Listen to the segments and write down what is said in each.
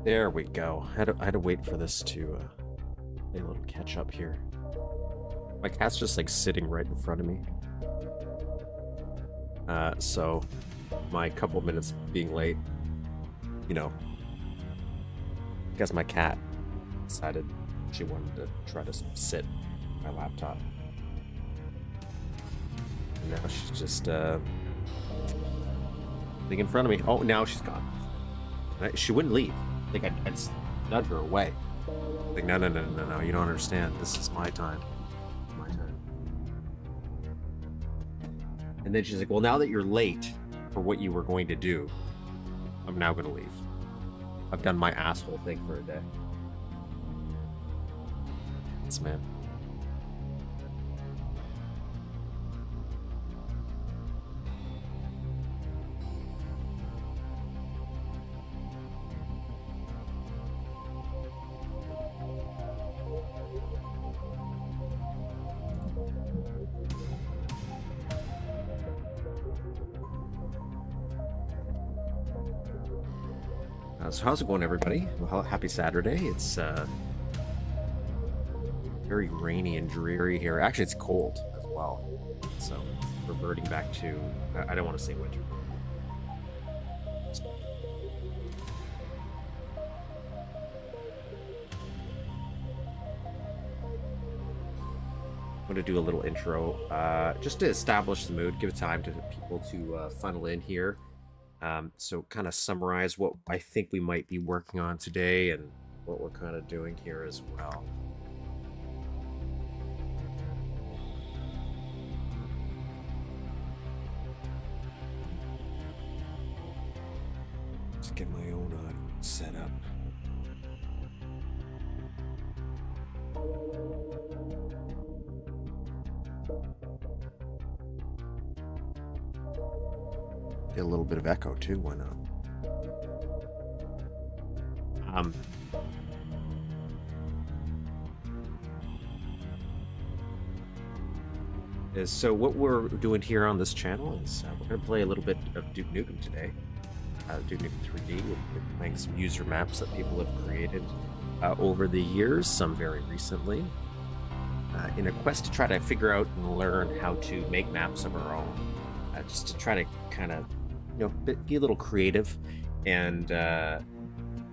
There we go. I had to wait for this to play a little catch up here. My cat's just like sitting right in front of me. So my couple minutes being late, you know, because my cat decided she wanted to try to sit on my laptop. And now she's just sitting in front of me. Oh, now she's gone. She wouldn't leave. Like I'd nudge her away. Like, no, you don't understand. This is my time. My time. And then she's like, well, now that you're late for what you were going to do, I'm now going to leave. I've done my asshole thing for a day. Thanks, man. So how's it going, everybody? Well, happy Saturday. It's very rainy and dreary here. Actually, it's cold as well. So reverting back to, I don't want to say winter. I'm going to do a little intro just to establish the mood, give time to people to funnel in here. So kind of summarize what I think we might be working on today and what we're kind of doing here as well. Just get my own set up. Get a little bit of echo too, why not? So what we're doing here on this channel is we're going to play a little bit of Duke Nukem today. Duke Nukem 3D. We're playing some user maps that people have created over the years, some very recently, in a quest to try to figure out and learn how to make maps of our own, just to try to kind of, you know, be a little creative, and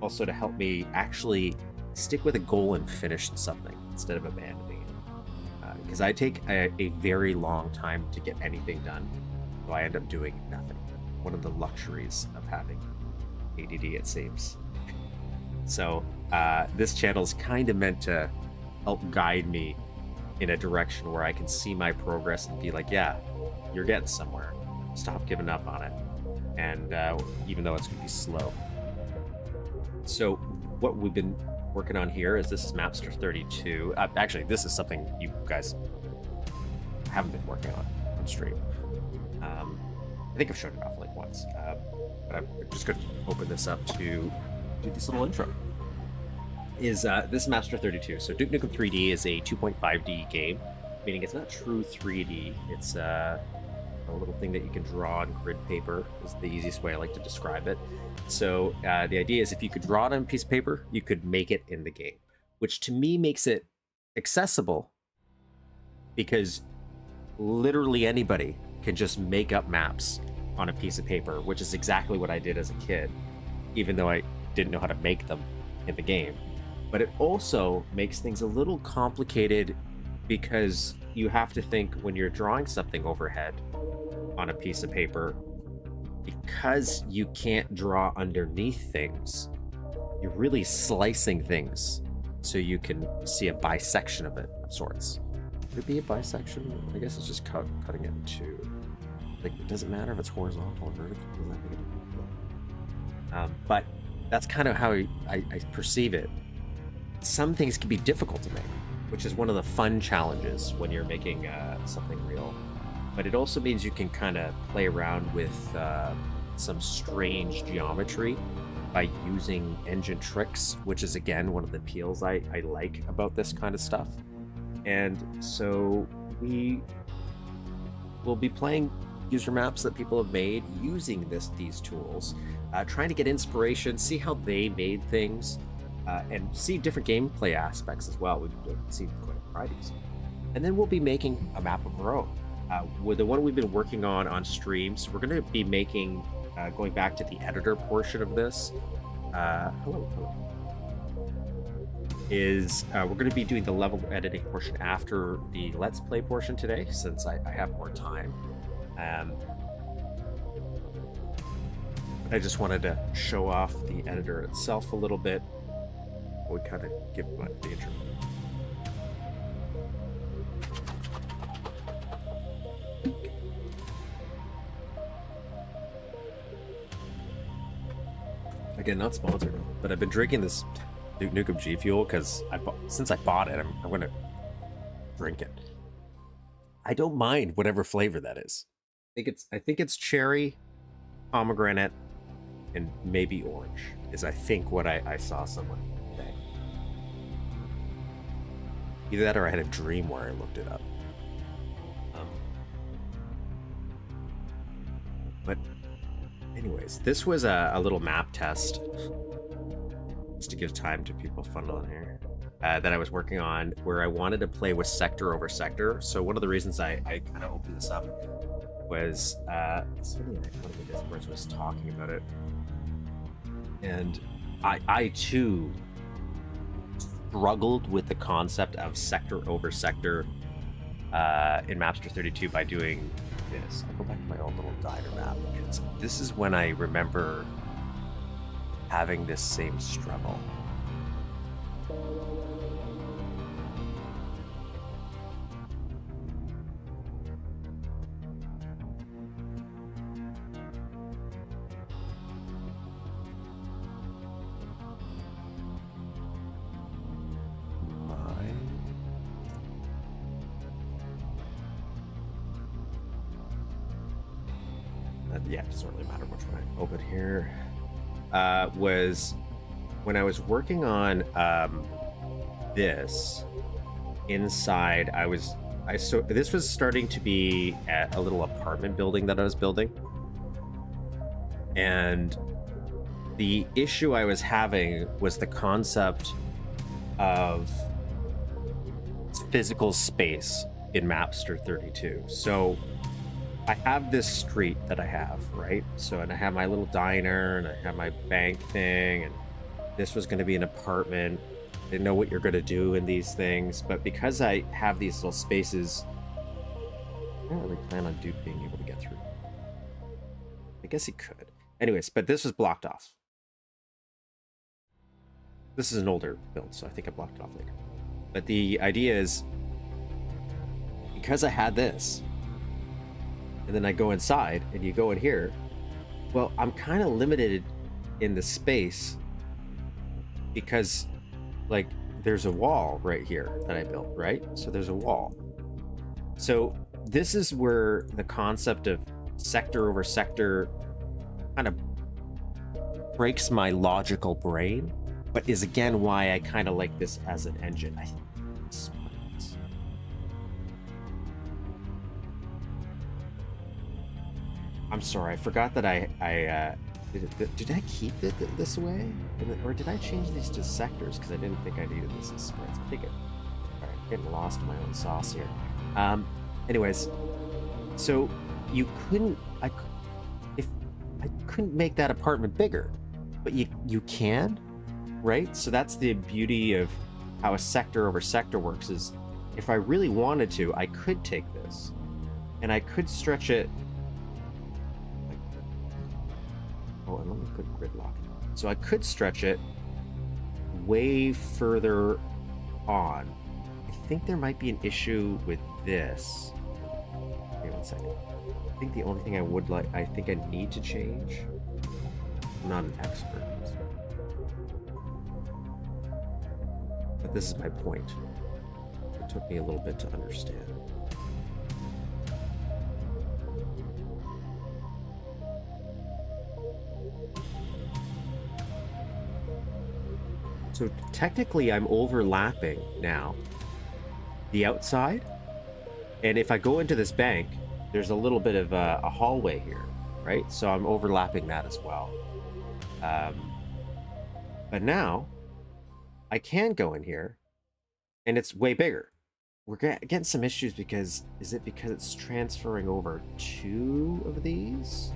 also to help me actually stick with a goal and finish something instead of abandoning it. Because I take a very long time to get anything done, so I end up doing nothing. One of the luxuries of having ADD, it seems. So this channel is kind of meant to help guide me in a direction where I can see my progress and be like, yeah, you're getting somewhere. Stop giving up on it. And even though it's going to be slow. So what we've been working on here is this is Mapster 32. Actually, this is something you guys haven't been working on stream. I think I've shown it off like once. But I'm just going to open this up to do this little intro. This is Mapster 32. So Duke Nukem 3D is a 2.5D game, meaning it's not true 3D. It's a little thing that you can draw on grid paper is the easiest way I like to describe it. So the idea is if you could draw it on a piece of paper, you could make it in the game, which to me makes it accessible because literally anybody can just make up maps on a piece of paper, which is exactly what I did as a kid, even though I didn't know how to make them in the game. But it also makes things a little complicated because you have to think when you're drawing something overhead on a piece of paper, because you can't draw underneath things, you're really slicing things so you can see a bisection of it of sorts. Could it be a bisection? I guess it's just cutting it in two. Like, it doesn't matter if it's horizontal or vertical. Does that make a difference? But that's kind of how I perceive it. Some things can be difficult to make, which is one of the fun challenges when you're making something real. But it also means you can kind of play around with some strange geometry by using engine tricks, which is, again, one of the appeals I like about this kind of stuff. And so we will be playing user maps that people have made using these tools. trying to get inspiration, see how they made things, and see different gameplay aspects as well. We've seen quite a variety. And then we'll be making a map of our own. With the one we've been working on streams, we're going to be making, going back to the editor portion of this. Hello. We're going to be doing the level editing portion after the Let's Play portion today, since I have more time. I just wanted to show off the editor itself a little bit. We kind of give the intro. Again, not sponsored, but I've been drinking this Duke Nukem G Fuel because since I bought it, I'm going to drink it. I don't mind whatever flavor that is. I think it's cherry, pomegranate, and maybe orange is I think what I saw someone say. Either that or I had a dream where I looked it up. But anyways, this was a little map test just to give time to people funneling here that I was working on, where I wanted to play with sector over sector. So one of the reasons I kind of opened this up was somebody in one of the Discords was talking about it, and I too struggled with the concept of sector over sector in Mapster 32 by doing this. I'll go back to my old little diner map, because this is when I remember having this same struggle. Yeah, it doesn't really matter which one I open here. Was when I was working on this inside. So this was starting to be at a little apartment building that I was building, and the issue I was having was the concept of physical space in Mapster 32. So I have this street that I have, right? So, and I have my little diner, and I have my bank thing, and this was going to be an apartment. I didn't know what you're going to do in these things, but because I have these little spaces, I don't really plan on Duke being able to get through. I guess he could. Anyways, but this was blocked off. This is an older build, so I think I blocked it off later. But the idea is, because I had this, and then I go inside, and you go in here, well, I'm kind of limited in the space because, like, there's a wall right here that I built, right? So there's a wall. So this is where the concept of sector over sector kind of breaks my logical brain, but is again why I kind of like this as an engine. I'm sorry, I forgot that did I keep this way? Or did I change these to sectors? Because I didn't think I needed this as sprites. I think alright, getting lost in my own sauce here. Anyways, so you couldn't, I couldn't make that apartment bigger, but you can, right? So that's the beauty of how a sector over sector works, is if I really wanted to, I could take this and I could stretch it. Oh, and let me put gridlock. So I could stretch it way further on. I think there might be an issue with this. Wait 1 second. I think the only thing I think I need to change. I'm not an expert, but this is my point. It took me a little bit to understand. So technically I'm overlapping now the outside, and if I go into this bank, there's a little bit of a hallway here, right? So I'm overlapping that as well. But now I can go in here and it's way bigger. We're getting some issues because, is it because it's transferring over 2 of these?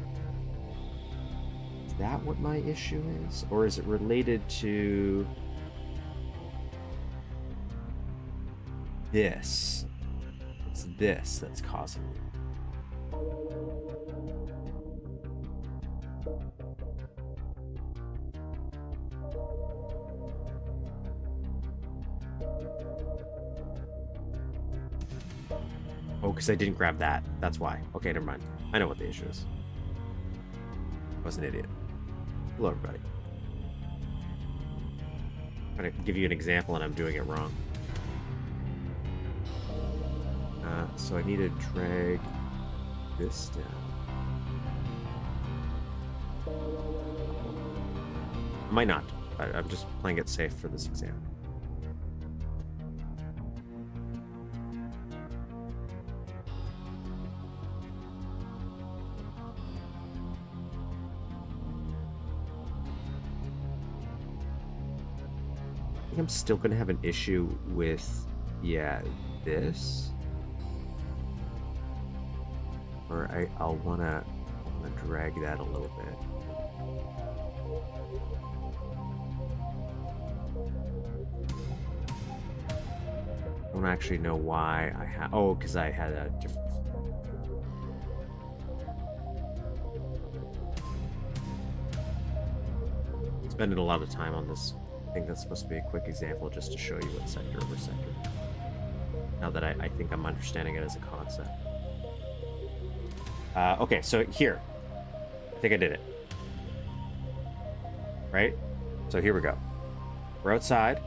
Is that what my issue is? Or is it related to this? It's this that's causing it. Oh, because I didn't grab that. That's why. Okay, never mind. I know what the issue is. I was an idiot. Hello, everybody. I'm going to give you an example and I'm doing it wrong. So I need to drag this down. Might not. I'm just playing it safe for this example. I think I'm still going to have an issue with, yeah, this. Or I'll wanna drag that a little bit. I don't actually know why I have. Oh, because I had a different. Spending a lot of time on this. I think that's supposed to be a quick example just to show you what sector over sector. Now that I think I'm understanding it as a concept. Okay, so here. I think I did it. Right? So here we go. We're outside.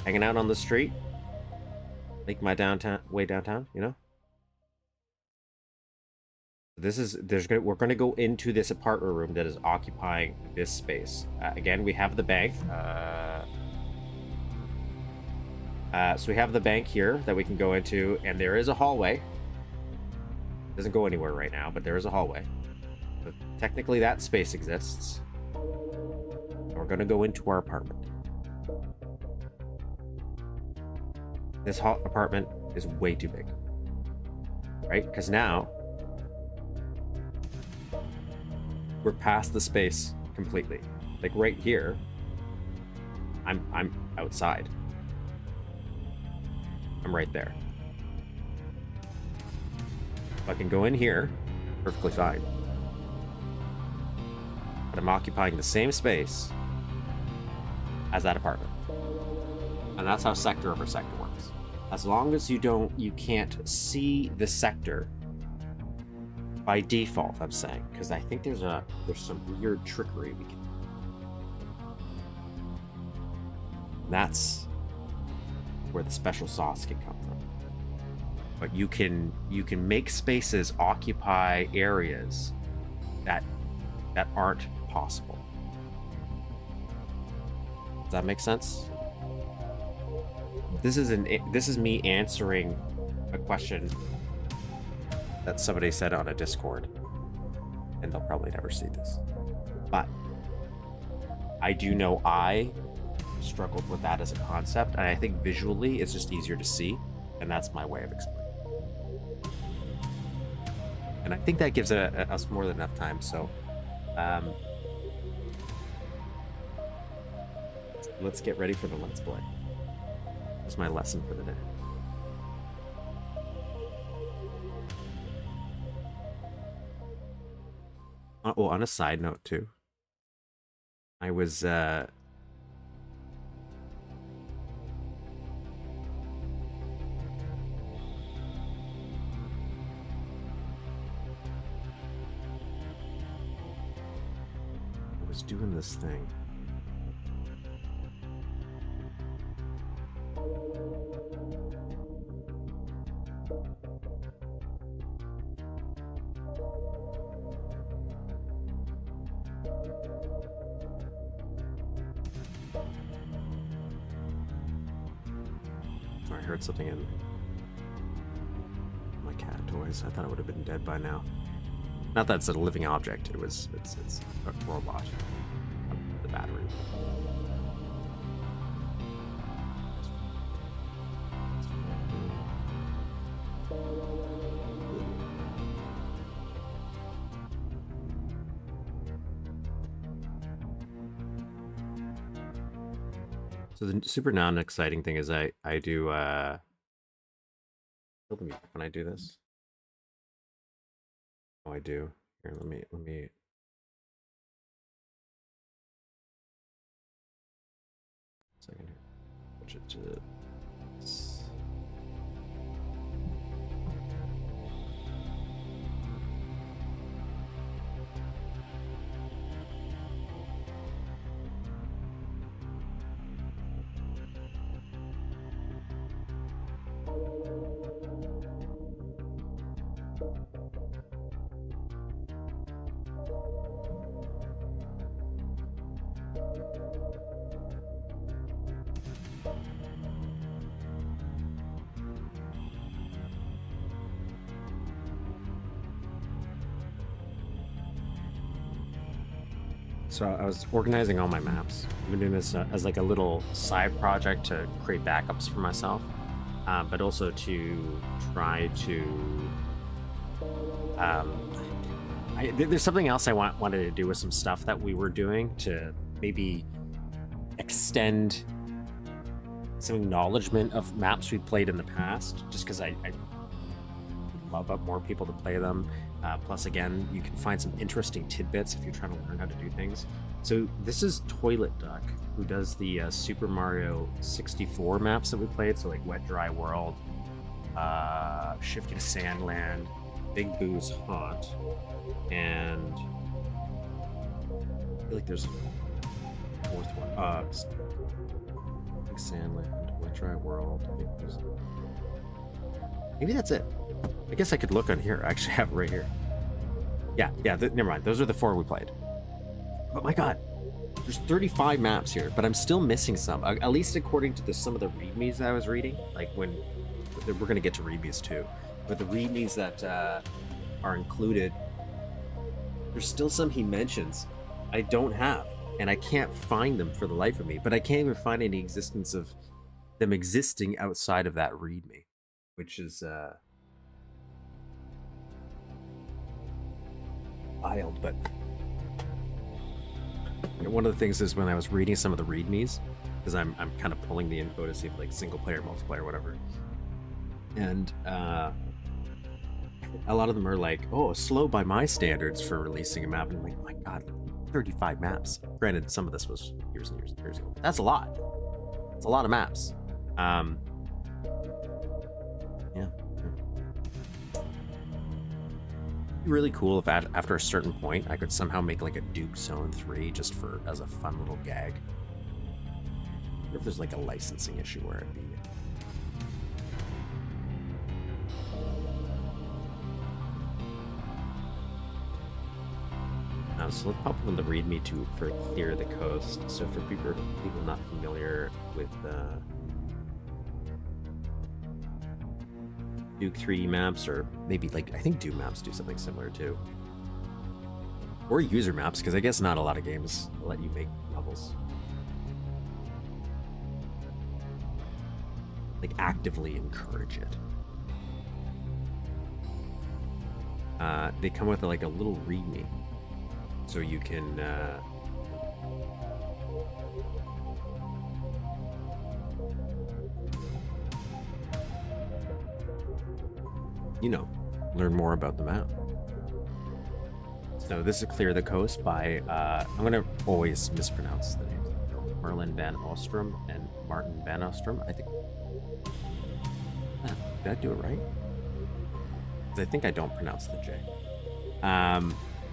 Hanging out on the street. Make my way downtown, you know? We're gonna go into this apartment room that is occupying this space. Again, we have the bank. So we have the bank here that we can go into, and there is a hallway. Doesn't go anywhere right now, but there is a hallway. So technically that space exists. And we're gonna go into our apartment. This apartment is way too big. Right? Because now we're past the space completely. Like right here, I'm outside. I'm right there. I can go in here, perfectly fine. But I'm occupying the same space as that apartment. And that's how sector over sector works. As long as you can't see the sector by default, I'm saying, because I think there's some weird trickery we can. That's where the special sauce can come from. But you can make spaces occupy areas that aren't possible. Does that make sense? This is me answering a question that somebody said on a Discord, and they'll probably never see this. But I do know I struggled with that as a concept, and I think visually it's just easier to see, and that's my way of explaining. And I think that gives us more than enough time, so let's get ready for the Let's Play. That's my lesson for the day. Oh, on a side note too, I was doing this thing. I heard something in my cat toys. I thought it would have been dead by now. Not that it's a living object. It's a robot. The battery. So the super non-exciting thing is I do kill the music when I do this. Oh, I do. Here, let me second here. Switch it to this. So I was organizing all my maps. I've been doing this as like a little side project to create backups for myself, but also to try to. There's something else I wanted to do with some stuff that we were doing to maybe extend some acknowledgement of maps we played in the past, just because I love up more people to play them. Plus, again, you can find some interesting tidbits if you're trying to learn how to do things. So this is Toilet Duck, who does the Super Mario 64 maps that we played. So like Wet Dry World, Shifting Sandland, Big Boo's Haunt, and I feel like there's a fourth one. Big Sandland, Wet Dry World, Big Boo's. Maybe that's it. I guess I could look on here. I actually have it right here. Yeah, never mind. Those are the 4 we played. But my god, there's 35 maps here, but I'm still missing some. At least according to some of the readmes that I was reading. Like when we're going to get to readmes too, but the readmes that are included, there's still some he mentions I don't have, and I can't find them for the life of me. But I can't even find any existence of them existing outside of that readme, which is wild. But one of the things is when I was reading some of the readmes, because I'm kind of pulling the info to see if like single player, multiplayer, whatever, and a lot of them are like, oh, slow by my standards for releasing a map, and I'm like, oh my god, 35 maps. Granted, some of this was years and years and years ago. That's a lot. It's a lot of maps. Yeah. Really cool if after a certain point I could somehow make like a Duke Zone 3 just for as a fun little gag. I wonder if there's like a licensing issue where it'd be. So let's pop on the README too for Clear the Coast. So for people not familiar with Duke 3D maps, or maybe like I think Doom maps do something similar too, or user maps, because I guess not a lot of games let you make levels, like actively encourage it. They come with like a little README, so you can you know, learn more about the map. So this is Clear the Coast by I'm gonna always mispronounce the names. Merlijn van Oostrum and Maarten van Oostrum. I think did I do it right? I think I don't pronounce the J.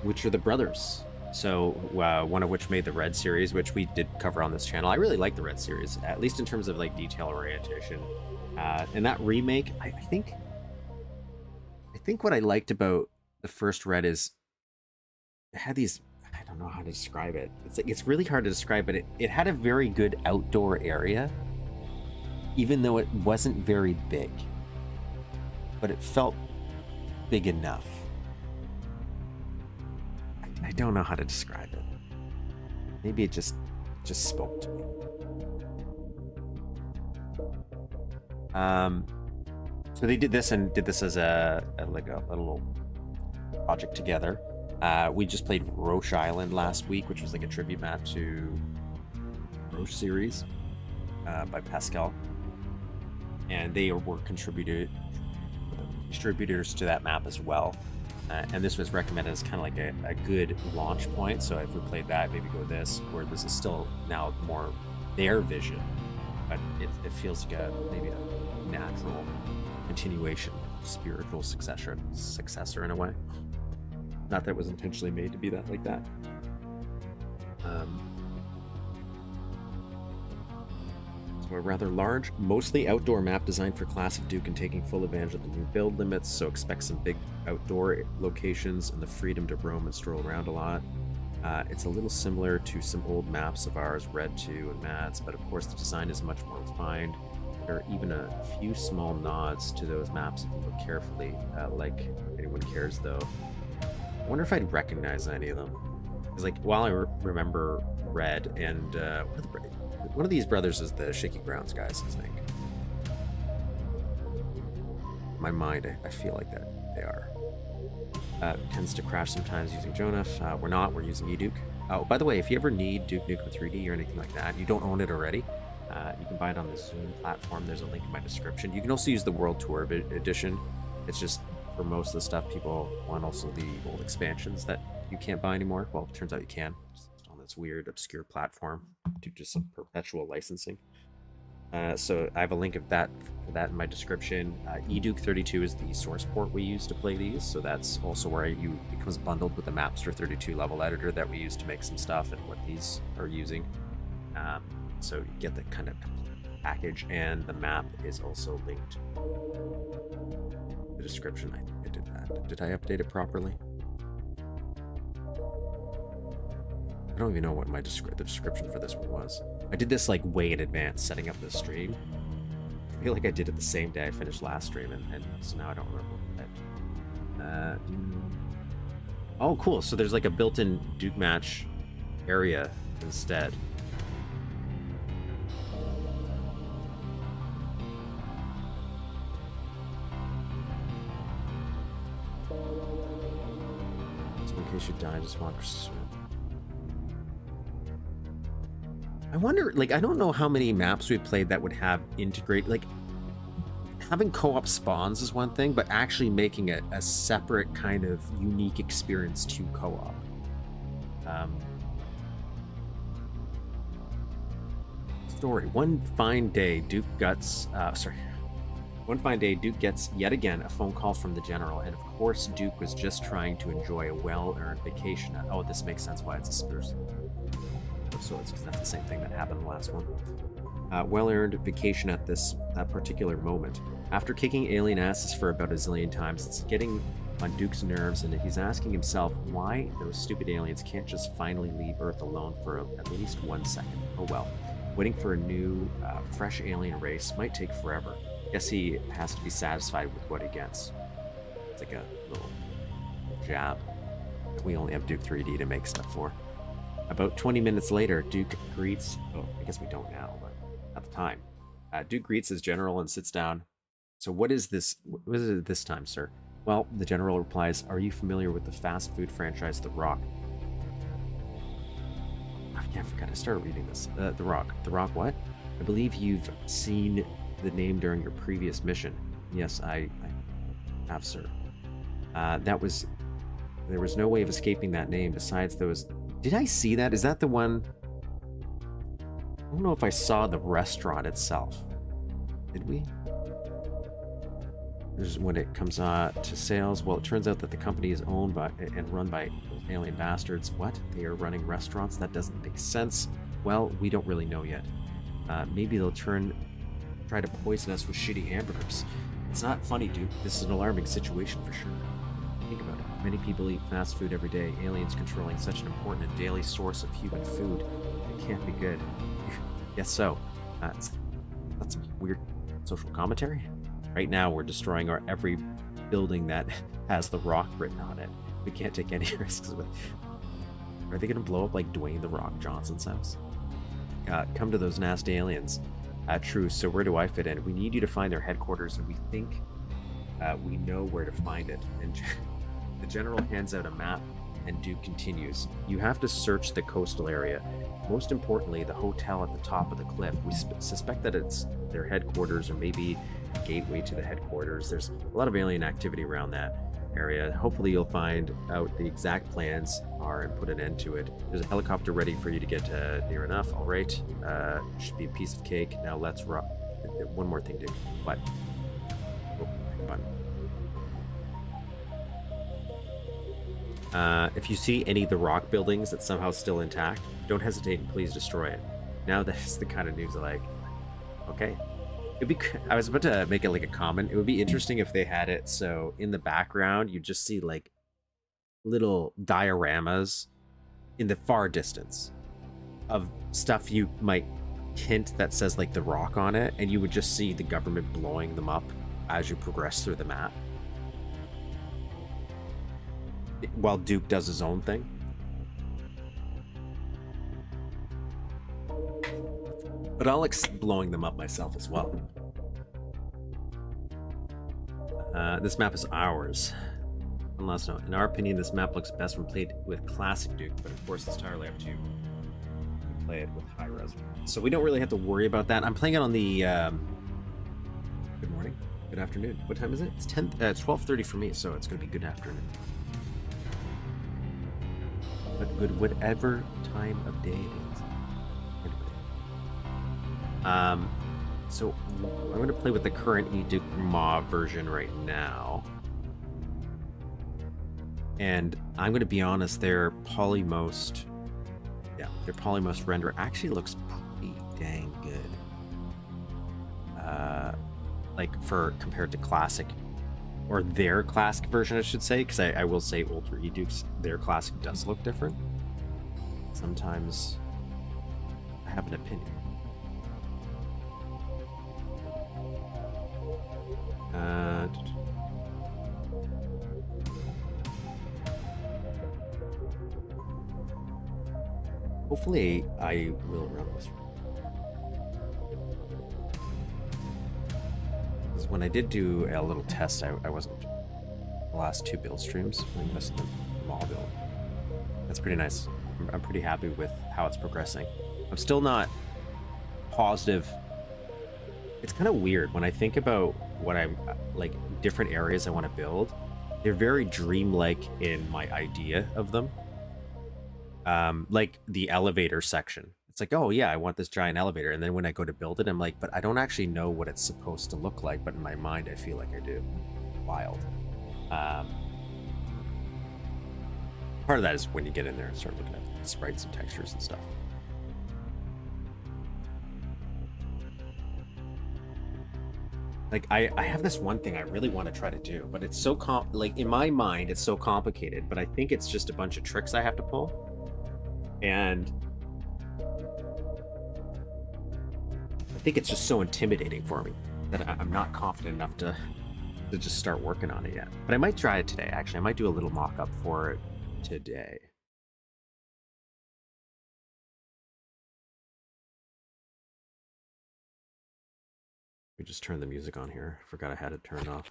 Which are the brothers. So one of which made the Red series, which we did cover on this channel. I really like the Red series, at least in terms of like detail orientation. And that remake, I think what I liked about the first Red is it had these, I don't know how to describe it. It's like, it's really hard to describe, but it had a very good outdoor area, even though it wasn't very big, but it felt big enough. don't know how to describe it. Maybe it just spoke to me. So they did this as a little project together. We just played Roch Island last week, which was like a tribute map to Roch series by Pascal, and they were contributors to that map as well. And this was recommended as kind of like a good launch point. So if we played that, maybe go this, where this is still now more their vision, but it feels like maybe a natural continuation, spiritual successor in a way. Not that it was intentionally made to be that like that. So a rather large, mostly outdoor map designed for classic Duke and taking full advantage of the new build limits, so expect some big outdoor locations and the freedom to roam and stroll around a lot. It's a little similar to some old maps of ours, Red 2 and Mads, but of course the design is much more refined. There are even a few small nods to those maps if you look carefully, like anyone cares though. I wonder if I'd recognize any of them. Because like, while I remember Red and one of these brothers is the Shaky Grounds guys, I think. In my mind, I feel like that they are. Tends to crash sometimes using Jonah. We're not, we're using eDuke. Oh, by the way, if you ever need Duke Nukem 3D or anything like that, you don't own it already, you can buy it on the Zoom platform. There's a link in my description. You can also use the World Tour edition. It's just, for most of the stuff, people want also the old expansions that you can't buy anymore. Well, it turns out you can, just on this weird, obscure platform to just some perpetual licensing. So I have a link of that for that in my description. eDuke 32 is the source port we use to play these, so that's also where it comes bundled with the Mapster 32 level editor that we use to make some stuff and what these are using. So you get the kind of package, and the map is also linked. The description, I think I did that. Did I update it properly? I don't even know what the description for this one was. I did this like way in advance, setting up this stream. I feel like I did it the same day I finished last stream, and so now I don't remember that. Oh, cool. So there's like a built-in DukeMatch area instead. So in case you die, just walk or swim. I wonder, like, I don't know how many maps we played that would have integrate, like, having co-op spawns is one thing, but actually making it a separate kind of unique experience to co-op. Story. One fine day, Duke gets yet again a phone call from the general, and of course Duke was just trying to enjoy a well-earned vacation. Oh, this makes sense why it's a Spurs. So it's because that's the same thing that happened in the last one. Well-earned vacation at that particular moment. After kicking alien asses for about a zillion times, it's getting on Duke's nerves, and he's asking himself why those stupid aliens can't just finally leave Earth alone for at least 1 second. Oh well. Waiting for a new, fresh alien race might take forever. Guess he has to be satisfied with what he gets. It's like a little jab. We only have Duke 3D to make stuff for. About 20 minutes later, Duke greets... Oh, I guess we don't now, but at the time. Duke greets his general and sits down. So what is this? What is it this time, sir? Well, the general replies, are you familiar with the fast food franchise, The Roch? I forgot I started reading this. The Roch. The Roch what? I believe you've seen the name during your previous mission. Yes, I have, sir. There was no way of escaping that name besides those... Did I see that? Is that the one? I don't know if I saw the restaurant itself. Did we? There's when it comes to sales. Well, it turns out that the company is owned by and run by alien bastards. What? They are running restaurants? That doesn't make sense. Well, we don't really know yet. Maybe they'll try to poison us with shitty hamburgers. It's not funny, dude. This is an alarming situation for sure. Think about it. Many people eat fast food every day. Aliens controlling such an important and daily source of human food. It can't be good. Yes, so. That's some weird social commentary. Right now, we're destroying every building that has The Roch written on it. We can't take any risks with. Are they gonna blow up like Dwayne The Rock Johnson's house? Come to those nasty aliens. True, so where do I fit in? We need you to find their headquarters, and we think we know where to find it. And the general hands out a map, and Duke continues. You have to search the coastal area. Most importantly, the hotel at the top of the cliff. We suspect that it's their headquarters, or maybe a gateway to the headquarters. There's a lot of alien activity around that area. Hopefully you'll find out the exact plans are and put an end to it. There's a helicopter ready for you to get near enough. All right. Should be a piece of cake. Now let's rock. One more thing, Duke. What? Oh, button. If you see any of the rock buildings that's somehow still intact, don't hesitate and please destroy it. Now that's the kind of news I like. Okay. I was about to make it like a comment. It would be interesting if they had it so in the background you just see like little dioramas in the far distance of stuff you might hint that says like the rock on it, and you would just see the government blowing them up as you progress through the map. While Duke does his own thing. But I'll blowing them up myself as well. This map is ours. One last note. In our opinion, this map looks best when played with classic Duke, but of course it's entirely up to you. You play it with high res. So we don't really have to worry about that. I'm playing it on the good morning, good afternoon. What time is it? It's 12:30 for me, so it's gonna be good afternoon. But good whatever time of day it is. So I'm going to play with the current DukeMatch version right now. And I'm going to be honest, their polymorph render actually looks pretty dang good. Like compared to classic, or their classic version, I should say, because I will say older Dukes, their classic does look different. Sometimes I have an opinion. Hopefully I will run this. Because when I did do a little test, I wasn't the last two build streams. I missed the mall build. That's pretty nice. I'm pretty happy with how it's progressing. I'm still not positive. It's kind of weird when I think about what I'm like, different areas I want to build. They're very dreamlike in my idea of them. Like the elevator section. It's like, oh yeah, I want this giant elevator. And then when I go to build it, I'm like, but I don't actually know what it's supposed to look like. But in my mind, I feel like I do. Wild. Part of that is when you get in there and start looking at sprites and textures and stuff. Like, I have this one thing I really want to try to do, but it's so like, in my mind, it's so complicated, but I think it's just a bunch of tricks I have to pull. And I think it's just so intimidating for me that I'm not confident enough to just start working on it yet. But I might try it today, actually. I might do a little mock-up for it today. We just turned the music on here. Forgot I had it turned off.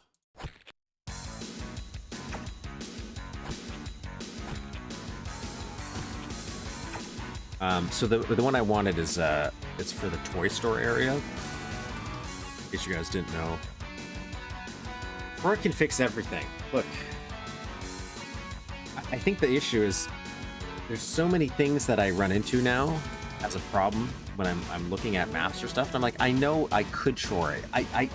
So the one I wanted is it's for the toy store area. In case you guys didn't know, ReadMe can fix everything. Look, I think the issue is there's so many things that I run into now as a problem when I'm looking at maps or stuff. And I'm like, I know I could TROR it. I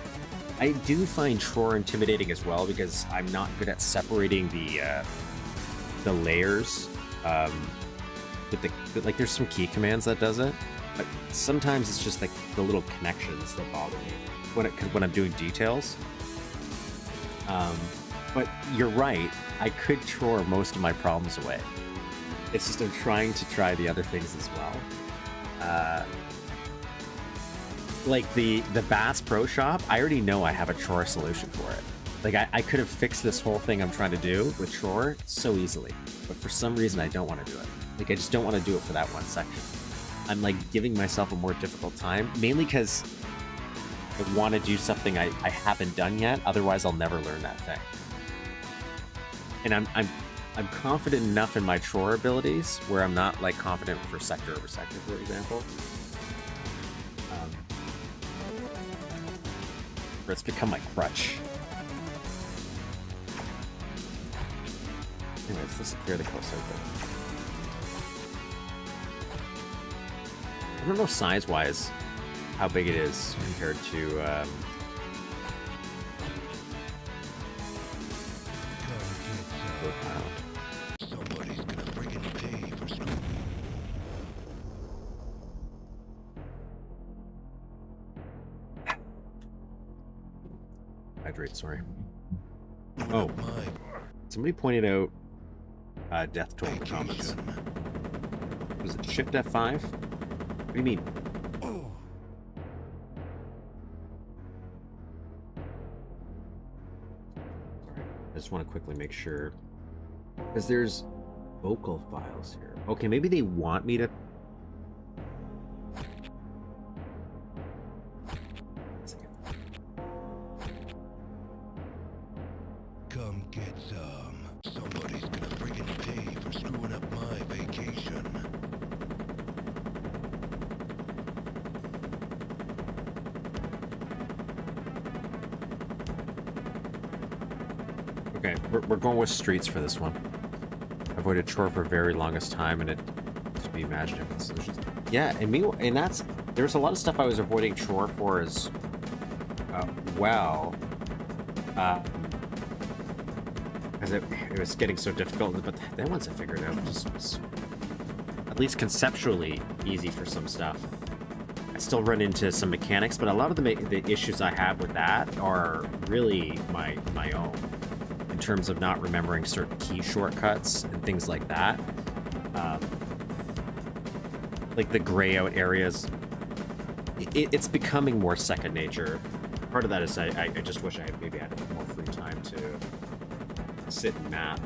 do find TROR intimidating as well because I'm not good at separating the layers. With like, there's some key commands that does it, but sometimes it's just like the little connections that bother me when I'm doing details. But you're right, I could TROR most of my problems away. It's just I'm trying to try the other things as well. Like the Bass Pro Shop, I already know I have a TROR solution for it. Like I could have fixed this whole thing I'm trying to do with TROR so easily, but for some reason I don't want to do it. Like, I just don't want to do it for that one section. I'm, like, giving myself a more difficult time, mainly because I want to do something I haven't done yet, otherwise I'll never learn that thing. And I'm confident enough in my TROR abilities where I'm not, like, confident for sector over sector, for example. Where it's become my crutch. Anyways, let's clear the coast open. I don't know size-wise how big it is compared to Somebody's gonna friggin' pay for school. Hydrate, sorry. Oh, somebody pointed out death toll in the comments. Was it Shift F5? What do you mean? Sorry, I just want to quickly make sure. Because there's vocal files here. Okay, maybe they want me to... Come get some. Somebody's gonna friggin' pay for screwing up my vacation. Okay, we're going with streets for this one. I avoided TROR for very longest time, and it to be imagined different solutions. Yeah, and that's there's a lot of stuff I was avoiding TROR for as well, because it was getting so difficult. But then once I figured it out, it just was at least conceptually easy for some stuff. I still run into some mechanics, but a lot of the issues I have with that are really my own. In terms of not remembering certain key shortcuts and things like that. Like the gray out areas, it's becoming more second nature. Part of that is I just wish I had maybe had more free time to sit and map.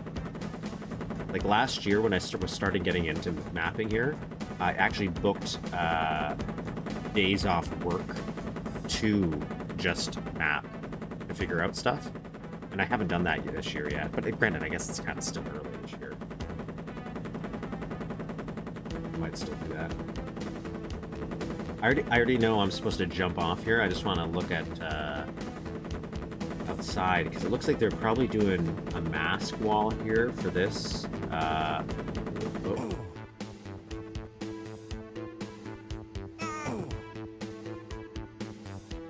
Like last year when I was starting getting into mapping here, I actually booked days off work to just map and figure out stuff. And I haven't done that this year yet, but granted, I guess it's kind of still early this year. I might still do that. I already know I'm supposed to jump off here. I just want to look at outside, because it looks like they're probably doing a mask wall here for this. Oh.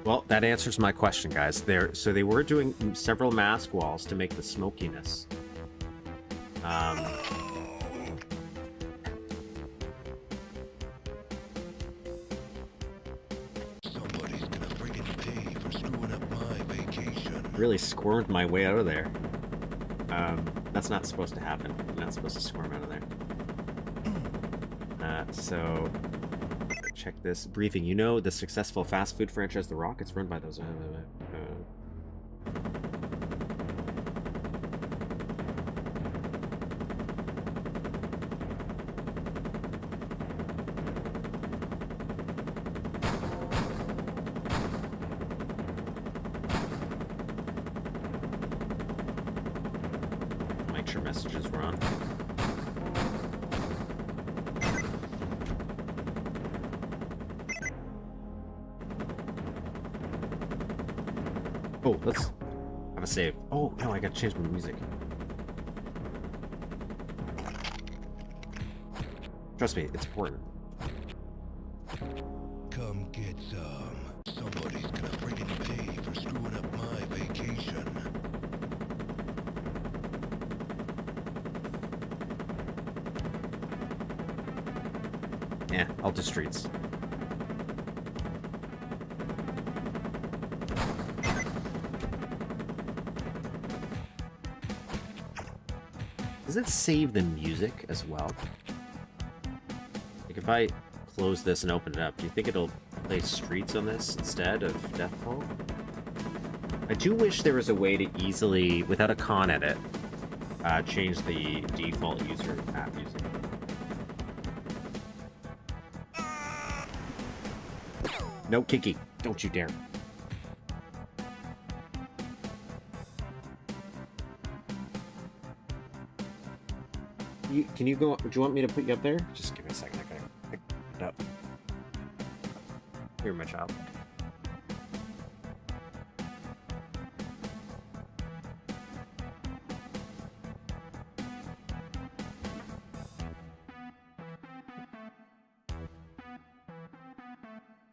Well, that answers my question, guys. So they were doing several mask walls to make the smokiness. Somebody's gonna friggin' pay for screwing up my vacation. Really squirmed my way out of there. That's not supposed to happen. I'm not supposed to squirm out of there. So... check this briefing. You know the successful fast food franchise The Roch? It's run by those make sure messages were on. Oh, let's have a save. Oh, no, I gotta change my music. Trust me, it's important. Come get some. Somebody's gonna friggin' pay for screwing up my vacation. Yeah, I'll do streets. Does it save the music as well? Like if I close this and open it up, do you think it'll play streets on this instead of Death Toll? I do wish there was a way to easily, without a con edit, change the default user app using. No, Kiki. Don't you dare. Can you go... Do you want me to put you up there? Just give me a second. I gotta pick it up. Here, my child.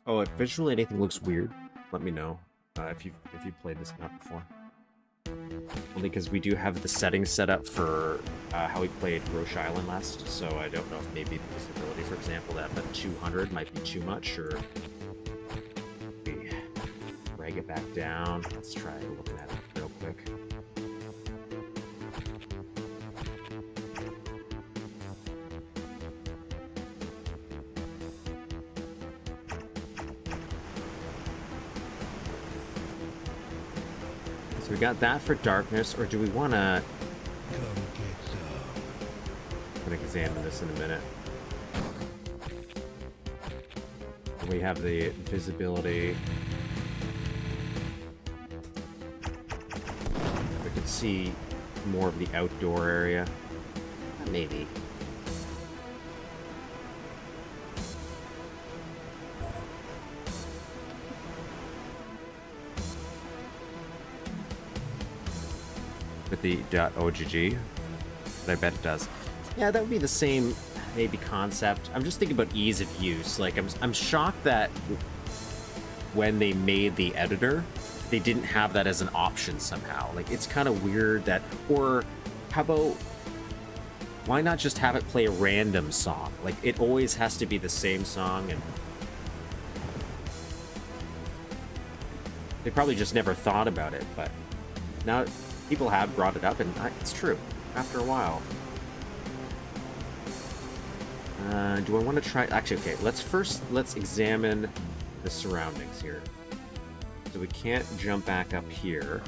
Oh, if visually anything looks weird, let me know. If you played this map before. Only because we do have the settings set up for how we played Roch Island last, so I don't know if maybe the visibility, for example, that 200 might be too much, or we drag it back down. Let's try looking at it real quick. So we got that for darkness, or do we want to... I'm going to examine this in a minute. We have the visibility. We could see more of the outdoor area. Maybe. With the .ogg, but I bet it does. Yeah, that would be the same, maybe, concept. I'm just thinking about ease of use. Like, I'm shocked that when they made the editor, they didn't have that as an option somehow. Like, it's kind of weird that... Or, how about... Why not just have it play a random song? Like, it always has to be the same song, and... They probably just never thought about it, but... Now... People have brought it up, and it's true. After a while. Do I want to try... Actually, okay, let's examine the surroundings here. So we can't jump back up here.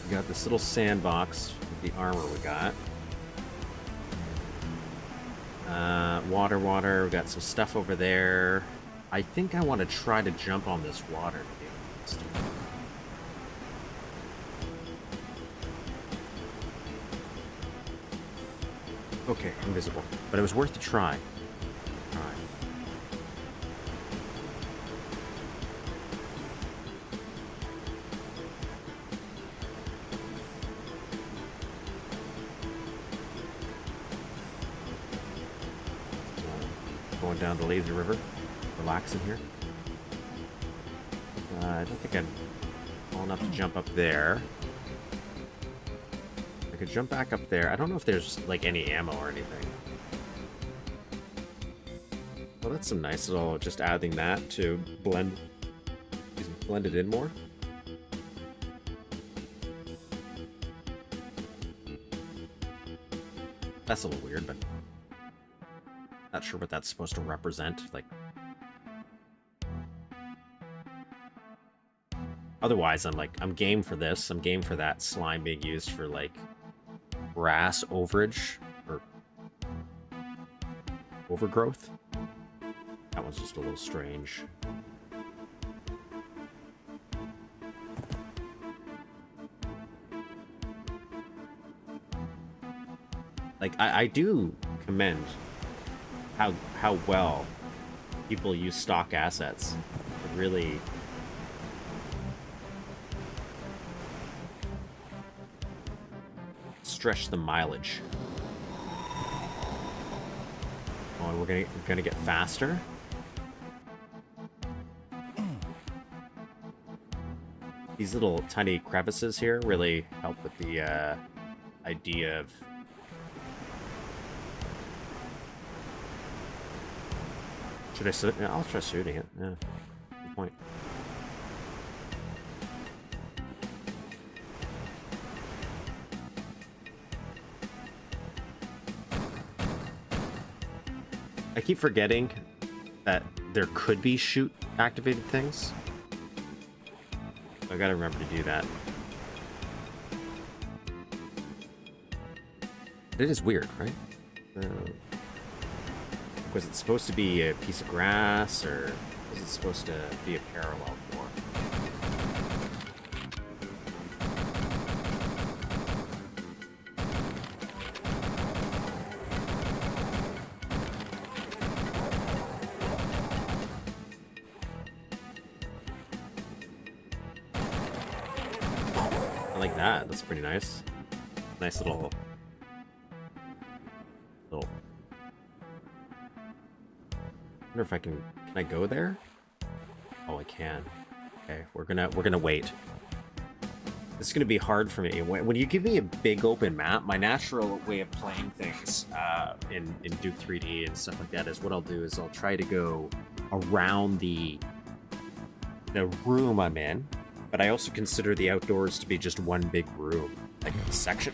We got this little sandbox with the armor we got. Water. We got some stuff over there. I think I want to try to jump on this water, to be honest. Okay, invisible. But it was worth a try. Alright. Going down the lazy river. Relaxing here. I don't think I'm tall enough to jump up there. I could jump back up there. I don't know if there's, like, any ammo or anything. Well, that's some nice little... Just adding that to blend it in more. That's a little weird, but... Not sure what that's supposed to represent. Like... Otherwise, I'm game for this. I'm game for that slime being used for, like... grass overage or overgrowth. That one's just a little strange. Like, I do commend how well people use stock assets to really stretch the mileage. Oh, and we're gonna get faster. These little tiny crevices here really help with the idea of should I shoot? Yeah, I'll try shooting it. Yeah, good point. I keep forgetting that there could be shoot activated things. I gotta remember to do that. But it is weird, right? Was it supposed to be a piece of grass or Is it supposed to be a parallel for? I like that. That's pretty nice. Nice little. I wonder if I can I go there? Oh, I can. Okay, we're gonna wait. This is gonna be hard for me. When you give me a big open map, my natural way of playing things in Duke 3D and stuff like that is what I'll do is I'll try to go around the room I'm in, but I also consider the outdoors to be just one big room, like a section.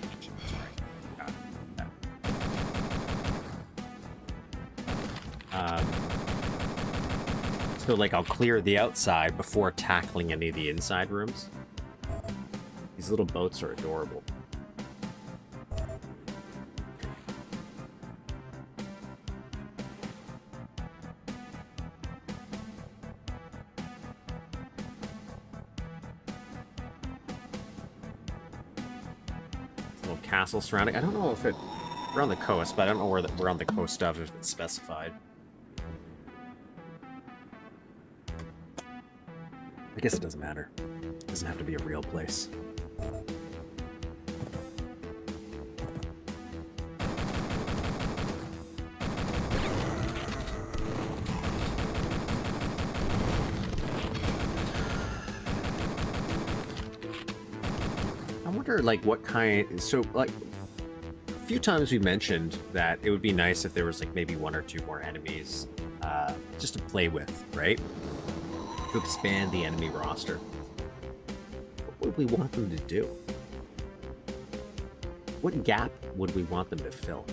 So, like, I'll clear the outside before tackling any of the inside rooms. These little boats are adorable. Little castle surrounding. I don't know if we're on the coast, but I don't know where we're on the coast of, if it's specified. I guess it doesn't matter. It doesn't have to be a real place. I wonder, like, what kind... So, like, a few times we mentioned that it would be nice if there was, like, maybe one or two more enemies just to play with, right? To expand the enemy roster. What would we want them to do? What gap would we want them to fill?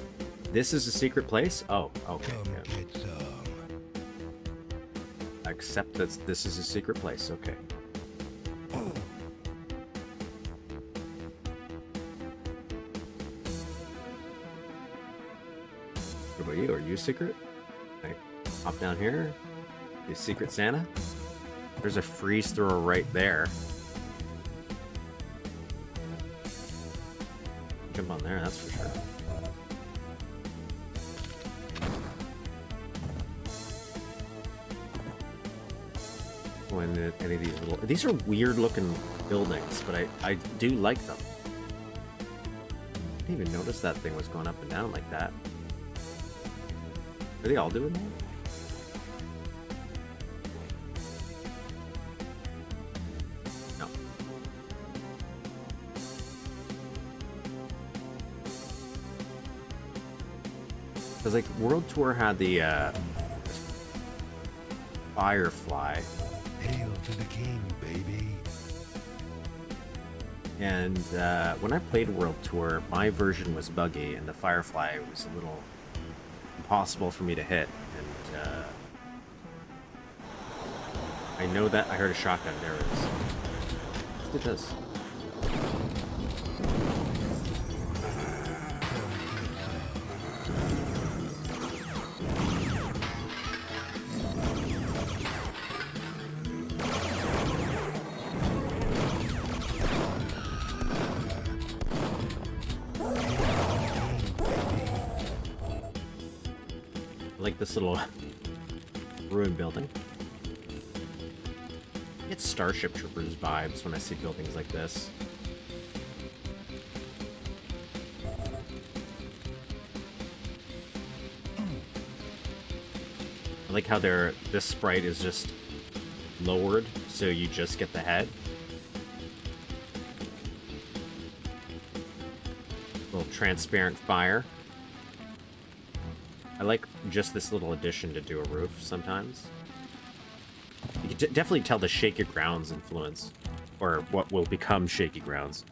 This is a secret place? Oh, okay. Yeah. Accept that this is a secret place, okay. What about you? Are you secret? Okay. Hop down here. You secret Santa? There's a freeze thrower right there. Jump on there, that's for sure. When any of these little... These are weird looking buildings, but I do like them. I didn't even notice that thing was going up and down like that. Are they all doing that? Because, like, World Tour had the Firefly. Hail to the king, baby. And when I played World Tour, my version was buggy, and the Firefly was a little impossible for me to hit. And I know that I heard a shotgun. There it is. Let's do this. This little ruined building. I get Starship Troopers vibes when I see buildings like this. I like how this sprite is just lowered, so you just get the head. Little transparent fire. I like just this little addition to do a roof sometimes. You can definitely tell the Shaky Grounds influence, or what will become Shaky Grounds.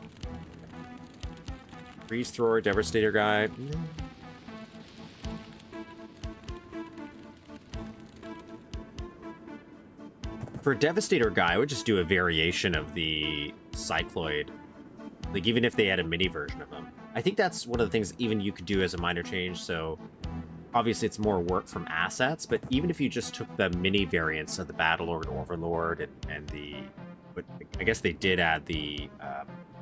Freeze Thrower, Devastator guy. For a Devastator guy, I would just do a variation of the Cycloid. Like, even if they had a mini version of them. I think that's one of the things even you could do as a minor change, so... obviously it's more work from assets, but even if you just took the mini variants of the Battlelord, Overlord, and the, but I guess they did add the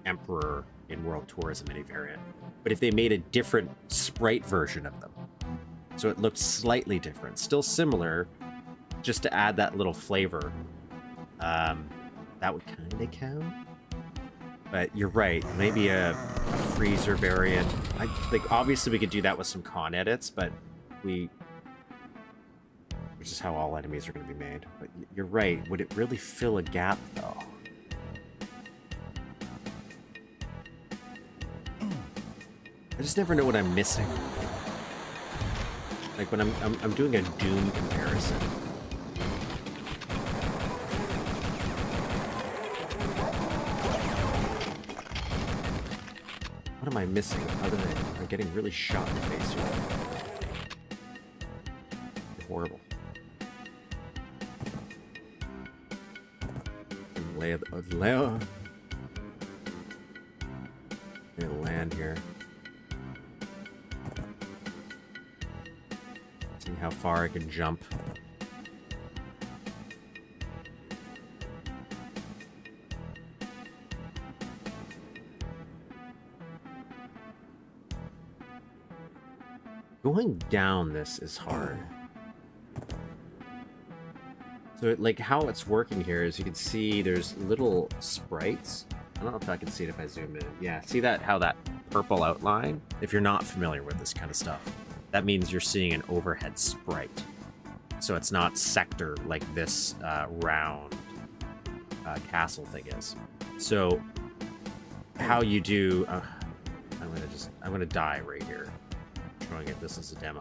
Emperor in World Tour as a mini variant. But if they made a different sprite version of them, so it looked slightly different, still similar, just to add that little flavor, that would kind of count. But you're right, maybe a freezer variant. Like obviously we could do that with some con edits, but which is how all enemies are going to be made. But you're right, would it really fill a gap though? I just never know what I'm missing. Like when I'm doing a Doom comparison. What am I missing other than I'm getting really shot in the face here? Horrible. Land here. See how far I can jump. Going down this is hard. So like how it's working here is you can see there's little sprites. I don't know if I can see it if I zoom in. Yeah, see that, how that purple outline? If you're not familiar with this kind of stuff, that means you're seeing an overhead sprite. So it's not sector like this round castle thing is. So how you do, I'm gonna die right here, showing it this as a demo.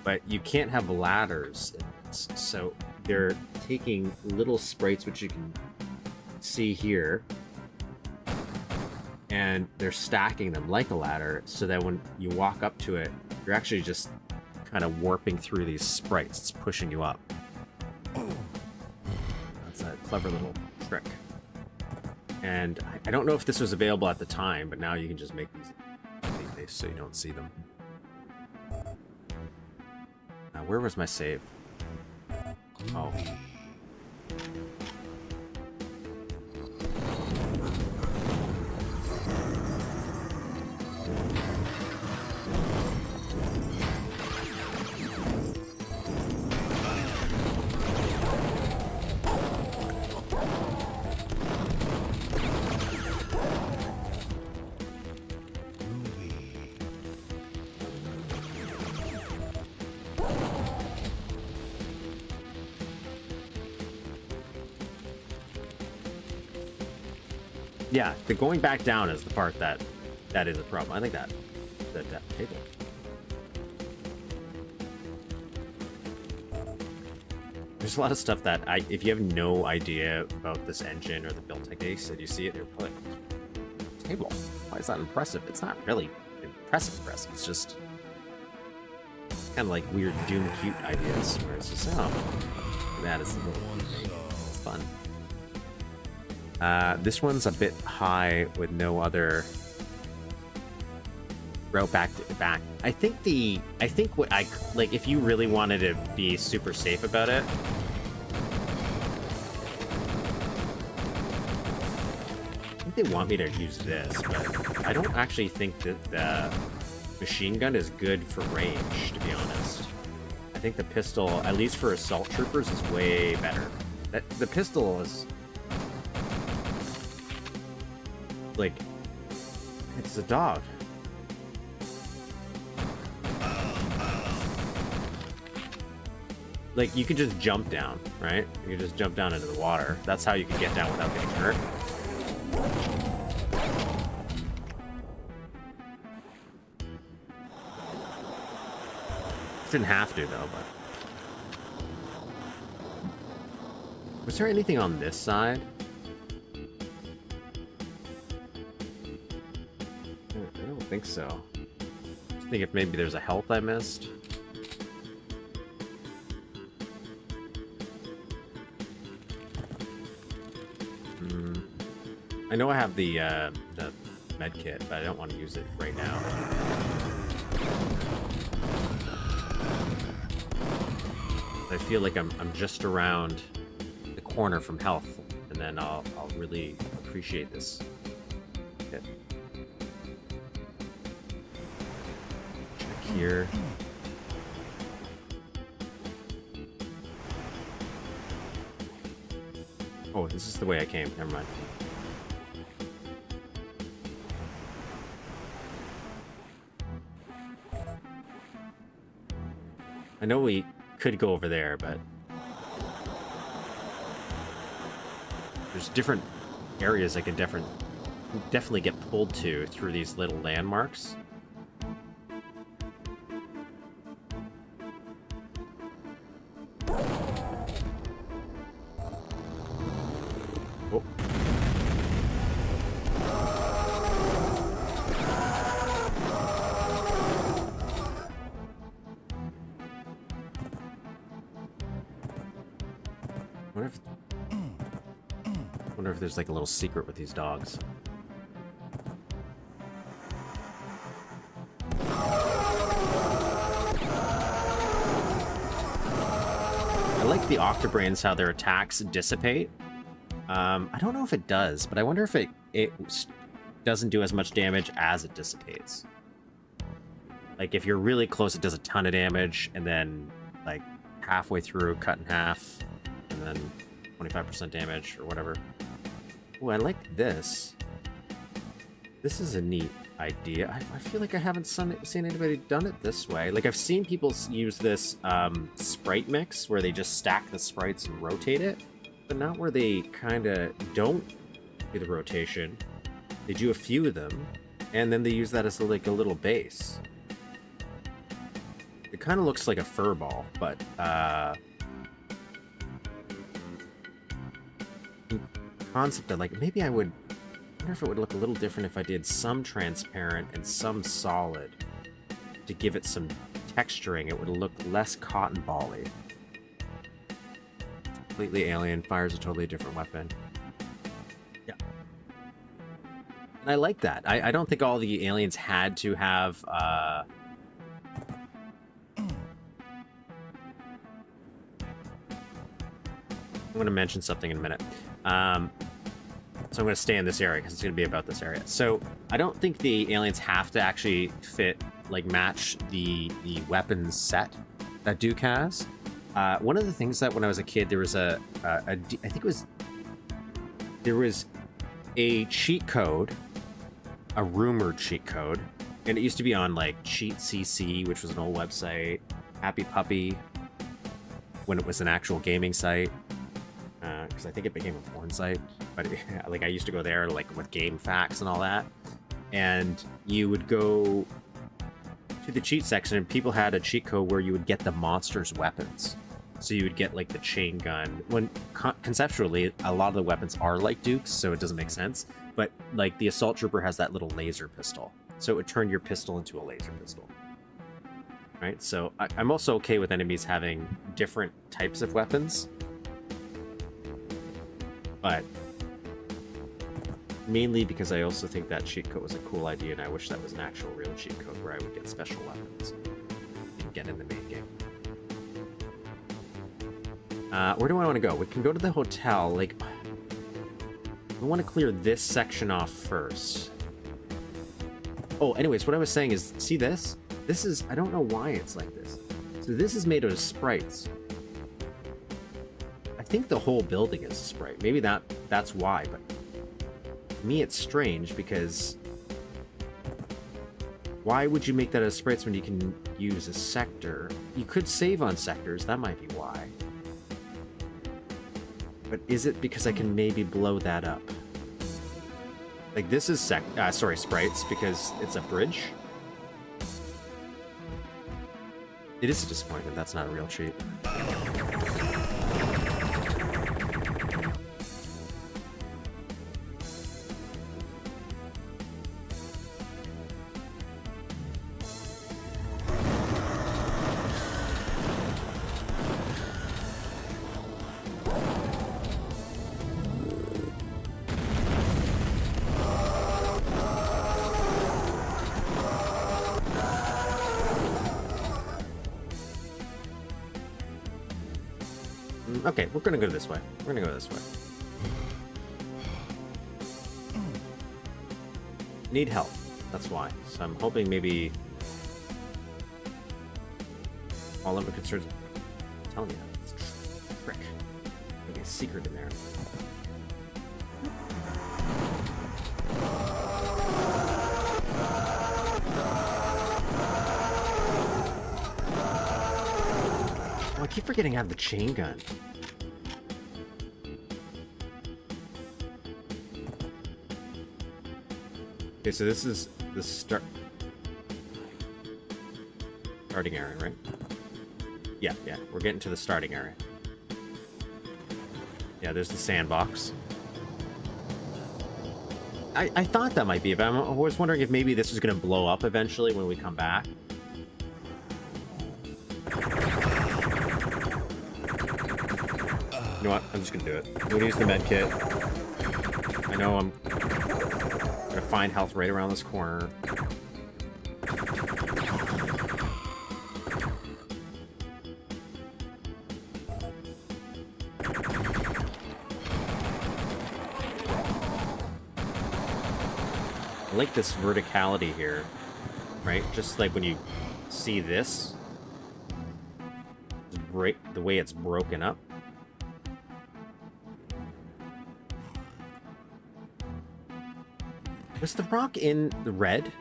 But you can't have ladders, so they're taking little sprites, which you can see here, and they're stacking them like a ladder, so that when you walk up to it, you're actually just kind of warping through these sprites. It's pushing you up. That's a clever little trick. And I don't know if this was available at the time, but now you can just make these so you don't see them. Now, where was my save? Oh. Yeah, the going back down is the part that is a problem. I think that table. There's a lot of stuff that if you have no idea about this engine or the build techniques, and you see it, you're like, table. Why is that impressive? It's not really impressive. It's just kind of like weird Doom cute ideas where it's just that is it's fun. This one's a bit high with no other route back. I think what I like, if you really wanted to be super safe about it, I think they want me to use this, but I don't actually think that the machine gun is good for range, to be honest. I think the pistol, at least for assault troopers, is way better. The pistol is like, it's a dog. Like, you can just jump down, right? You can just jump down into the water. That's how you can get down without getting hurt. Didn't have to, though, but... Was there anything on this side? I don't think so. I think if maybe there's a health I missed. I know I have the med kit, but I don't want to use it right now. I feel like I'm just around the corner from health, and then I'll really appreciate this hit. Check here. Oh, this is the way I came. Never mind. I know we could go over there, but there's different areas I can definitely get pulled to through these little landmarks. Oh. Wonder if there's like a little secret with these dogs. I like the Octobrains, how their attacks dissipate. I don't know if it does, but I wonder if it doesn't do as much damage as it dissipates. Like, if you're really close, it does a ton of damage, and then, like, halfway through, cut in half, and then 25% damage, or whatever. Oh, I like this. This is a neat idea. I feel like I haven't seen anybody done it this way. Like, I've seen people use this Sprite mix, where they just stack the sprites and rotate it, but not where they kind of don't do the rotation. They do a few of them, and then they use that as like a little base. It kind of looks like a fur ball, but concept of, like, maybe I wonder if it would look a little different if I did some transparent and some solid to give it some texturing. It would look less cotton ball-y. Completely alien, fires a totally different weapon. Yeah. And I like that. I don't think all the aliens had to have I'm going to mention something in a minute. So I'm going to stay in this area because it's going to be about this area. So I don't think the aliens have to actually match the weapons set that Duke has. One of the things that when I was a kid, there was there was a cheat code, a rumored cheat code, and it used to be on like Cheat CC, which was an old website, Happy Puppy, when it was an actual gaming site. Because I think it became a porn site, but like I used to go there like with game facts and all that, and you would go to the cheat section and people had a cheat code where you would get the monster's weapons. So you would get like the chain gun. When conceptually a lot of the weapons are like Duke's, so it doesn't make sense, but like the assault trooper has that little laser pistol, so it would turn your pistol into a laser pistol, right? So I'm also okay with enemies having different types of weapons, but mainly because I also think that cheat code was a cool idea, and I wish that was an actual real cheat code where I would get special weapons and get in the main game. Where do I want to go? We can go to the hotel. Like, we want to clear this section off first. Oh, anyways, what I was saying is, see this? This is, I don't know why it's like this. So this is made of sprites. I think the whole building is a sprite. Maybe that's why, but to me it's strange because why would you make that as sprites when you can use a sector? You could save on sectors, that might be why. But is it because I can maybe blow that up? Like this is sprites because it's a bridge. It is a disappointment, that's not a real cheat. Okay, we're gonna go this way. We're gonna go this way. Need help. That's why. So I'm hoping maybe all of the concerns. I'm telling you, it's a trick. Maybe a secret in there. Oh, I keep forgetting I have the chain gun. Okay, so this is the starting area, right? Yeah, we're getting to the starting area. Yeah, there's the sandbox. I thought that might be, but I was wondering if maybe this was going to blow up eventually when we come back. You know what? I'm just going to do it. I'm going to use the med kit. I know I'm going to find health right around this corner. I like this verticality here, right? Just like when you see this, the way it's broken up. Was the rock in the red?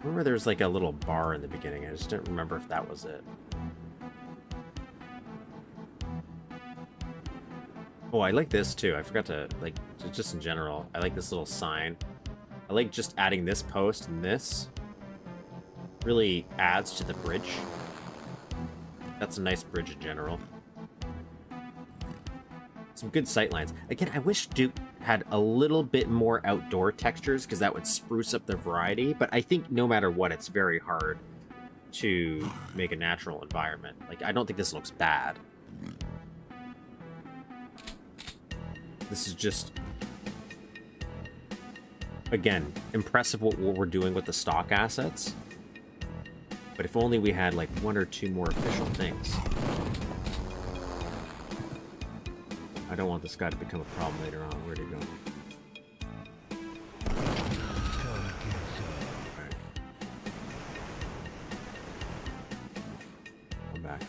Remember there was like a little bar in the beginning. I just didn't remember if that was it. Oh, I like this too. I forgot to, like, just in general, I like this little sign. I like just adding this post and this. Really adds to the bridge. That's a nice bridge in general. Some good sightlines. Again, I wish Duke had a little bit more outdoor textures because that would spruce up the variety, but I think no matter what, it's very hard to make a natural environment. Like, I don't think this looks bad. This is just, again, impressive what we're doing with the stock assets. But if only we had like one or two more official things. I don't want this guy to become a problem later on. Where'd he go? Right. Come back.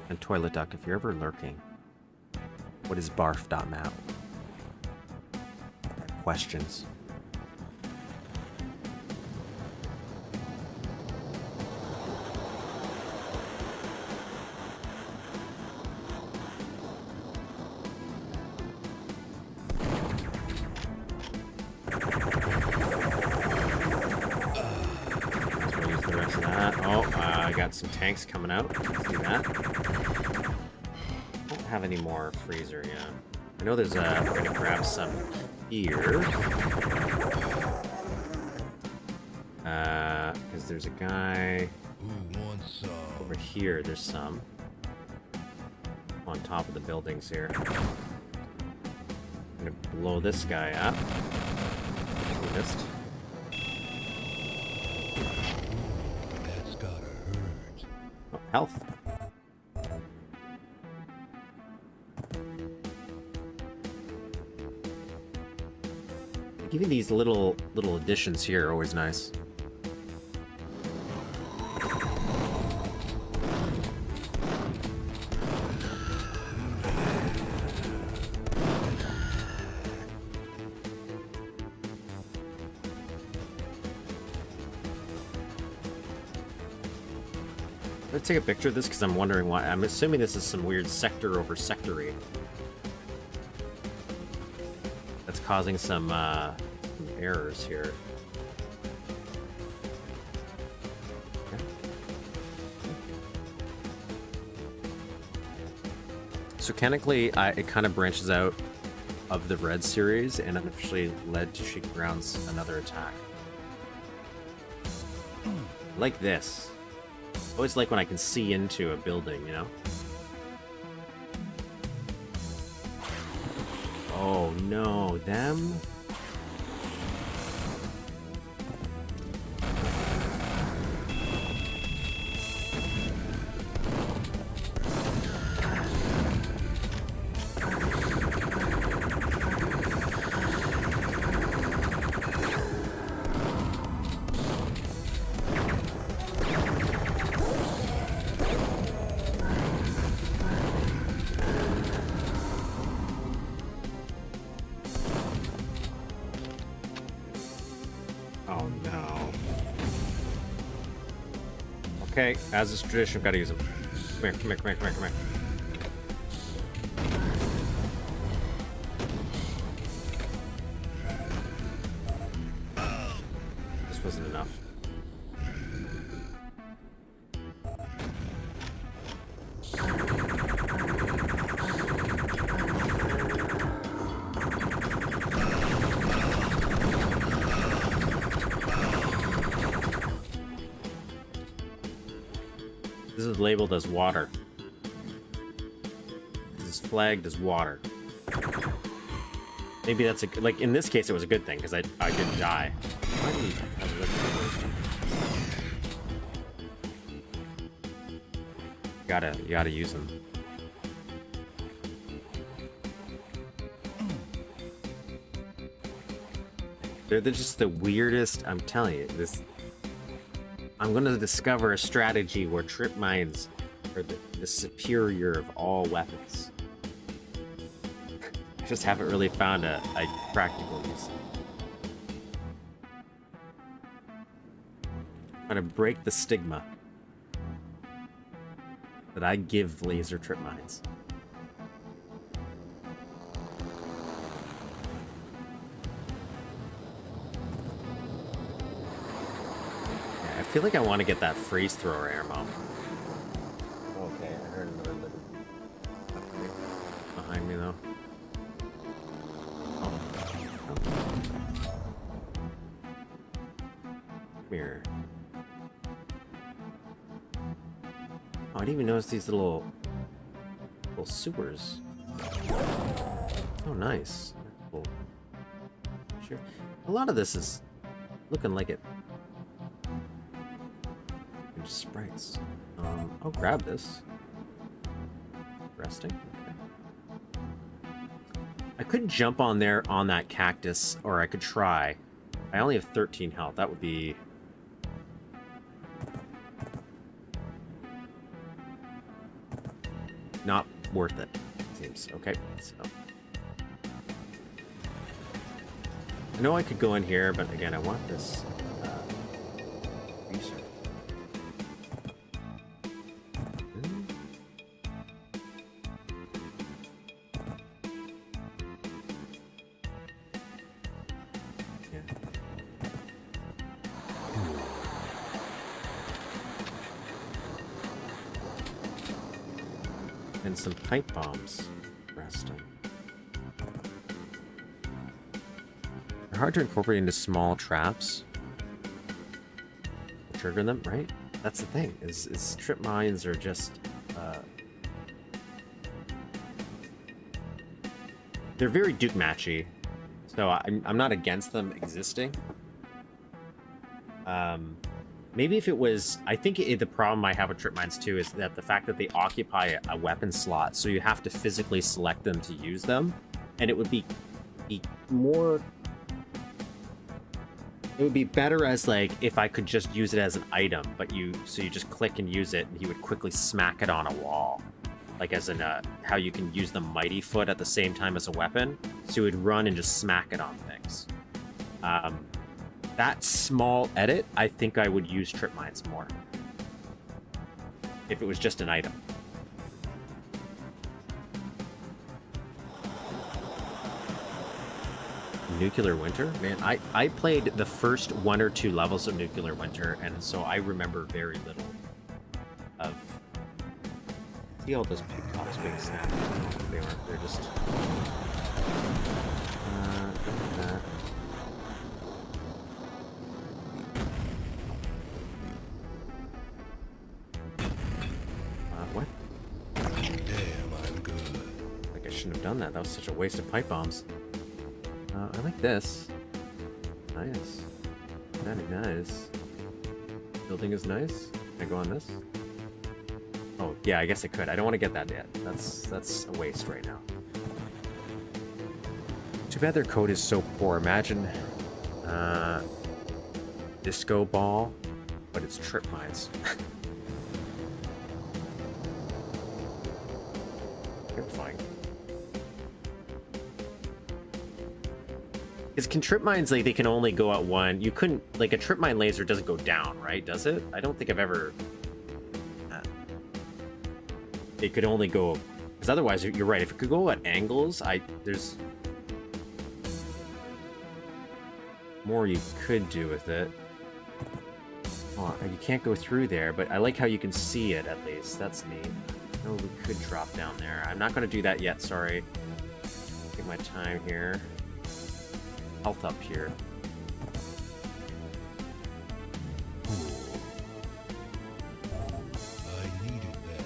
And Toilet Duck, if you're ever lurking, what is Barf.map? Questions. Some tanks coming out. Let's do that. Don't have any more freezer yet. I know there's a. We're gonna grab some here. Because there's a guy over here. There's some on top of the buildings here. I'm gonna blow this guy up. We missed. Health. Even these little additions here are always nice. Let's take a picture of this because I'm wondering why. I'm assuming this is some weird sector over sectory. That's causing some errors here. Okay. So mechanically, it kind of branches out of the red series and unofficially led to Shaky Ground's another attack. Like this. Always like when I can see into a building, you know? Oh no, them? Okay, as is tradition, gotta use them. Come here, come here, come here, come here, come here. This wasn't enough. This is labeled as water. This is flagged as water. Maybe that's a, like in this case it was a good thing because I didn't die. Why do you have you gotta use them. They're just the weirdest. I'm telling you, this. I'm going to discover a strategy where trip mines are the superior of all weapons. I just haven't really found a practical use. I'm going to break the stigma that I give laser trip mines. I feel like I want to get that freeze thrower ammo. Okay, I heard another little behind me though. Oh. Come here. Oh, I didn't even notice these little sewers. Oh, nice. Cool. Sure. A lot of this is looking like it. Sprites. I'll grab this. Resting. Okay. I could jump on there on that cactus, or I could try. I only have 13 health. That would be not worth it. Seems okay. So I know I could go in here, but again, I want this. Research. And some pipe bombs resting. They're hard to incorporate into small traps. Trigger them, right? That's the thing, is trip mines are just they're very DukeMatchy. So I'm not against them existing. Maybe if it was, I think the problem I have with trip mines too is that the fact that they occupy a weapon slot, so you have to physically select them to use them, and it would be more. It would be better as like if I could just use it as an item, but you just click and use it, and you would quickly smack it on a wall, like as in how you can use the Mighty Foot at the same time as a weapon, so you would run and just smack it on things. That small edit, I think I would use trip mines more. If it was just an item. Nuclear Winter? Man, I played the first 1 or 2 levels of Nuclear Winter, and so I remember very little of... See all those peacocks being snapped? They aren't, they're just... that. What? Damn, I'm good. Like, I shouldn't have done that. That was such a waste of pipe bombs. I like this. Nice. Very nice. Building is nice. Can I go on this? Oh, yeah, I guess I could. I don't want to get that yet. That's a waste right now. Too bad their code is so poor. Imagine disco ball, but it's trip mines. Terrifying. Because can trip mines, like, they can only go at one. You couldn't, like, a trip mine laser doesn't go down, right? Does it? I don't think I've ever... it could only go... Because otherwise, you're right. If it could go at angles, there's... more you could do with it. Oh, you can't go through there, but I like how you can see it, at least. That's neat. Oh, we could drop down there. I'm not going to do that yet, sorry. Take my time here. Health up here. I needed that.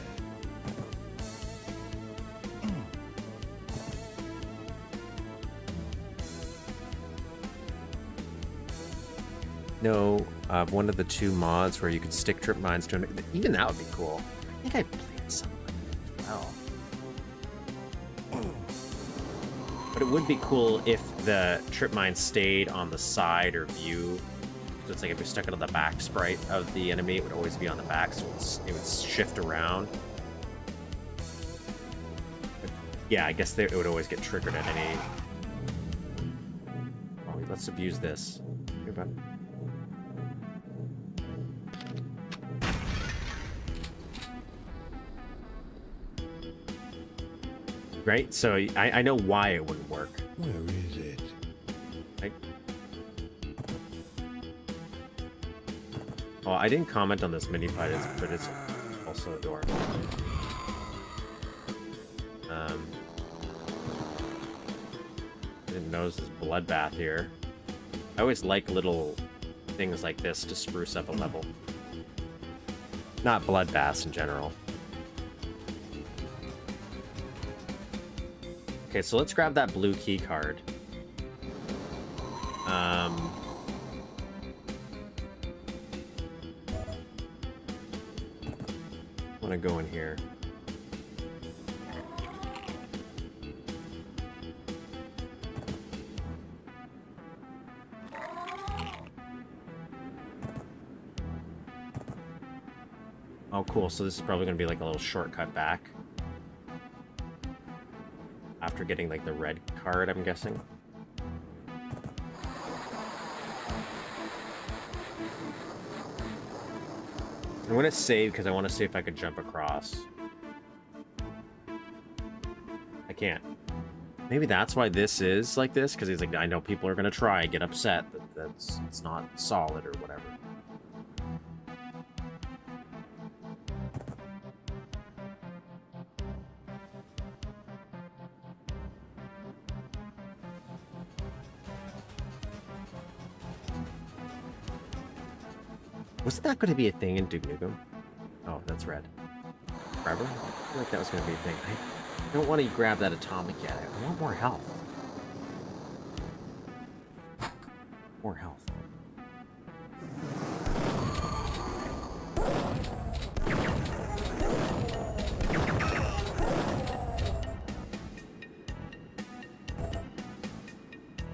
No, one of the 2 mods where you could stick trip mines to an... Even that would be cool. I think I played something like that as well. But it would be cool if the trip mine stayed on the side or view. So it's like if we stuck it on the back sprite of the enemy, it would always be on the back, so it would shift around. But yeah, I guess it would always get triggered at any... Oh, let's abuse this. Here, bud. Right? So I know why it wouldn't work. Where is it? Right? Oh, I didn't comment on this mini fight, but it's also adorable. I didn't notice this bloodbath here. I always like little things like this to spruce up a level. Not bloodbaths in general. Okay, so let's grab that blue key card. I want to go in here. Oh, cool. So this is probably going to be like a little shortcut back. After getting, like, the red card, I'm guessing. I'm going to save because I want to see if I could jump across. I can't. Maybe that's why this is like this, because he's like, I know people are going to try and get upset that it's not solid or whatever. Wasn't that going to be a thing in Duke Nukem? Oh, that's red. Forever? I feel like that was going to be a thing. I don't want to grab that atomic yet. I want more health. More health.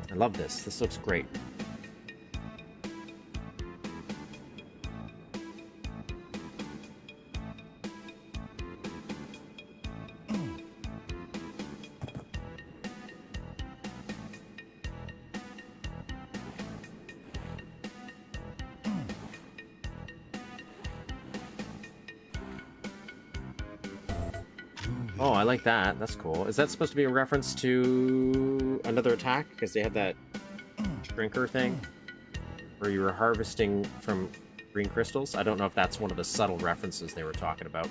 I love this. This looks great. I like that. That's cool. Is that supposed to be a reference to another attack? Because they had that shrinker thing, where you were harvesting from green crystals. I don't know if that's one of the subtle references they were talking about.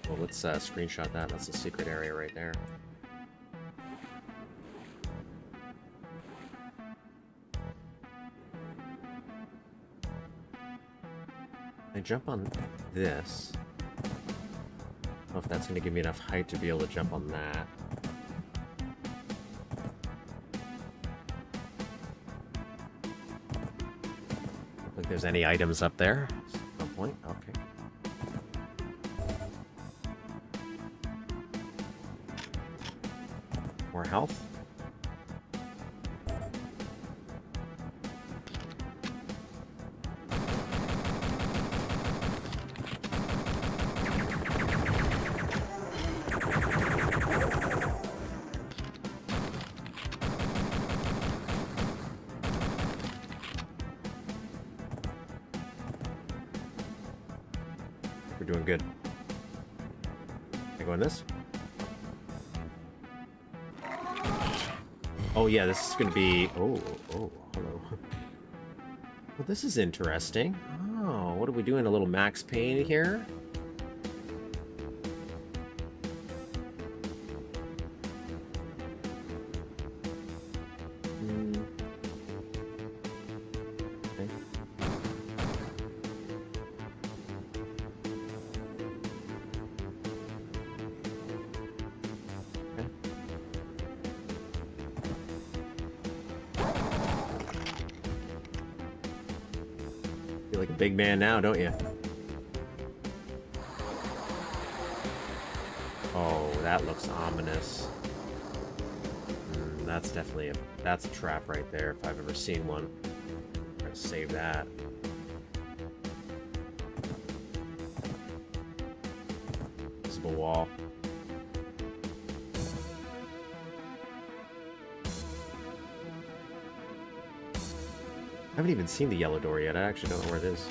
Well, let's screenshot that. That's a secret area right there. I jump on this. I don't know if that's going to give me enough height to be able to jump on that. Like there's any items up there at some point. Okay. More health. We're doing good. Can I go in this? Oh yeah, this is gonna be... Oh, hello. Well, this is interesting. Oh, what are we doing? A little Max Payne here? Okay. Feel like a big man now, don't you? Oh, that looks ominous. That's definitely that's a trap right there if I've ever seen one. I'm gonna save that. Visible wall. I haven't even seen the yellow door yet. I actually don't know where it is.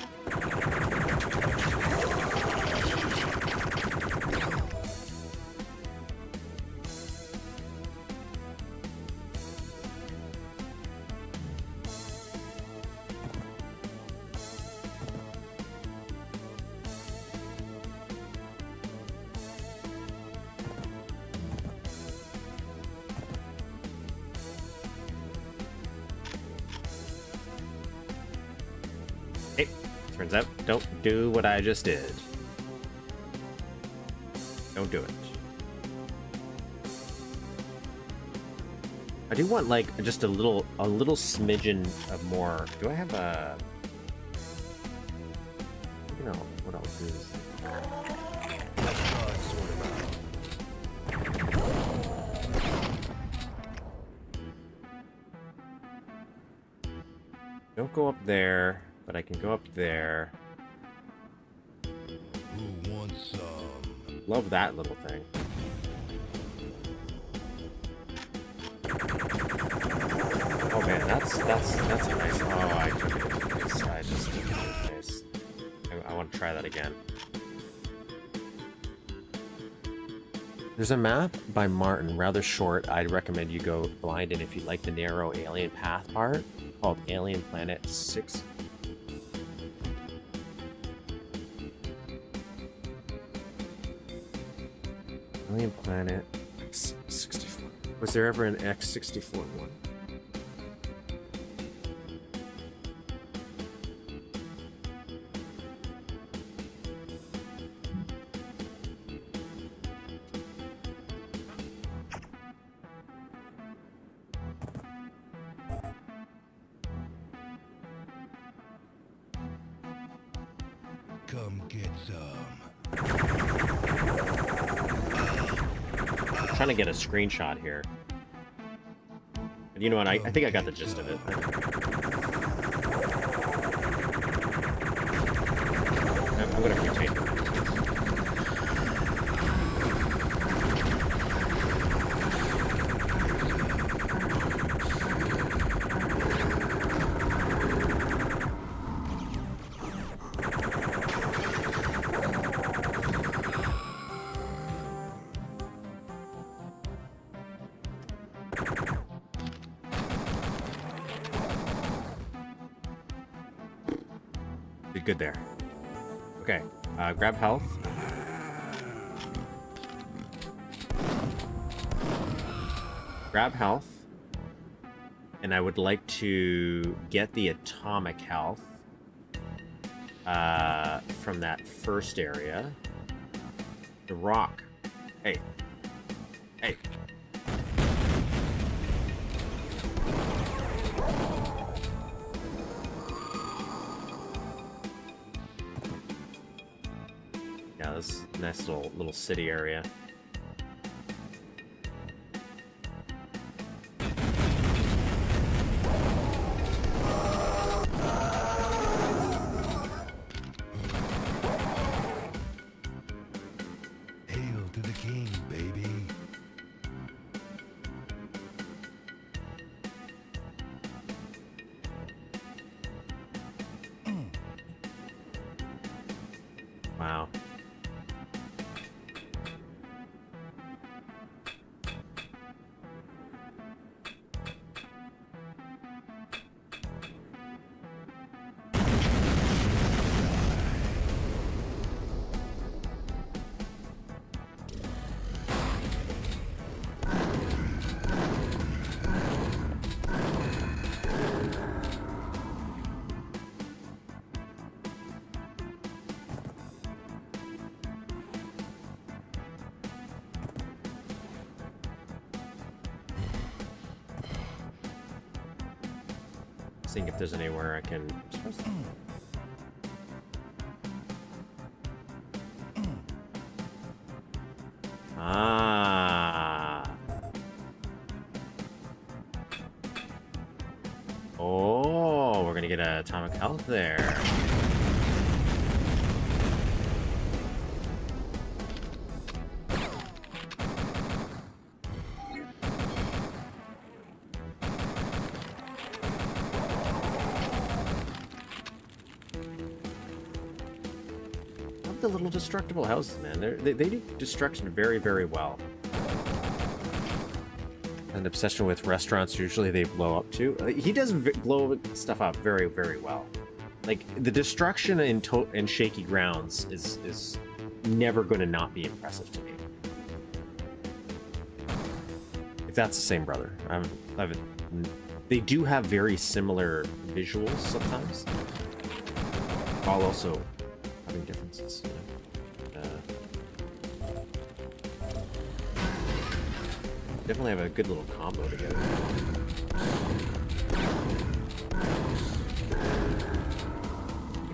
Hey, turns out, don't do what I just did. Don't do it. I do want, like, just a little smidgen of more. Do I have a... You know, what else is... Don't go up there, but I can go up there. Who wants some? Love that little thing. Oh man, that's nice. Oh, I took it to this side just to be nice. I want to try that again. There's a map by Maarten, rather short. I'd recommend you go blind, and if you like the narrow alien path part, called Alien Planet 6. Alien Planet X64. Was there ever an X64 one? Come get some. I'm trying to get a screenshot here. And you know what? I think I got the gist of it. I'm gonna retake it. Did good there. Okay, grab health. Grab health. And I would like to get the atomic health from that first area. The rock. Hey. Hey. Yeah, this nice little city area. Hail to the king, baby. Wow. Seeing if there's anywhere I can. Ah. Oh, we're gonna get a atomic health there. The little destructible houses, man. They do destruction very, very well. An obsession with restaurants, usually they blow up too. He does blow stuff up very, very well. Like, the destruction in shaky grounds is never going to not be impressive to me. If that's the same brother. They do have very similar visuals sometimes, while also having differences. Definitely have a good little combo together.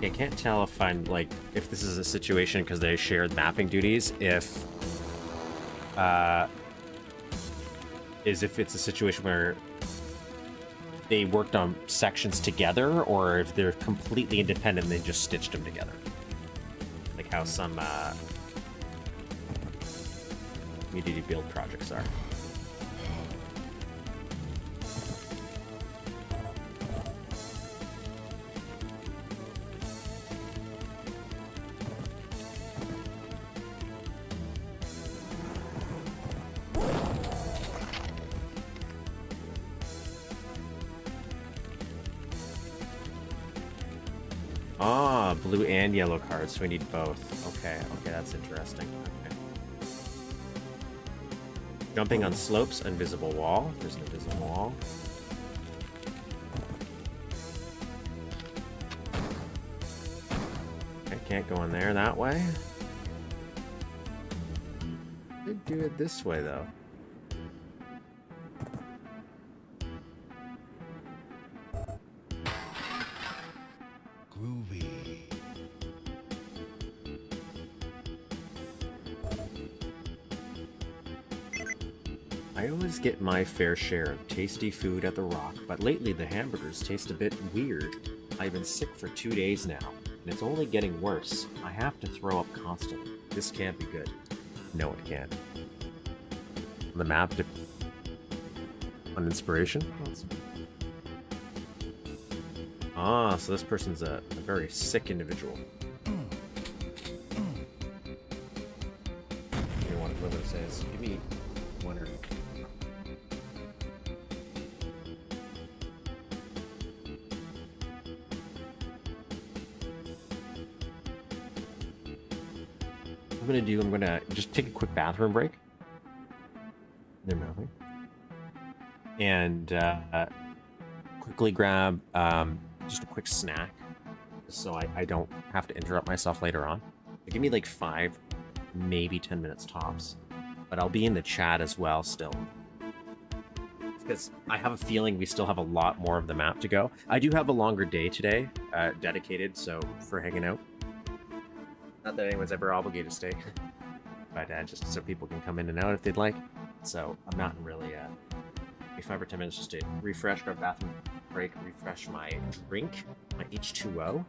I can't tell if I'm like, if this is a situation because they shared mapping duties, if it's a situation where they worked on sections together, or if they're completely independent and they just stitched them together. Like how some community build projects are. Ah, blue and yellow cards, so we need both. Okay, that's interesting. Okay. Jumping on slopes, invisible wall. There's an invisible wall. I can't go in there that way. Could do it this way, though. Groovy. I always get my fair share of tasty food at the Rock, but lately the hamburgers taste a bit weird. I've been sick for 2 days now, and it's only getting worse. I have to throw up constantly. This can't be good. No, it can't. On the map, on inspiration? Ah, so this person's a very sick individual. You want what it says? Give me one or... I'm gonna do, I'm gonna just take a quick bathroom break. They're moving. And quickly grab just a quick snack so I don't have to interrupt myself later on. Give me like 5, maybe 10 minutes tops. But I'll be in the chat as well still. Because I have a feeling we still have a lot more of the map to go. I do have a longer day today, dedicated, so for hanging out. Not that anyone's ever obligated to stay, but just so people can come in and out if they'd like. So I'm not really, maybe 5 or 10 minutes just to refresh, grab bathroom break, refresh my drink, my H2O.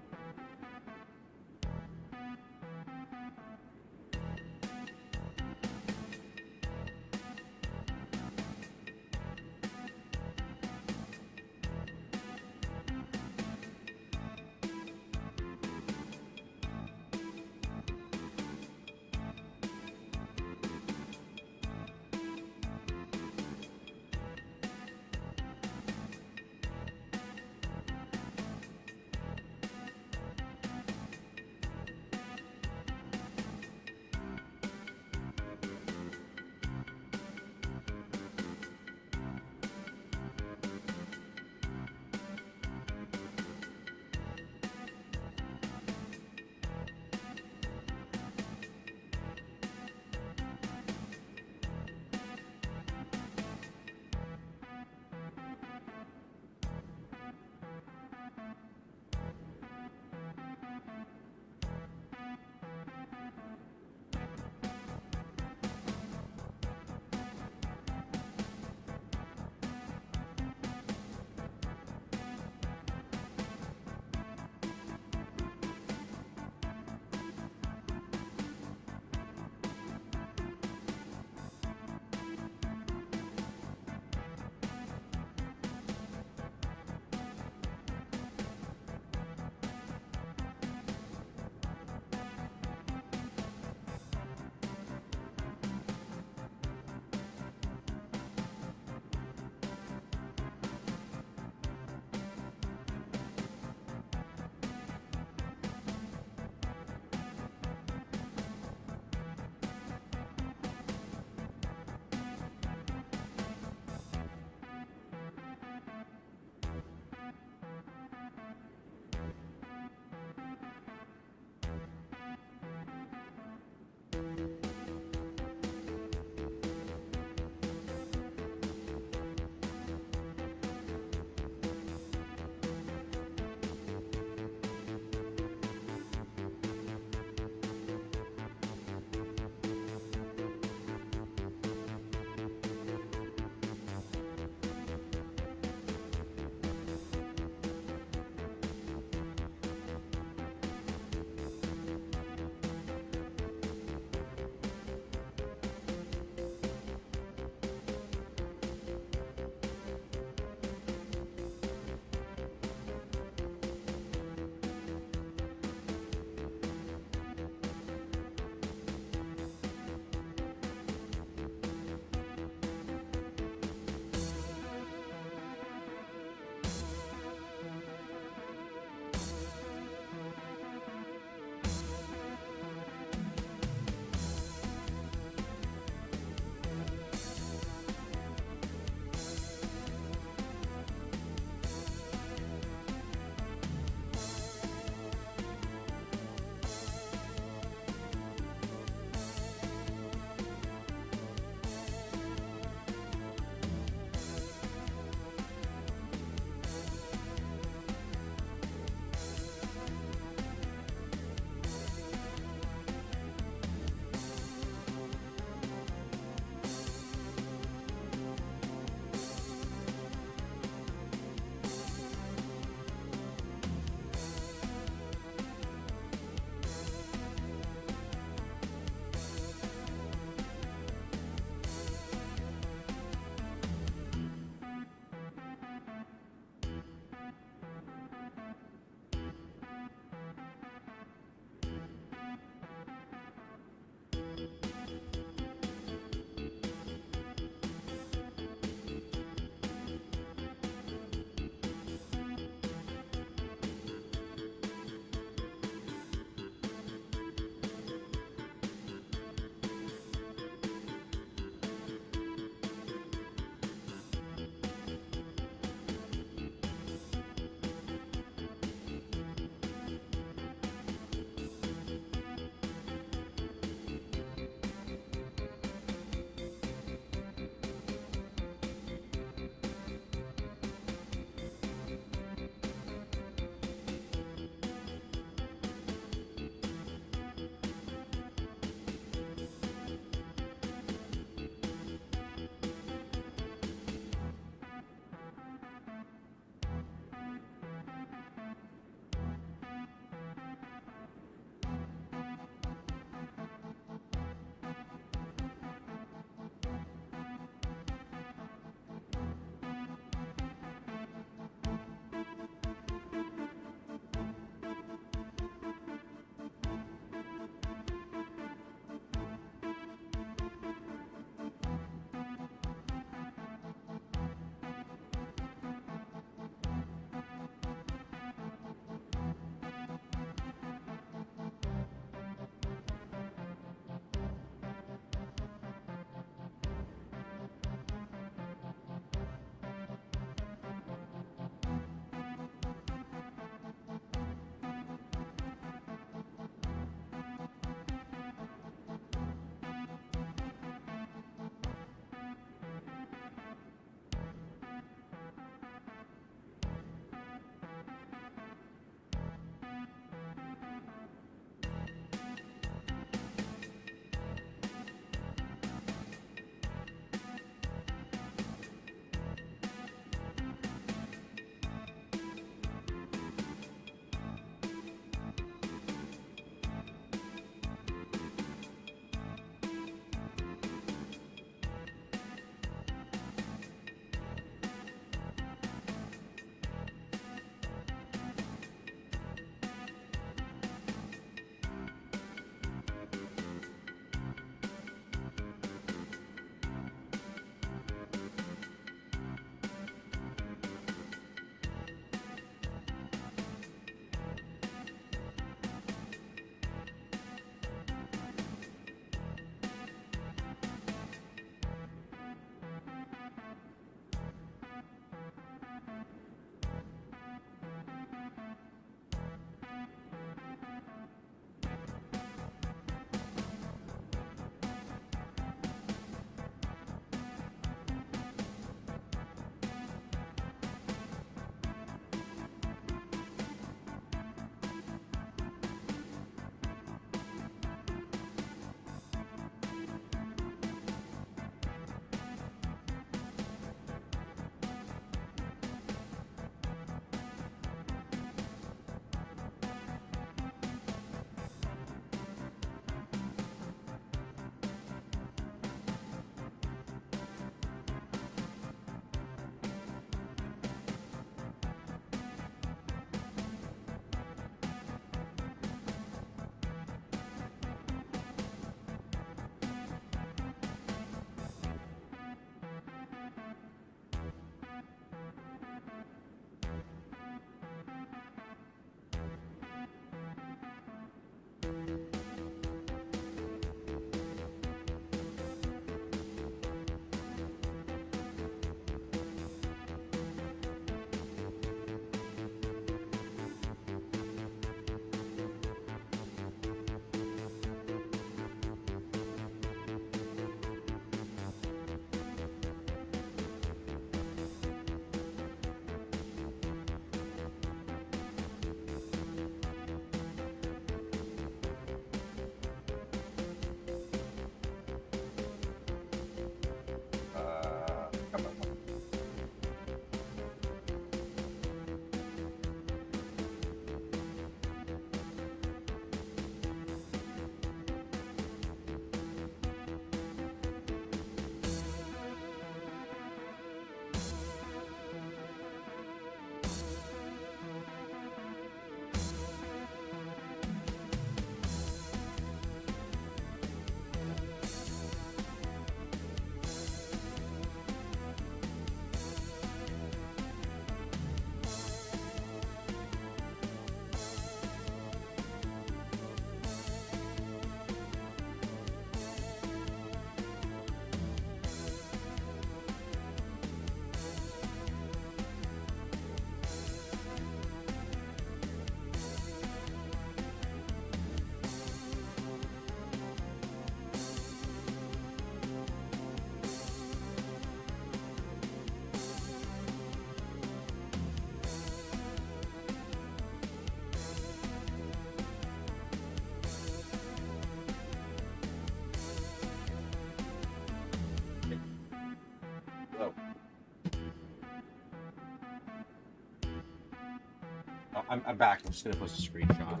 I'm back. I'm just gonna post a screenshot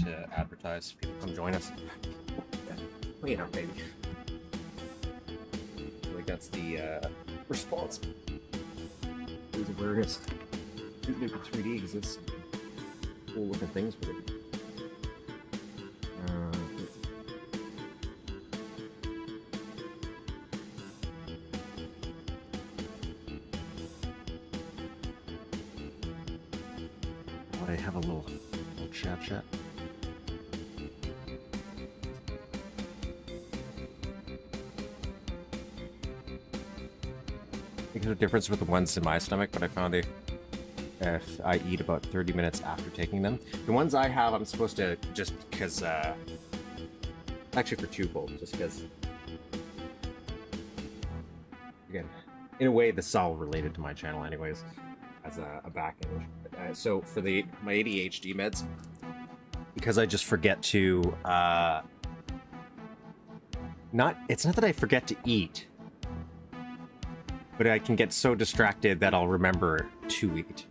to advertise. People come join us. Wait up, baby. I feel like that's the response. Raise awareness. Duke Nukem 3D exists. Cool looking things with it. I have a little chat. I think there's a difference with the ones in my stomach, but I found if I eat about 30 minutes after taking them. The ones I have, I'm supposed to just because, actually for twofold, just because, again, in a way, this is all related to my channel anyways, as a back image. So for my ADHD meds, because I just forget to, it's not that I forget to eat, but I can get so distracted that I'll remember to eat.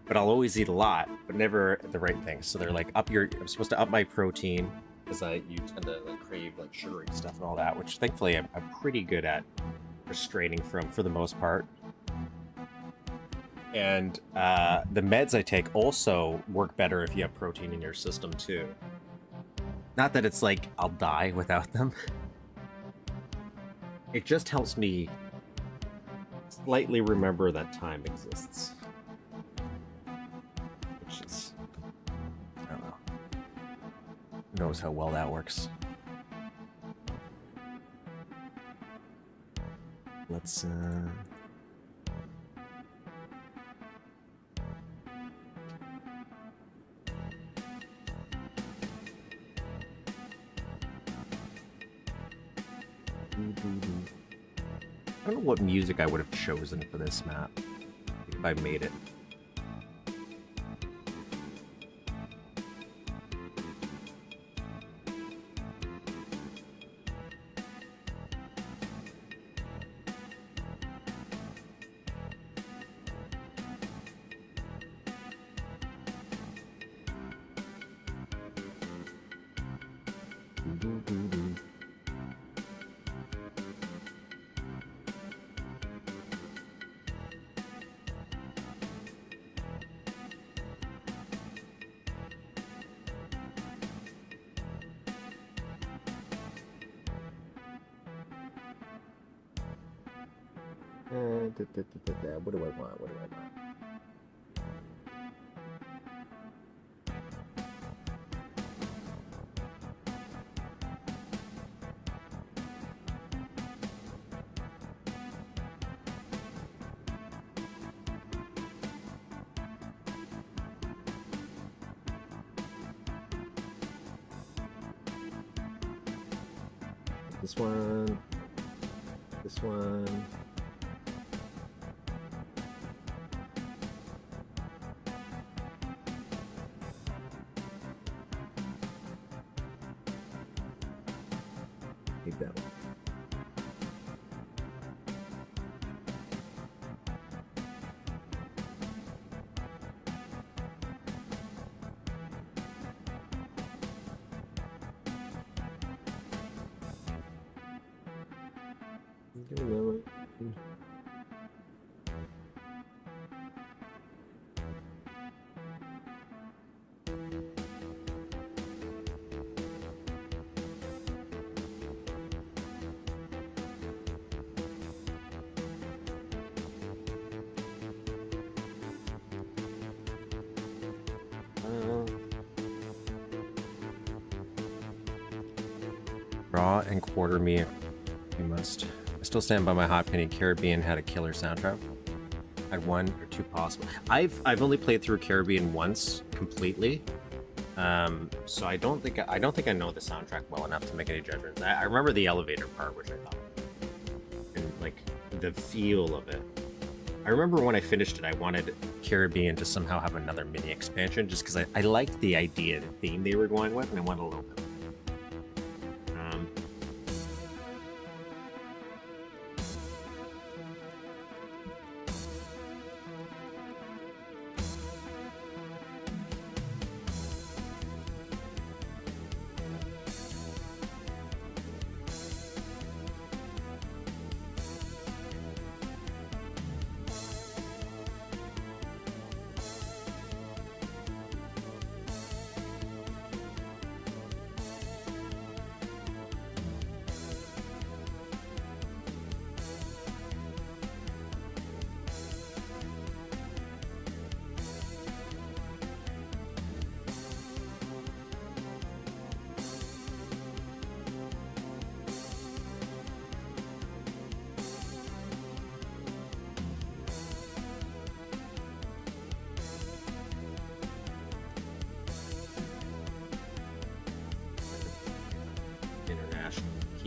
But I'll always eat a lot, but never the right thing. So they're like, I'm supposed to up my protein, because you tend to like crave like sugary stuff and all that, which thankfully I'm pretty good at restraining from for the most part. And the meds I take also work better if you have protein in your system too. Not that it's like I'll die without them. It just helps me slightly remember that time exists. Which is, I don't know. Who knows how well that works. Let's I don't know what music I would have chosen for this map if I made it. What do I want? What do I want? This one. This one. Take that one. Give me that one. Raw and quarter me, you must. I still stand by my hot penny. Caribbean had a killer soundtrack. Had one or two possible. I've only played through Caribbean once completely, so I don't think I know the soundtrack well enough to make any judgments. I remember the elevator part, which I thought, and like the feel of it. I remember when I finished it, I wanted Caribbean to somehow have another mini expansion, just because I liked the idea, the theme they were going with, and I wanted a little bit.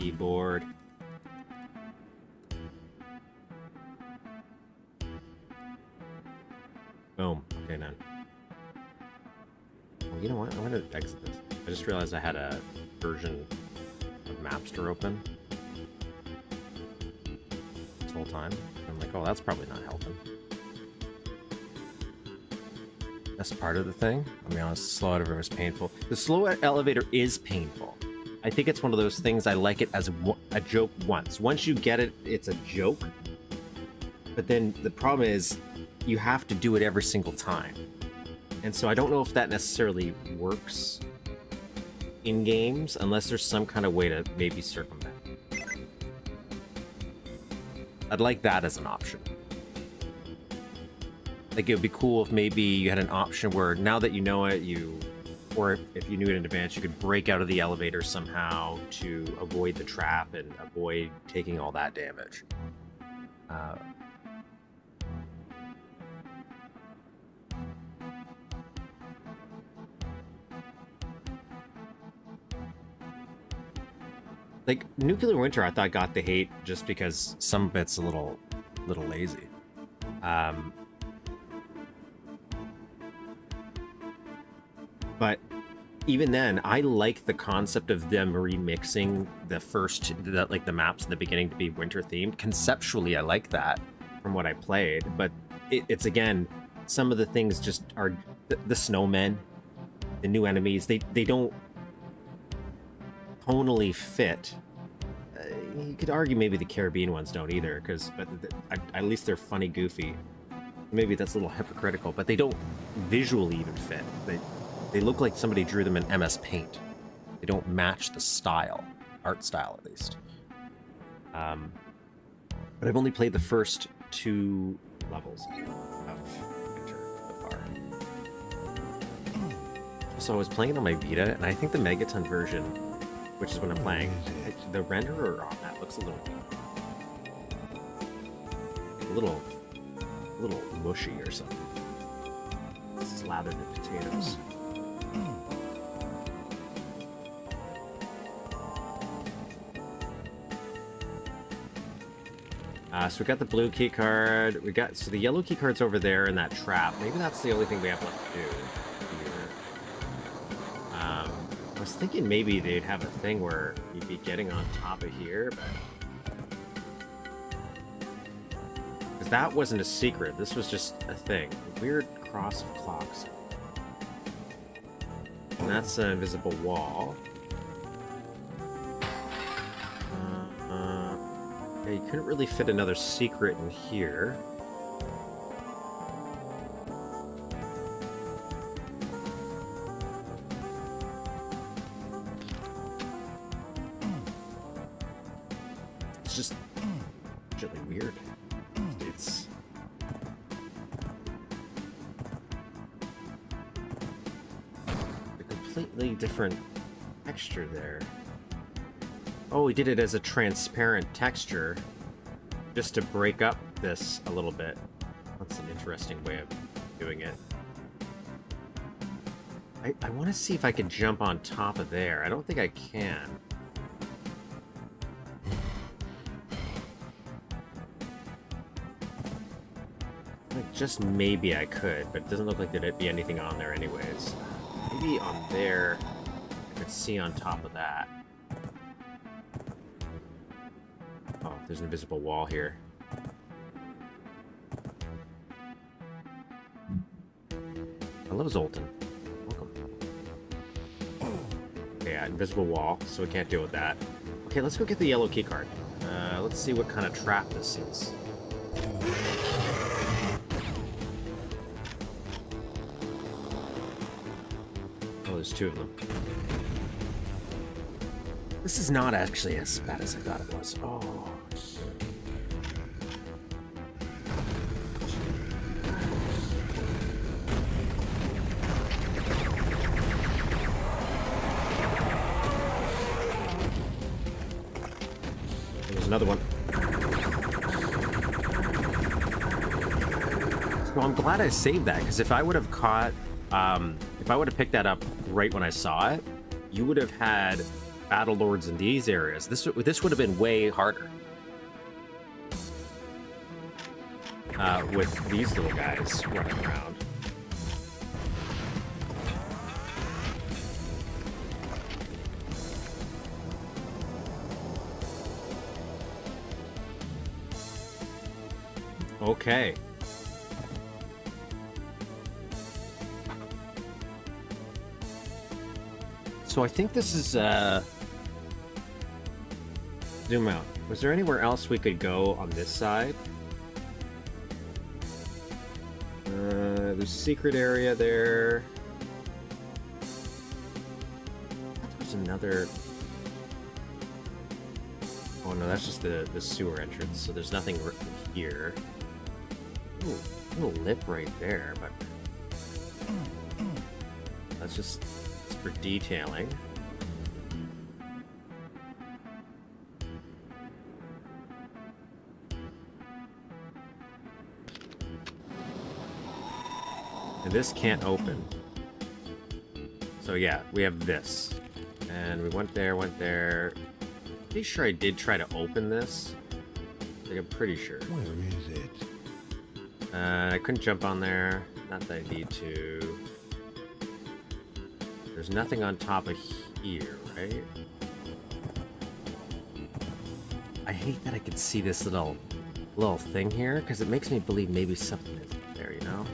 keyboard. Boom. Okay, none. Oh, you know what? I'm gonna exit this. I just realized I had a version of Mapster open this whole time. I'm like, oh, that's probably not helping. That's part of the thing. I'll be honest, the slow elevator is painful. The slow elevator is painful. I think it's one of those things I like it as a joke once. Once you get it, it's a joke. But then the problem is you have to do it every single time. And so I don't know if that necessarily works in games unless there's some kind of way to maybe circumvent. I'd like that as an option. Like, it would be cool if maybe you had an option where now that you know it, or if you knew it in advance, you could break out of the elevator somehow to avoid the trap and avoid taking all that damage. Like, Nuclear Winter, I thought got the hate just because some of it's a little lazy. But even then, I like the concept of them remixing the maps in the beginning to be winter themed. Conceptually, I like that from what I played, but it's again, some of the things just are the snowmen, the new enemies. They don't tonally fit. You could argue maybe the Caribbean ones don't either, but at least they're funny, goofy. Maybe that's a little hypocritical, but they don't visually even fit. They look like somebody drew them in MS Paint. They don't match the style, art style at least. But I've only played the first 2 levels of Winter so far. So I was playing it on my Vita, and I think the Megaton version, which is what I'm playing, the renderer on that looks a little mushy or something. Slathered in potatoes. So we got the blue key card. So the yellow key card's over there in that trap. Maybe that's the only thing we have left to do here. I was thinking maybe they'd have a thing where you'd be getting on top of here, but because that wasn't a secret. This was just a thing. A weird cross of clocks. And that's an invisible wall. Yeah, you couldn't really fit another secret in here. It's just really weird. It's a completely different texture there. Oh, he did it as a transparent texture just to break up this a little bit. That's an interesting way of doing it. I want to see if I can jump on top of there. I don't think I can. Like, just maybe I could, but it doesn't look like there'd be anything on there anyways. Maybe on there, I could see on top of that. Oh, there's an invisible wall here. Hello, Zoltan. Welcome. Okay, yeah, invisible wall, so we can't deal with that. Okay, let's go get the yellow key card. Let's see what kind of trap this is. Oh, there's 2 of them. This is not actually as bad as I thought it was. Oh. There's another one. So I'm glad I saved that, because if I would have caught, if I would have picked that up right when I saw it, you would have had battle lords in these areas. This would have been way harder. With these little guys running around. Okay. So I think this is, zoom out. Was there anywhere else we could go on this side? There's a secret area there. I thought there was another... Oh no, that's just the sewer entrance, so there's nothing here. Ooh, a little lip right there, but... That's just for detailing. And this can't open. So yeah, we have this. And we went there. Pretty sure I did try to open this. Like, I'm pretty sure. Where is it? I couldn't jump on there. Not that I need to. There's nothing on top of here, right? I hate that I can see this little thing here, because it makes me believe maybe something is there, you know?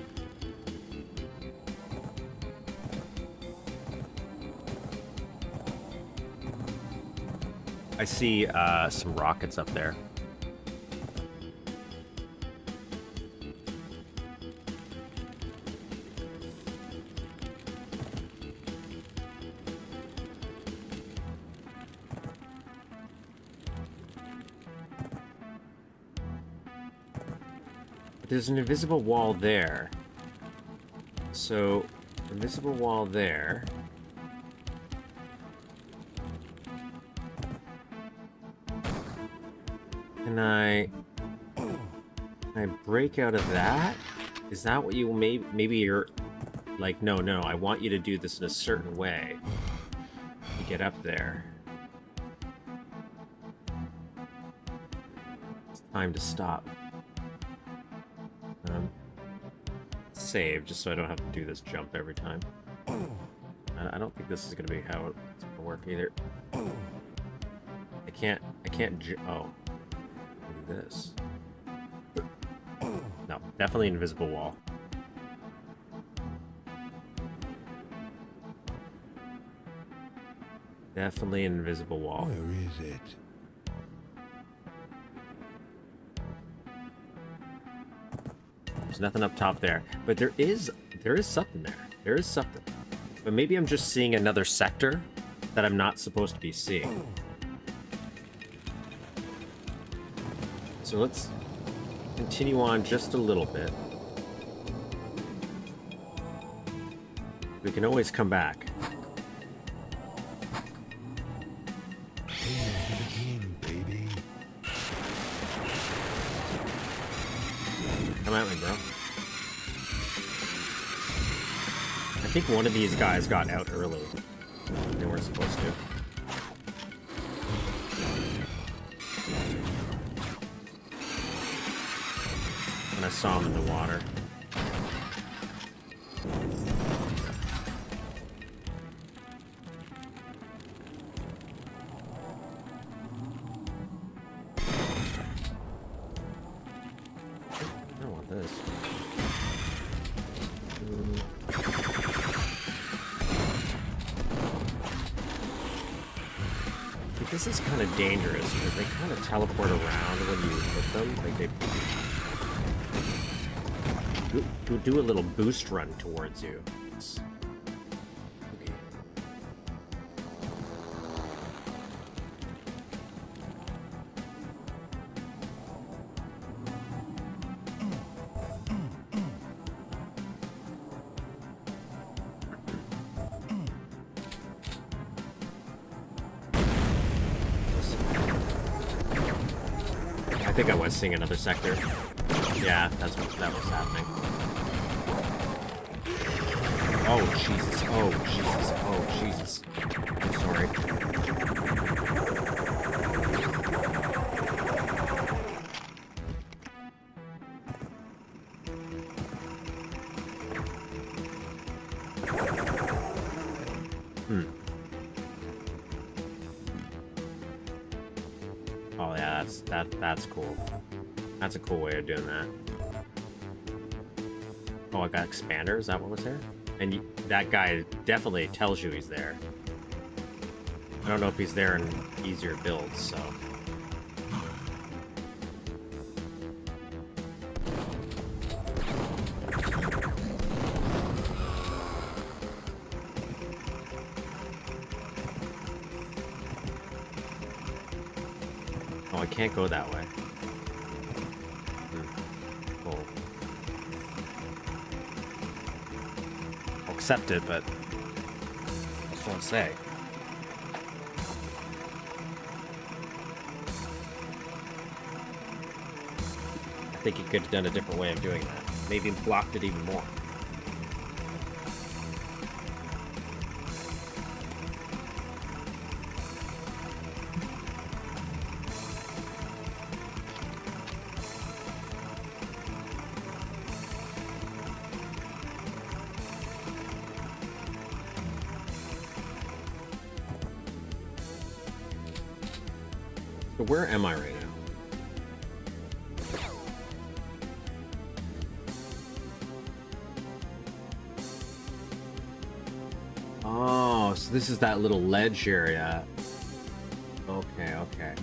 I see some rockets up there. There's an invisible wall there. So, invisible wall there. Can I break out of that? Is that what you maybe you're like, no, I want you to do this in a certain way to get up there. It's time to stop. Save, just so I don't have to do this jump every time. I don't think this is going to be how it's going to work either. I can't oh. Do this. No, definitely invisible wall. Definitely an invisible wall. Where is it? There's nothing up top there, but there is something there. There is something. But maybe I'm just seeing another sector that I'm not supposed to be seeing. So let's continue on just a little bit. We can always come back. Come at me, bro. I think one of these guys got out early. They weren't supposed to. And I saw him in the water. This is kind of dangerous because they kind of teleport around when you hit them. Like they do a little boost run towards you. Okay. I think I was seeing another sector. Yeah, that was happening. Oh, Jesus. Oh, Jesus. Oh, Jesus. I'm sorry. Hmm. Oh yeah, that's cool. That's a cool way of doing that. Oh, I got expander. Is that what was there? And that guy definitely tells you he's there. I don't know if he's there in easier builds, so. Oh, I can't go that way. Cool. I'll accept it, but I just won't say. I think he could have done a different way of doing that. Maybe blocked it even more. So where am I right now? Oh, so this is that little ledge area. Okay, okay.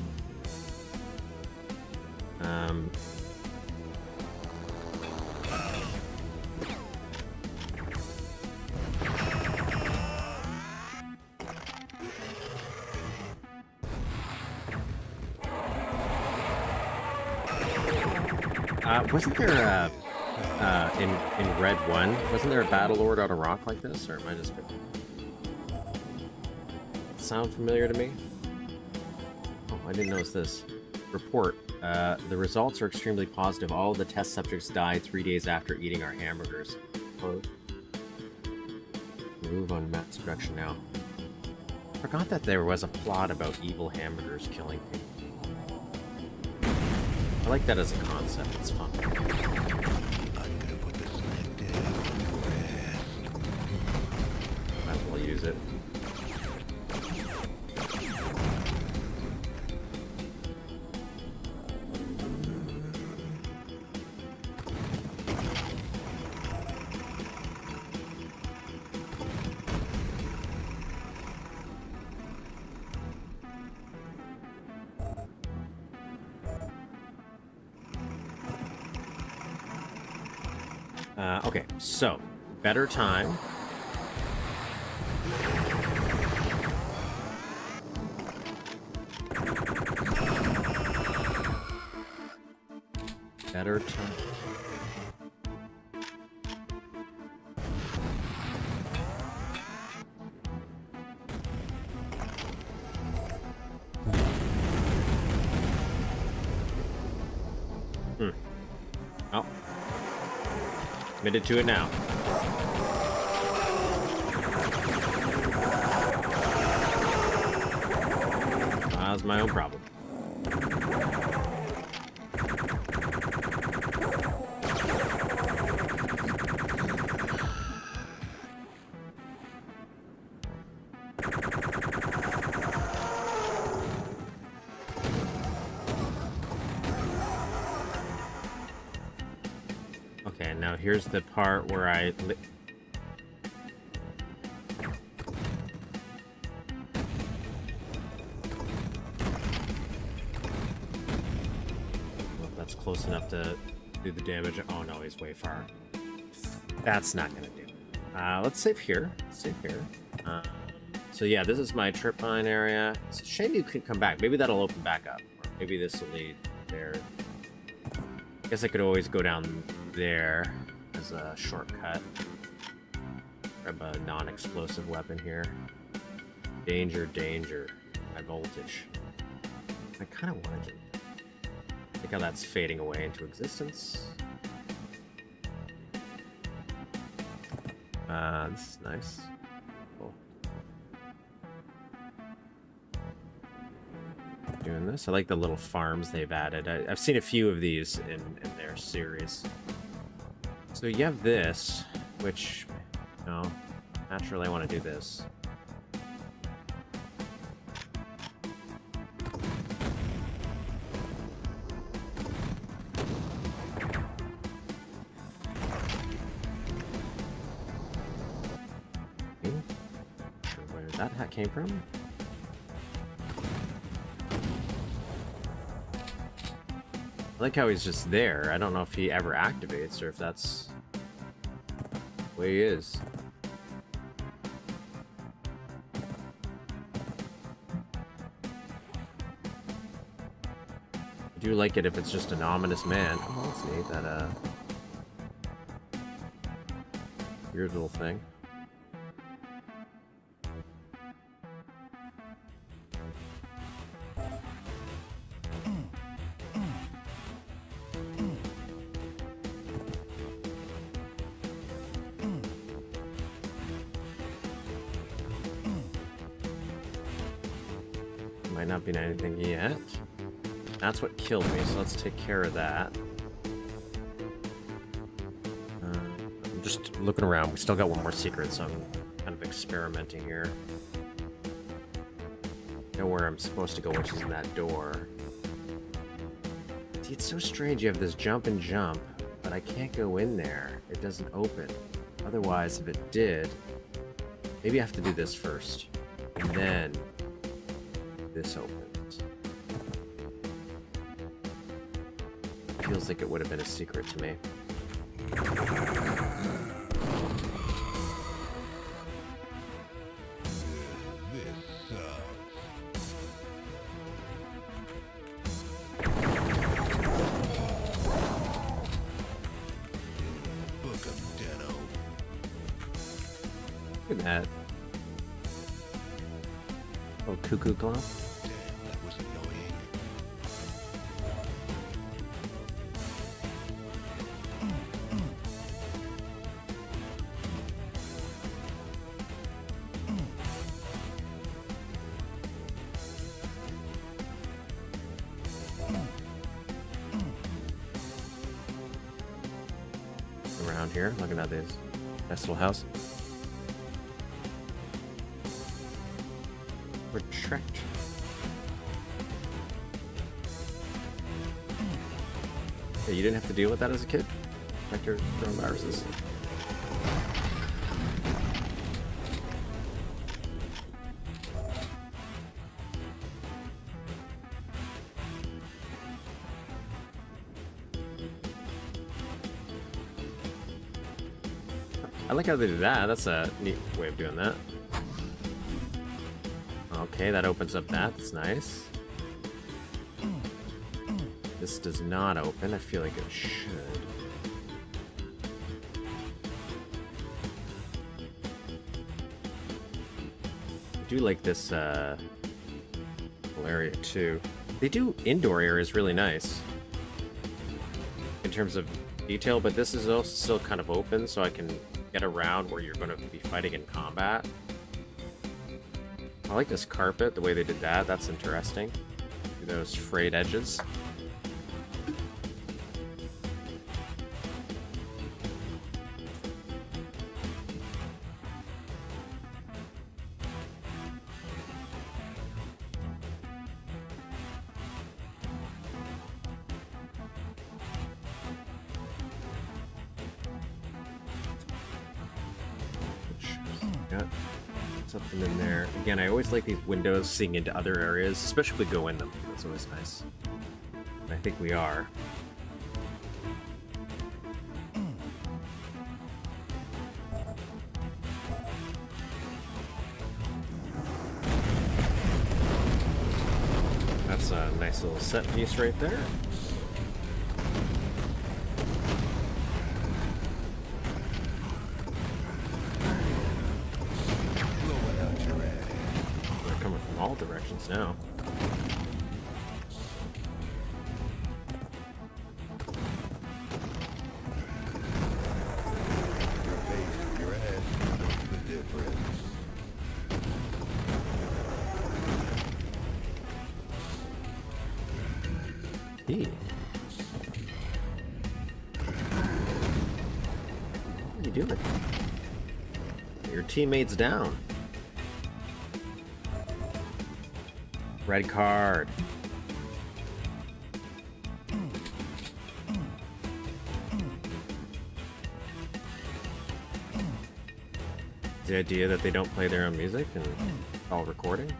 Wasn't there in Red 1, wasn't there a Battle Lord on a rock like this, or am I just... Sound familiar to me? Oh, I didn't notice this. Report. The results are extremely positive. All of the test subjects died 3 days after eating our hamburgers. Move on Matt's production now. Forgot that there was a plot about evil hamburgers killing people. I like that as a concept. It's fun. I'm gonna put the snack down. Might as well use it. Okay, so, better time. Better time. Oh. Committed to it now. That's my own problem. Okay, now here's the part where I... That's close enough to do the damage. Oh no, he's way far. That's not gonna do it. Let's save here. Let's save here. So yeah, this is my trip mine area. It's a shame you can come back. Maybe that'll open back up. Or maybe this will lead there. I guess I could always go down there as a shortcut. Grab a non-explosive weapon here. Danger, danger. High voltage. I kind of wanted to... Look how that's fading away into existence. This is nice. Cool. Doing this. I like the little farms they've added. I've seen a few of these in their series. So you have this, which, you know, Naturally, I want to do this. Okay. Not sure where that hat came from. I like how he's just there. I don't know if he ever activates or if that's the way he is. I do like it if it's just an ominous man. Oh, that's neat. That, weird little thing. Might not be anything yet. That's what killed me, so let's take care of that. I'm just looking around. We still got one more secret, so I'm kind of experimenting here. I know where I'm supposed to go, which is in that door. See, it's so strange. You have this jump and jump, but I can't go in there. It doesn't open. Otherwise, if it did, maybe I have to do this first. And then this opens. Feels like it would have been a secret to me. Look at that. Oh, cuckoo clock. Around here, looking at this nice little house. Retract. Yeah, you didn't have to deal with that as a kid? Vector drone viruses. I like how they do that. That's a neat way of doing that. Okay, that opens up that. That's nice. This does not open. I feel like it should. I do like this little area too. They do indoor areas really nice in terms of detail, but this is also still kind of open, so I can get around where you're going to be fighting in combat. I like this carpet, the way they did that. That's interesting. Those frayed edges. Something in there. Again, I always like these windows seeing into other areas, especially if we go in them. That's always nice. And I think we are. That's a nice little set piece right there. All directions now. Your ass knows the difference. Hey. What are you doing? Your teammate's down. Red card. The idea that they don't play their own music and all recording.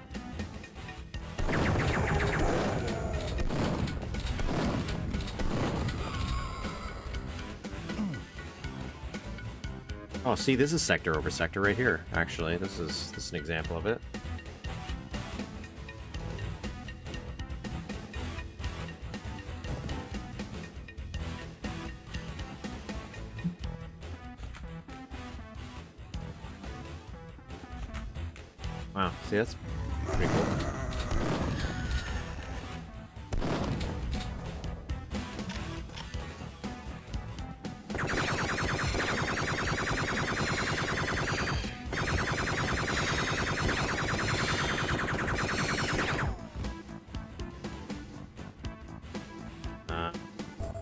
Oh, see, this is sector over sector right here. Actually, this is an example of it. Wow, see, that's pretty cool.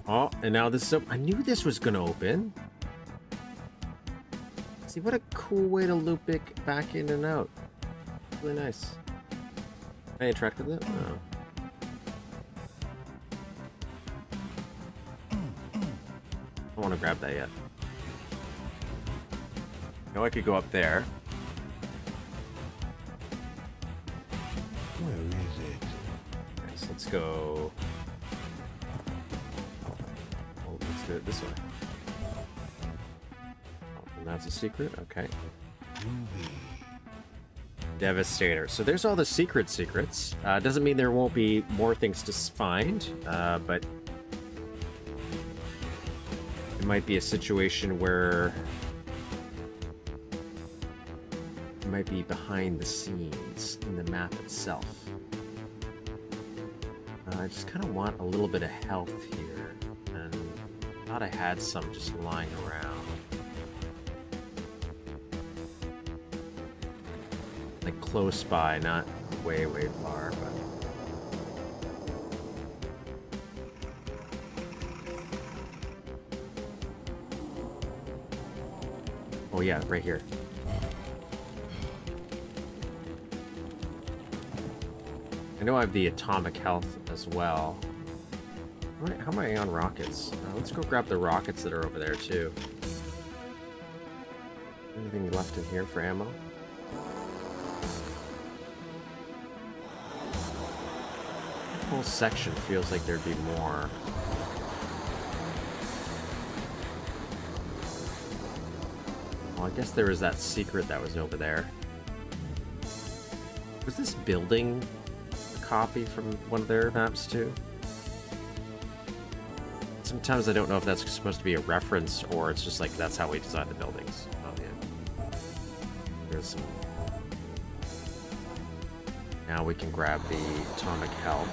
Oh, and now this is I knew this was gonna open. See, what a cool way to loop it back in and out. Really nice. I attracted it? No. I don't want to grab that yet. I know I could go up there. Where is it? Okay, so let's go. Oh, let's do it this way. Oh, and that's a secret? Okay. Ruby. Devastator. So there's all the secrets. Doesn't mean there won't be more things to find, but it might be a situation where it might be behind the scenes in the map itself. I just kind of want a little bit of health here, and I thought I had some just lying around. Like close by, not way far, but oh yeah, right here. I know I have the atomic health as well. How am I on rockets? Let's go grab the rockets that are over there too. Anything left in here for ammo? Whole section feels like there'd be more. Well, I guess there was that secret that was over there. Was this building a copy from one of their maps too? Sometimes I don't know if that's supposed to be a reference or it's just like that's how we design the buildings. Oh yeah. There's some. Now we can grab the atomic health.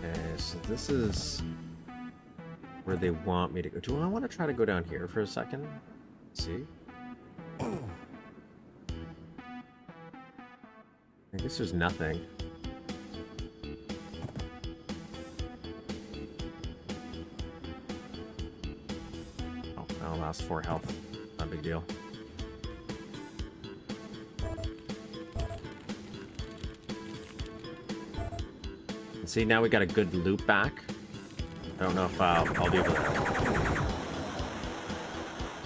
Okay, so this is where they want me to go. Do I want to try to go down here for a second? Let's see. I guess there's nothing. Oh, I lost 4 health. Not a big deal. And see, now we got a good loop back. I don't know if I'll be able to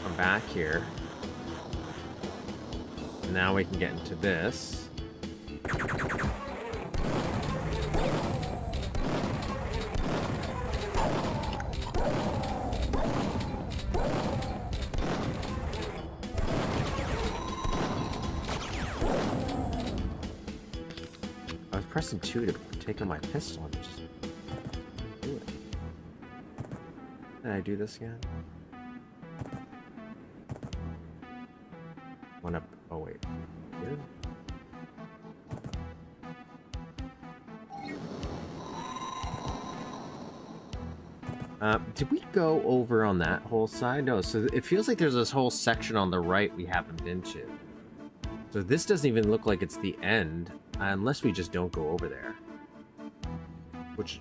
come back here. Now we can get into this. I was pressing 2 to take out my pistol and just do it. Did I do this again? One up. Oh wait. Here? Did we go over on that whole side? No, so it feels like there's this whole section on the right we haven't been to. So this doesn't even look like it's the end, unless we just don't go over there. Which...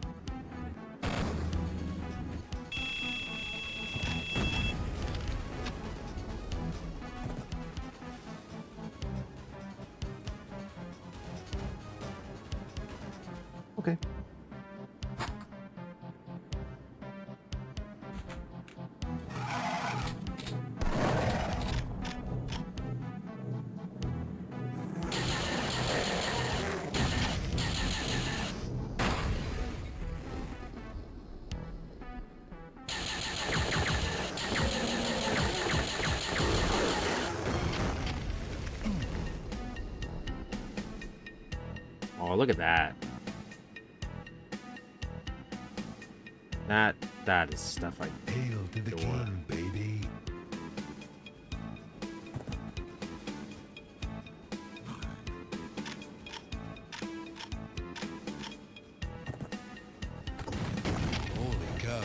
Okay. Oh, look at that. That is stuff I Hail to the adore. king, baby. Holy cow.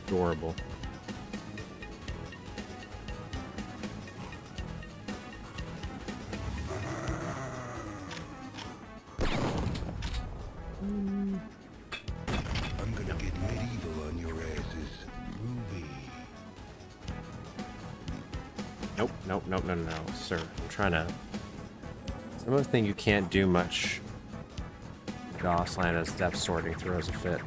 Adorable. I'm gonna get medieval on your asses. Ruby. Nope, nope, nope, no, no, no, sir. I'm trying to... Some of the thing you can't do much. Gossland as depth sorting throws a fit.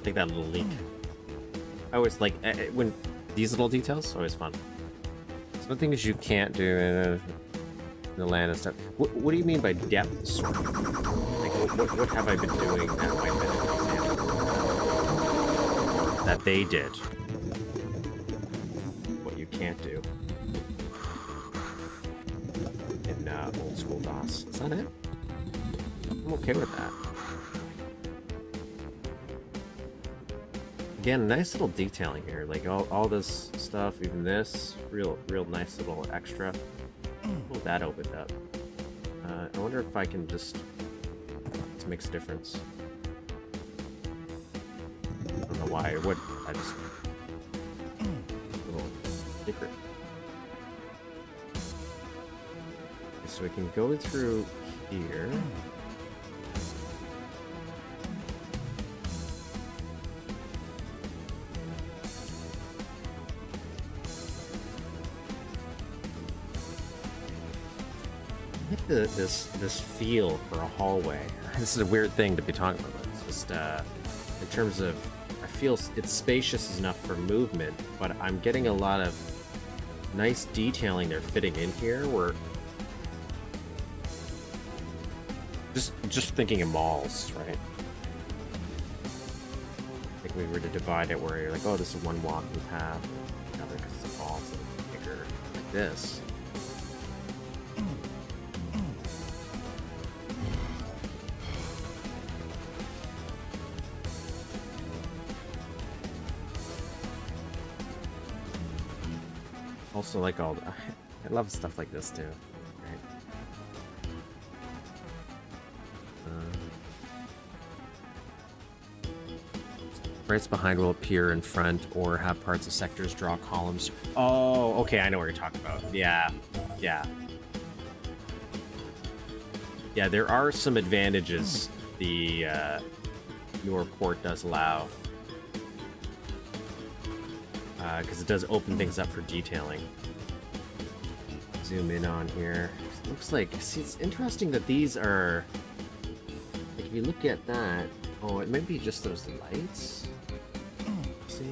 Take that little leak. I always like when these little details. Always fun. Some of the things you can't do in the land and stuff. What do you mean by depth sorting? Like, what have I been doing that might have been an example that they did? What you can't do in old school DOS. Is that it? I'm okay with that. Again, nice little detailing here. Like all this stuff, even this, real nice little extra. Oh, that opened up. I wonder if I can just... This makes a difference. I don't know why. What? I just... Little secret. Okay, so we can go through here. This feel for a hallway. This is a weird thing to be talking about. It's just in terms of, I feel it's spacious enough for movement, but I'm getting a lot of nice detailing they're fitting in here. Where just thinking of malls, right? Like we were to divide it where you're like, oh, this is one walking path, another because the malls are bigger, like this. Also, like all the, I love stuff like this too. Right? Sprites behind will appear in front or have parts of sectors draw columns. Oh, okay, I know what you're talking about. Yeah, yeah. Yeah, there are some advantages the newer port does allow. Because it does open things up for detailing. Zoom in on here. It looks like, see, it's interesting that these are, like, if you look at that, oh, it might be just those lights. See?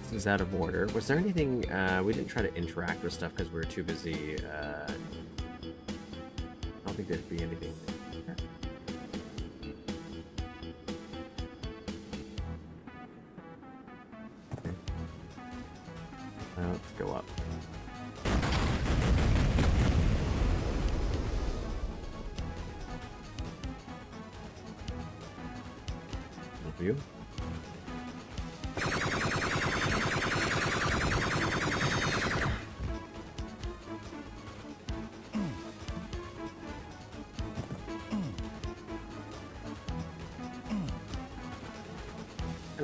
This is out of order. Was there anything, we didn't try to interact with stuff because we were too busy, I don't think there'd be anything. Let's go up. View.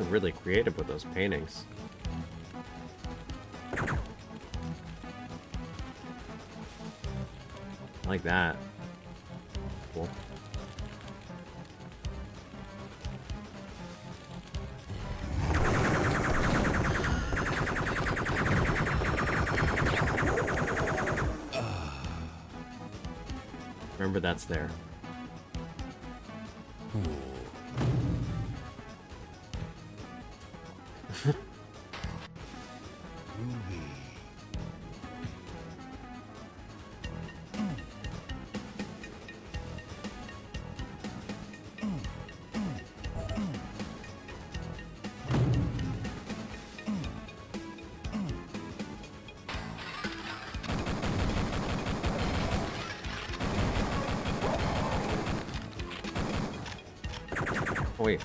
Really creative with those paintings. I like that. Cool. Remember, that's there. Wait.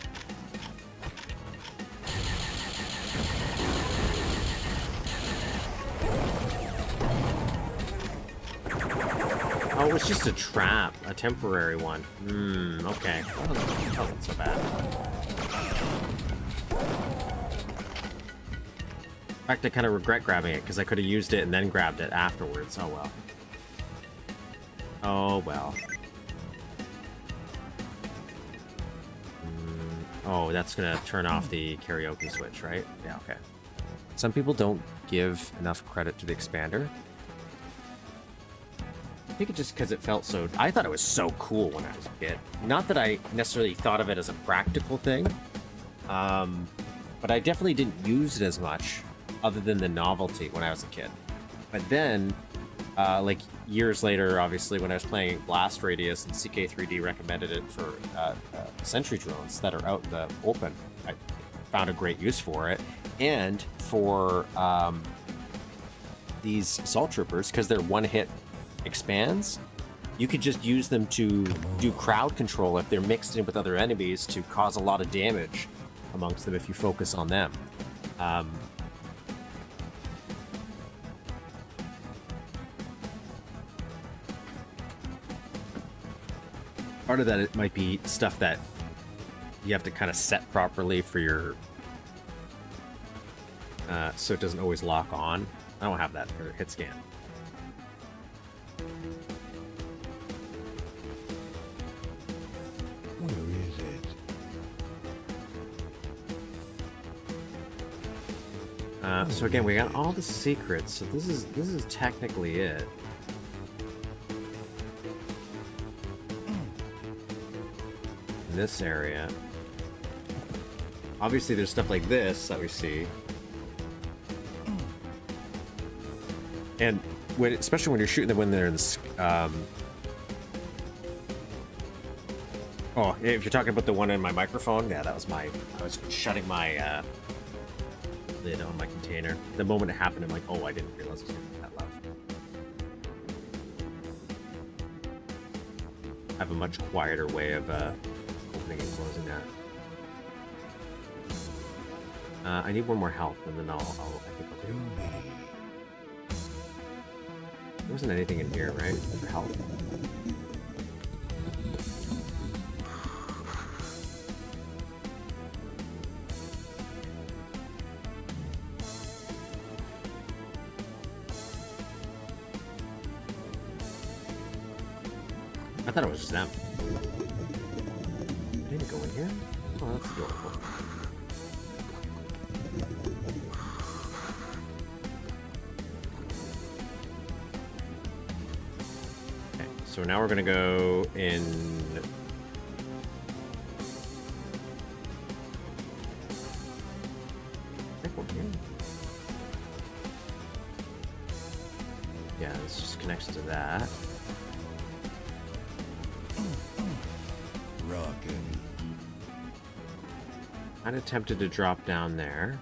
Oh, it was just a trap, a temporary one. Okay. That wasn't so bad. In fact, I kind of regret grabbing it because I could have used it and then grabbed it afterwards. Oh well. Oh well. Oh, that's gonna turn off the karaoke switch, right? Yeah, okay. Some people don't give enough credit to the expander. I think it's just because it felt so... I thought it was so cool when I was a kid. Not that I necessarily thought of it as a practical thing, but I definitely didn't use it as much other than the novelty when I was a kid. But then, like years later, obviously, when I was playing Blast Radius and CK3D recommended it for sentry drones that are out in the open, I found a great use for it. And for these assault troopers, because they're one-hit expands, you could just use them to do crowd control if they're mixed in with other enemies to cause a lot of damage amongst them if you focus on them. Part of that, it might be stuff that you have to kind of set properly for your so it doesn't always lock on. I don't have that for hit scan. Where is it? So again, we got all the secrets. So this is technically it. In this area, obviously, there's stuff like this that we see. And when, especially when you're shooting them when they're in the, oh, if you're talking about the one in my microphone, yeah, that was I was shutting my lid on my container. The moment it happened, I'm like, oh, I didn't realize it was going to be that loud. I have a much quieter way of opening and closing that. I need one more health, and then I think I'll do it. There wasn't anything in here, right? For health. I thought it was just them. I didn't go in here? Oh, that's adorable. Okay, so now we're gonna go in... I think we're here. Yeah, this just connects to that. Rockin'. Kind of tempted to drop down there.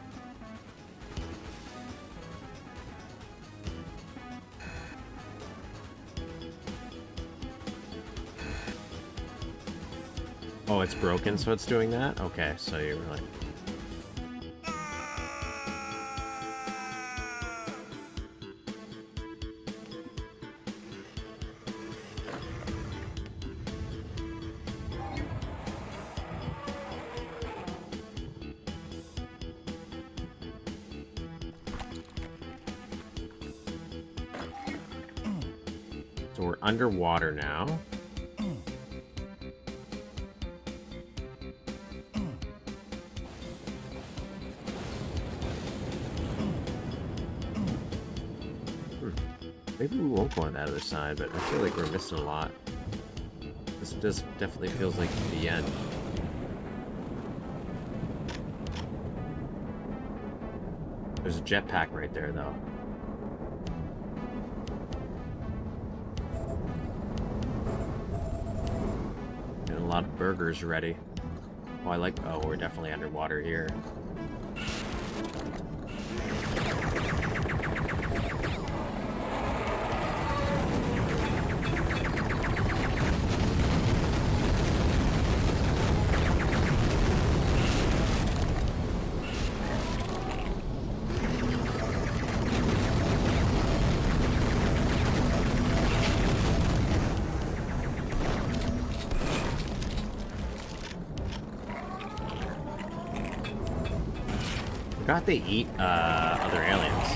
Oh, it's broken, so it's doing that? Okay, so you're like... So we're underwater now. Maybe we won't go on that other side, but I feel like we're missing a lot. This definitely feels like the end. There's a jetpack right there, though. And a lot of burgers ready. Oh, I like... Oh, we're definitely underwater here. Forgot they eat other aliens.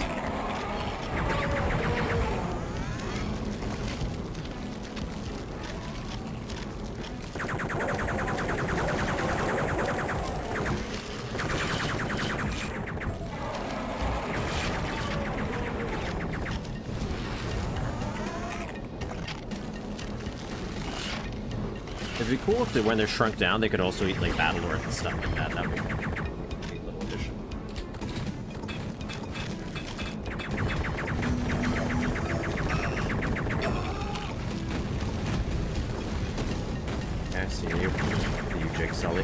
It'd be cool if when they're shrunk down, they could also eat like Battlelord and stuff like that. That would be a neat little addition. I see you, Jake Sully.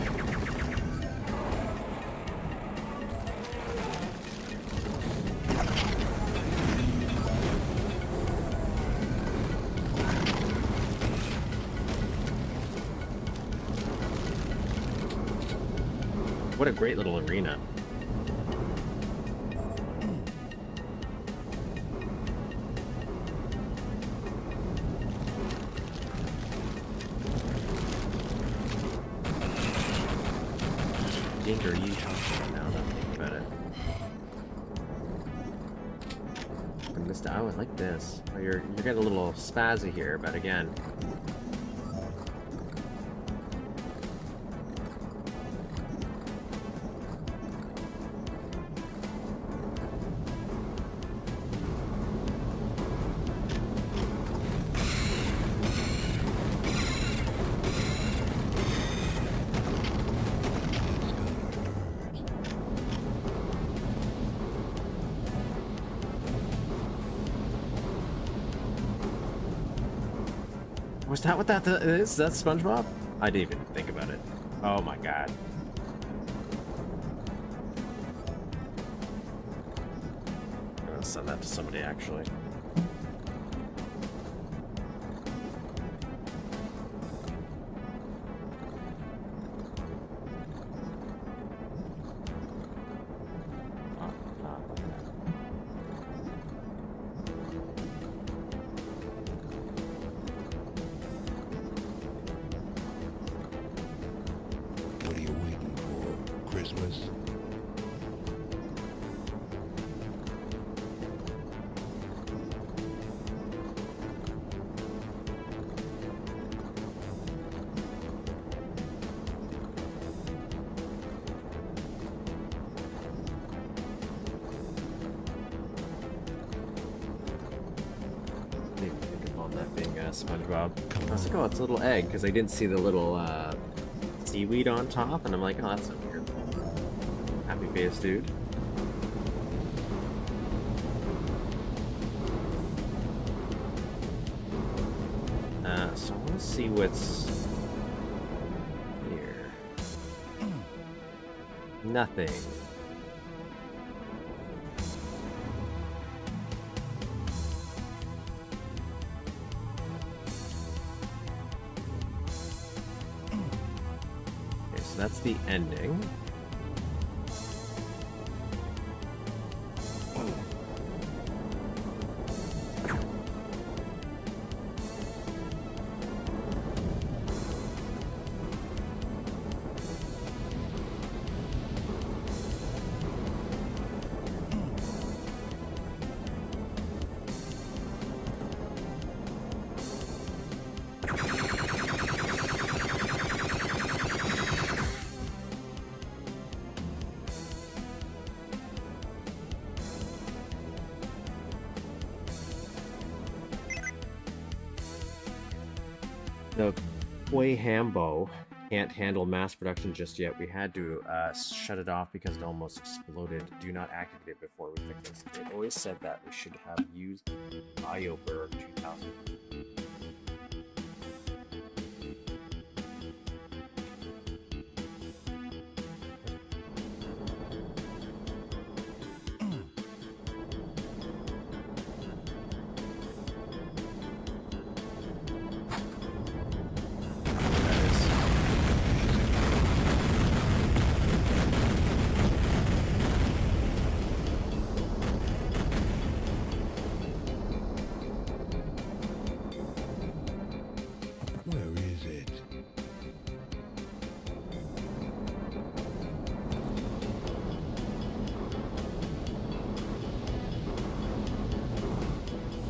What a great little arena. Are you talking now that I think about it? I missed out. I like this. Oh, you're getting a little spazzy here, but again. Was that what that is? That's SpongeBob? I didn't even think about it. Oh my god. I'm gonna send that to somebody actually. on that being SpongeBob. I was like, oh, it's a little egg, because I didn't see the little seaweed on top, and I'm like, oh, that's so weird. Happy face, dude. So I want to see what's here. Nothing. Okay, so that's the ending. The Poihambo can't handle mass production just yet. We had to shut it off because it almost exploded. Do not activate it before we fix this. They always said that we should have used BioBurg 2000.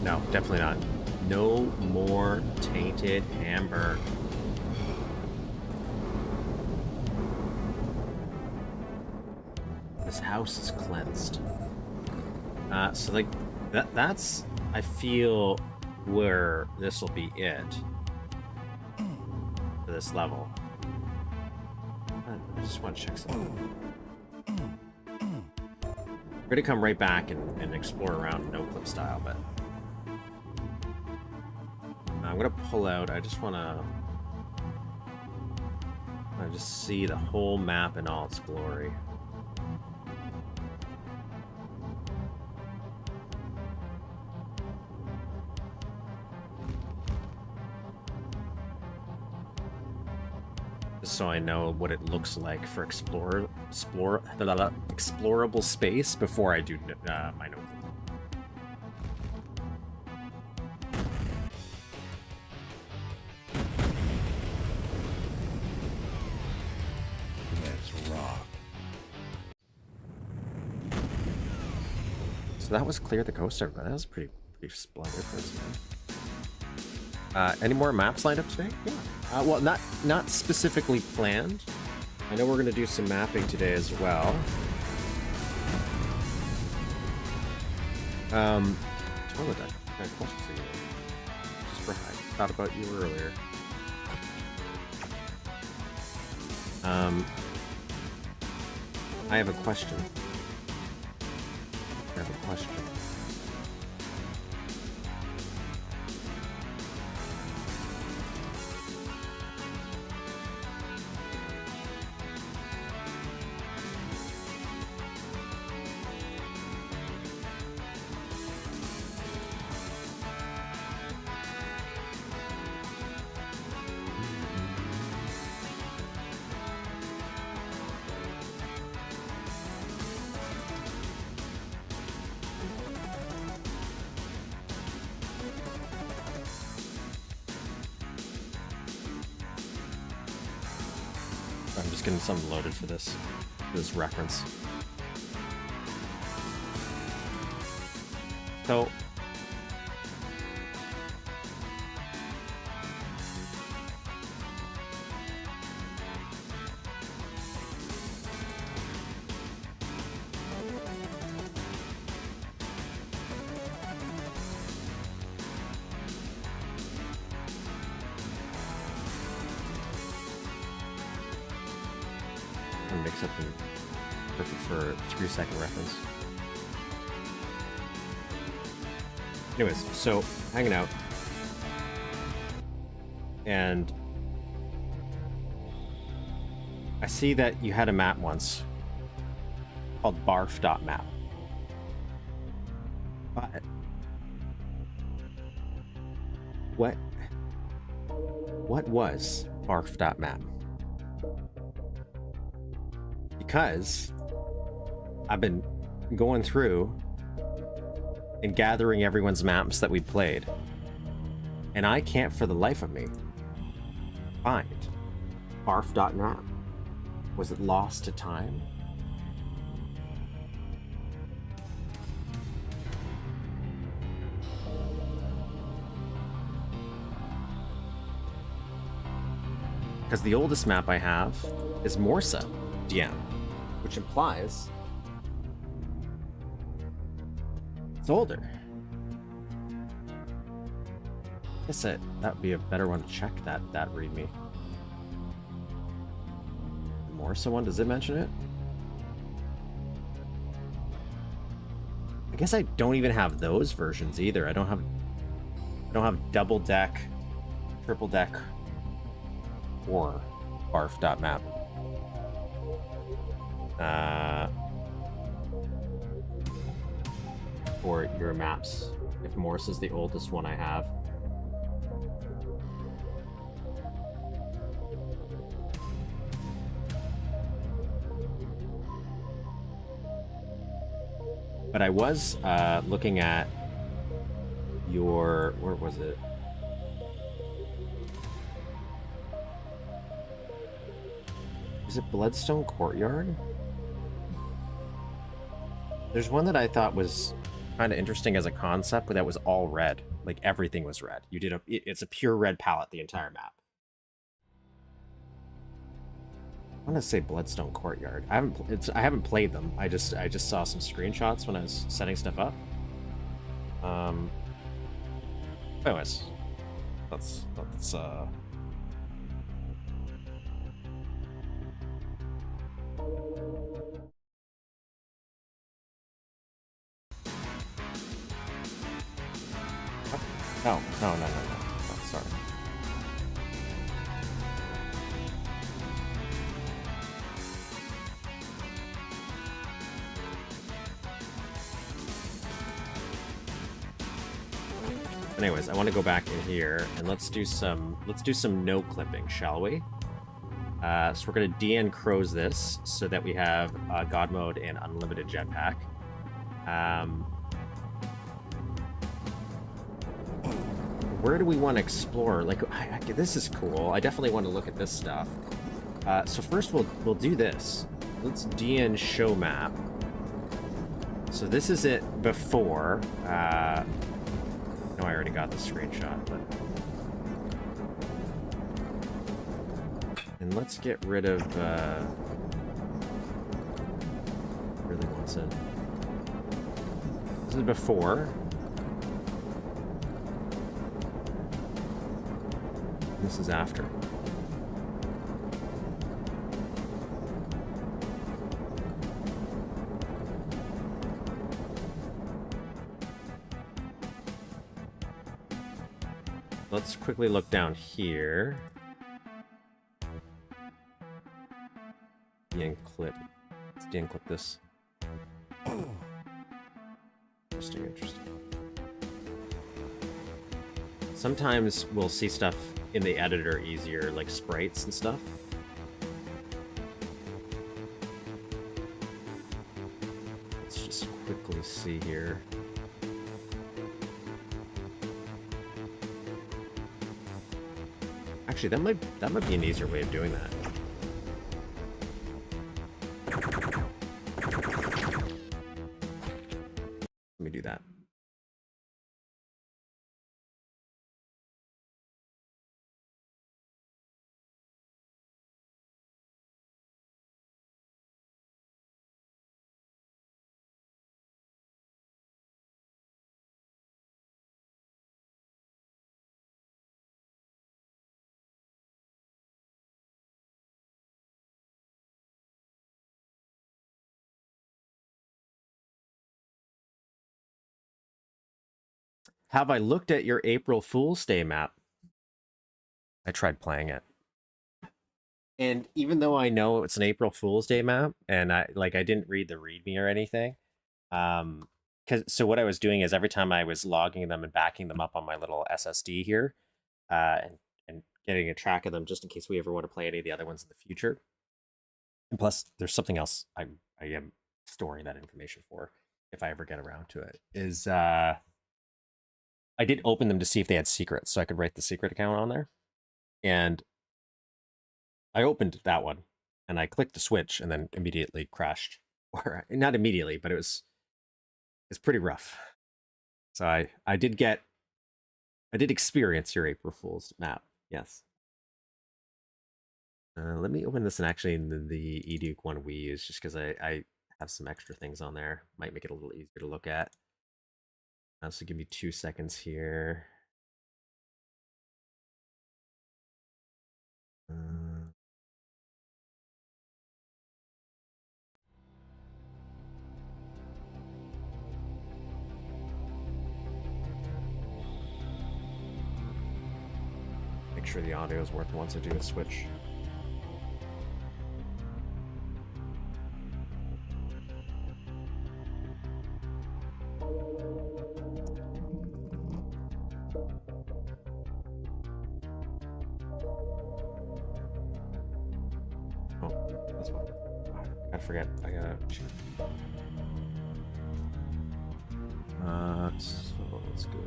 No, definitely not. No more tainted hamburger. This house is cleansed. So like that's I feel where this will be it for this level. I just want to check something. We're gonna come right back and explore around NoClip style, but I'm gonna pull out. I just wanna just see the whole map in all its glory. Just so I know what it looks like for explorable space before I do my NoClip. So that was clear the coast, everybody. That was pretty splendid for us, man. Any more maps lined up today? Yeah. Well, not specifically planned. I know we're gonna do some mapping today as well. Toilet deck. I got a question for you. Just for I thought about you earlier. I have a question. I'm just getting something loaded for this reference. So except in perfect for a 3-second reference. Anyways, so hanging out, and I see that you had a map once called Barf.map. But what was Barf.map? Because I've been going through and gathering everyone's maps that we played, and I can't for the life of me find Barf.map. Was it lost to time? Because the oldest map I have is Morsa DM, which implies it's older. I guess that would be a better one to check that ReadMe. The Morsa one, does it mention it? I guess I don't even have those versions either. I don't have double deck, triple deck, or Barf.map. For your maps, if Morse is the oldest one I have. But I was looking at your, where was it? Is it Bloodstone Courtyard? There's one that I thought was kind of interesting as a concept, but that was all red. Like everything was red. You did it's a pure red palette, the entire map. I want to say Bloodstone Courtyard. I haven't played them. I just saw some screenshots when I was setting stuff up. Anyways, let's No, sorry. Anyways, I want to go back in here and let's do some no clipping, shall we? So we're gonna DN Crows this so that we have God mode and unlimited jetpack. Where do we want to explore? Like, this is cool. I definitely want to look at this stuff. So first we'll do this. Let's DN show map. So this is it before. No, I already got the screenshot, but. And let's get rid of. Really wants it. This is before. This is after. Let's quickly look down here. DN-clip. Let's DN-clip this. Interesting. Sometimes we'll see stuff in the editor easier, like sprites and stuff. Let's just quickly see here. Actually, that might be an easier way of doing that. Let me do that. have I looked at your April Fool's Day map? I tried playing it. And even though I know it's an April Fool's Day map, and I didn't read the README or anything, so what I was doing is every time I was logging them and backing them up on my little SSD here, and getting a track of them just in case we ever want to play any of the other ones in the future. And plus, there's something else I am storing that information for if I ever get around to it. Is I did open them to see if they had secrets, so I could write the secret account on there, and I opened that one, and I clicked the switch, and then immediately crashed. Or not immediately, but it's pretty rough. So I did experience your April Fool's map. Yes. Let me open this and actually in the eDuke one we use, just because I have some extra things on there. Might make it a little easier to look at. So give me 2 seconds here. Make sure the audio is working once I do a switch. Oh, that's fine. I forget. I gotta. So let's go.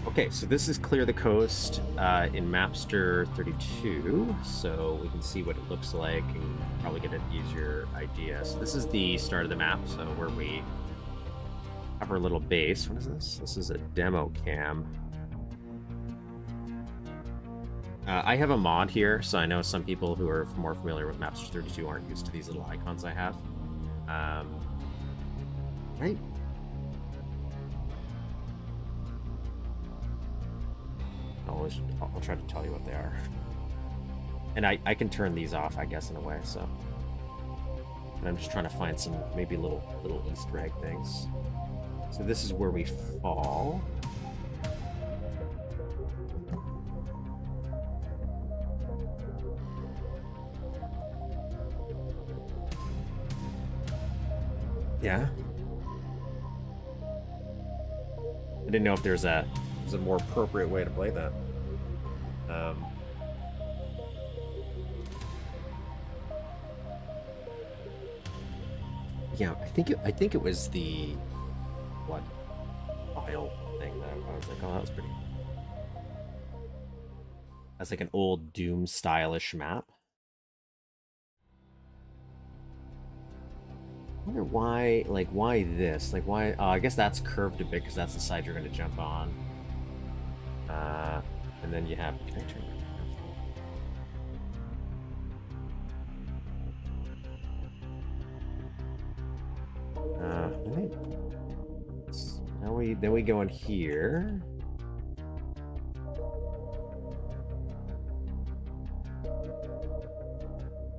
Okay, so this is Clear the Coast in Mapster 32, so we can see what it looks like and probably get an easier idea. So this is the start of the map, so where we have our little base. What is this? This is a demo cam. I have a mod here, so I know some people who are more familiar with Mapster 32 aren't used to these little icons I have. Right. I'll try to tell you what they are. And I can turn these off, I guess, in a way, so. And I'm just trying to find some maybe little Easter egg things. So this is where we fall. Yeah. I didn't know if there's a more appropriate way to play that. Yeah, I think it was the what file thing that I was like, oh, that was pretty. That's like an old Doom stylish map. I wonder why, why this? Like, why? Oh, I guess that's curved a bit because that's the side you're going to jump on. And then you have. Can I turn it? Then we go in here.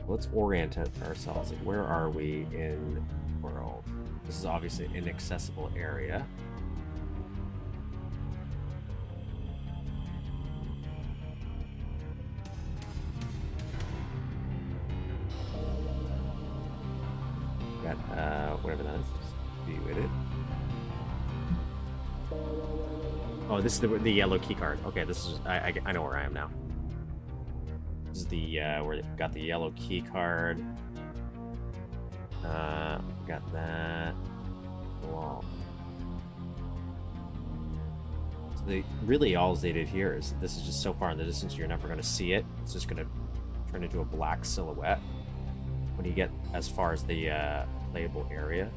Let's orient ourselves. Like, where are we in the world? This is obviously an inaccessible area. Got whatever that is. Be with it. Oh, this is the yellow key card. Okay, this is I know where I am now. This is the where they've got the yellow key card. Got that. Wall. So they really all they did here is this is just so far in the distance you're never going to see it. It's just going to turn into a black silhouette when you get as far as the playable area.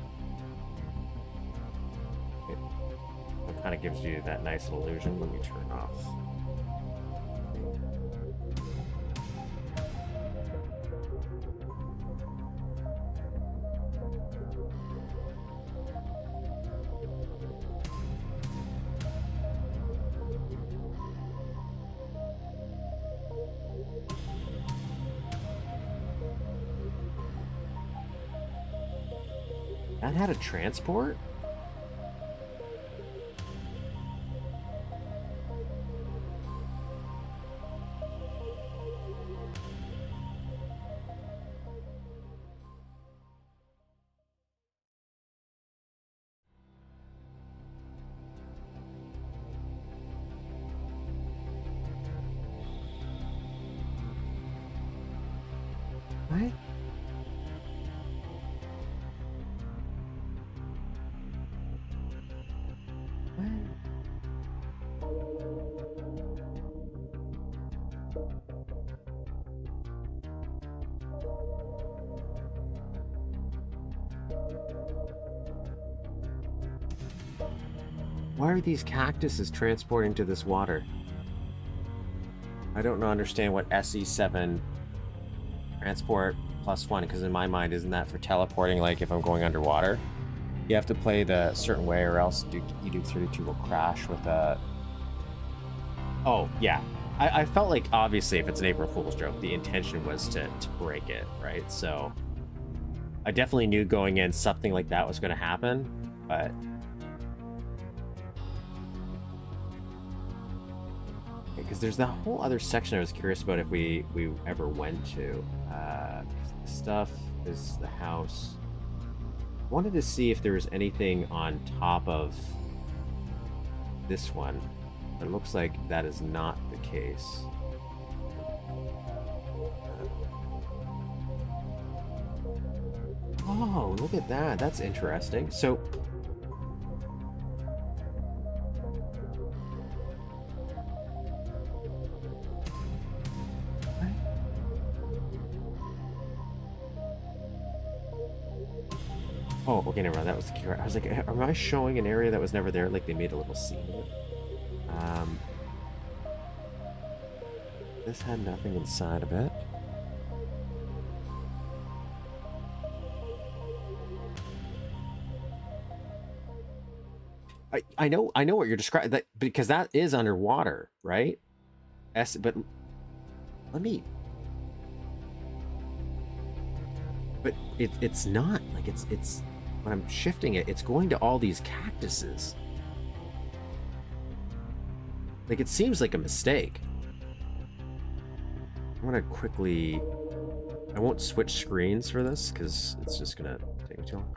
It kind of gives you that nice little illusion. Let me turn it off. That had a transport? What? Why are these cactuses transporting to this water? I don't understand what SE7 transport +1, because in my mind, isn't that for teleporting, like if I'm going underwater? You have to play the certain way or else Duke 32 will crash with a... Oh, yeah. I felt like, obviously, if it's an April Fool's joke, the intention was to break it, right? So I definitely knew going in something like that was going to happen, but... Because there's that whole other section I was curious about if we ever went to. This stuff is the house. I wanted to see if there was anything on top of this one. But it looks like that is not the case. Oh, look at that. That's interesting. So... Oh, okay, never mind. That was the cure. I was like, am I showing an area that was never there? Like they made a little scene of it? This had nothing inside of it. I know what you're describing, that because that is underwater, right? But let me. But it's not like it's when I'm shifting it, it's going to all these cactuses. Like it seems like a mistake. I'm gonna quickly. I won't switch screens for this because it's just gonna take me too long.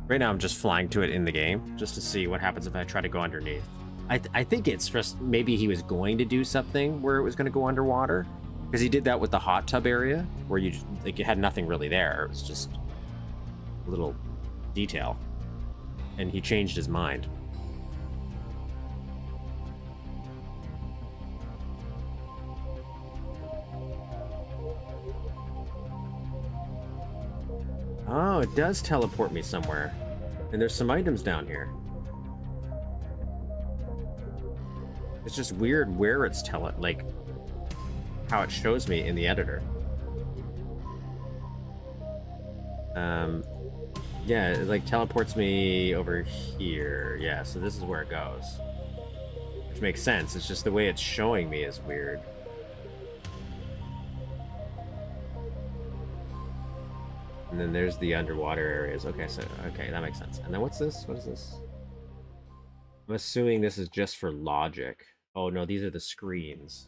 Right now I'm just flying to it in the game, just to see what happens if I try to go underneath. I think it's just, maybe he was going to do something where it was going to go underwater. Because he did that with the hot tub area, where you just, like, you had nothing really there. It was just a little detail. And he changed his mind. Oh, it does teleport me somewhere. And there's some items down here. It's just weird where it's like how it shows me in the editor. Yeah, it like teleports me over here. Yeah, so this is where it goes. Which makes sense. It's just the way it's showing me is weird. And then there's the underwater areas. Okay, so, okay, that makes sense. And then what's this? What is this? I'm assuming this is just for logic. Oh, no, these are the screens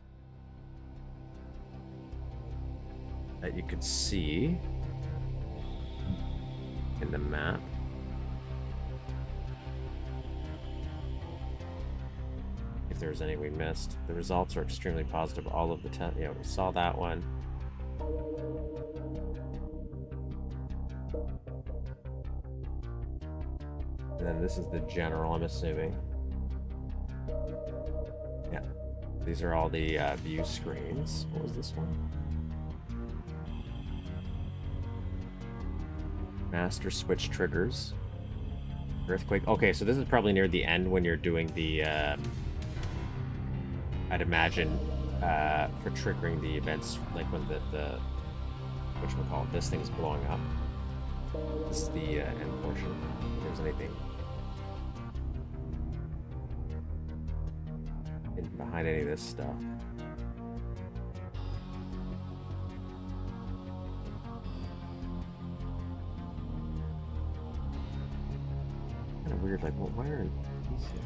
that you could see in the map. If there's any we missed. The results are extremely positive. All of the 10, yeah, we saw that one. And then this is the general, I'm assuming. Yeah. These are all the view screens. What was this one? Master switch triggers. Earthquake. Okay, so this is probably near the end when you're doing the, I'd imagine, for triggering the events, like when the whatchamacallit, this thing's blowing up. This is the end portion. If there's anything hidden behind any of this stuff. Kind of weird, like, well, why aren't these here?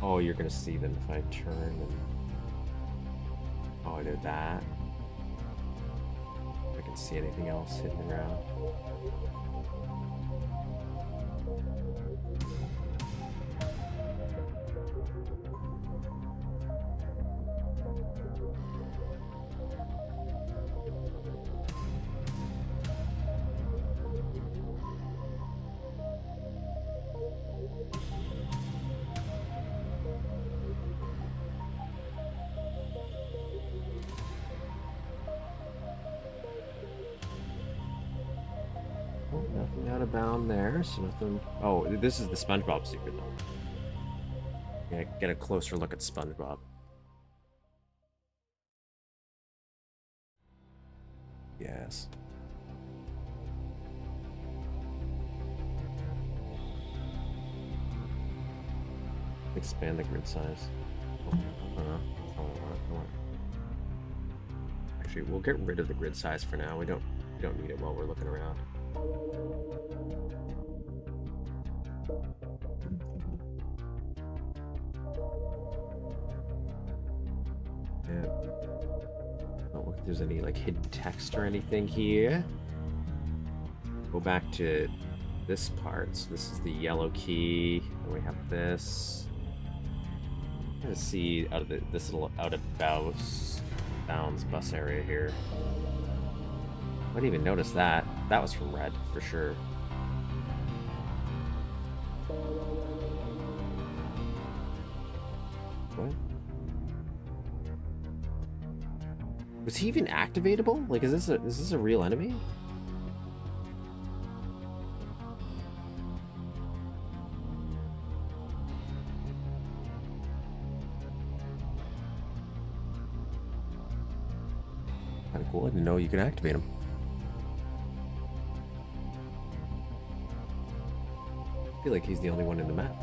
Oh, you're gonna see them if I turn and... Oh, I did that. I can see anything else hidden around. Nothing out of bound there, so nothing... Oh, this is the SpongeBob secret, though. Yeah, get a closer look at SpongeBob. Yes. Expand the grid size. Actually, we'll get rid of the grid size for now. We don't need it while we're looking around. Yeah. Don't look if there's any like hidden text or anything here. Go back to this part. So this is the yellow key. And we have this. I'm gonna see out of this little out of bounds bus area here. I didn't even notice that. That was from Red, for sure. What? Was he even activatable? Like, is this a real enemy? Kind of cool. I didn't know you could activate him. I feel like he's the only one in the map.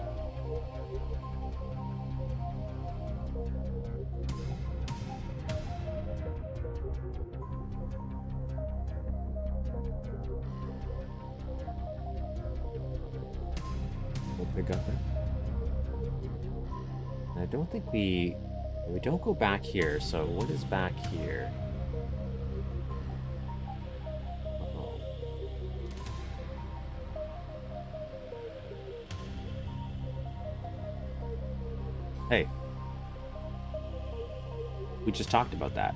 We'll pick up there. And I don't think we don't go back here, so what is back here? Hey, we just talked about that.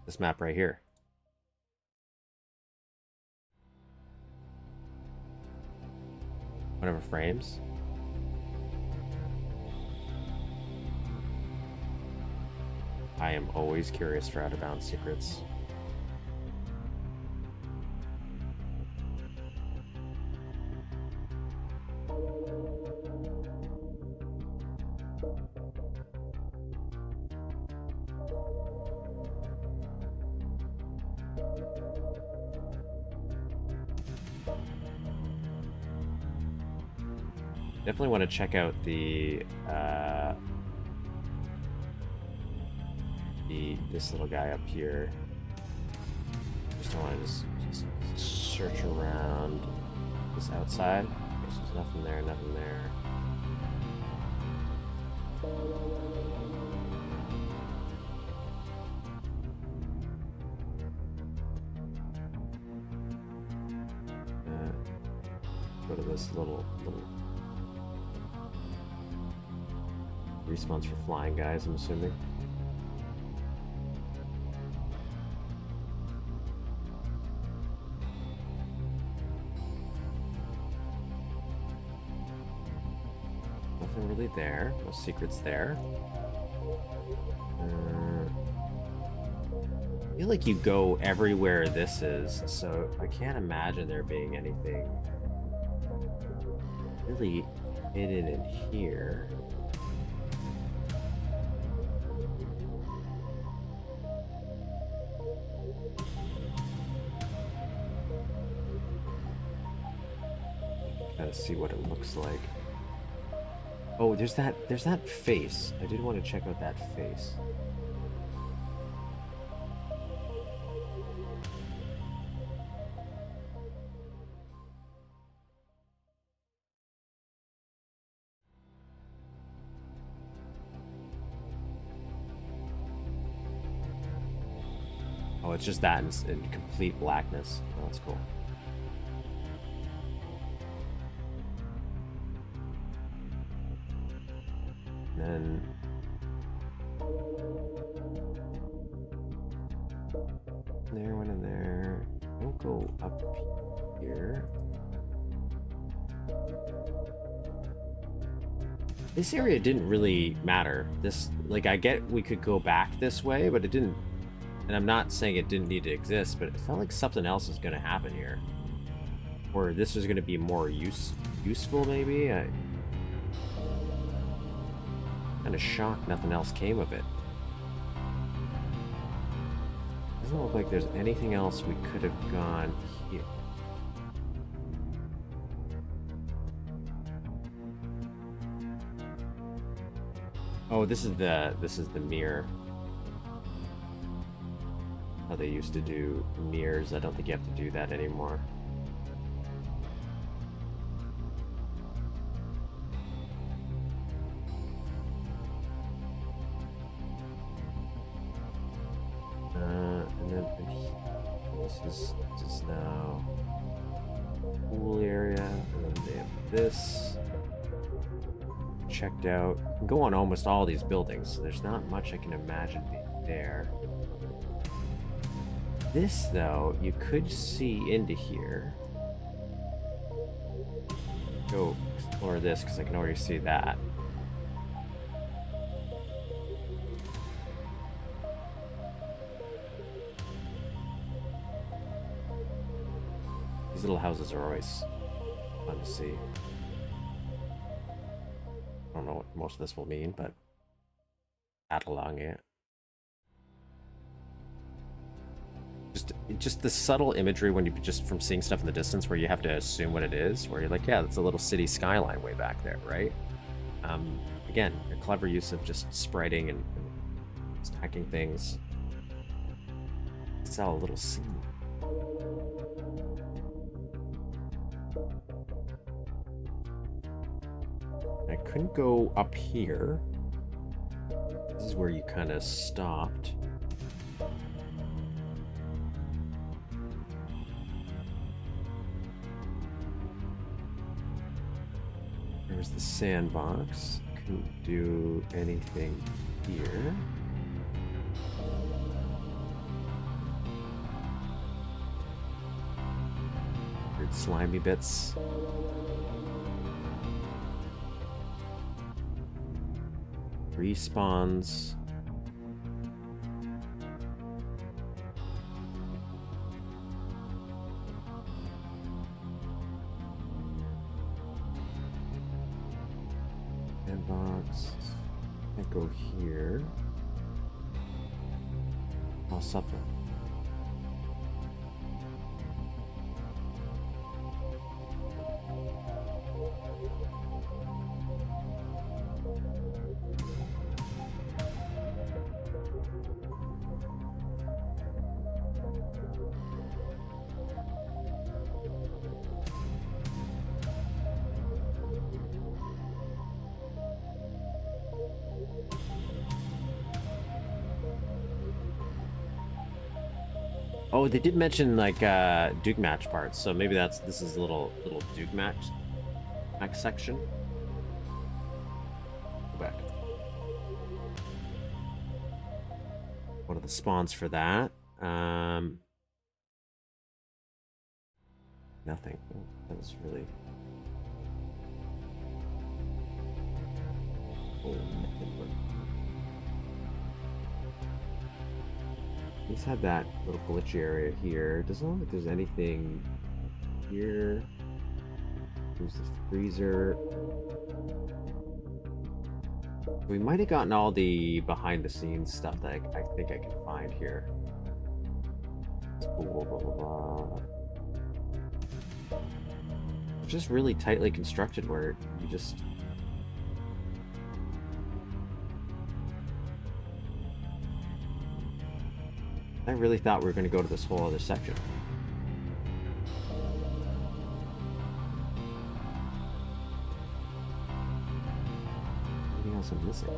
This map right here. Whatever frames. I am always curious for out-of-bounds secrets. Definitely want to check out this little guy up here. Just don't want to just search around this outside. There's nothing there, nothing there. Go to this little respawns for flying guys, I'm assuming. Nothing really there. No secrets there. feel like you go everywhere this is, so I can't imagine there being anything really hidden in here. Kind of see what it looks like. Oh, there's that face. I did want to check out that face. Oh, it's just that in complete blackness. Oh, that's cool. And then there, one in there. Don't go up here. This area didn't really matter. This, like, I get we could go back this way, but it didn't. And I'm not saying it didn't need to exist, but it felt like something else is going to happen here. Or this is going to be more useful, maybe? I'm kind of shocked nothing else came of it. Doesn't look like there's anything else we could have gone here. Oh, this is the mirror. How they used to do mirrors. I don't think you have to do that anymore. And then this is now pool area, and then they have this checked out. You can go on almost all these buildings, so there's not much I can imagine being there. This, though, you could see into here. Go explore this, because I can already see that. These little houses are always fun to see. I don't know what most of this will mean, but cataloging it. Just the subtle imagery when you just from seeing stuff in the distance where you have to assume what it is, where you're like, yeah, that's a little city skyline way back there, right? Again, a clever use of just spriting and stacking things. It's all a little scene. I couldn't go up here. This is where you kind of stopped. There's the sandbox. Couldn't do anything here. Weird slimy bits. Respawns. Box. Can't go here. Oh, something. Oh, they did mention like DukeMatch parts, so maybe this is a little DukeMatch section. Go back. One of the spawns for that. Nothing. Oh, that was really. Oh, nothing but. He's had that little glitchy area here. Doesn't look like there's anything here. There's the freezer. We might have gotten all the behind-the-scenes stuff that I think I can find here. Blah, blah, blah, blah. It's just really tightly constructed where you just... I really thought we were going to go to this whole other section. Anything else I'm missing?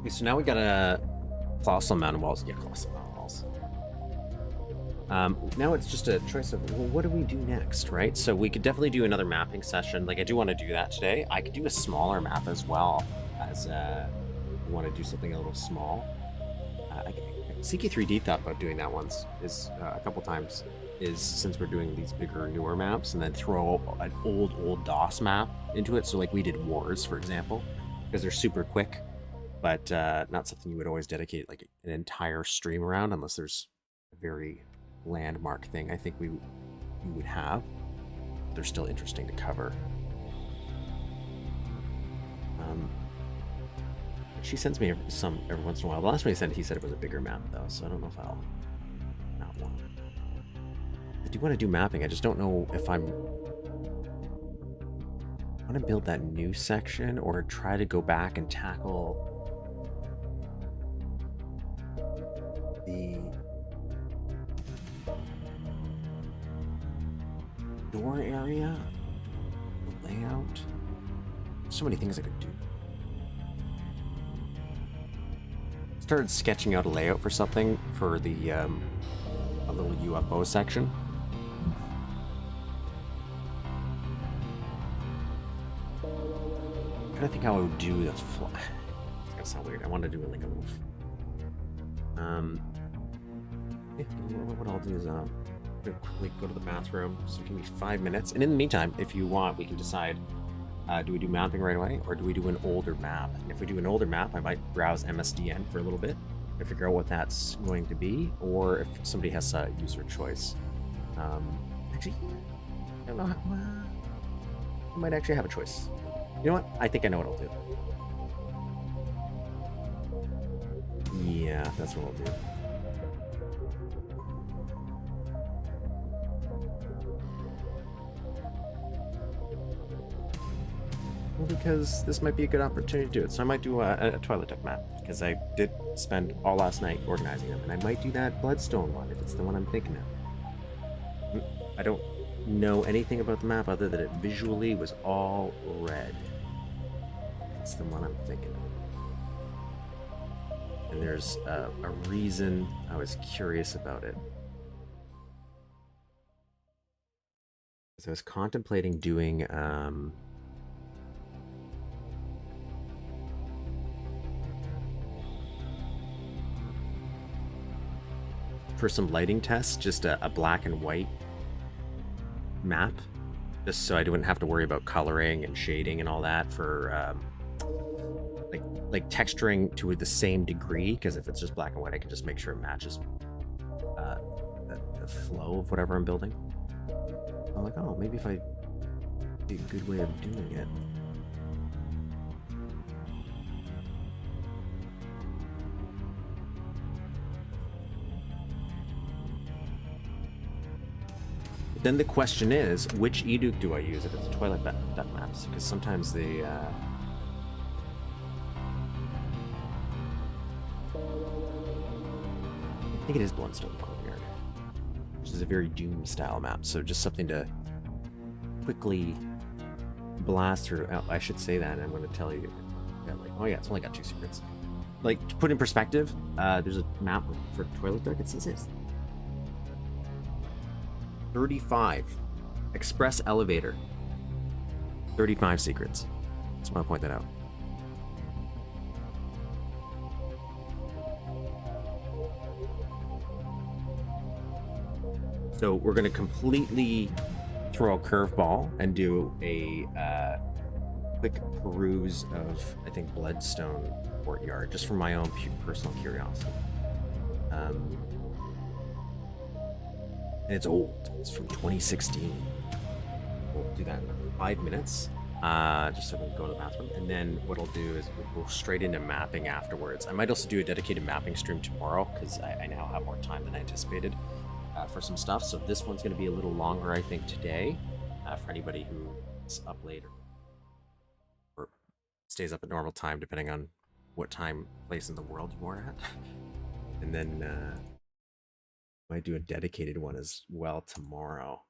Okay, so now we got a colossal mountain walls. Yeah, colossal mountain walls. Now it's just a choice of, well, what do we do next, right? So we could definitely do another mapping session. Like, I do want to do that today. I could do a smaller map as well, as we want to do something a little small. CK3D thought about doing that once, a couple times, since we're doing these bigger, newer maps, and then throw an old DOS map into it. So like we did Wars, for example, because they're super quick. But not something you would always dedicate like an entire stream around unless there's a very landmark thing I think we would have. They're still interesting to cover. She sends me some every once in a while. The last one he said it was a bigger map though, so I don't know if I'll not want. I do want to do mapping. I just don't know if I want to build that new section or try to go back and tackle the door area, the layout. So many things I could do. Started sketching out a layout for something for the a little UFO section. I'm trying to think how I would do this. It's gonna sound weird. I want to do it like a little. What I'll do is quickly go to the bathroom. So give me 5 minutes, and in the meantime, if you want, we can decide. Do we do mapping right away, or do we do an older map? And if we do an older map, I might browse MSDN for a little bit to figure out what that's going to be, or if somebody has a user choice. Actually, I don't know. I might actually have a choice. You know what? I think I know what I'll do. Yeah, that's what I'll do. Well, because this might be a good opportunity to do it. So I might do a toilet duck map, because I did spend all last night organizing them, and I might do that Bloodstone one, if it's the one I'm thinking of. I don't know anything about the map other than it visually was all red. It's the one I'm thinking of. And there's a reason I was curious about it. Because I was contemplating doing for some lighting tests, just a black and white map, just so I wouldn't have to worry about coloring and shading and all that for like texturing to the same degree, because if it's just black and white, I can just make sure it matches the flow of whatever I'm building. I'm like, oh, maybe if I be a good way of doing it. Then the question is, which eDuke do I use if it's a toilet duck maps? Because sometimes the I think it is Bloodstone Courtyard, which is a very Doom style map. So just something to quickly blast through. Oh, I should say that. I'm going to tell you. Yeah, like, oh yeah, it's only got 2 secrets. Like, to put in perspective, there's a map for toilet deck. It says it's 35. Express elevator. 35 secrets. Just want to point that out. So we're going to completely throw a curveball and do a quick peruse of, I think, Bloodstone Courtyard, just for my own personal curiosity. And it's old. It's from 2016. We'll do that in 5 minutes, just so we can go to the bathroom. And then what I'll do is we'll go straight into mapping afterwards. I might also do a dedicated mapping stream tomorrow, because I now have more time than I anticipated. For some stuff, so this one's going to be a little longer, I think, today, for anybody who's up later or stays up at normal time, depending on what time place in the world you are at. And then might do a dedicated one as well tomorrow.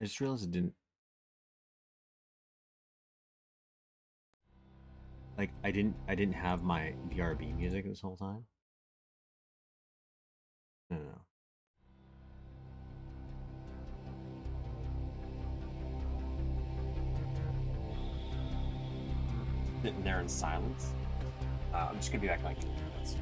I just realized it didn't. Like I didn't have my BRB music this whole time. No, no, no. Sitting there in silence. I'm just gonna be back in like 2 minutes.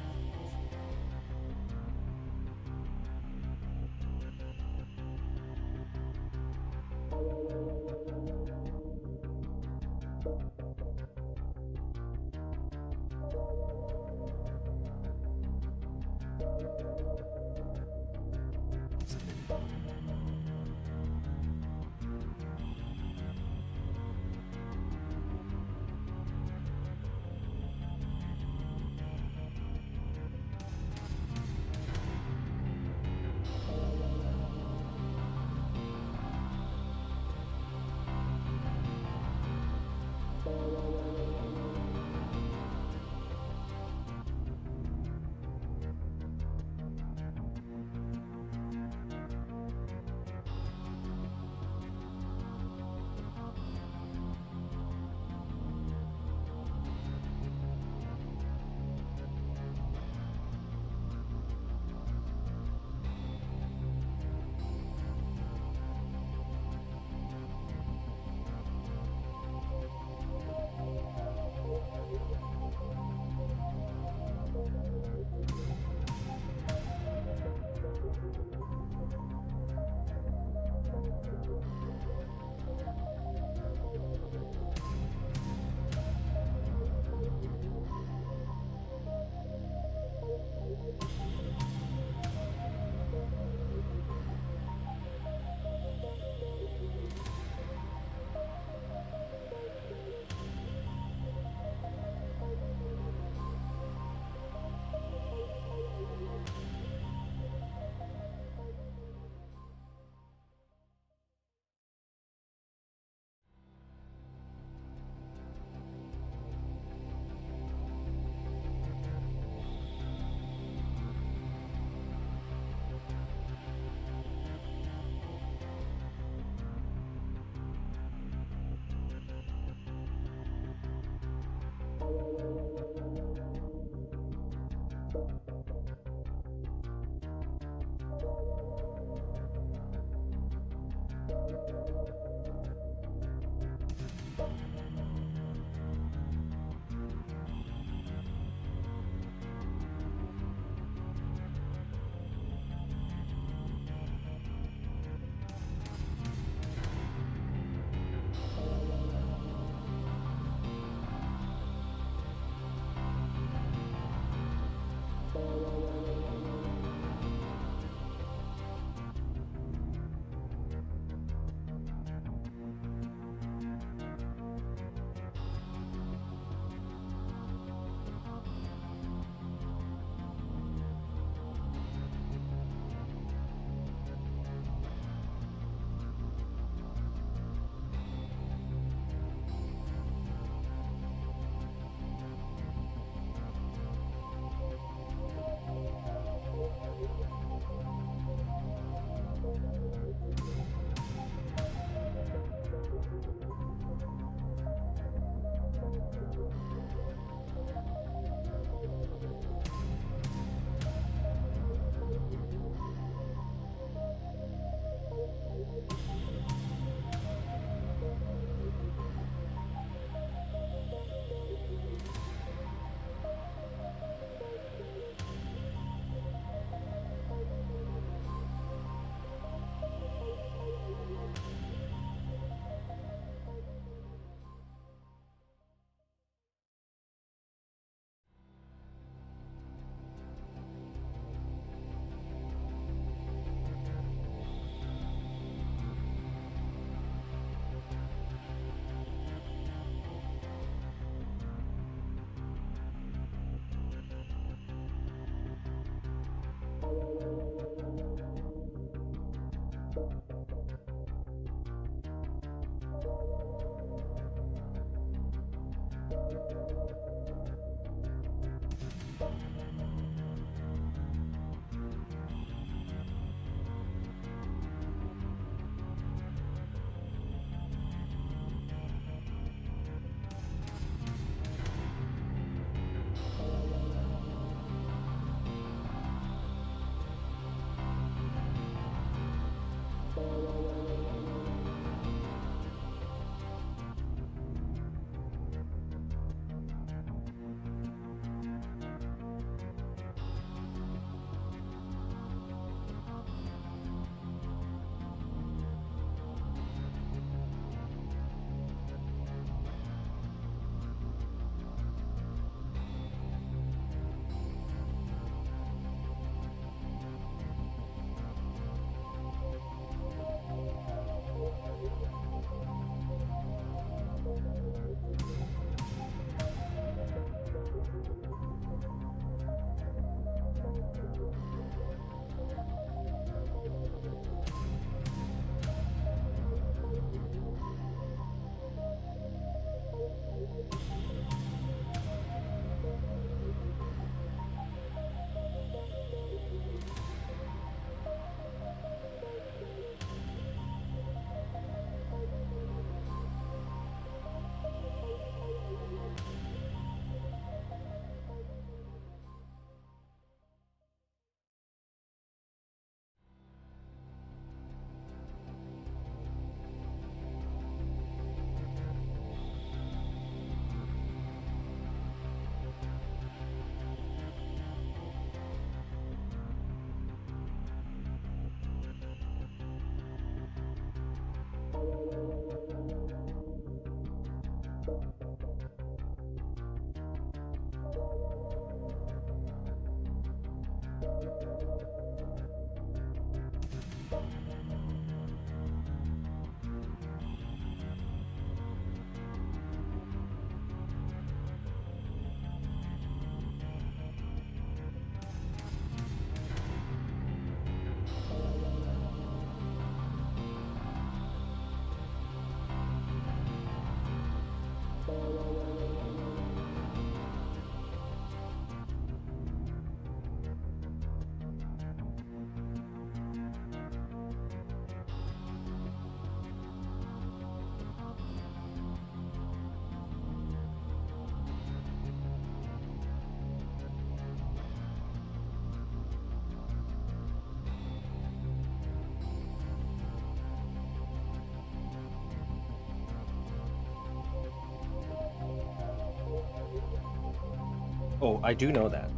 Oh, I do know that.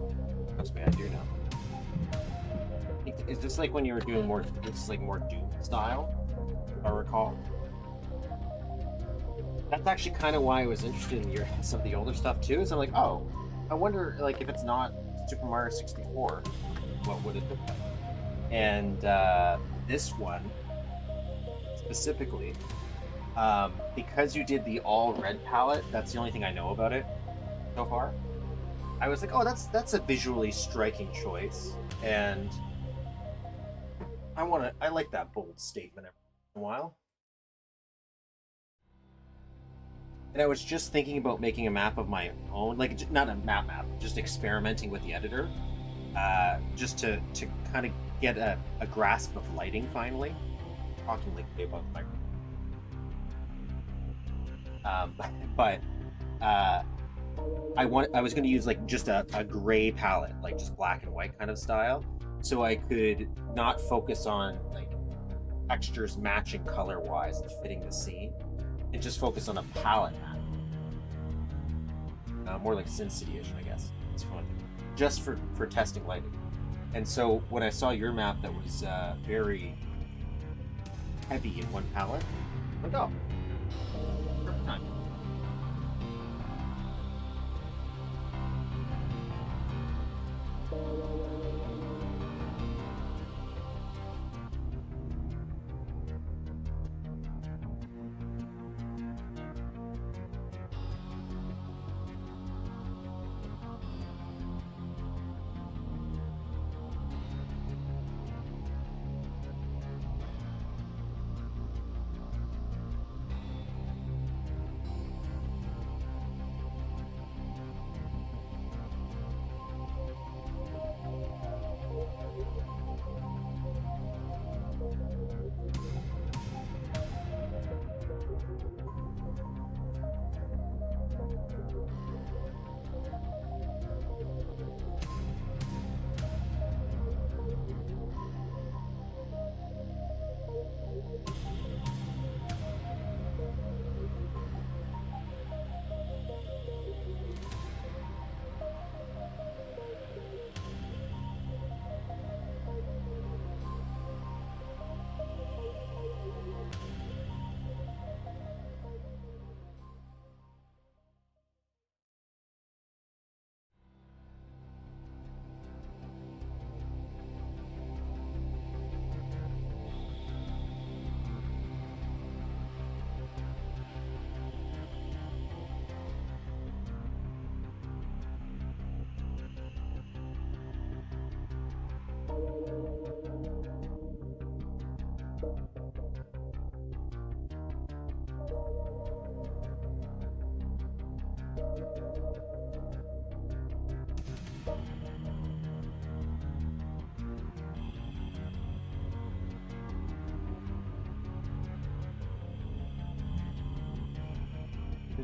Trust me, I do know. Is this like when you were doing more? This is like more Doom style, if I recall. That's actually kind of why I was interested in some of the older stuff too. So I'm like, oh, I wonder like if it's not Super Mario 64, what would it look like? And this one specifically, because you did the all red palette, that's the only thing I know about it so far. I was like, oh, that's a visually striking choice, and I like that bold statement every once in a while. And I was just thinking about making a map of my own, like not a map, just experimenting with the editor, just to kind of get a grasp of lighting finally. Talking like about the microphone. But I was going to use like just a gray palette, like just black and white kind of style, so I could not focus on like textures matching color wise and fitting the scene, and just focus on a palette map. More like Sin City-ish, I guess. It's fun, just for testing lighting. And so when I saw your map that was very heavy in one palette, I'm like, oh, perfect time.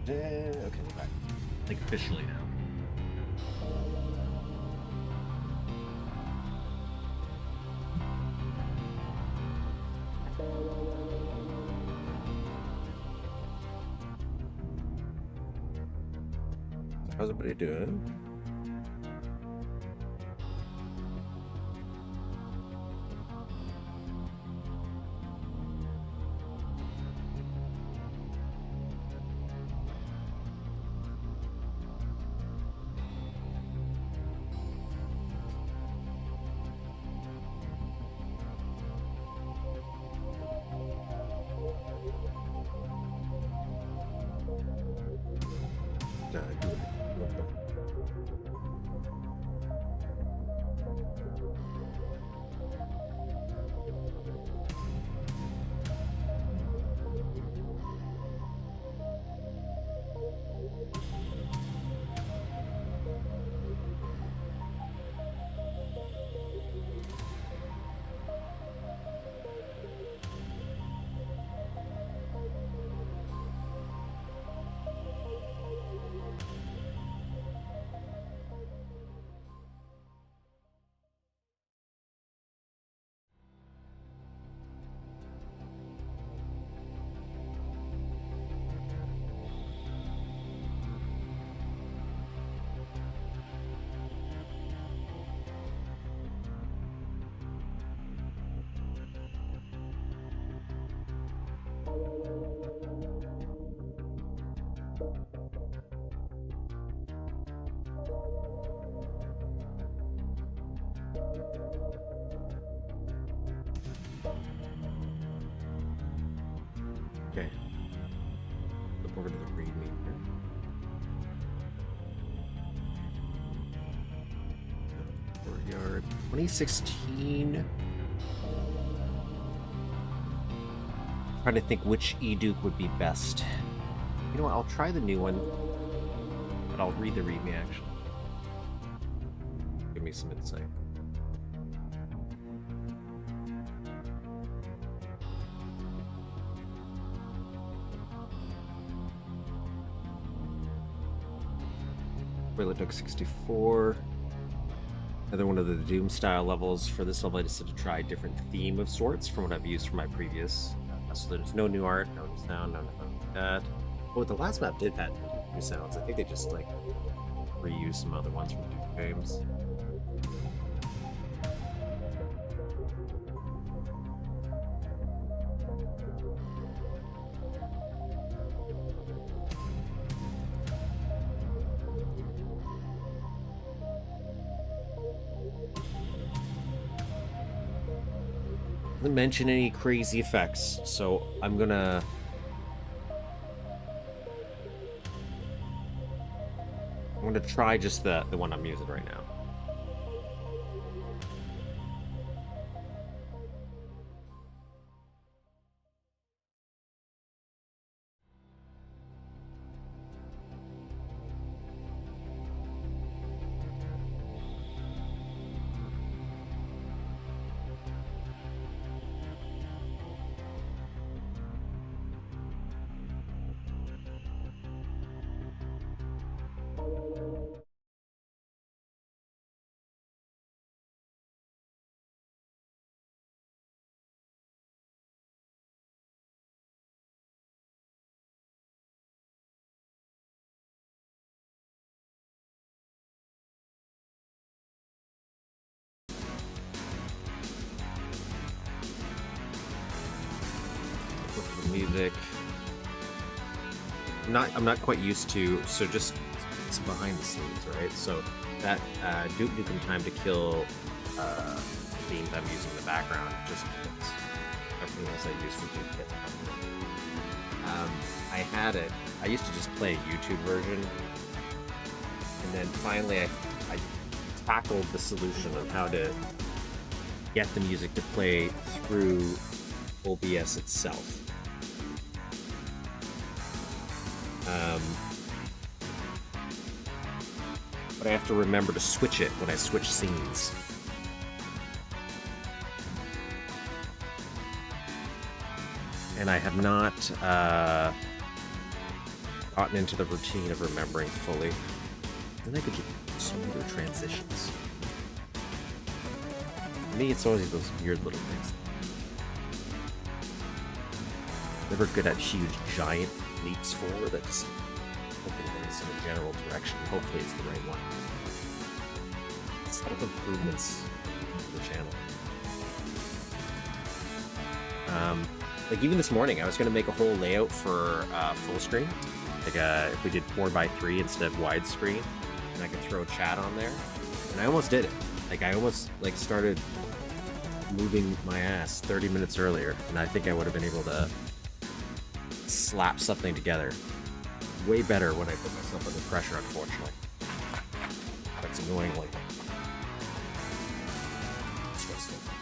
Okay, we're back. Like officially now. How's everybody doing? do it. Okay. Flip over to the ReadMe here. Courtyard 2016. Trying to think which Duke would be best. You know what? I'll try the new one, but I'll read the ReadMe actually. Give me some insight. Toilet Duck 64. Another one of the Doom style levels. For this level, I decided to try a different theme of sorts from what I've used for my previous. So there's no new art, no new sound, no nothing like that. Oh, the last map did have new sounds. I think they just like reused some other ones from Duke games. Doesn't mention any crazy effects, so I'm gonna try just the one I'm using right now. Music. I'm not quite used to, so just it's behind the scenes, right? So that Duke Nukem Time to Kill themes I'm using in the background just because everything else I use for Duke gets I used to just play a YouTube version, and then finally I tackled the solution of how to get the music to play through OBS itself. But I have to remember to switch it when I switch scenes. And I have not gotten into the routine of remembering fully. Then I could do smoother transitions. For me, it's always those weird little things. Never good at huge, giant leaps forward. I just looking things in a general direction. Hopefully it's the right one. Subtle improvements to the channel. Like even this morning, I was going to make a whole layout for full screen. Like if we did 4:3 instead of widescreen, and I could throw chat on there. And I almost did it. Like I almost like started moving my ass 30 minutes earlier, and I think I would have been able to slap something together way better when I put myself under pressure, unfortunately. That's annoyingly stressful.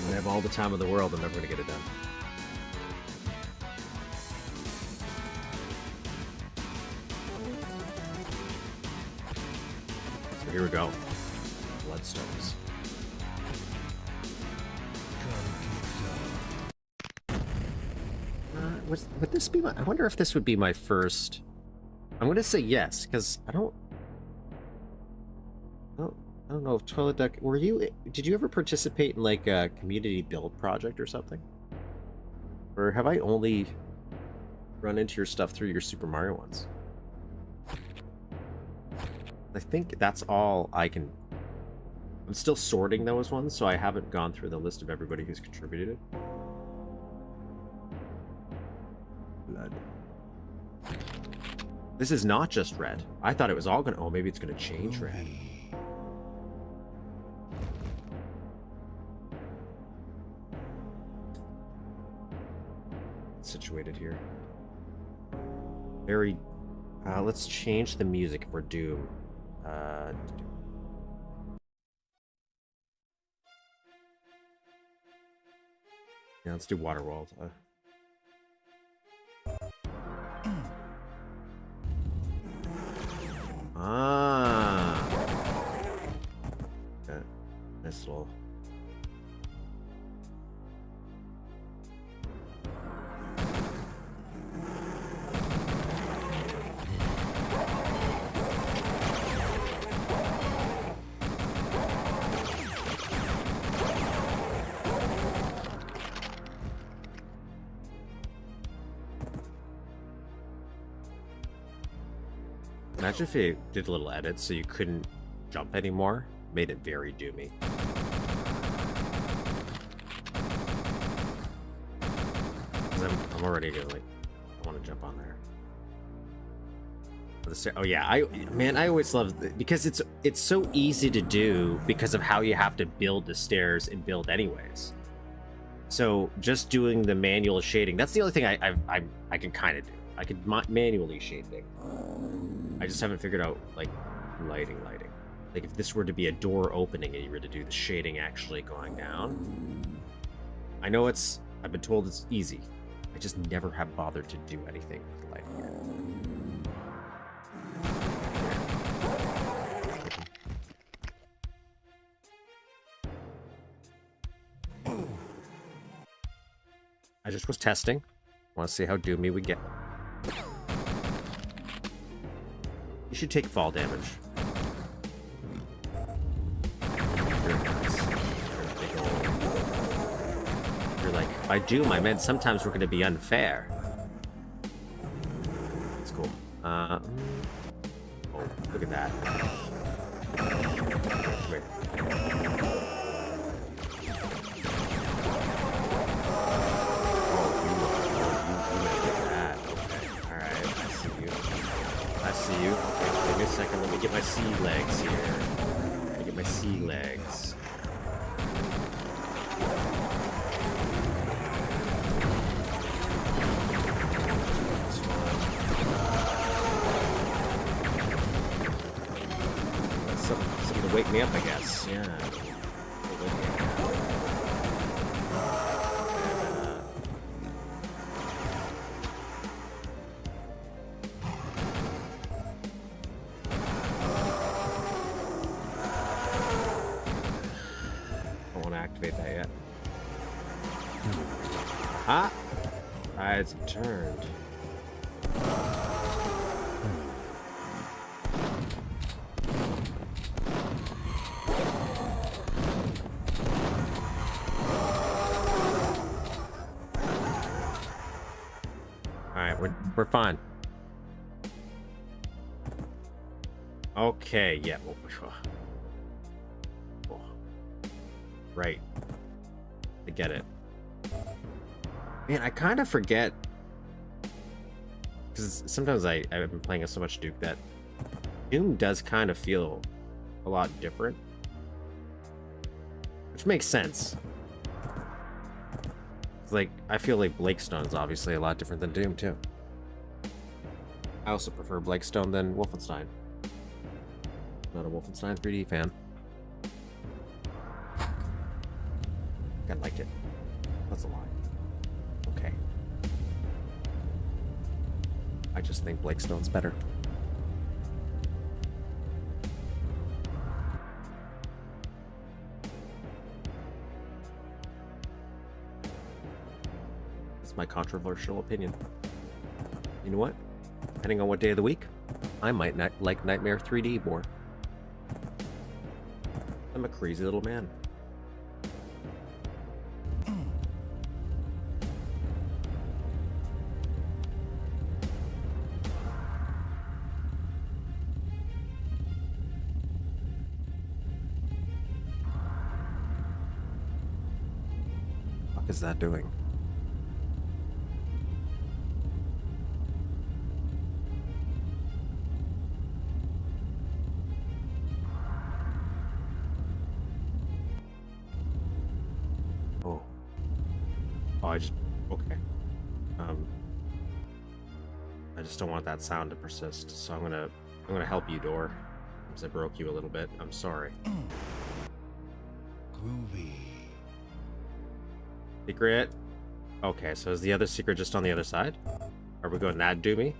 I have all the time of the world, I'm never going to get it done. So here we go. Bloodstones. Would this be my... I wonder if this would be my first... I'm going to say yes, because I don't know if Toilet Duck... Did you ever participate in, like, a community build project or something? Or have I only run into your stuff through your Super Mario ones? I think that's all I can... I'm still sorting those ones, so I haven't gone through the list of everybody who's contributed. Blood. This is not just red. I thought it was all gonna... Oh, maybe it's gonna change red. It's situated here. Very... let's change the music for Doom. Yeah, let's do Waterworld. Yeah, nice little... Imagine if they did a little edit so you couldn't jump anymore. Made it very doomy. Because I'm already gonna, like, I want to jump on there. Oh yeah, I always love it because it's so easy to do because of how you have to build the stairs and build anyways. So just doing the manual shading, that's the only thing I can kind of do. I could manually shade things. I just haven't figured out, like, lighting. Like, if this were to be a door opening and you were to do the shading actually going down. I know I've been told it's easy. I just never have bothered to do anything with lighting here. I just was testing. Want to see how doomy we get. You should take fall damage. You're like, if I doom, I meant sometimes we're going to be unfair. That's cool. Oh, look at that. Come here. I see you. Okay, give me a second. Let me get my sea legs here. Let me get my sea legs. That's something to wake me up, I guess. Yeah. Tides have turned. Alright, we're fine. Okay, yeah. Right. I get it. Man, I kind of forget, because sometimes I've been playing so much Duke that Doom does kind of feel a lot different, which makes sense. It's like, I feel like Blakestone's obviously a lot different than Doom, too. I also prefer Blakestone than Wolfenstein. Not a Wolfenstein 3D fan. I liked it. That's a lie. Okay. I just think Blakestone's better. That's my controversial opinion. You know what? Depending on what day of the week, I might not like Nightmare 3D more. I'm a crazy little man. What is that doing? Okay. I just don't want that sound to persist, so I'm gonna help you, Door. Because I broke you a little bit. I'm sorry. Groovy. Secret? Okay, so is the other secret just on the other side? Are we going that doomy?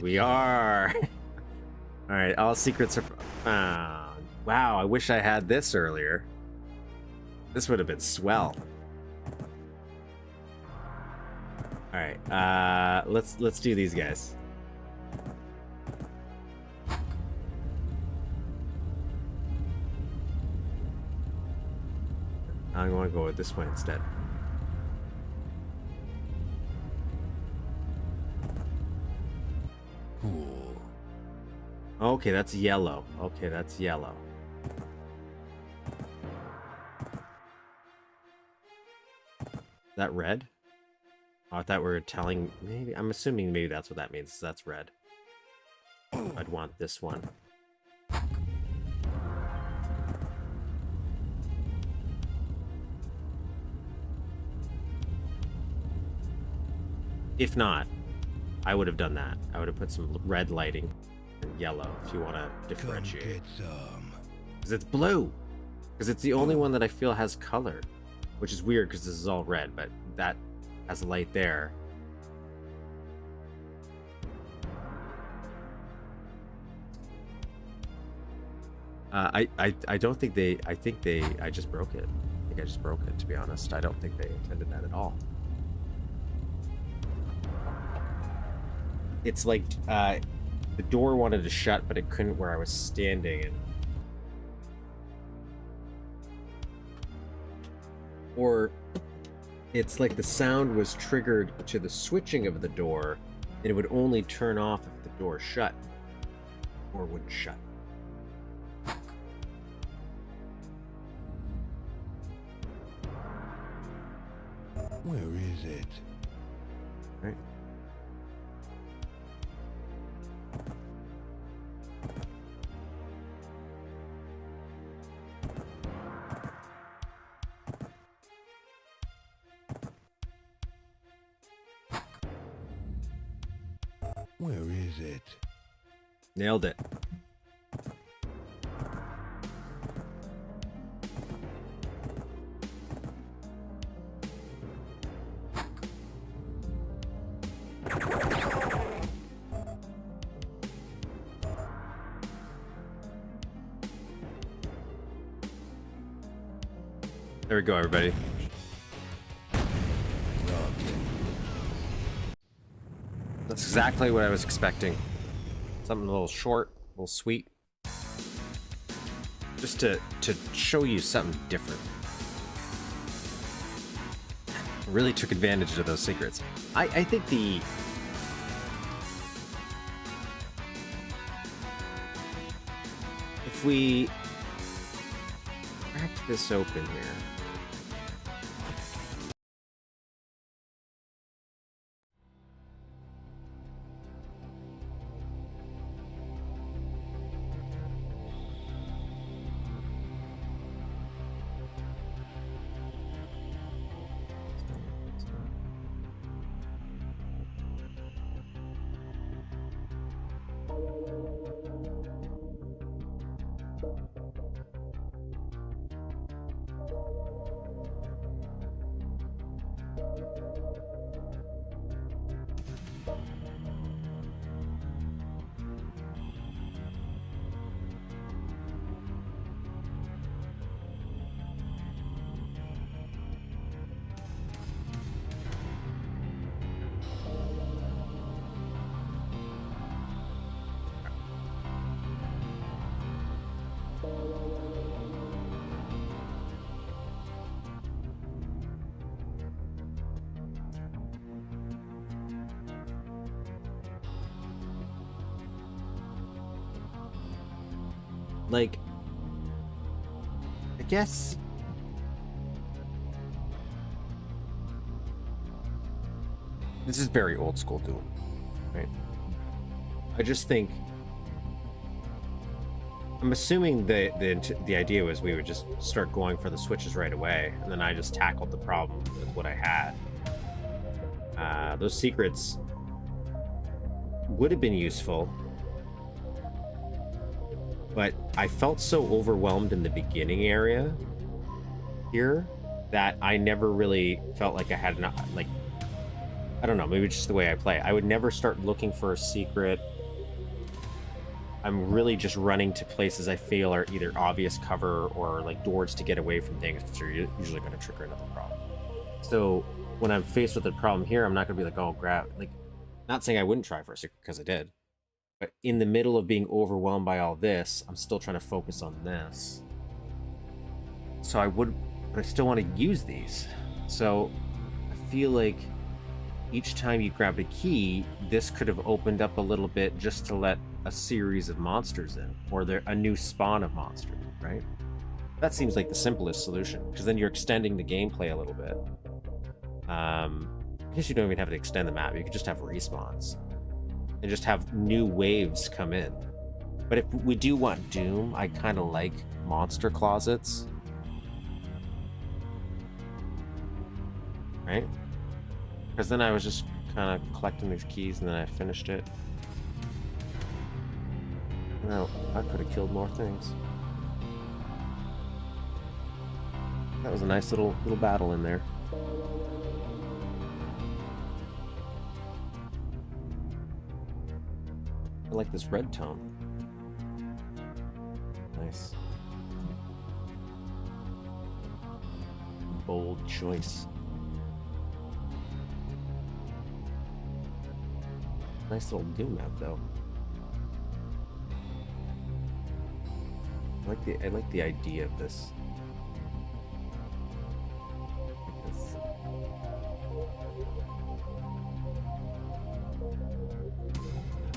We are! Alright, all secrets are... wow, I wish I had this earlier. This would have been swell. Alright, let's do these guys. I'm going to go this way instead. Cool. Okay, that's yellow. Okay, that's yellow. Is that red? Oh, I thought we were telling... Maybe... I'm assuming maybe that's what that means. That's red. I'd want this one. If not, I would have done that. I would have put some red lighting and yellow if you want to differentiate. Because it's blue. Because it's the only one that I feel has color. Which is weird because this is all red, but that has a light there. I don't think they... I just broke it. I think I just broke it, to be honest. I don't think they intended that at all. It's like the door wanted to shut, but it couldn't where I was standing. And... Or it's like the sound was triggered to the switching of the door, and it would only turn off if the door shut. Or wouldn't shut. Where is it? Right. Where is it? Nailed it. There we go, everybody. That's exactly what I was expecting. Something a little short, a little sweet. Just to show you something different. Really took advantage of those secrets. I think the... If we crack this open here... Like, I guess this is very old school Doom, right? I just think I'm assuming the idea was we would just start going for the switches right away, and then I just tackled the problem with what I had. Those secrets would have been useful, but I felt so overwhelmed in the beginning area here that I never really felt like I had enough, like, I don't know, maybe it's just the way I play. I would never start looking for a secret. I'm really just running to places I feel are either obvious cover or like doors to get away from things, because you're usually going to trigger another problem. So when I'm faced with a problem here, I'm not going to be like, oh, grab, like, not saying I wouldn't try for a secret, because I did. But in the middle of being overwhelmed by all this, I'm still trying to focus on this. So I would, but I still want to use these. So I feel like each time you grabbed a key, this could have opened up a little bit just to let a series of monsters in, or a new spawn of monsters, right? That seems like the simplest solution, because then you're extending the gameplay a little bit. I guess you don't even have to extend the map. You could just have respawns and just have new waves come in. But if we do want Doom, I kind of like monster closets, right? Because then I was just kind of collecting these keys, and then I finished it. No, I could have killed more things. That was a nice little battle in there. I like this red tone. Nice. Bold choice. Nice little Doom map, though. I like the idea of this.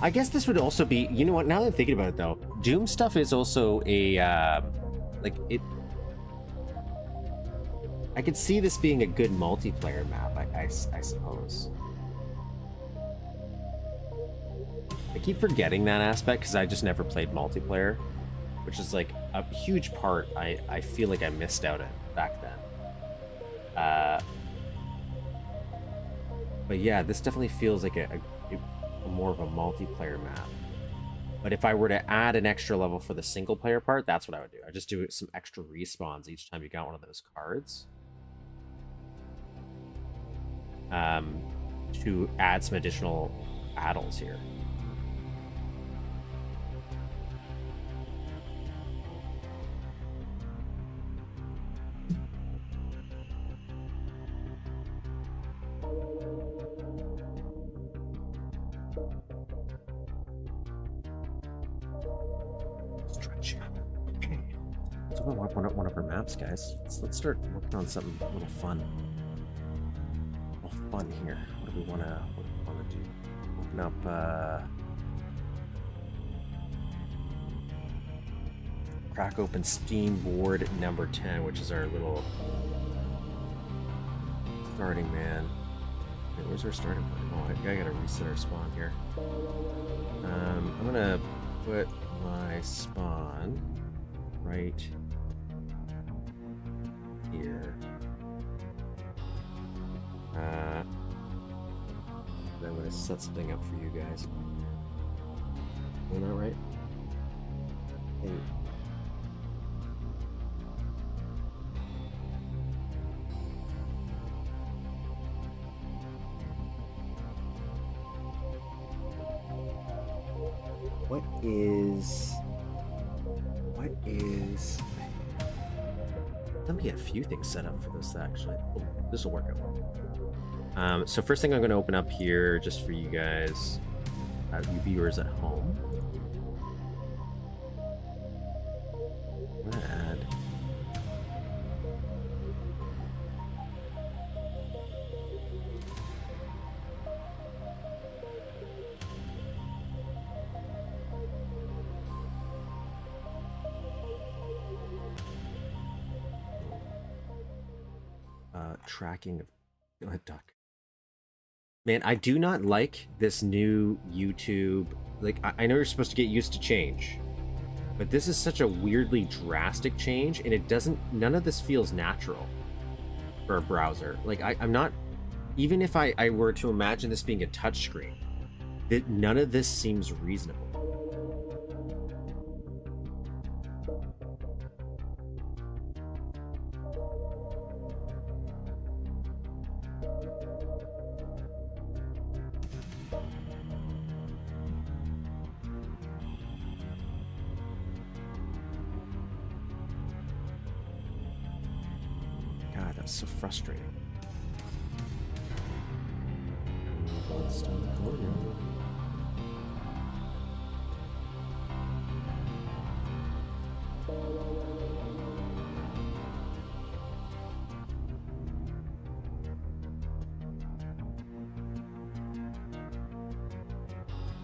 I guess this would also be, you know what, now that I'm thinking about it though, Doom stuff is also a, like, it, I could see this being a good multiplayer map, I suppose. I keep forgetting that aspect because I just never played multiplayer, which is like a huge part I feel like I missed out on back then. But yeah, this definitely feels like a more of a multiplayer map. But if I were to add an extra level for the single player part, that's what I would do. I just do some extra respawns each time you got one of those cards. To add some additional battles here. One of our maps, guys. Let's start working on something a little fun. A little fun here. What do we want to do? Open up, crack open Steam board number 10, which is our little starting man. Wait, where's our starting point? Oh, I gotta reset our spawn here. I'm gonna put my spawn right here. Then I'm gonna set something up for you guys. Isn't that right? Hey. What is... Let me get a few things set up for this, actually. Oh, this will work out. So first thing I'm going to open up here, just for you guys, you viewers at home. I'm going to add... tracking of... Go ahead, Duck. Man, I do not like this new YouTube... Like, I know you're supposed to get used to change, but this is such a weirdly drastic change, and it doesn't... None of this feels natural for a browser. Like, I'm not... Even if I were to imagine this being a touchscreen, none of this seems reasonable. That's so frustrating. Bloodstone Courtyard.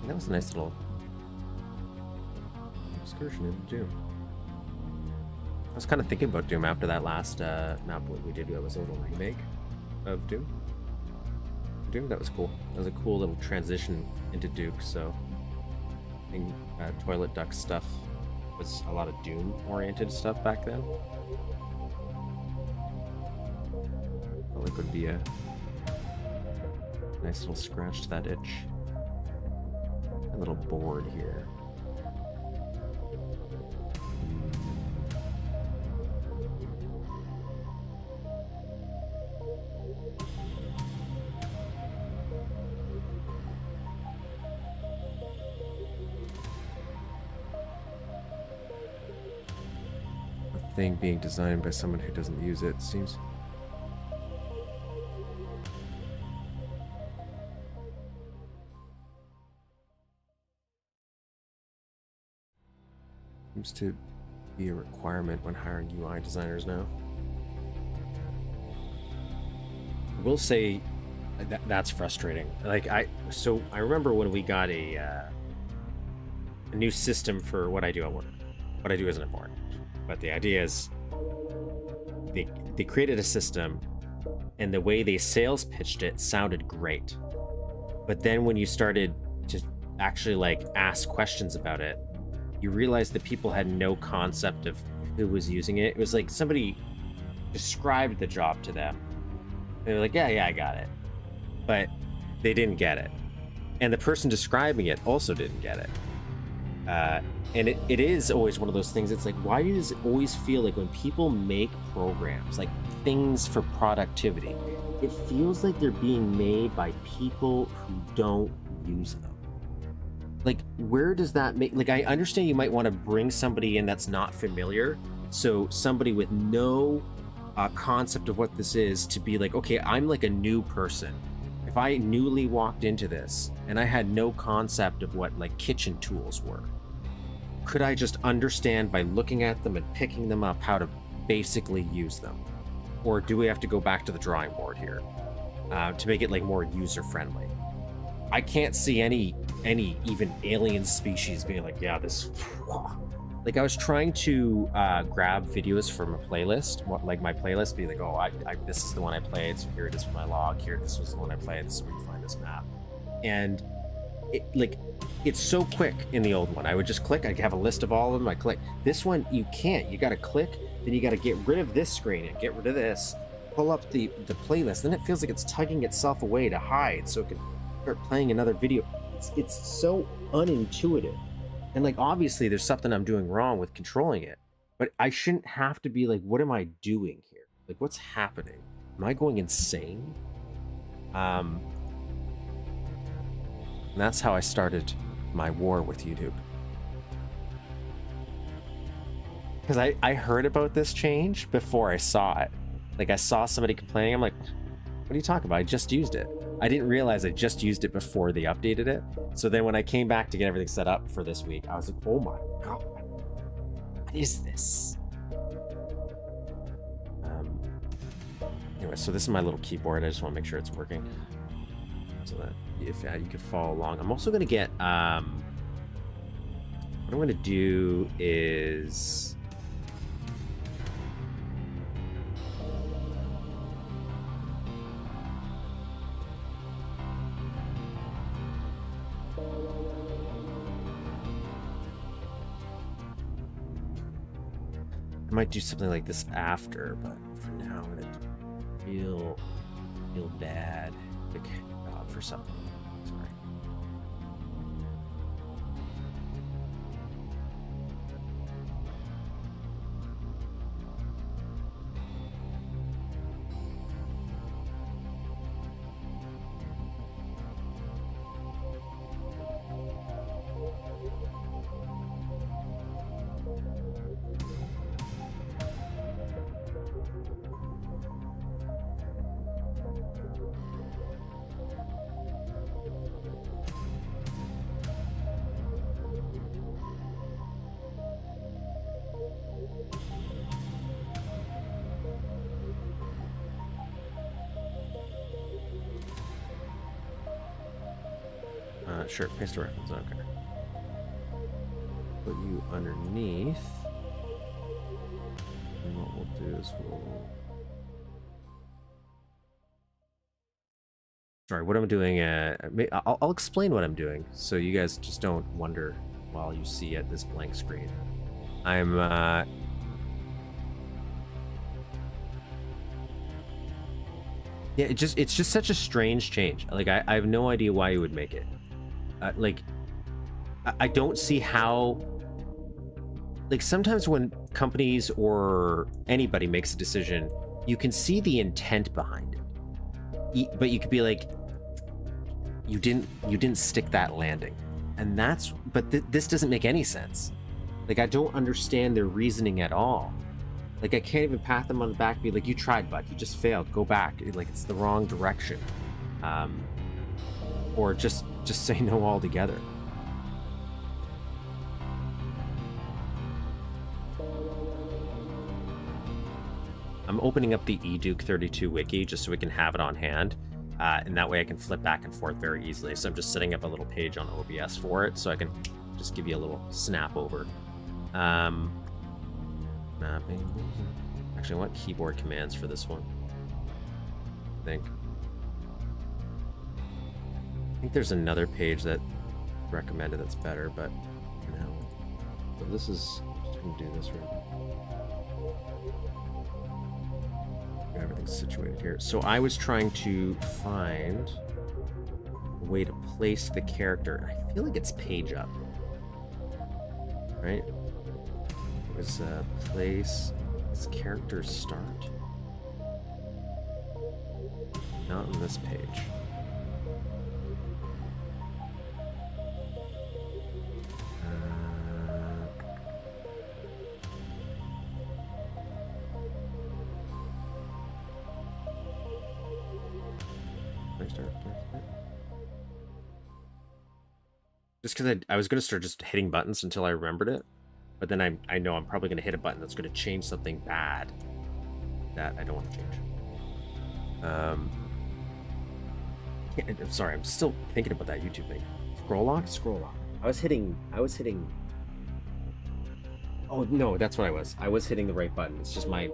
That was a nice little excursion into Doom. I was kind of thinking about Doom after that last map we did. That was a little remake of Doom. That was cool. That was a cool little transition into Duke. So, I think Toilet Duck stuff was a lot of Doom-oriented stuff back then. Felt like it would be a nice little scratch to that itch. A little board here. Thing being designed by someone who doesn't use it seems to be a requirement when hiring UI designers now. I will say that's frustrating. Like I remember when we got a new system for what I do at work. What I do isn't important. But the idea is they created a system, and the way they sales pitched it sounded great. But then when you started to actually like ask questions about it, you realized that people had no concept of who was using it. It was like somebody described the job to them. They were like, yeah, I got it. But they didn't get it. And the person describing it also didn't get it. And it is always one of those things. It's like, why does it always feel like when people make programs, like things for productivity, it feels like they're being made by people who don't use them? Like, where does that make... Like, I understand you might want to bring somebody in that's not familiar. So somebody with no concept of what this is to be like, okay, I'm like a new person. If I newly walked into this and I had no concept of what like kitchen tools were, could I just understand by looking at them and picking them up how to basically use them? Or do we have to go back to the drawing board here to make it like more user-friendly? I can't see any even alien species being like, yeah, this... Like I was trying to grab videos from a playlist, like my playlist, be like, oh, this is the one I played, so here it is for my log, here, this was the one I played, this is where you find this map. And it's so quick in the old one. I would just click, I'd have a list of all of them, I click. This one, you can't. You gotta click, then you gotta get rid of this screen and get rid of this, pull up the playlist, then it feels like it's tugging itself away to hide so it can start playing another video. It's so unintuitive. And like, obviously there's something I'm doing wrong with controlling it, but I shouldn't have to be like, what am I doing here? Like, what's happening? Am I going insane? And that's how I started my war with YouTube. because I heard about this change before I saw it. Like, I saw somebody complaining. I'm like, what are you talking about? I just used it. I didn't realize I just used it before they updated it. So then when I came back to get everything set up for this week, I was like, oh my god, what is this? Anyway, so this is my little keyboard. I just want to make sure it's working so that if you can follow along. I'm also going to get, what I'm going to do is, I might do something like this after, but for now I'm gonna feel bad for something. Sorry. Sure, paste a reference, okay. Put you underneath. And what we'll do is Sorry, what I'm doing, I'll explain what I'm doing so you guys just don't wonder while you see at this blank screen. I'm, yeah, it's just such a strange change. Like, I have no idea why you would make it. Like, I don't see how, like, sometimes when companies or anybody makes a decision, you can see the intent behind it, but you could be like, you didn't stick that landing, and that's, but this doesn't make any sense. Like, I don't understand their reasoning at all. Like, I can't even pat them on the back and be like, you tried, bud, you just failed, go back. Like, it's the wrong direction. Or just say no altogether. I'm opening up the eDuke32 wiki just so we can have it on hand, and that way I can flip back and forth very easily. So I'm just setting up a little page on OBS for it, so I can just give you a little snap over. Mapping. Actually, I want keyboard commands for this one, I think there's another page that recommended that's better, but no. So this is, I'm just gonna do this right now. Everything's situated here. So I was trying to find a way to place the character. I feel like it's page up, right? It was place this character start. Not on this page. Just because I was going to start just hitting buttons until I remembered it, but then I know I'm probably going to hit a button that's going to change something bad that I don't want to change. I'm sorry, I'm still thinking about that YouTube thing. Scroll lock? Scroll lock. I was hitting... Oh, no, that's what I was. I was hitting the right button. It's just my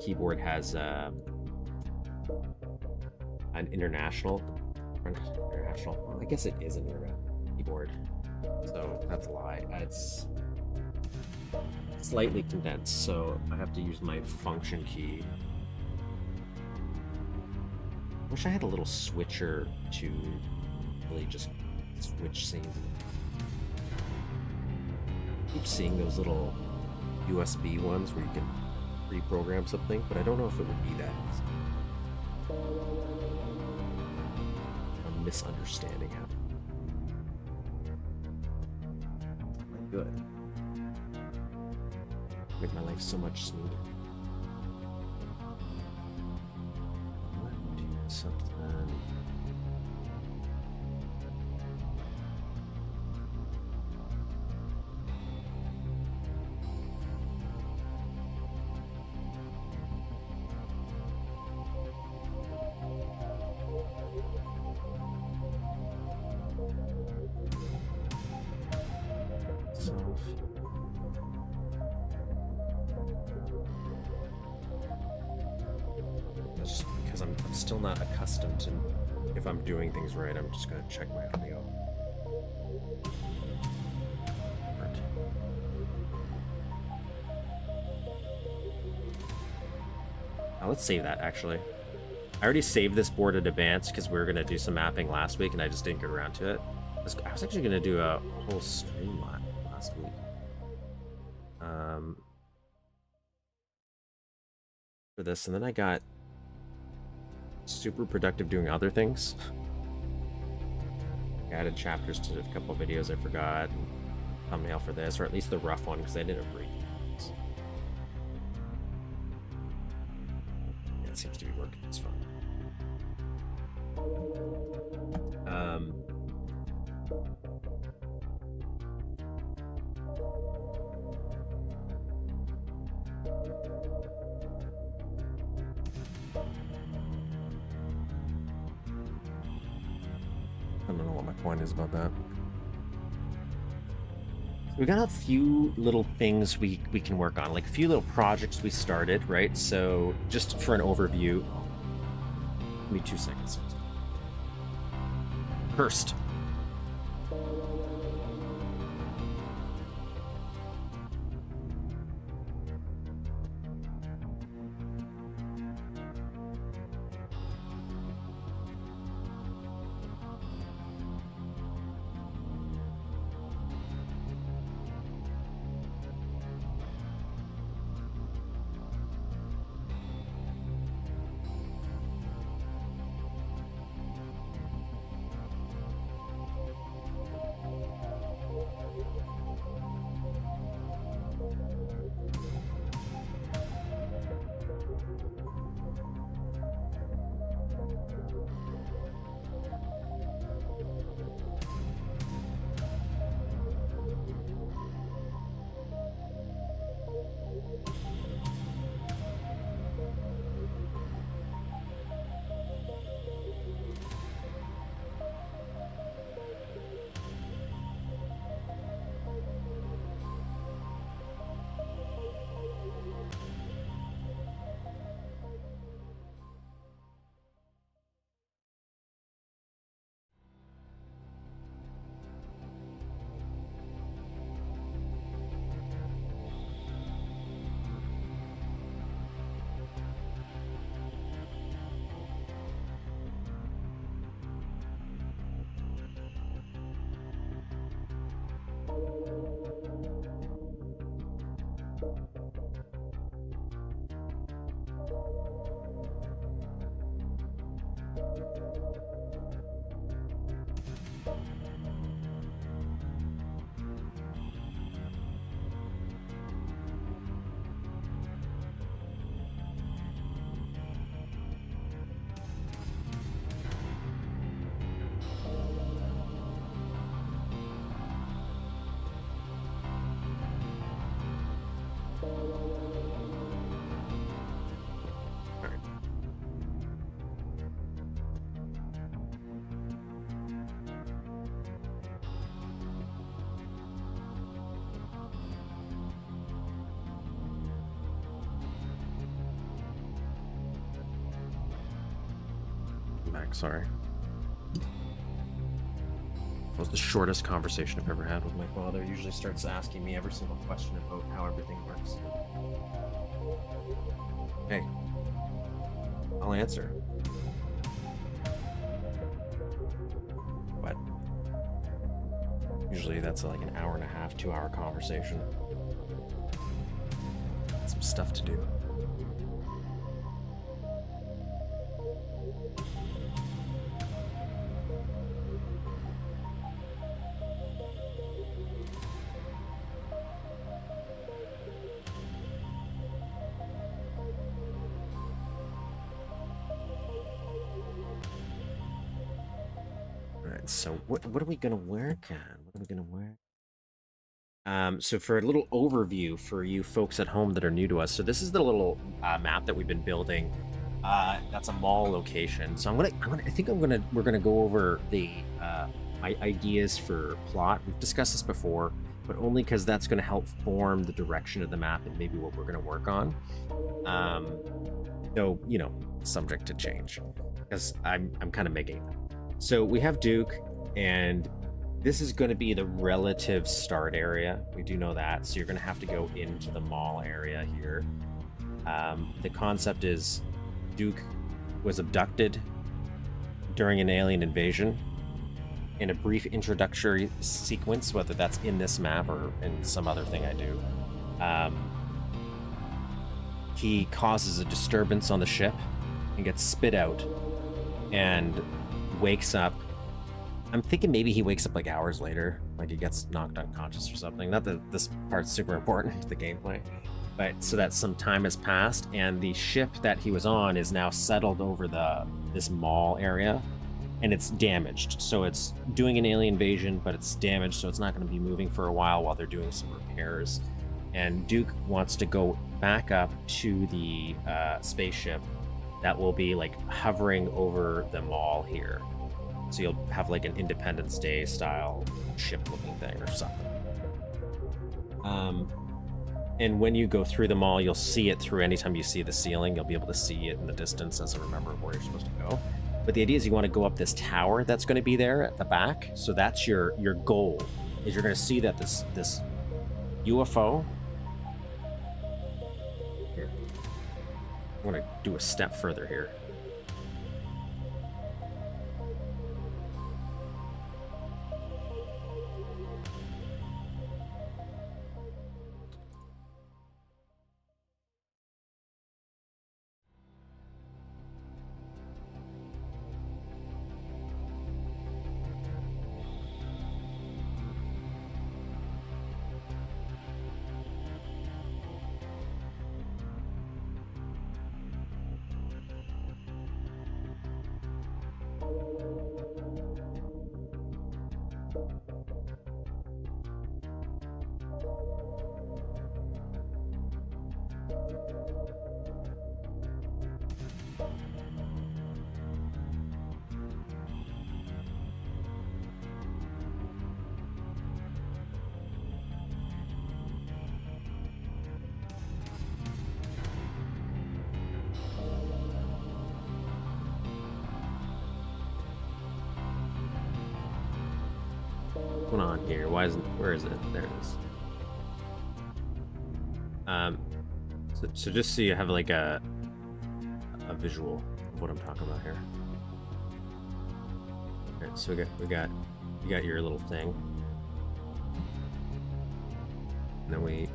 keyboard has an international... Well, I guess it is an international keyboard. So that's a lie. It's slightly condensed, so I have to use my function key. I wish I had a little switcher to really just switch scenes. I keep seeing those little USB ones where you can reprogram something, but I don't know if it would be that easy. I'm misunderstanding how. Good. Make my life so much smoother. Do something. Because I'm still not accustomed to, if I'm doing things right, I'm just going to check my audio. Now let's save that, actually. I already saved this board in advance because we were going to do some mapping last week and I just didn't get around to it. I was actually going to do a whole stream last week. For this, and then I got super productive doing other things. I added chapters to a couple of videos I forgot. Thumbnail for this, or at least the rough one, because I didn't read it. Yeah, it seems to be working just fine. I don't know what my point is about that. We got a few little things we can work on, like a few little projects we started, right? So just for an overview, give me 2 seconds. Cursed. Sorry. That was the shortest conversation I've ever had with my father. He usually starts asking me every single question about how everything works. Hey, I'll answer. But usually that's like an hour and a half, 2-hour conversation. Some stuff to do. So what are we gonna work on? What are we gonna work? So for a little overview for you folks at home that are new to us, so this is the little map that we've been building. That's a mall location. So we're gonna go over the ideas for plot. We've discussed this before, but only because that's gonna help form the direction of the map and maybe what we're gonna work on. Though, you know, subject to change, because I'm kind of making it. So we have Duke, and this is going to be the relative start area. We do know that, so you're going to have to go into the mall area here. The concept is Duke was abducted during an alien invasion. In a brief introductory sequence, whether that's in this map or in some other thing I do, he causes a disturbance on the ship and gets spit out and wakes up. I'm thinking maybe he wakes up like hours later, like he gets knocked unconscious or something. Not that this part's super important to the gameplay, but so that some time has passed and the ship that he was on is now settled over this mall area, and it's damaged. So it's doing an alien invasion, but it's damaged, so it's not going to be moving for a while they're doing some repairs. And Duke wants to go back up to the spaceship that will be like hovering over the mall here. So you'll have like an Independence Day style ship looking thing or something. And when you go through the mall, you'll see it through. Anytime you see the ceiling, you'll be able to see it in the distance as a remember of where you're supposed to go. But the idea is you want to go up this tower that's going to be there at the back. So that's your goal, is you're going to see that this UFO. Here. I want to do a step further here. What's going on here? Where is it? There it is. So just so you have like a visual of what I'm talking about here. All right, so you got your little thing. And then we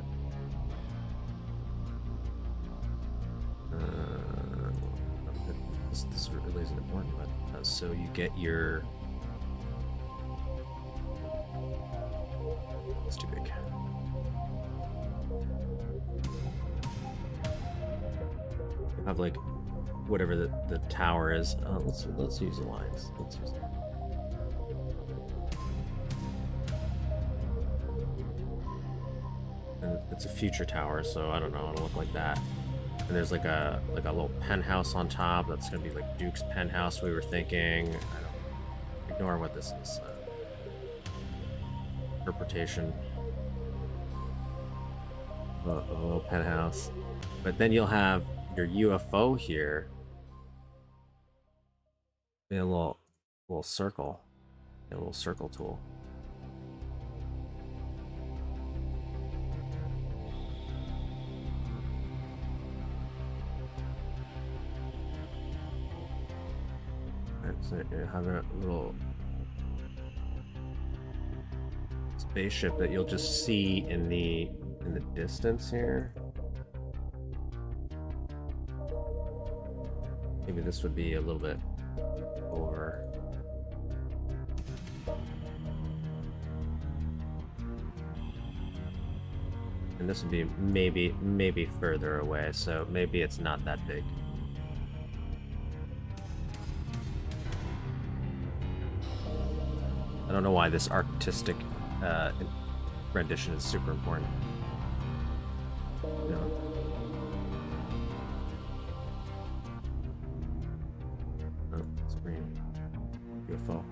this really isn't important, but so you get your. It's too big. You have like whatever the tower is. Let's use the lines. Let's use. And it's a future tower, so I don't know. It'll look like that. And there's like a little penthouse on top. That's gonna be like Duke's penthouse. We were thinking. I don't ignore what this is. Interpretation of a little penthouse, but then you'll have your UFO here in a little circle, a little circle tool. Right, so you have a little spaceship that you'll just see in the distance here. Maybe this would be a little bit over. And this would be maybe further away, so maybe it's not that big. I don't know why this artistic rendition is super important. No. Oh, it's green. UFO.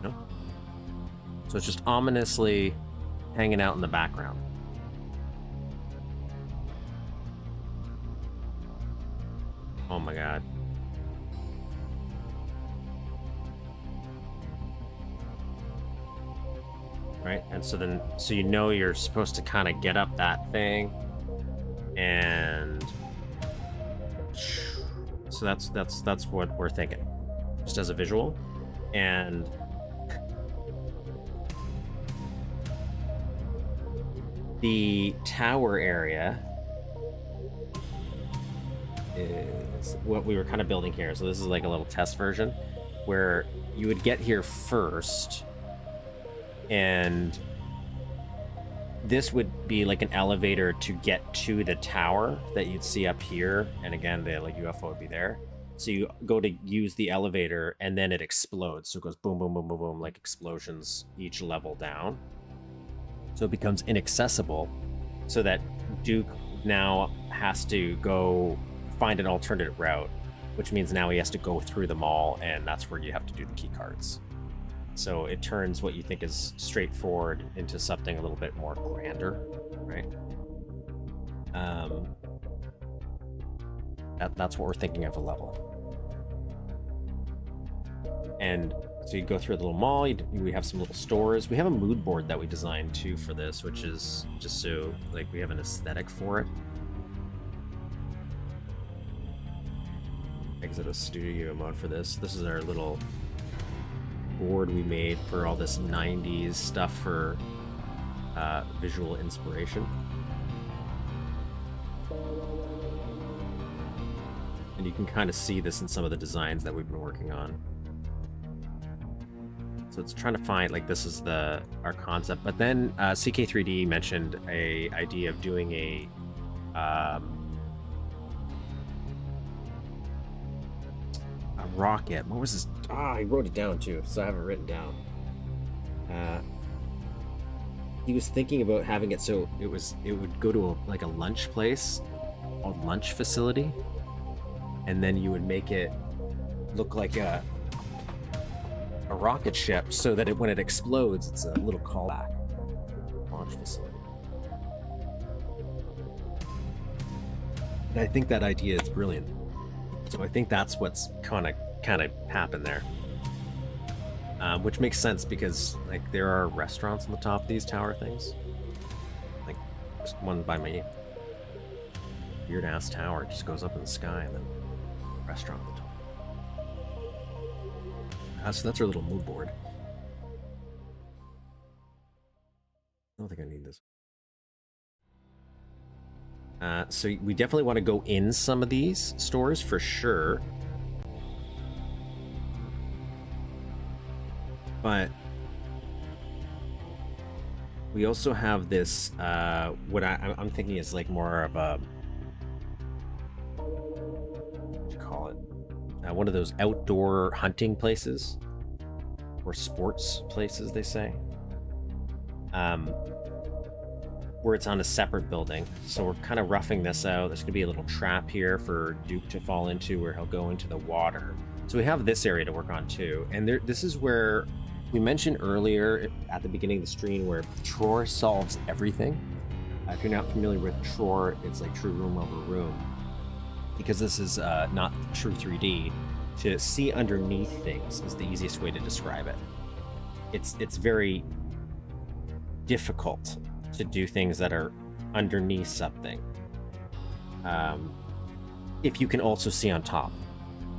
No. So it's just ominously hanging out in the background. Oh my god. Right? And so then, so you know you're supposed to kind of get up that thing, and so that's what we're thinking, just as a visual. And the tower area is what we were kind of building here. So this is like a little test version where you would get here first, and this would be like an elevator to get to the tower that you'd see up here. And again, the like UFO would be there. So you go to use the elevator and then it explodes. So it goes boom, boom, boom, boom, boom, like explosions each level down. So it becomes inaccessible, so that Duke now has to go find an alternative route, which means now he has to go through the mall, and that's where you have to do the key cards. So it turns what you think is straightforward into something a little bit more grander, right? That's what we're thinking of a level. And so you go through the little mall, we have some little stores. We have a mood board that we designed too for this, which is just so like we have an aesthetic for it. Exit a studio mode for this. This is our little board we made for all this 90s stuff for visual inspiration. And you can kind of see this in some of the designs that we've been working on. So it's trying to find, like, this is our concept. But then CK3D mentioned a idea of doing a rocket. What was this? I wrote it down too, so I have it written down. He was thinking about having it so it would go to like a lunch place, a lunch facility, and then you would make it look like a rocket ship, so that when it explodes, it's a little callback. Launch facility. And I think that idea is brilliant. So I think that's what's kind of happened there, which makes sense because like there are restaurants on the top of these tower things. Like there's one by me. Weird ass tower just goes up in the sky, and then restaurant on the top. So that's our little mood board. I don't think I need this. So we definitely want to go in some of these stores for sure. But we also have this, what I'm thinking is like more of a, what do you call it? One of those outdoor hunting places, or sports places, they say. Where it's on a separate building. So we're kind of roughing this out. There's gonna be a little trap here for Duke to fall into, where he'll go into the water. So we have this area to work on too. And this is where we mentioned earlier at the beginning of the stream where TROR solves everything. If you're not familiar with TROR, it's like true room over room. Because this is not true 3D, to see underneath things is the easiest way to describe it. It's very difficult to do things that are underneath something. If you can also see on top,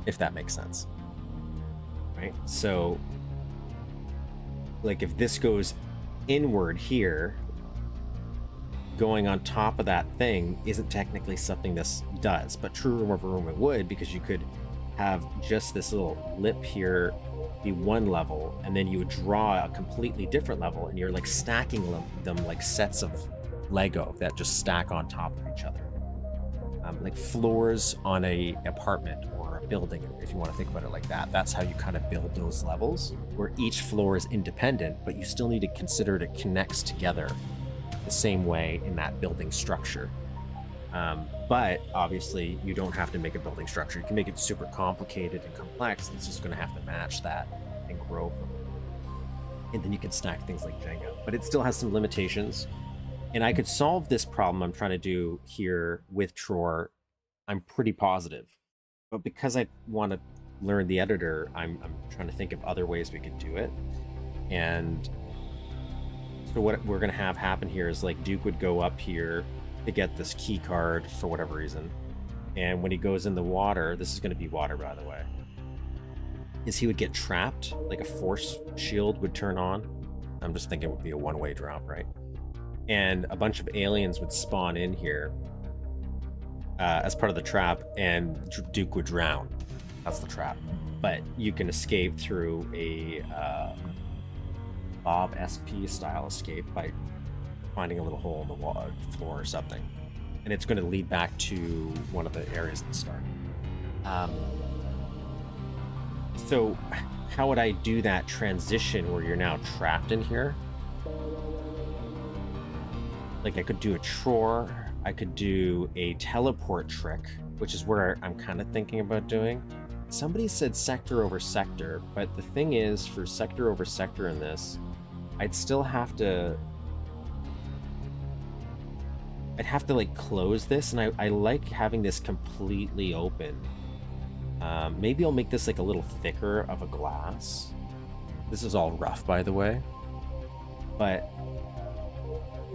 if that makes sense. Right? So, like if this goes inward here, going on top of that thing isn't technically something this does, but true room over room it would, because you could have just this little lip here be one level, and then you would draw a completely different level, and you're like stacking them like sets of Lego that just stack on top of each other. like floors on a apartment or a building, if you want to think about it like that. That's how you kind of build those levels, where each floor is independent, but you still need to consider it connects together the same way in that building structure. But obviously, you don't have to make a building structure. You can make it super complicated and complex. It's just going to have to match that and grow from it. And then you can stack things like Jenga. But it still has some limitations. And I could solve this problem I'm trying to do here with TROR. I'm pretty positive. But because I want to learn the editor, I'm trying to think of other ways we could do it. And so what we're going to have happen here is like Duke would go up here to get this key card for whatever reason. And when he goes in the water, this is going to be water, by the way, is he would get trapped, like a force shield would turn on. I'm just thinking it would be a one-way drop, right? And a bunch of aliens would spawn in here as part of the trap, and Duke would drown. That's the trap. But you can escape through a Bob SP style escape by finding a little hole in the wall, floor or something. And it's going to lead back to one of the areas at the start. So how would I do that transition where you're now trapped in here? Like I could do a TROR, I could do a teleport trick, which is where I'm kind of thinking about doing. Somebody said sector over sector, but the thing is, for sector over sector in this, I'd still have to... I'd have to like close this, and I like having this completely open. Maybe I'll make this like a little thicker of a glass. This is all rough, by the way. But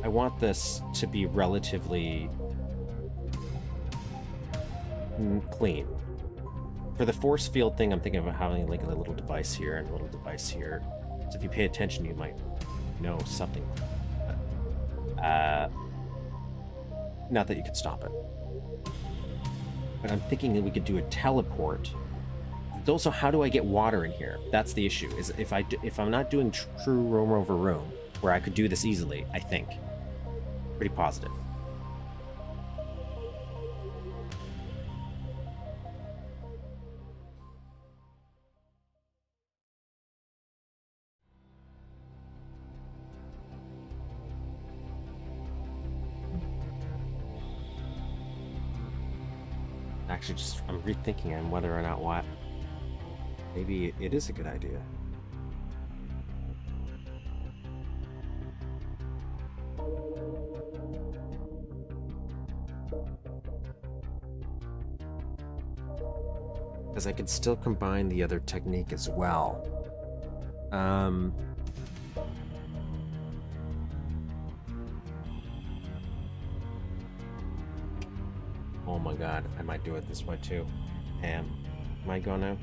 I want this to be relatively clean. For the force field thing, I'm thinking about having like a little device here and a little device here. So if you pay attention, you might know something. Not that you could stop it. But I'm thinking that we could do a teleport. It's also, how do I get water in here? That's the issue. Is if I'm not doing true room over room, where I could do this easily, I think. Pretty positive. Actually, I'm rethinking on whether or not what. Maybe it is a good idea. Because I could still combine the other technique as well. Oh my god, I might do it this way too. Am I gonna?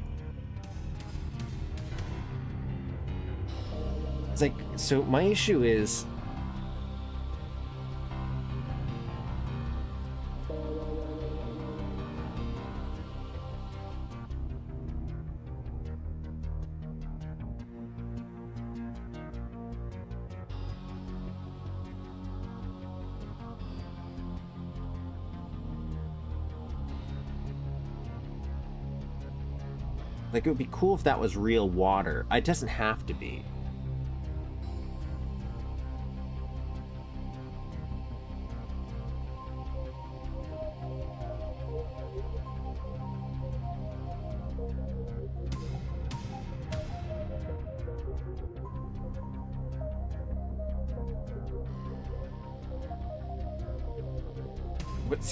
It's like, so my issue is... Like, it would be cool if that was real water. It doesn't have to be.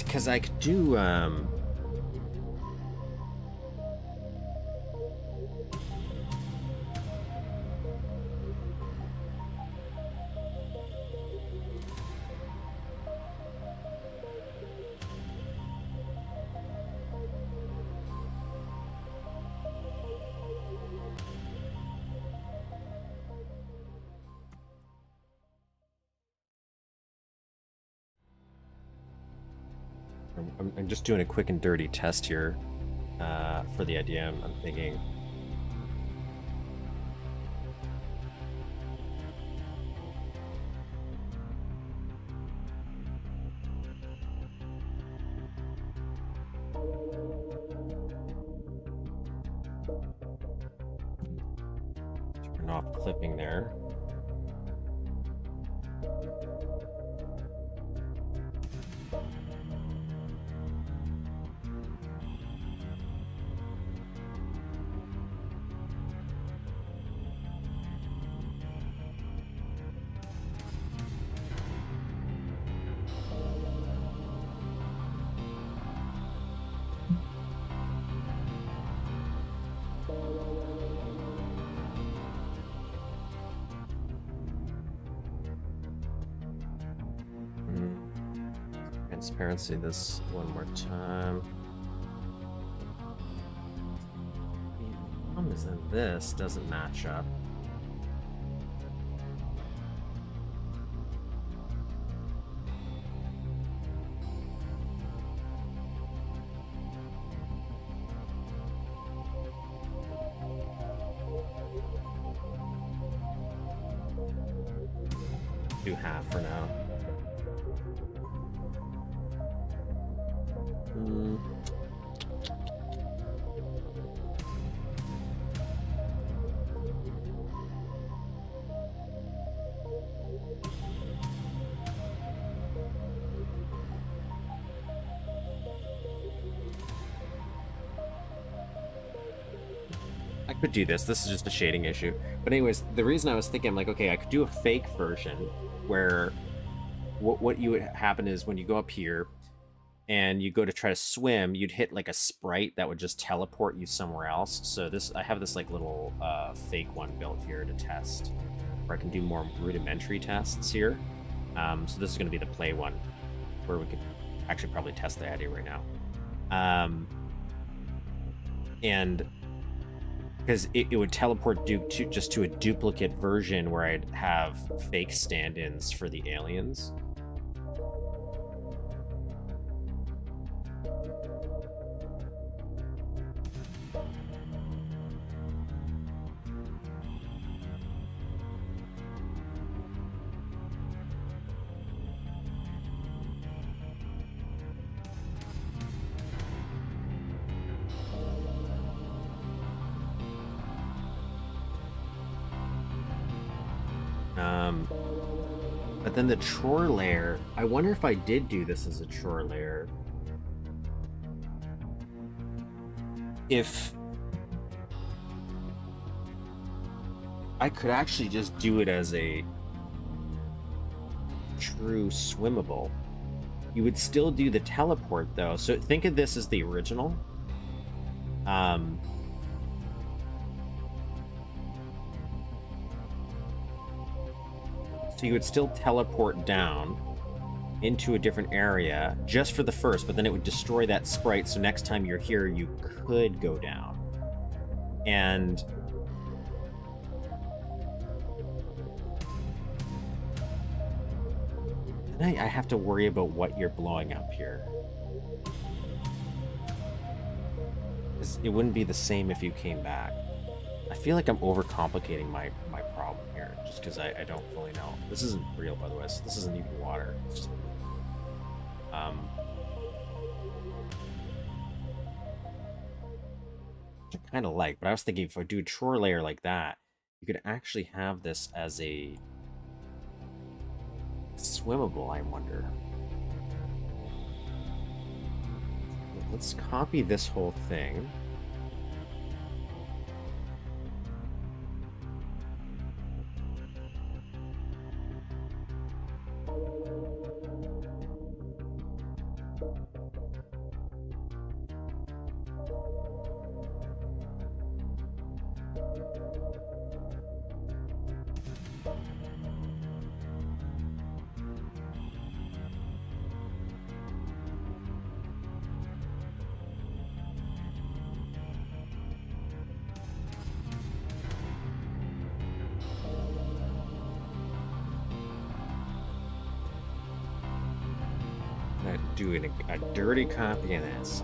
Because I could do, I'm just doing a quick and dirty test here for the idea. I'm thinking. Turn off clipping there. Transparency this one more time. The problem is that this doesn't match up. Do half for now. I could do this. This is just a shading issue. But anyways, the reason I was thinking, like, okay, I could do a fake version where what you would happen is when you go up here and you go to try to swim, you'd hit like a sprite that would just teleport you somewhere else. So this, I have this like little fake one built here to test, where I can do more rudimentary tests here. So this is going to be the play one, where we could actually probably test the idea right now. And because it would teleport Duke to a duplicate version where I'd have fake stand-ins for the aliens. But then the TROR layer, I wonder if I did do this as a TROR layer, if I could actually just do it as a true swimmable. You would still do the teleport though, so think of this as the original. So you would still teleport down into a different area just for the first, but then it would destroy that sprite, so next time you're here, you could go down. And then I have to worry about what you're blowing up here. It wouldn't be the same if you came back. I feel like I'm overcomplicating my problem here, just because I don't fully know. This isn't real, by the way, so this isn't even water. It's just... which I kind of like, but I was thinking if I do a TROR layer like that, you could actually have this as a swimmable, I wonder. Let's copy this whole thing. Doing a dirty copy of this.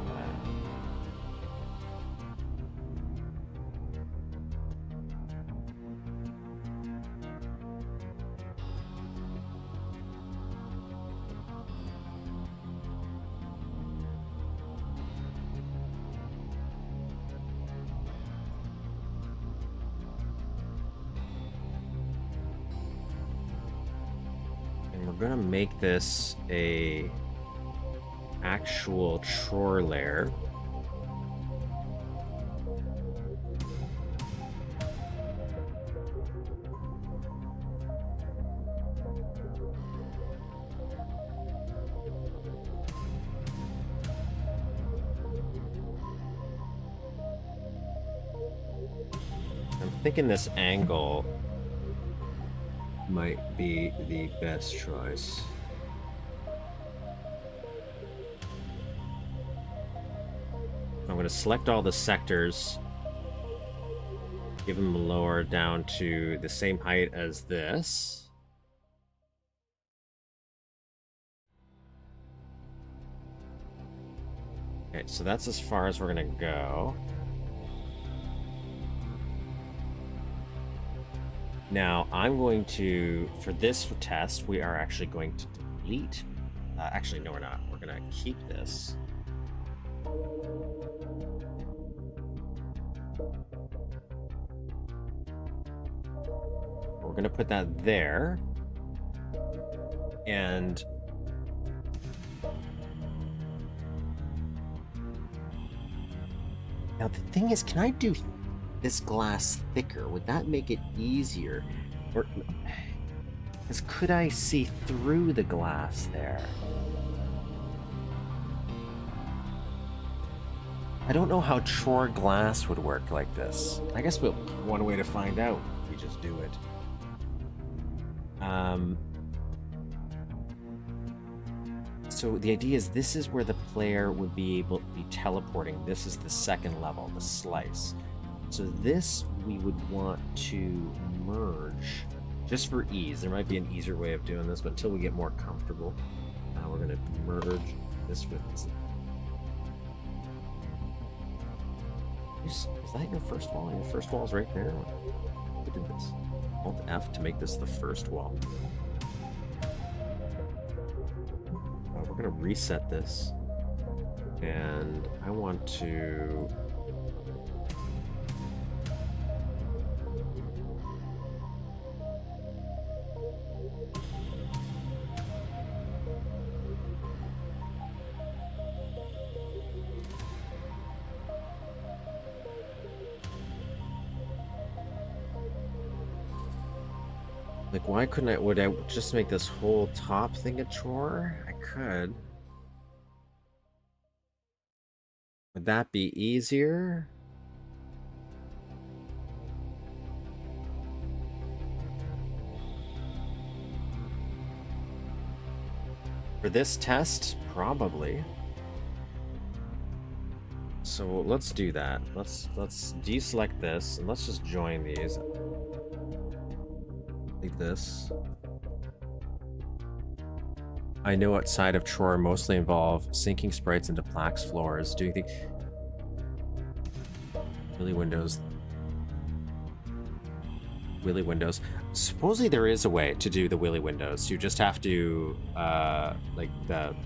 gonna make this a actual TROR layer. I'm thinking this angle might be the best choice. I'm going to select all the sectors, give them lower down to the same height as this. Okay, so that's as far as we're going to go. Now, I'm going to, for this test, we are actually going to delete. Actually, no, we're not. We're going to keep this. We're going to put that there. And now the thing is, can I do this glass thicker? Would that make it easier? Or because could I see through the glass there? I don't know how TROR glass would work like this. I guess one way to find out, we just do it. So the idea is this is where the player would be able to be teleporting. This is the second level, the slice. So this we would want to merge just for ease. There might be an easier way of doing this, but until we get more comfortable, we're going to merge this with this. Is that your first wall? Your first wall is right there? Who did this? Alt F to make this the first wall. We're going to reset this. And I want to... Like, why couldn't I... Would I just make this whole top thing a TROR? I could. Would that be easier? For this test, probably. So let's do that. Let's deselect this and let's just join these. Leave this. I know outside of TROR mostly involve syncing sprites into plaques floors, doing things. Willy windows. Willy windows. Supposedly there is a way to do the Willy windows. You just have to, like the...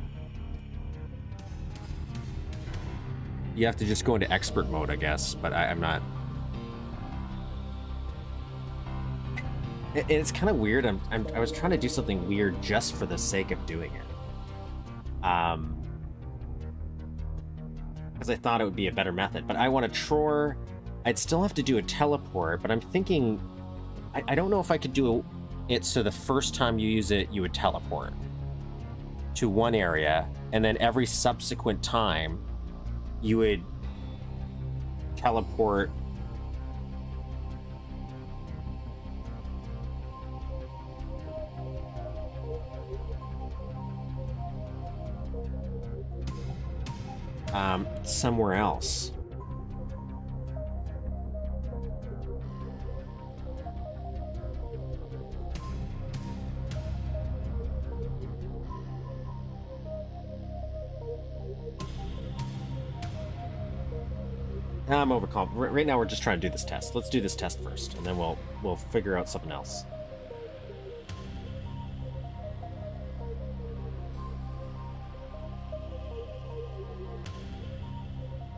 You have to just go into expert mode, I guess, but I'm not... It's kind of weird. I was trying to do something weird just for the sake of doing it. Because I thought it would be a better method. But I want a TROR. I'd still have to do a teleport, but I'm thinking... I don't know if I could do it so the first time you use it, you would teleport to one area, and then every subsequent time, you would teleport... somewhere else. I'm overconfident. Right now we're just trying to do this test. Let's do this test first, and then we'll figure out something else.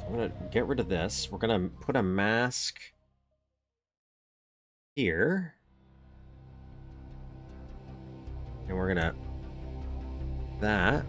I'm gonna get rid of this. We're gonna put a mask here. And we're gonna that.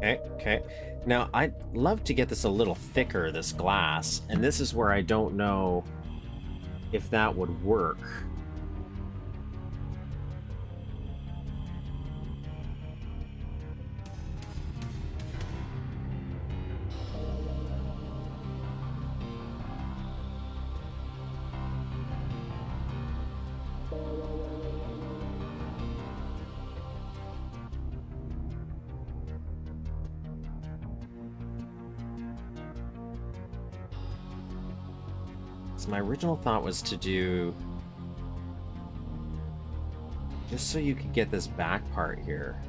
Okay. Now, I'd love to get this a little thicker, this glass, and this is where I don't know if that would work. My original thought was to do just so you could get this back part here,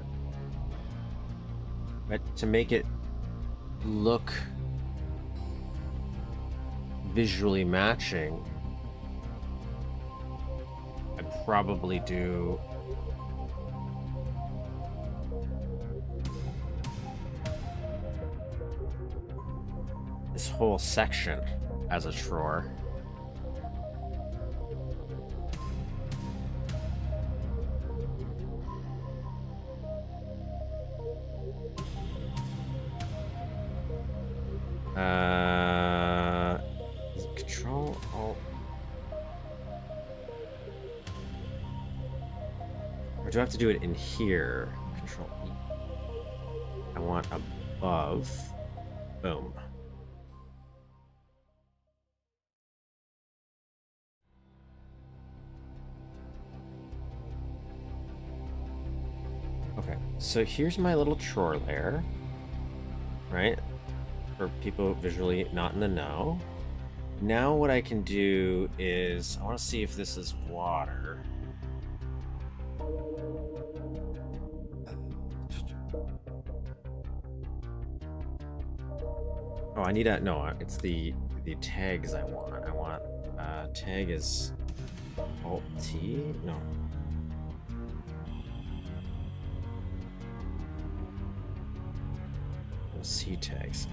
but to make it look visually matching, I'd probably do this whole section as a TROR. Control Alt. Or do I have to do it in here? Control E. I want above. Boom. Okay, so here's my little TROR layer, right? For people visually not in the know. Now what I can do is, I want to see if this is water. Oh, I need a, no, it's the tags I want. I want, tag is Alt T? No. C tags.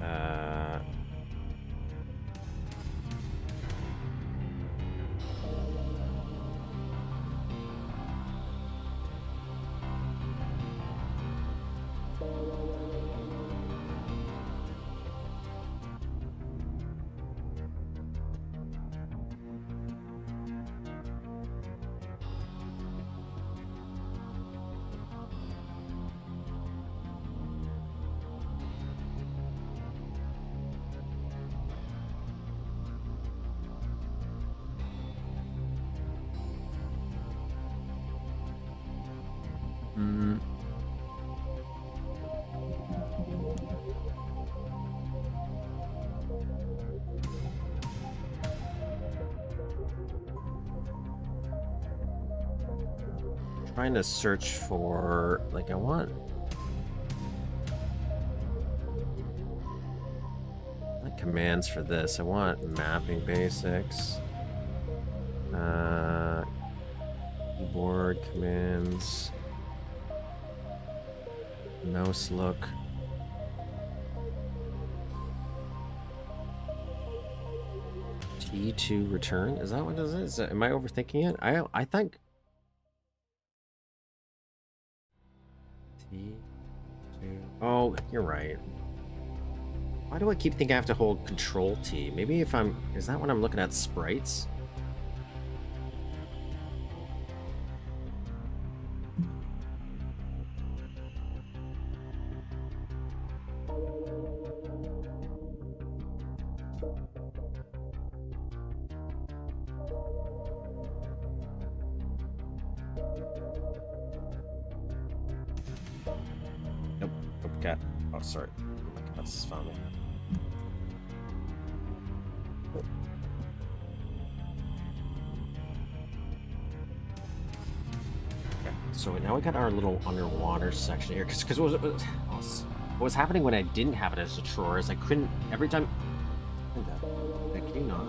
Trying to search for, like, I want commands for this. I want mapping basics, keyboard commands, mouse look. T to return. Is that what it is? Am I overthinking it? I think. Oh, you're right. Why do I keep thinking I have to hold Control T? Maybe if I'm... Is that when I'm looking at sprites? Cat. Oh, sorry. My cat's found me. Okay, so now we got our little underwater section here. Because what was happening when I didn't have it as a TROR is I couldn't every time. Can you not?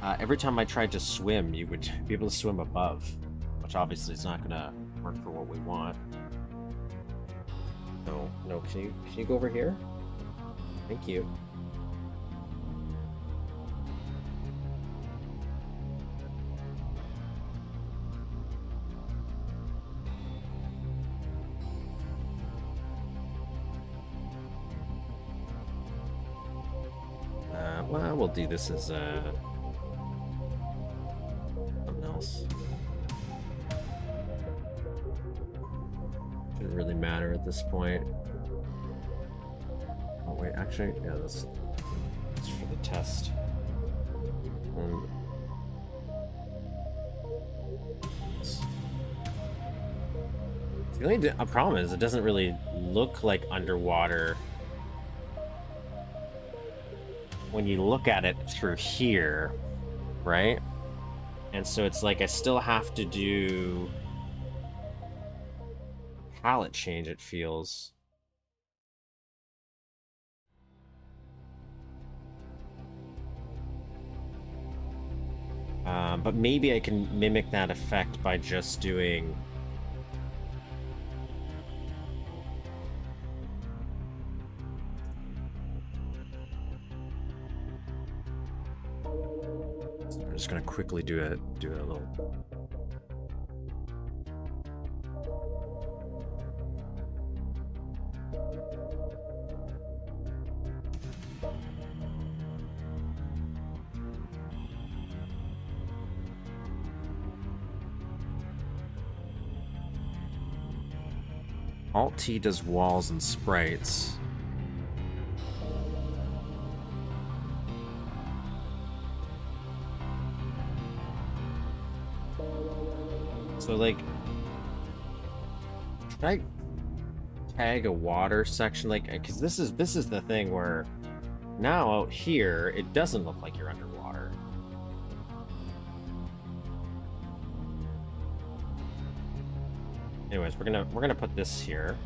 every time I tried to swim, you would be able to swim above, which obviously is not gonna work for what we want. No, no, can you go over here? Thank you. Well, we'll do this as something else. Shouldn't really matter at this point. Oh wait, actually, yeah, that's for the test. The only problem is it doesn't really look like underwater when you look at it through here, right? And so it's like I still have to do a palette change, it feels. But maybe I can mimic that effect by just doing... I'm just gonna quickly do a little... Alt-T does walls and sprites. So, like, should I tag a water section? Like, because this is the thing where now out here it doesn't look like you're underwater. Anyways, we're gonna put this here.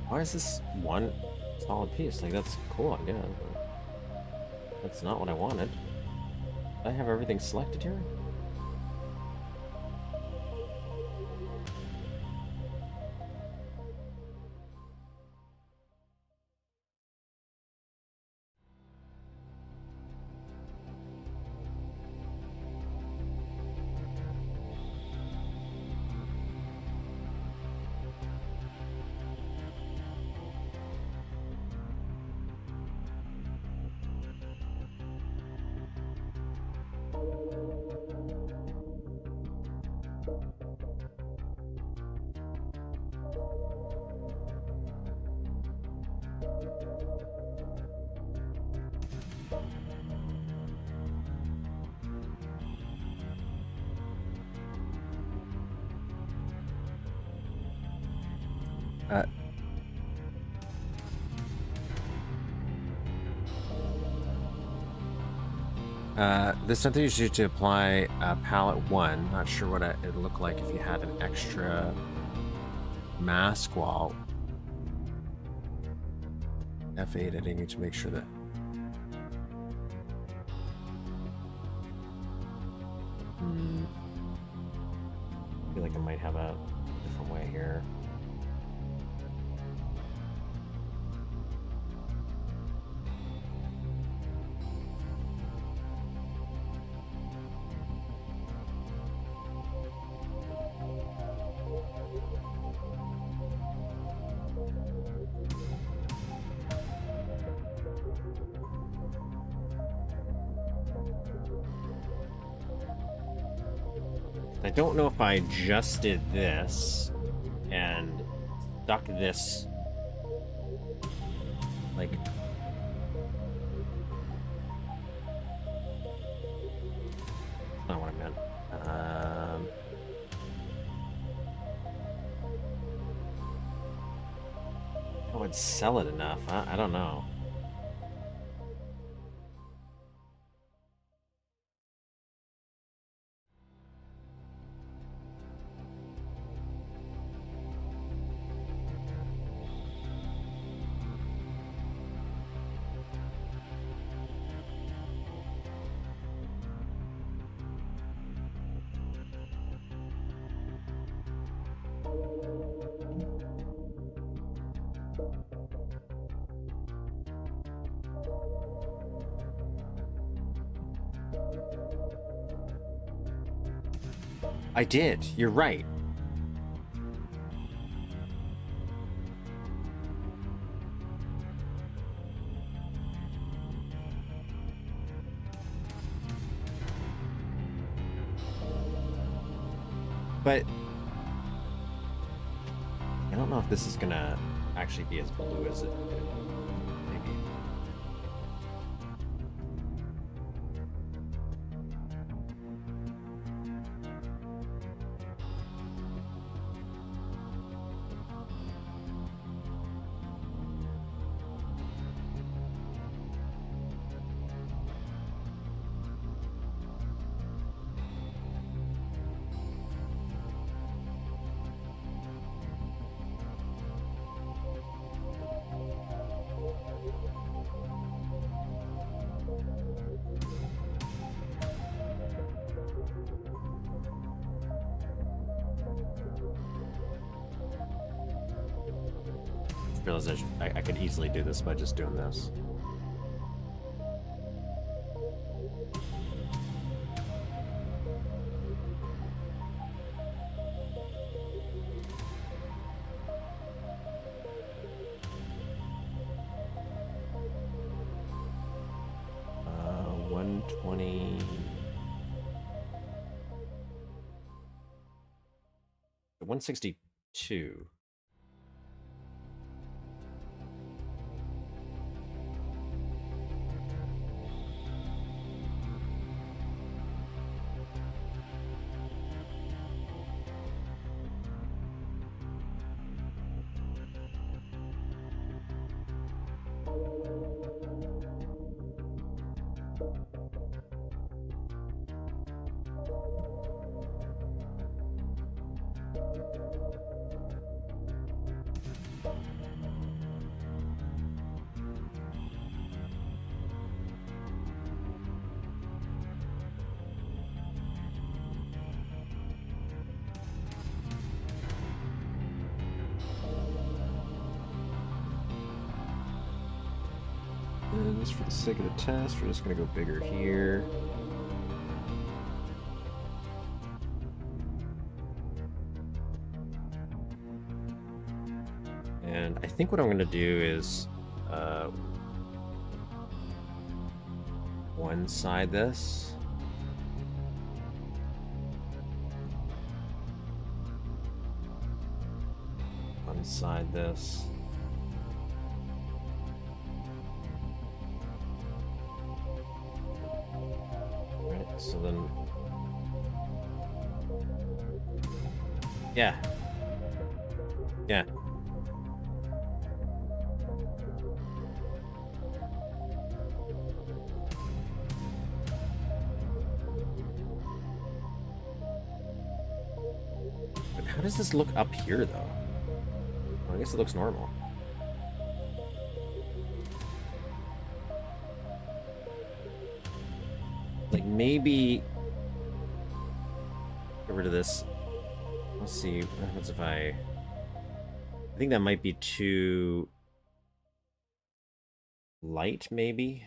Why is this one solid piece? Like, that's cool, I guess. That's not what I wanted. Did I have everything selected here? There's something you should to apply palette 1. Not sure what it'd look like if you had an extra mask wall. F8 editing to make sure that... I feel like I might have a different way here. I don't know if I just did this and stuck this like would sell it enough. I don't know. I did. You're right. But I don't know if this is gonna actually be as blue as it maybe. Realize I could easily do this by just doing this. Uh, 120. 162. And just for the sake of the test, we're just going to go bigger here. And I think what I'm going to do is one side this. One side this. So then, yeah. But how does this look up here, though? Well, I guess it looks normal. Like, maybe get rid of this. Let's see what happens if I think that might be too light, maybe.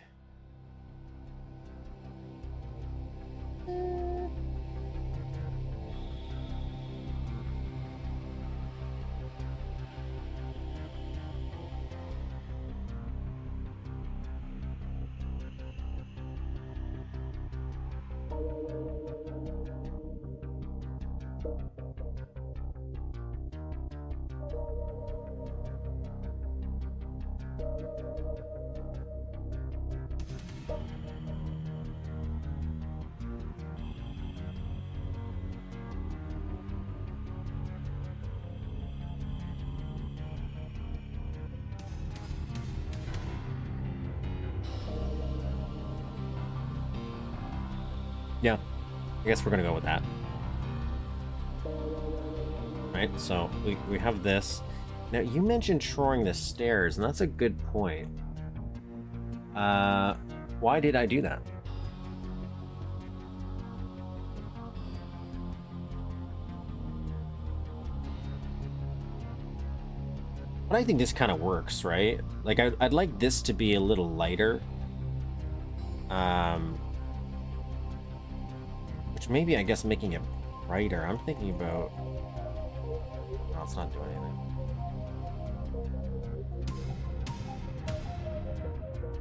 Yeah, I guess we're gonna go with that. Right, so we have this. Now, you mentioned shoring the stairs, and that's a good point. Why did I do that? But I think this kind of works, right? Like, I'd like this to be a little lighter. Which maybe, I guess, making it brighter. I'm thinking about... No, it's not doing anything.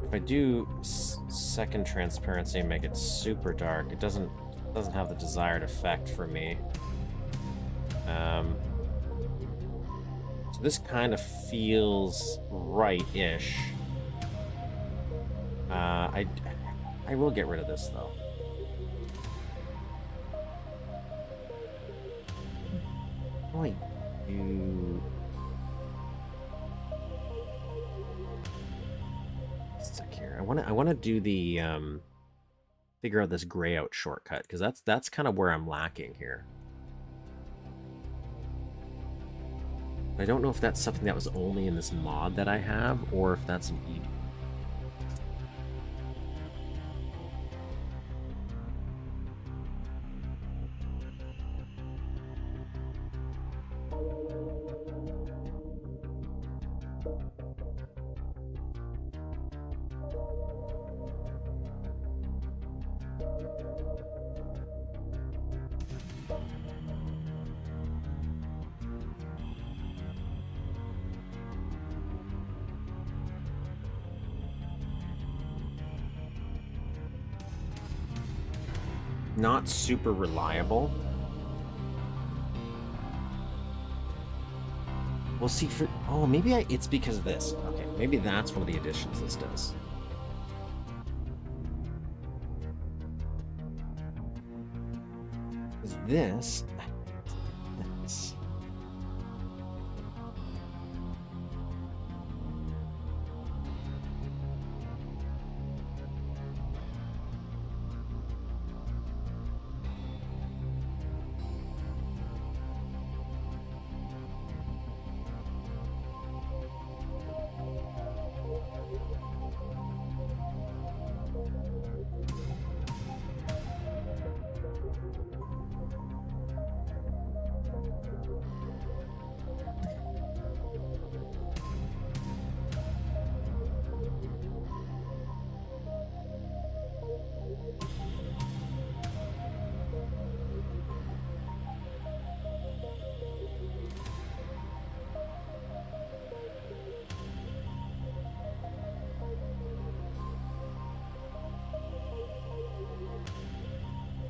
If I do second transparency and make it super dark, it doesn't have the desired effect for me. So this kind of feels right-ish. I will get rid of this though. What do I do? Stick here. I want to do the figure out this gray out shortcut, because that's kind of where I'm lacking here. I don't know if that's something that was only in this mod that I have, or if that's an ED. Not super reliable. We'll see for... Oh, maybe it's because of this. Okay, maybe that's one of the additions this does. Is this... this...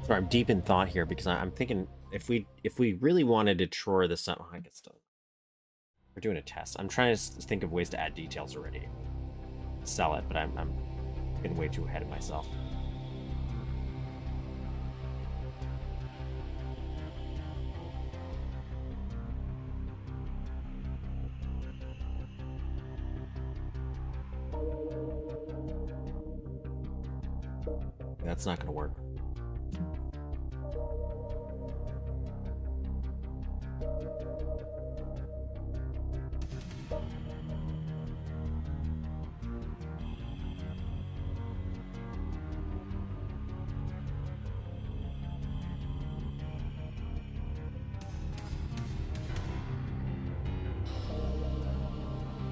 Sorry, I'm deep in thought here because I'm thinking if we really wanted to TROR this up, I guess we're doing a test. I'm trying to think of ways to add details already, sell it, but I'm getting way too ahead of myself. That's not going to work.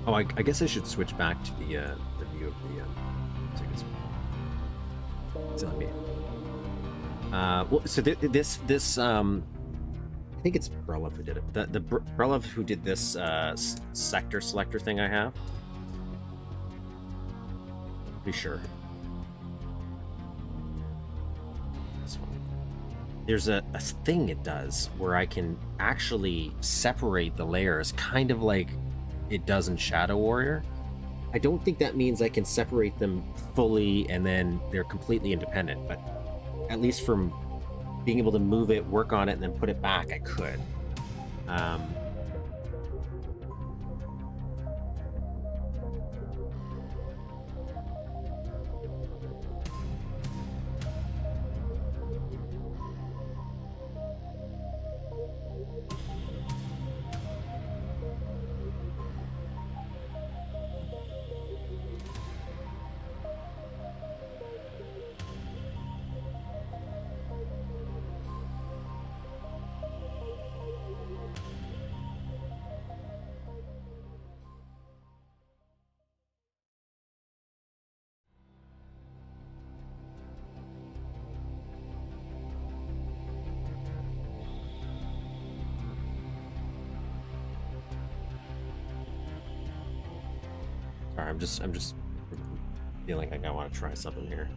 Oh, I guess I should switch back to the view of the tickets. It's on me. Well, so this I think it's Brelov who did it. The Brelov who did this sector selector thing I have. Pretty sure. This one. There's a thing it does where I can actually separate the layers, kind of like it does in Shadow Warrior. I don't think that means I can separate them fully and then they're completely independent, but at least from being able to move it, work on it, and then put it back, I could. Sorry, I'm just feeling like I want to try something here.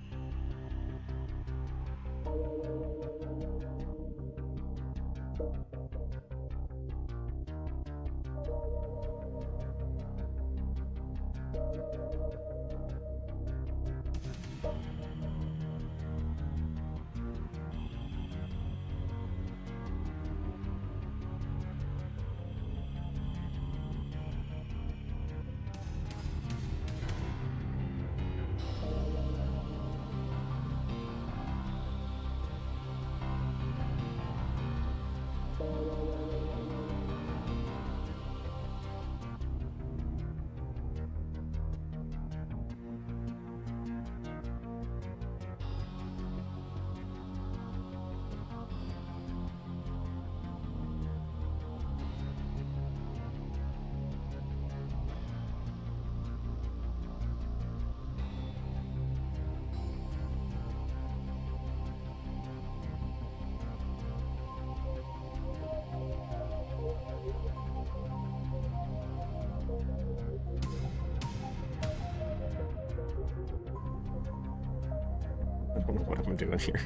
I don't know what I'm doing here.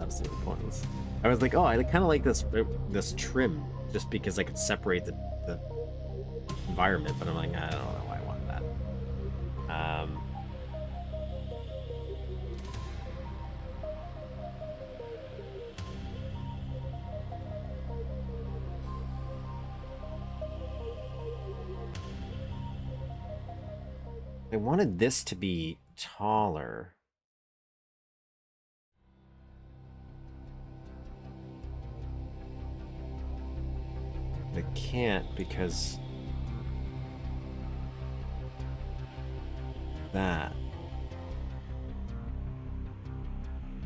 Absolutely pointless. I was like, oh, I kind of like this trim just because I could separate the environment, but I'm like, I don't know why I want that. I wanted this to be taller. I can't because that.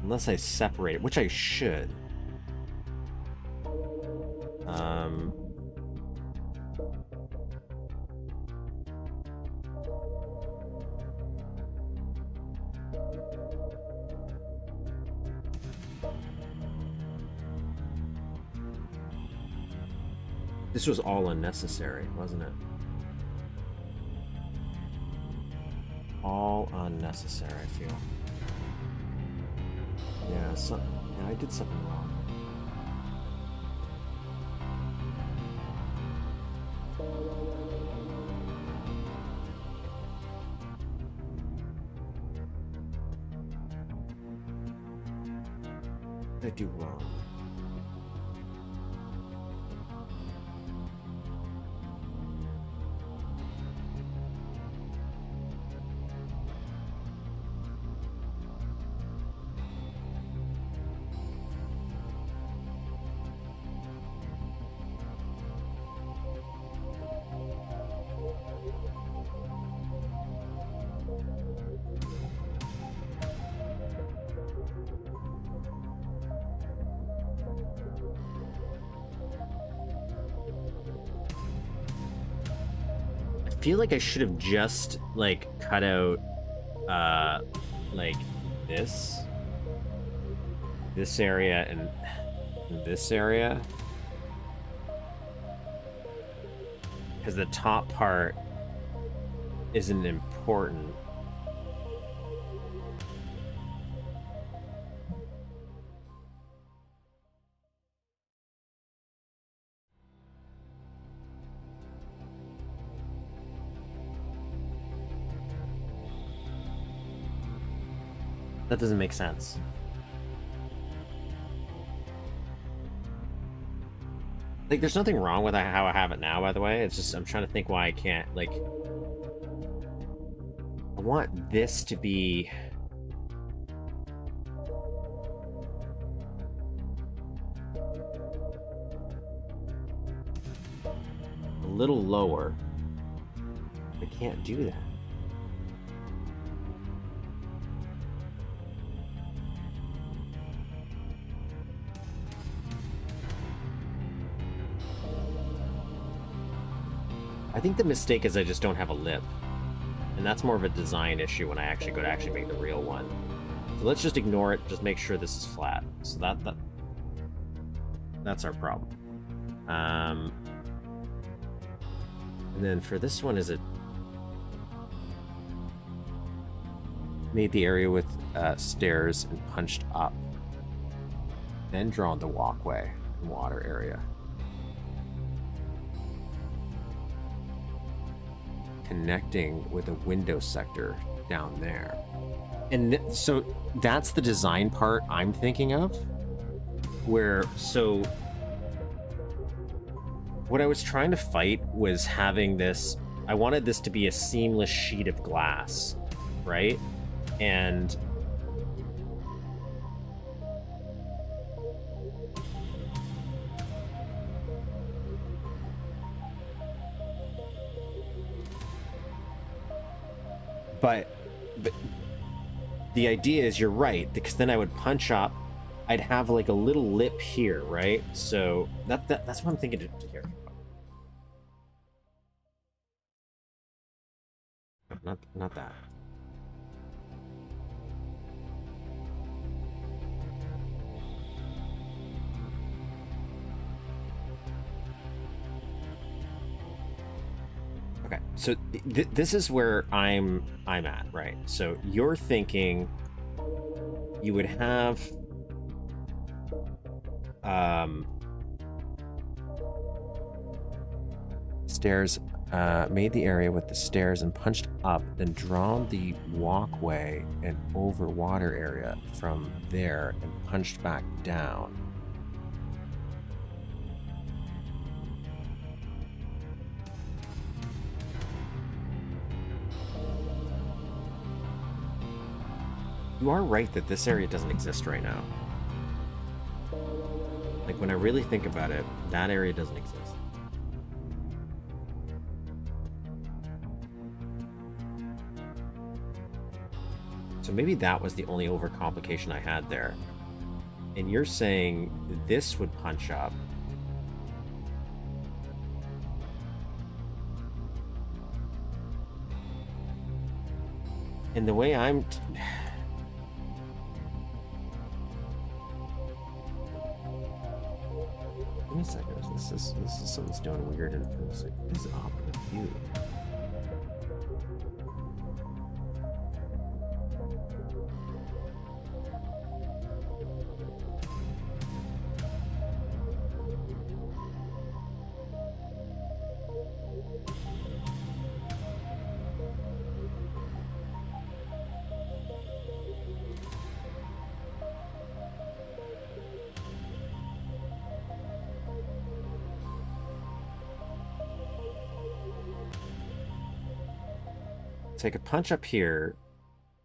Unless I separate it, which I should. This was all unnecessary, wasn't it? All unnecessary, I feel. Yeah, I did something wrong. What did I do wrong? I feel like I should have just like cut out like this area and this area, because the top part isn't important. That doesn't make sense. Like, there's nothing wrong with how I have it now, by the way. It's just, I'm trying to think why I can't, like... I want this to be... a little lower. I can't do that. I think the mistake is I just don't have a lip. And that's more of a design issue when I actually go to make the real one. So let's just ignore it, just make sure this is flat. So that's our problem. And then for this one, is it made the area with stairs and punched up, then drawn the walkway and water area, connecting with a window sector down there. And so that's the design part I'm thinking of, where, so what I was trying to fight was having this, I wanted this to be a seamless sheet of glass, right? And but the idea is, you're right, because then I would punch up, I'd have like a little lip here, right? So that's what I'm thinking to here. No, not that. Okay, so this is where I'm at, right? So you're thinking you would have stairs, made the area with the stairs and punched up, then drawn the walkway and over water area from there and punched back down. You are right that this area doesn't exist right now. Like, when I really think about it, that area doesn't exist. So maybe that was the only overcomplication I had there. And you're saying this would punch up. And the way I'm... Give me a second. This is something's doing weird, and it's like, what is up with you? So I could punch up here,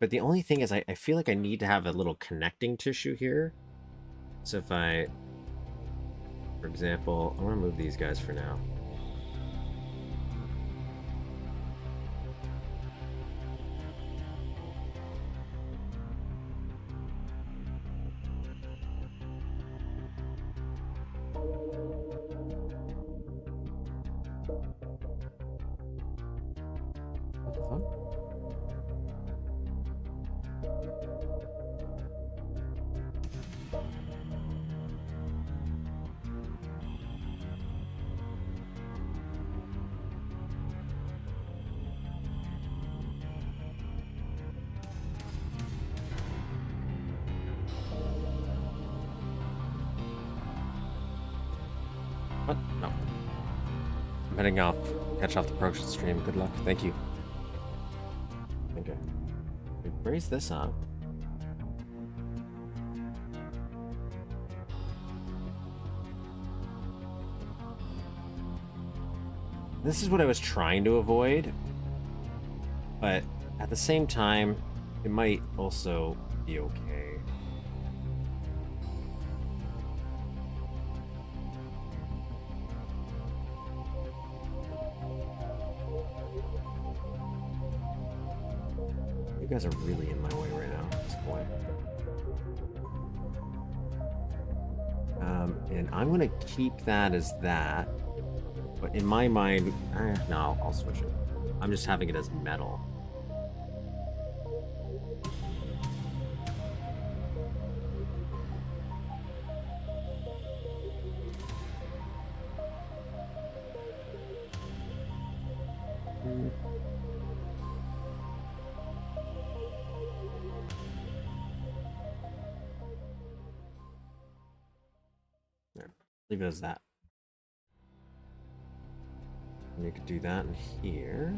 but the only thing is I feel like I need to have a little connecting tissue here. So if I, for example, I want to move these guys for now. What? No. I'm heading off. Catch off the production stream. Good luck. Thank you. Okay. We raise this up. This is what I was trying to avoid, but at the same time, it might also be okay. You guys are really in my way right now at this point. And I'm gonna keep that as that. But in my mind, no, I'll switch it. I'm just having it as metal. Leave it as that. And you could do that in here.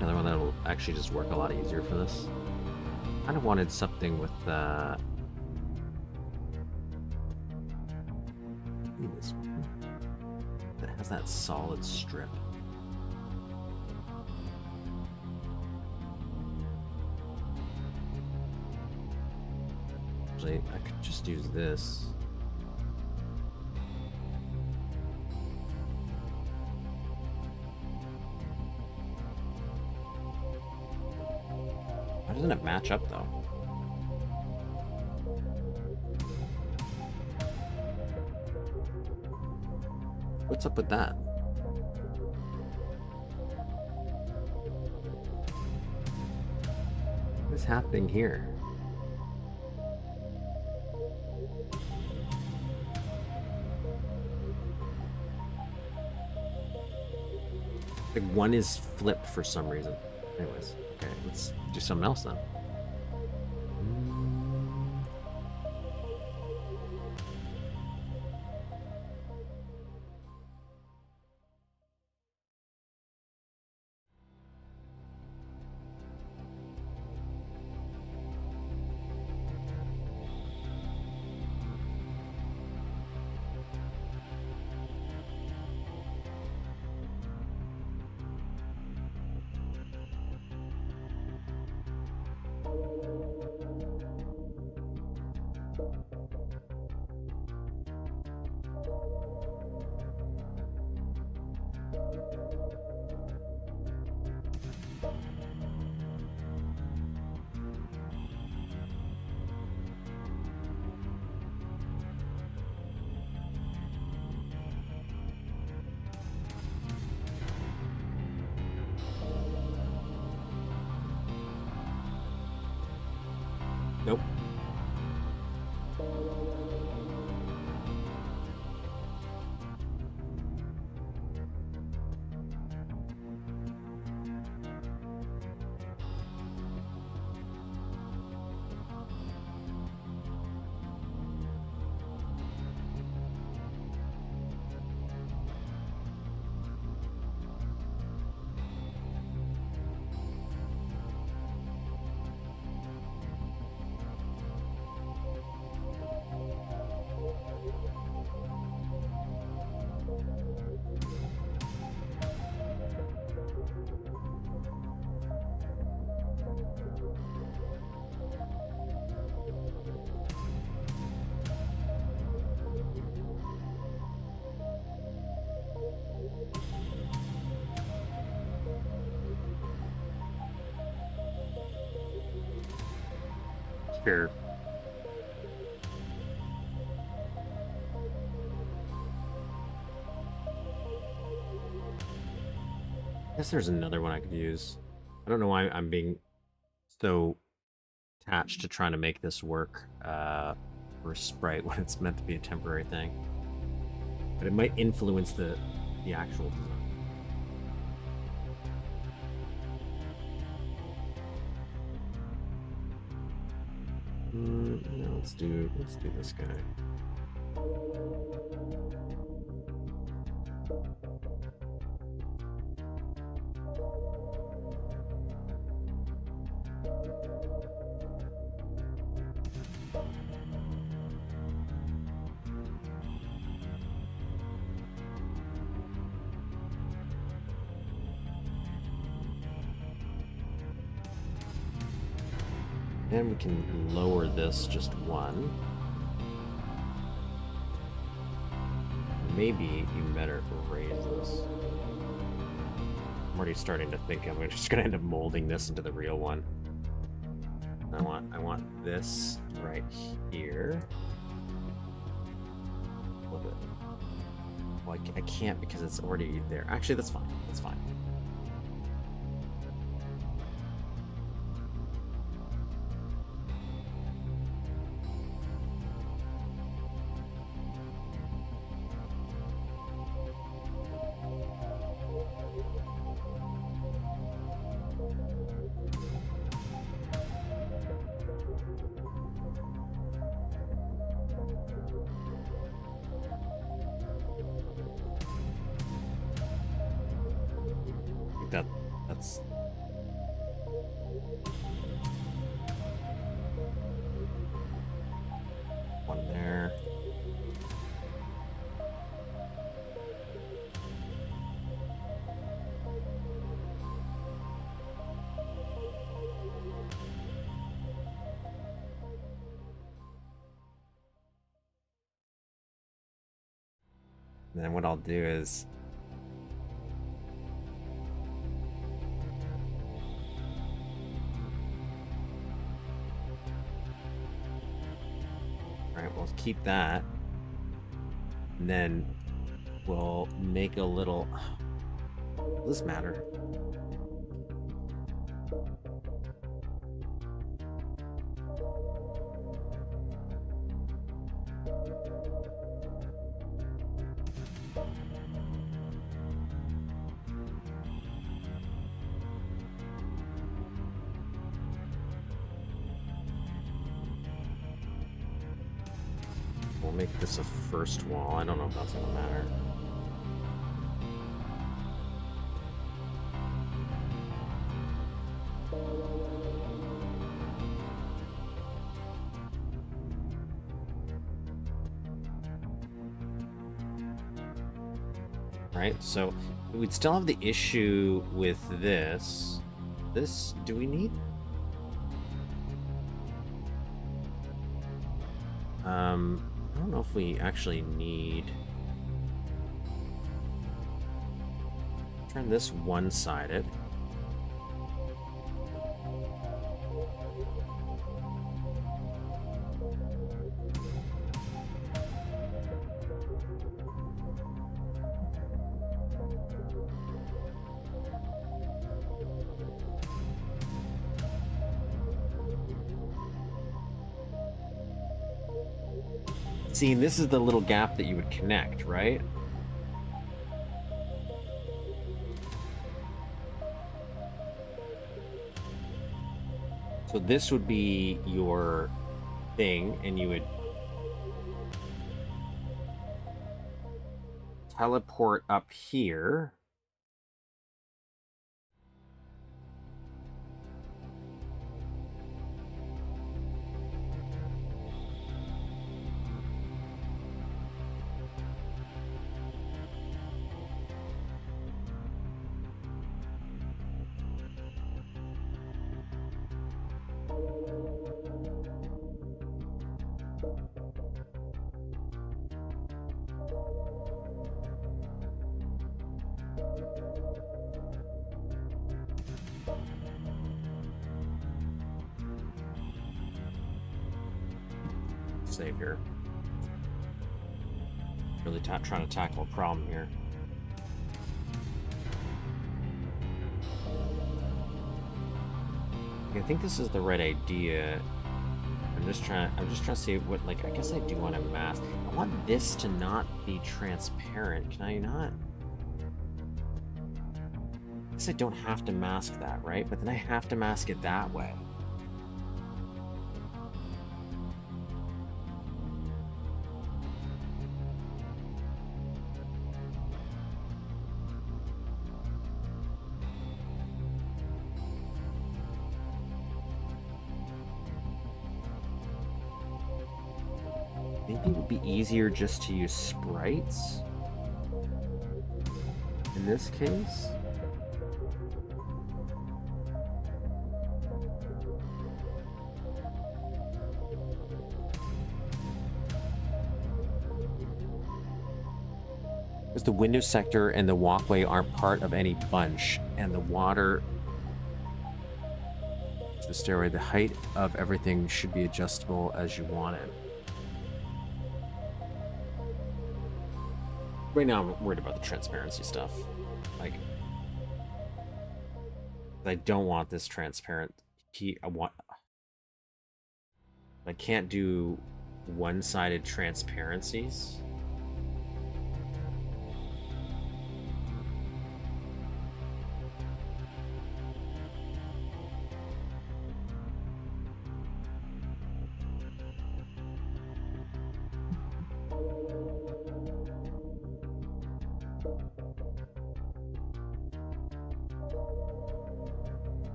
Another one that will actually just work a lot easier for this. Kind of wanted something with this one that has that solid strip. Actually, I could just use this. Why doesn't it match up though? What's up with that? What is happening here? Like one is flipped for some reason. Anyways, okay, let's do something else then. Nope. Sure. I guess there's another one I could use. I don't know why I'm being so attached to trying to make this work for Sprite when it's meant to be a temporary thing. But it might influence the actual design. No, let's do this guy. And we can lower this just one. maybe even better if we raise this. I'm already starting to think I'm just gonna end up molding this into the real one. I want this right here. A little bit. Well, I can't because it's already there. Actually, that's fine. That's fine. That's one there. And then what I'll do is we'll keep that, and then we'll make a little. Does this matter? We'll make this a first wall. I don't know if that's gonna matter. Right, so we'd still have the issue with this. This, do we need? I don't know if we actually need. Turn this one-sided. See, this is the little gap that you would connect, right? So this would be your thing, and you would teleport up here. Save here. Really trying to tackle a problem here. I think this is the right idea. I'm just trying to see what, like, I guess I do want to mask. I want this to not be transparent. Can I not? I guess I don't have to mask that, right? But then I have to mask it that way. Maybe it would be easier just to use sprites in this case. Because the window sector and the walkway aren't part of any bunch, and the water, the stairway, the height of everything should be adjustable as you want it. Right now, I'm worried about the transparency stuff. Like, I don't want this transparent. I can't do one-sided transparencies.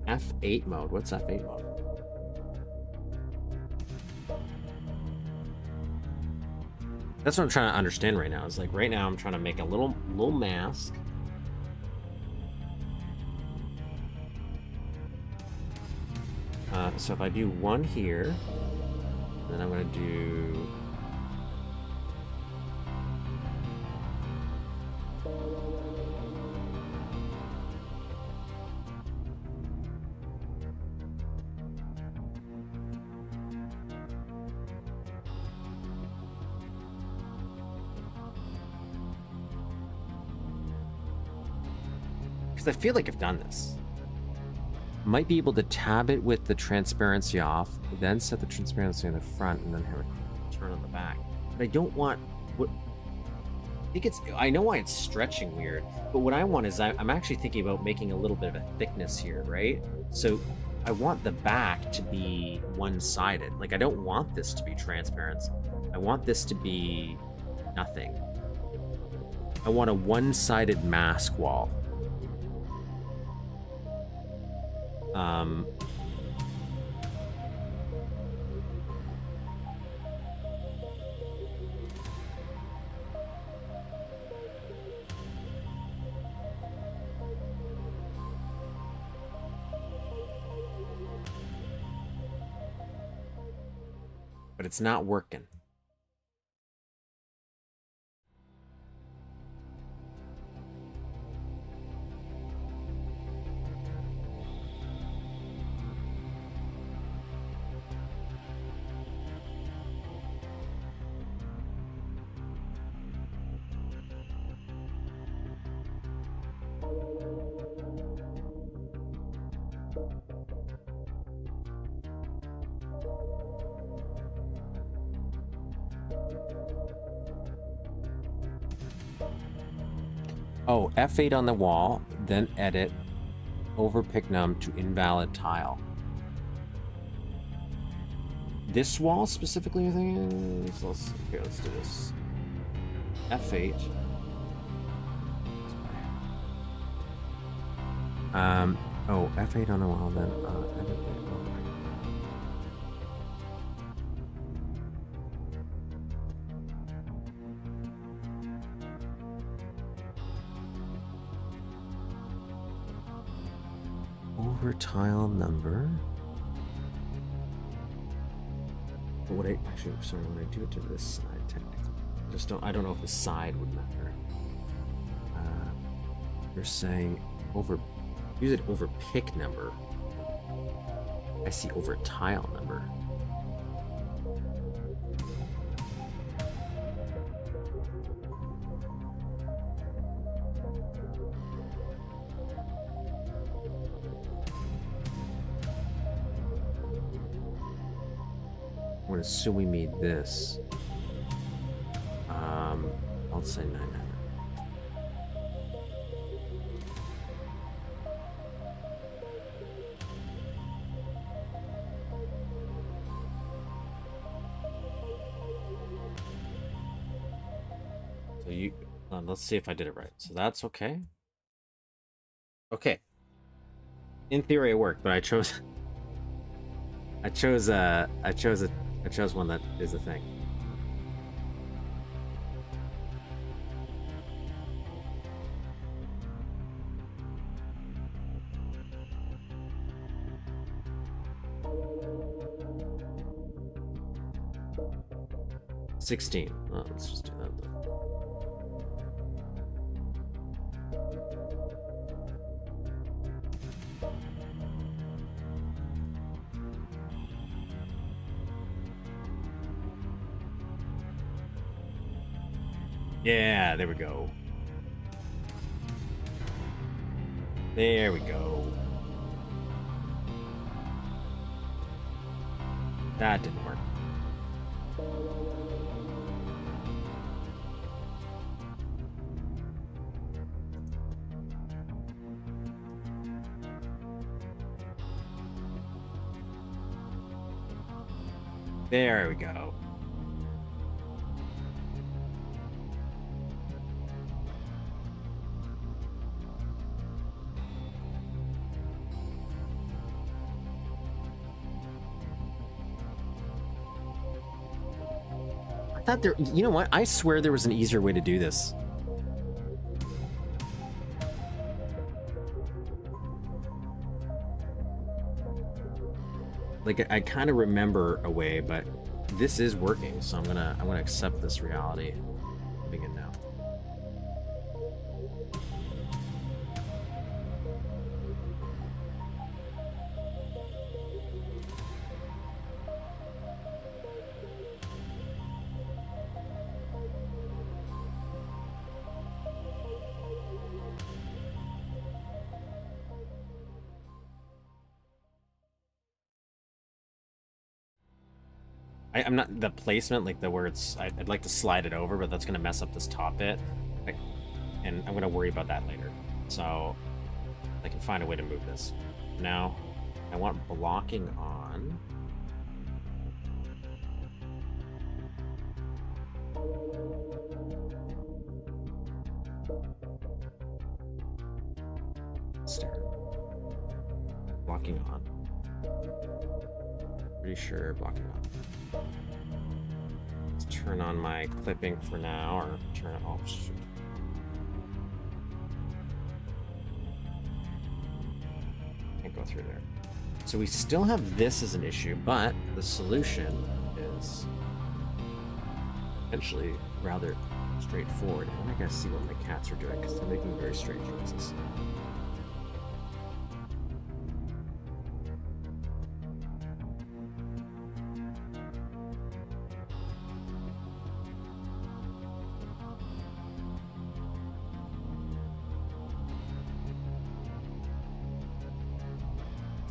F8 mode. What's F8 mode? That's what I'm trying to understand right now. It's like right now I'm trying to make a little mask. So if I do one here, then I'm gonna do I feel like I've done this. Might be able to tab it with the transparency off, then set the transparency in the front, and then have it turn on the back. But I don't want what I think it's. I know why it's stretching weird, but what I want is I'm actually thinking about making a little bit of a thickness here, right? So I want the back to be one-sided. Like I don't want this to be transparent. I want this to be nothing. I want a one-sided mask wall. But it's not working. Oh, F8 on the wall, then edit, overpick num to invalid tile. This wall specifically, I think is, let's do this. F8. Oh, F8 on the wall, then edit the over tile number. But what I actually, sorry, when I do it to this side, technically, I don't know if the side would matter. You're saying use it over pick number. I see over tile number. I'm gonna assume we made this. I'll say 900. So let's see if I did it right. So that's okay. Okay. In theory, it worked, but I chose one that is a thing. $16. Oh, let's just do that though. Yeah, there we go. There we go. That didn't work. There we go. I thought there, you know what? I swear there was an easier way to do this. Like I kind of remember a way, but this is working, so I'm gonna accept this reality. Living it now. I'm not the placement, like the words. I'd like to slide it over, but that's gonna mess up this top bit, and I'm gonna worry about that later. So I can find a way to move this. Now I want blocking on. Stair. Blocking on. Pretty sure blocking on. Let's turn on my clipping for now, or turn it off. Can't go through there. So we still have this as an issue, but the solution is potentially rather straightforward. And I gotta see what my cats are doing because they're making very strange noises.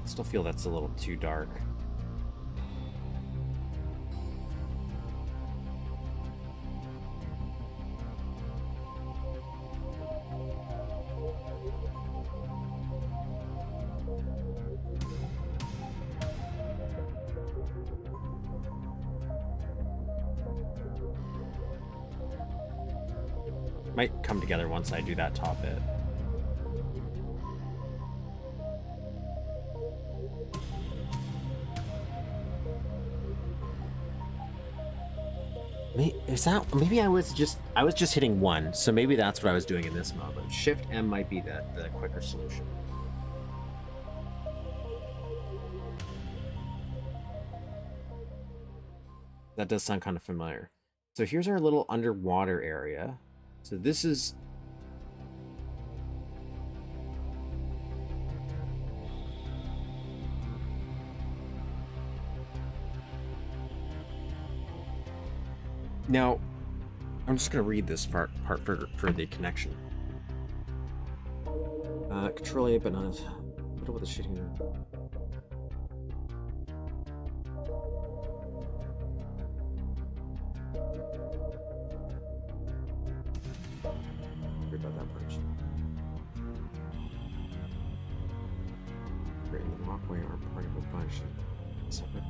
Still feel that's a little too dark. Might come together once I do that top bit. Is that maybe I was just hitting one, so maybe that's what I was doing in this mode. But Shift M might be the quicker solution. That does sound kind of familiar. So here's our little underwater area. So this is now, I'm just going to read this part for the connection. Control A, but not middle with the shitting. Worry about that part. Creating the walkway are part of a bunch. Separate.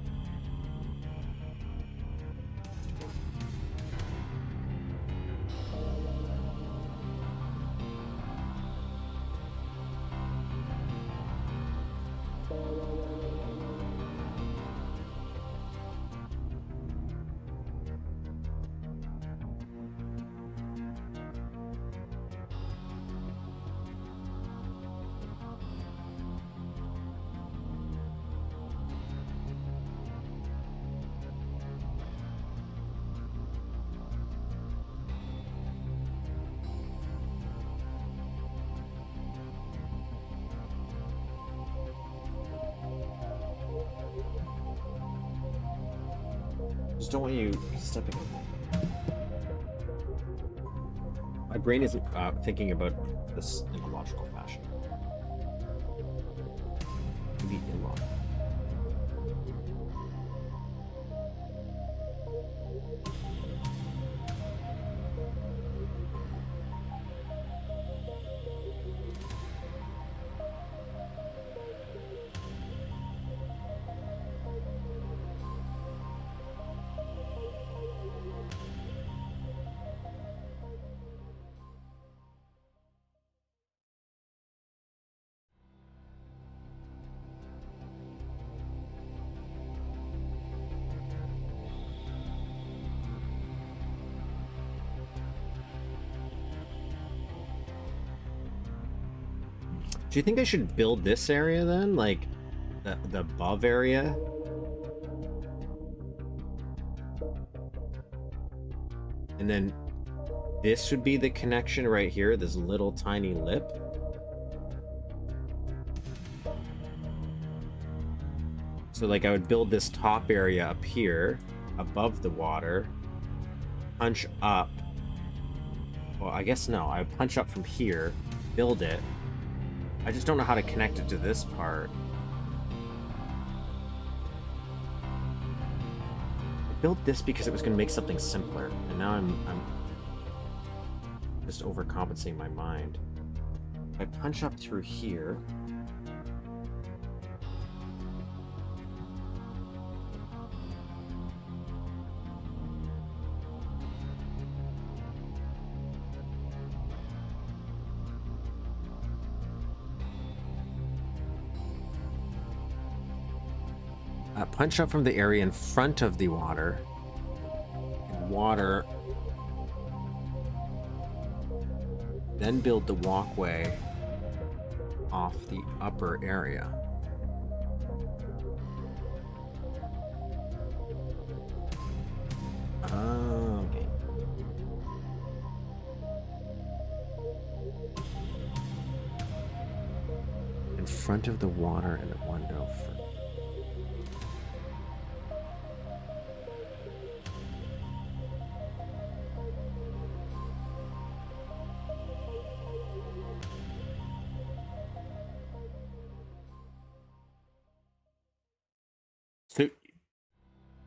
Just don't want you stepping on that. My brain isn't thinking about this in a logical fashion. Maybe illogical. Do you think I should build this area then? Like, the above area? And then this should be the connection right here, this little tiny lip. So like I would build this top area up here, above the water, punch up. Well, I guess no, I would punch up from here, build it. I just don't know how to connect it to this part. I built this because it was going to make something simpler, and now I'm just overcompensating my mind. I punch up through here. Punch up from the area in front of the water. Water. Then build the walkway off the upper area. Okay. In front of the water and the window. So,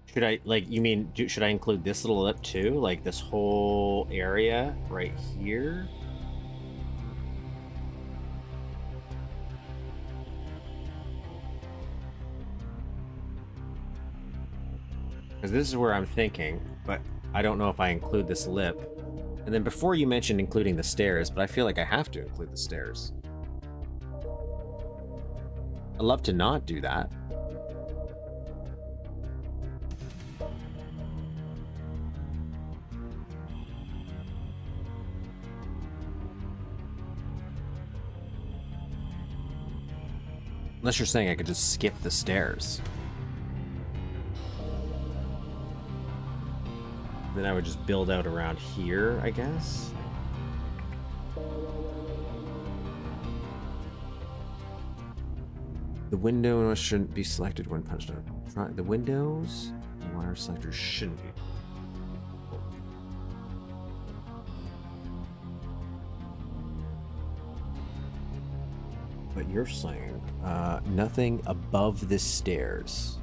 should I, like, you mean, should I include this little lip too? Like this whole area right here? Because this is where I'm thinking, but I don't know if I include this lip. And then before you mentioned including the stairs, but I feel like I have to include the stairs. I'd love to not do that. Unless you're saying I could just skip the stairs. Then I would just build out around here, I guess. The window shouldn't be selected when punched out. The windows and wire selectors shouldn't be. But you're saying nothing above the stairs.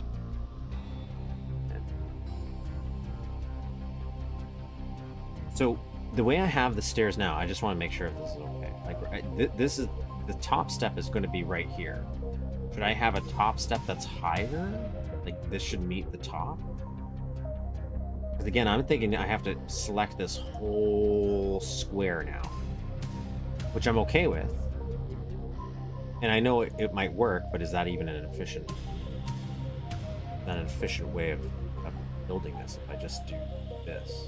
So the way I have the stairs now, I just want to make sure this is okay. Like this is the top step is going to be right here. Should I have a top step that's higher? Like this should meet the top? Because again, I'm thinking I have to select this whole square now, which I'm okay with. And I know it might work, but is that even an efficient way of building this if I just do this?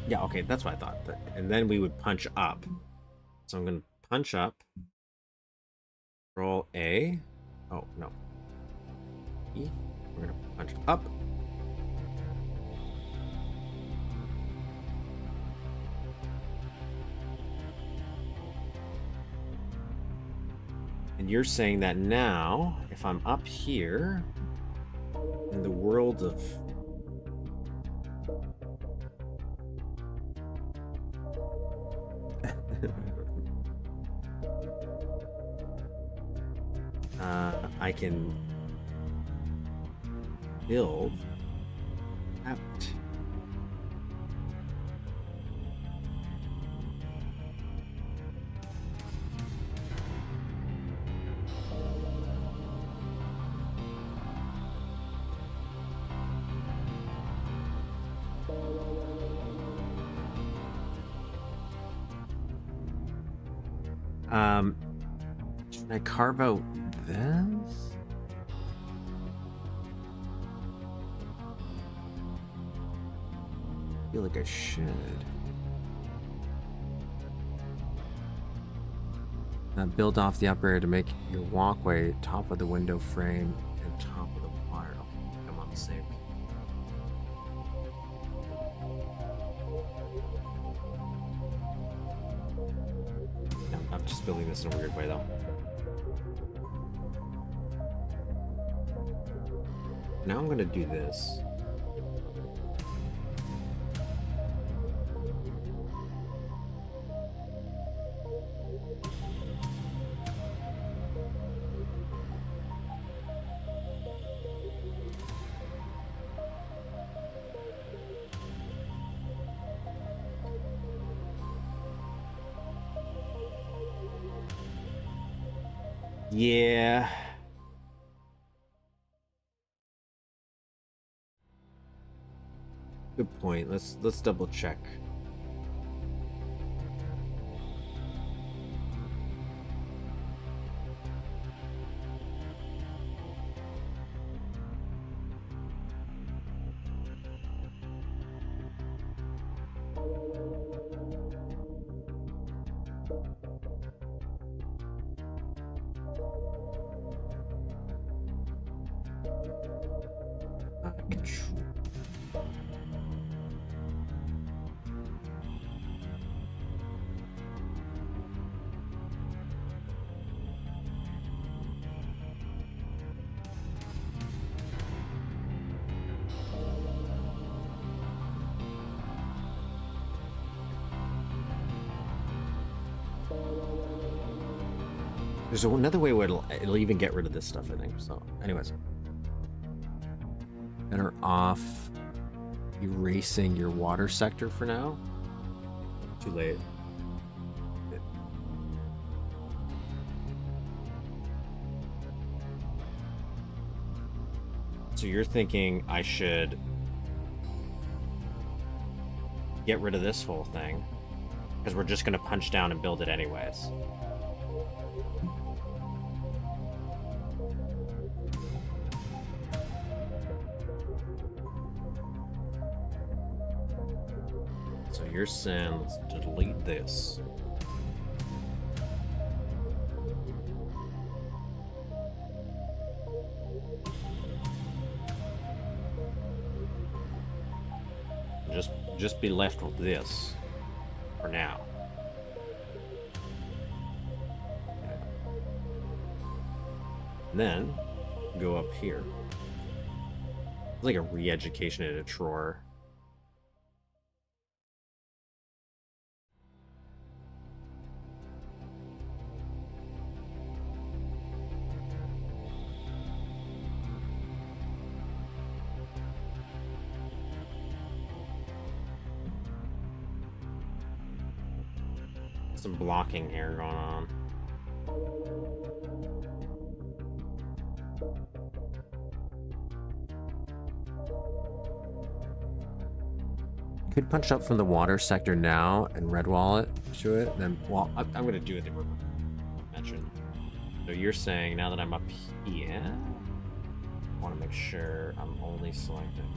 Yeah, okay, that's what I thought. And then we would punch up. So I'm going to punch up. Control A. Oh, no. E. We're going to punch up. And you're saying that now, if I'm up here in the world of I can build out. Should I carve out this? I feel like I should. Build off the upper area to make your walkway top of the window frame and top of the wire. I'm on the same. No, I'm just building this in a weird way though. Now I'm gonna do this. Yeah. Good point. Let's double check. There's another way where it'll even get rid of this stuff, I think. So, anyways. Better off erasing your water sector for now. Too late. So you're thinking I should get rid of this whole thing because we're just going to punch down and build it anyways. So you're saying let's delete this. Just be left with this for now. Okay. And then go up here. It's like a re-education in a TROR. Some blocking here going on. Could punch up from the water sector now and red wall it to it. Then, well, I'm going to do it the way I mentioned. So you're saying now that I'm up here, I want to make sure I'm only selecting.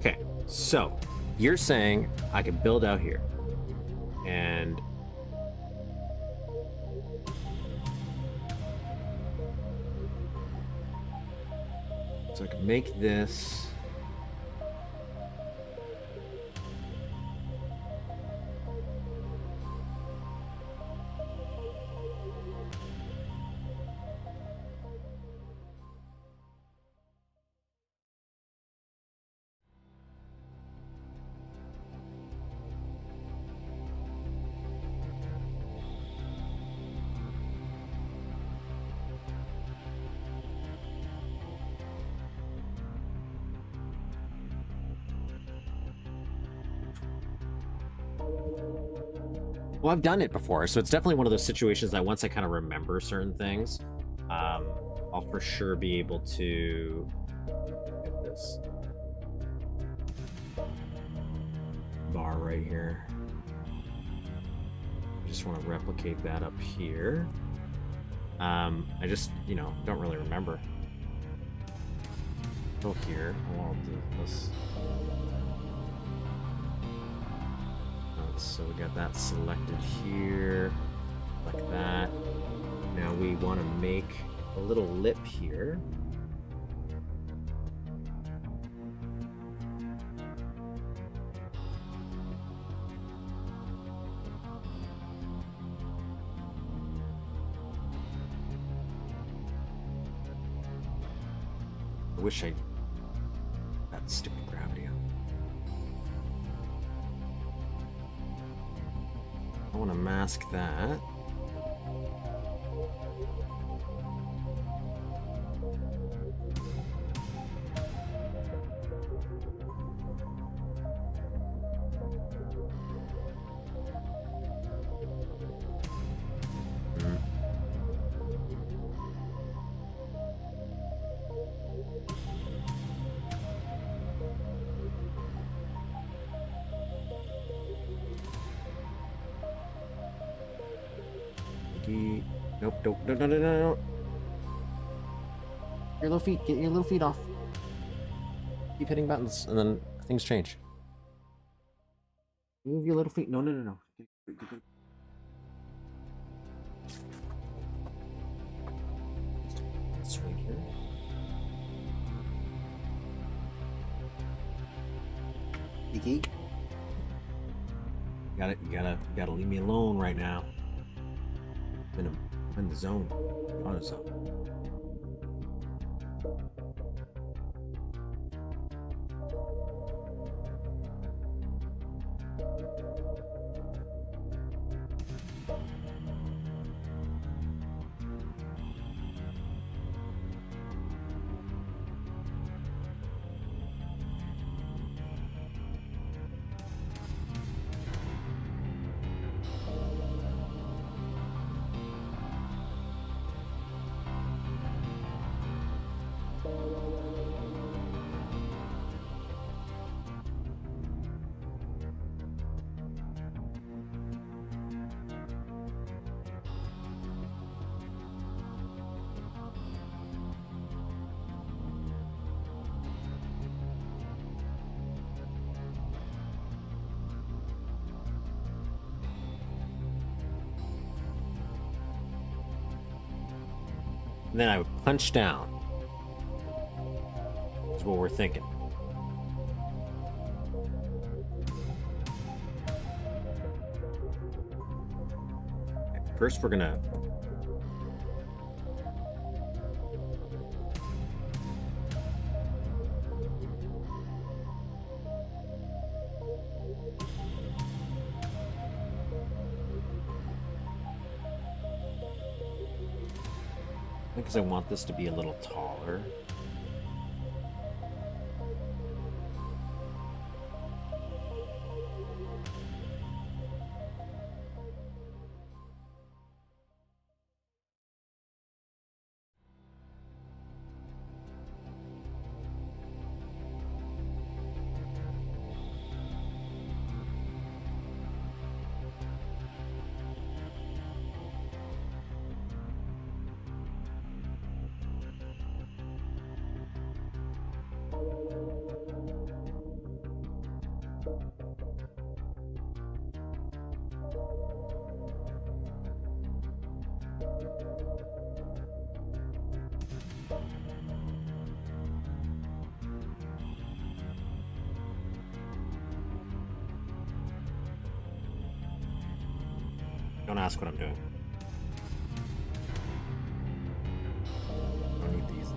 Okay, so you're saying I can build out here, and so I can make this. Well, I've done it before, so it's definitely one of those situations that once I kind of remember certain things, I'll for sure be able to get this bar right here. I just want to replicate that up here. I just, you know, don't really remember. Go here. I want to do this. So we got that selected here, like that. Now we want to make a little lip here. I wish I... that stupid gravity on. I want to mask that. Nope, no. Your little feet, get your little feet off. Keep hitting buttons, and then things change. Move your little feet. No. That's right here. Iggy. You gotta leave me alone right now. I'm in the zone. On the zone. And then I would punch down. That's what we're thinking. First, we're gonna because I want this to be a little taller. Don't ask what I'm doing. I don't need these.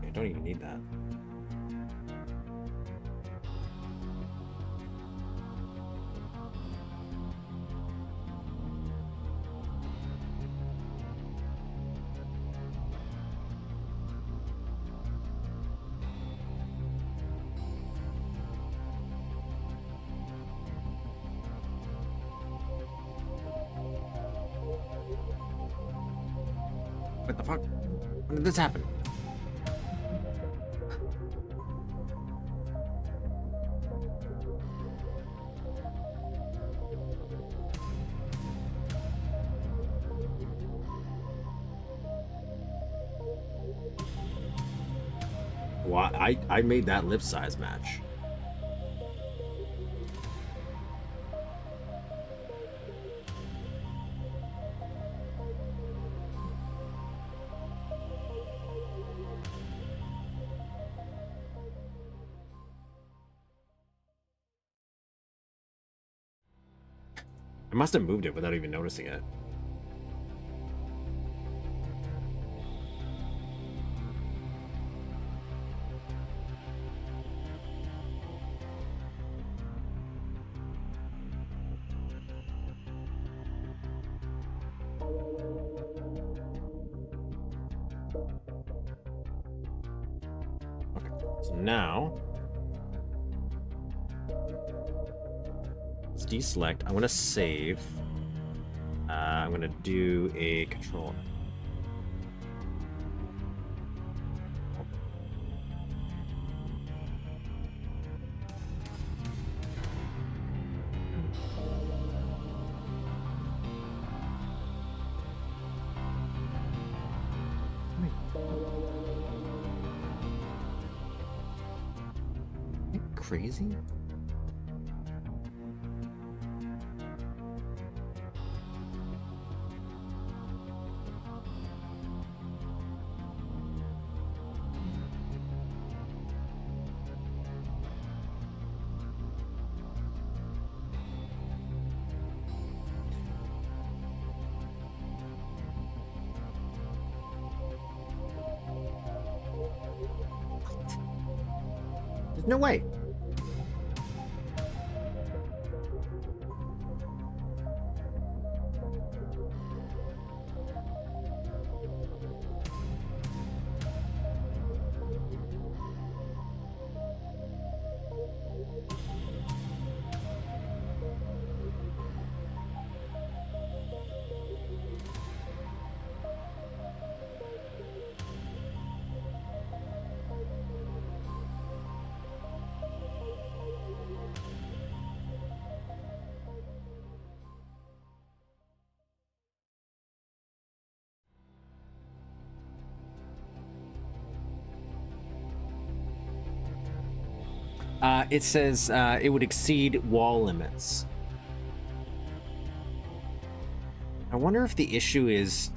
I don't even need that. What the fuck? When did this happen? Well, I made that lip size match. I must have moved it without even noticing it. Okay, so now let's deselect. I want to save. I'm going to do a control. Crazy? There's no way. It says it would exceed wall limits. I wonder if the issue is...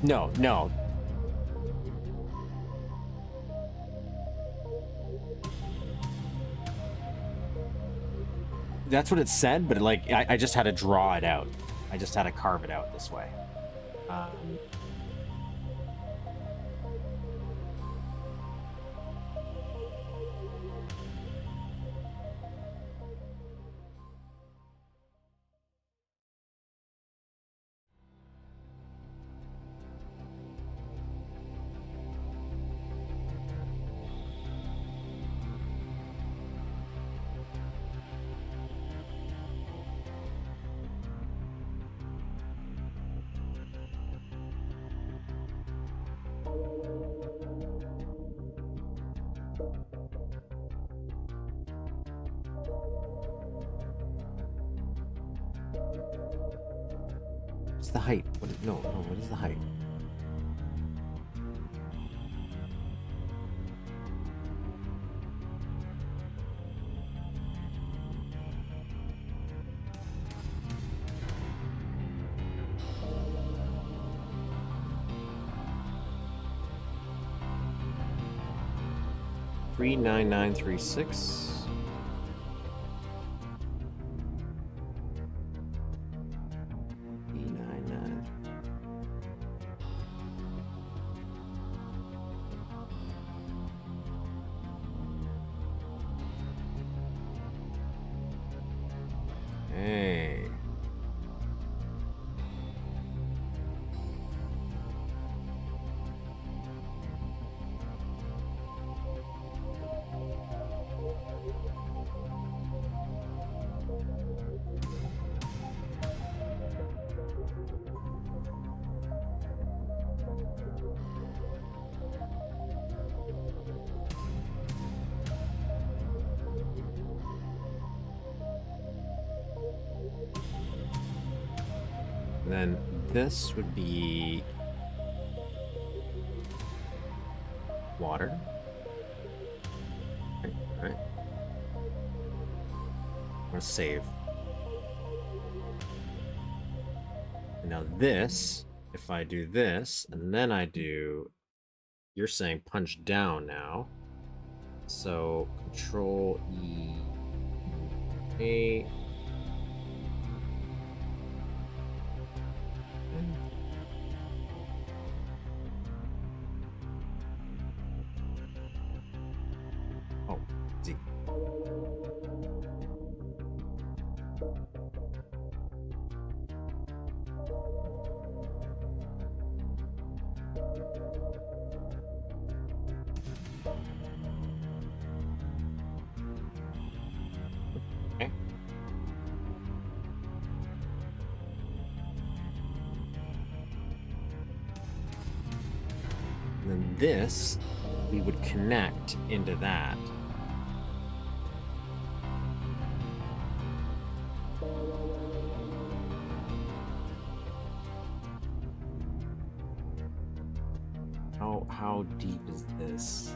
No, no. That's what it said, but like I just had to draw it out. I just had to carve it out this way. What's the height? What is, no, what is the height? $39936. Hey. And then this would be water. Okay, all right. I'm gonna save. And now this, if I do this, and then I do, you're saying punch down now. So Control E, A. Oh, Z. Okay. And then this, we would connect into that. How deep is this?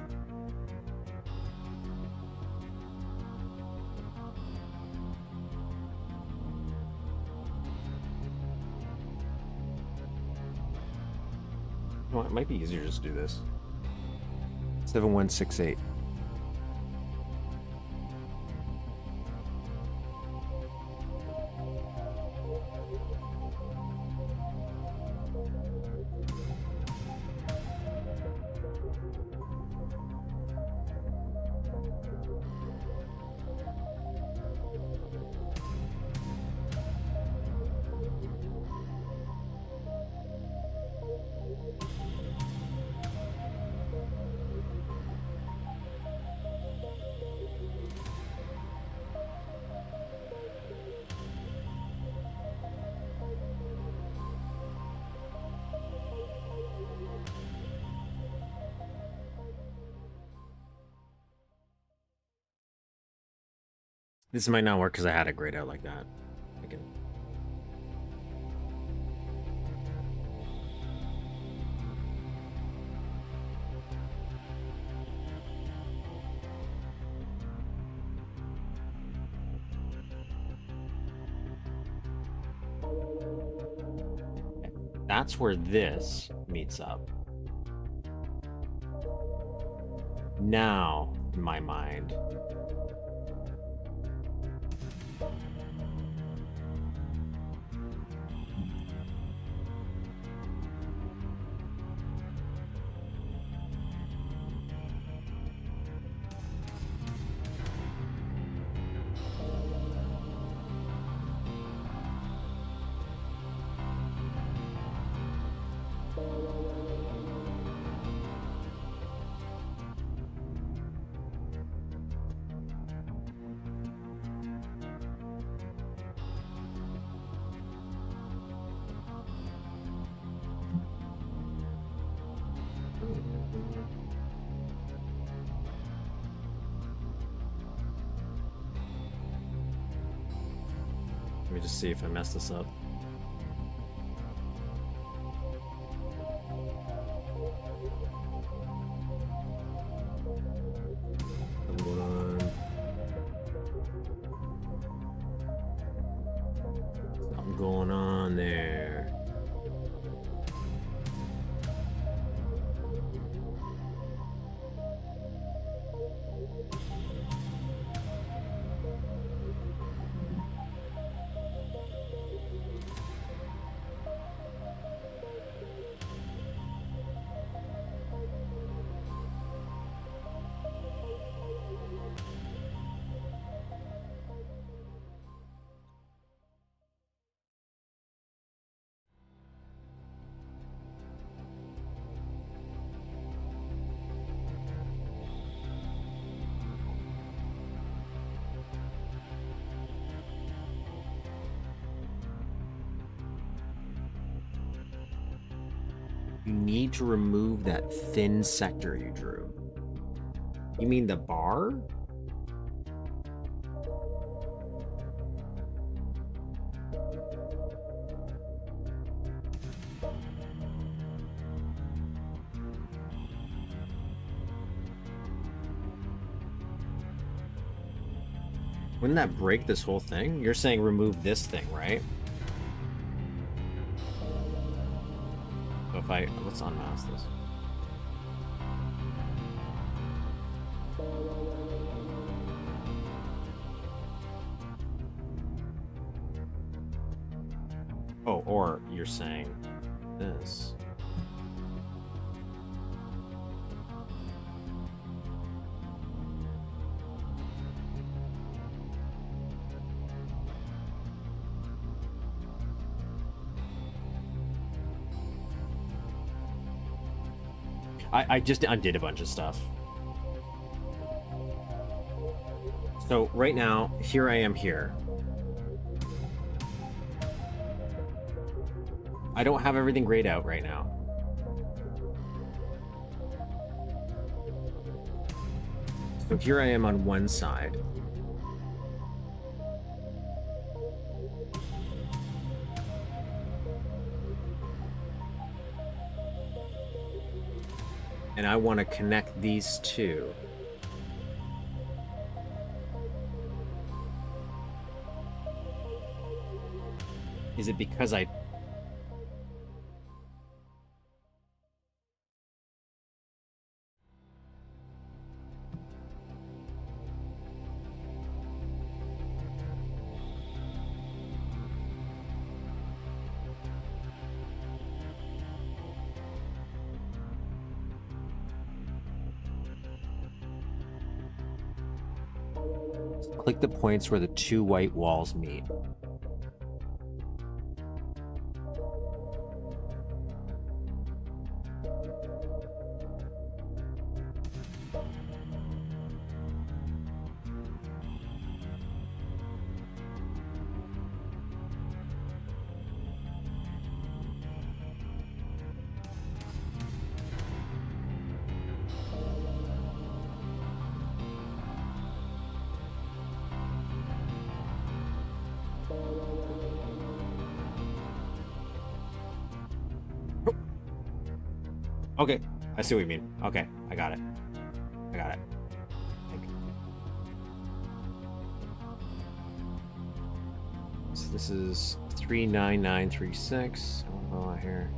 Well, it might be easier to just do this. 7168. This might not work because I had it grayed out like that. I can. That's where this meets up. Now, in my mind, let me just see if I mess this up. Something going on there. You need to remove that thin sector you drew. You mean the bar? Wouldn't that break this whole thing? You're saying remove this thing, right? So if I... let's unmask this. Oh, or you're saying this. I just undid a bunch of stuff. So right now, here I am here. I don't have everything grayed out right now. So here I am on one side. And I want to connect these two. Is it because I... Click the points where the two white walls meet. Okay, I see what you mean. Okay, I got it. I got it. So this is 39936. What about here?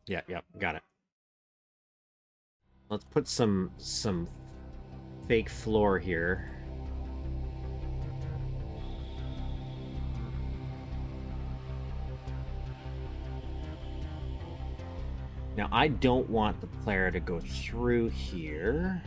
Yeah, got it. Let's put some fake floor here. Now, I don't want the player to go through here.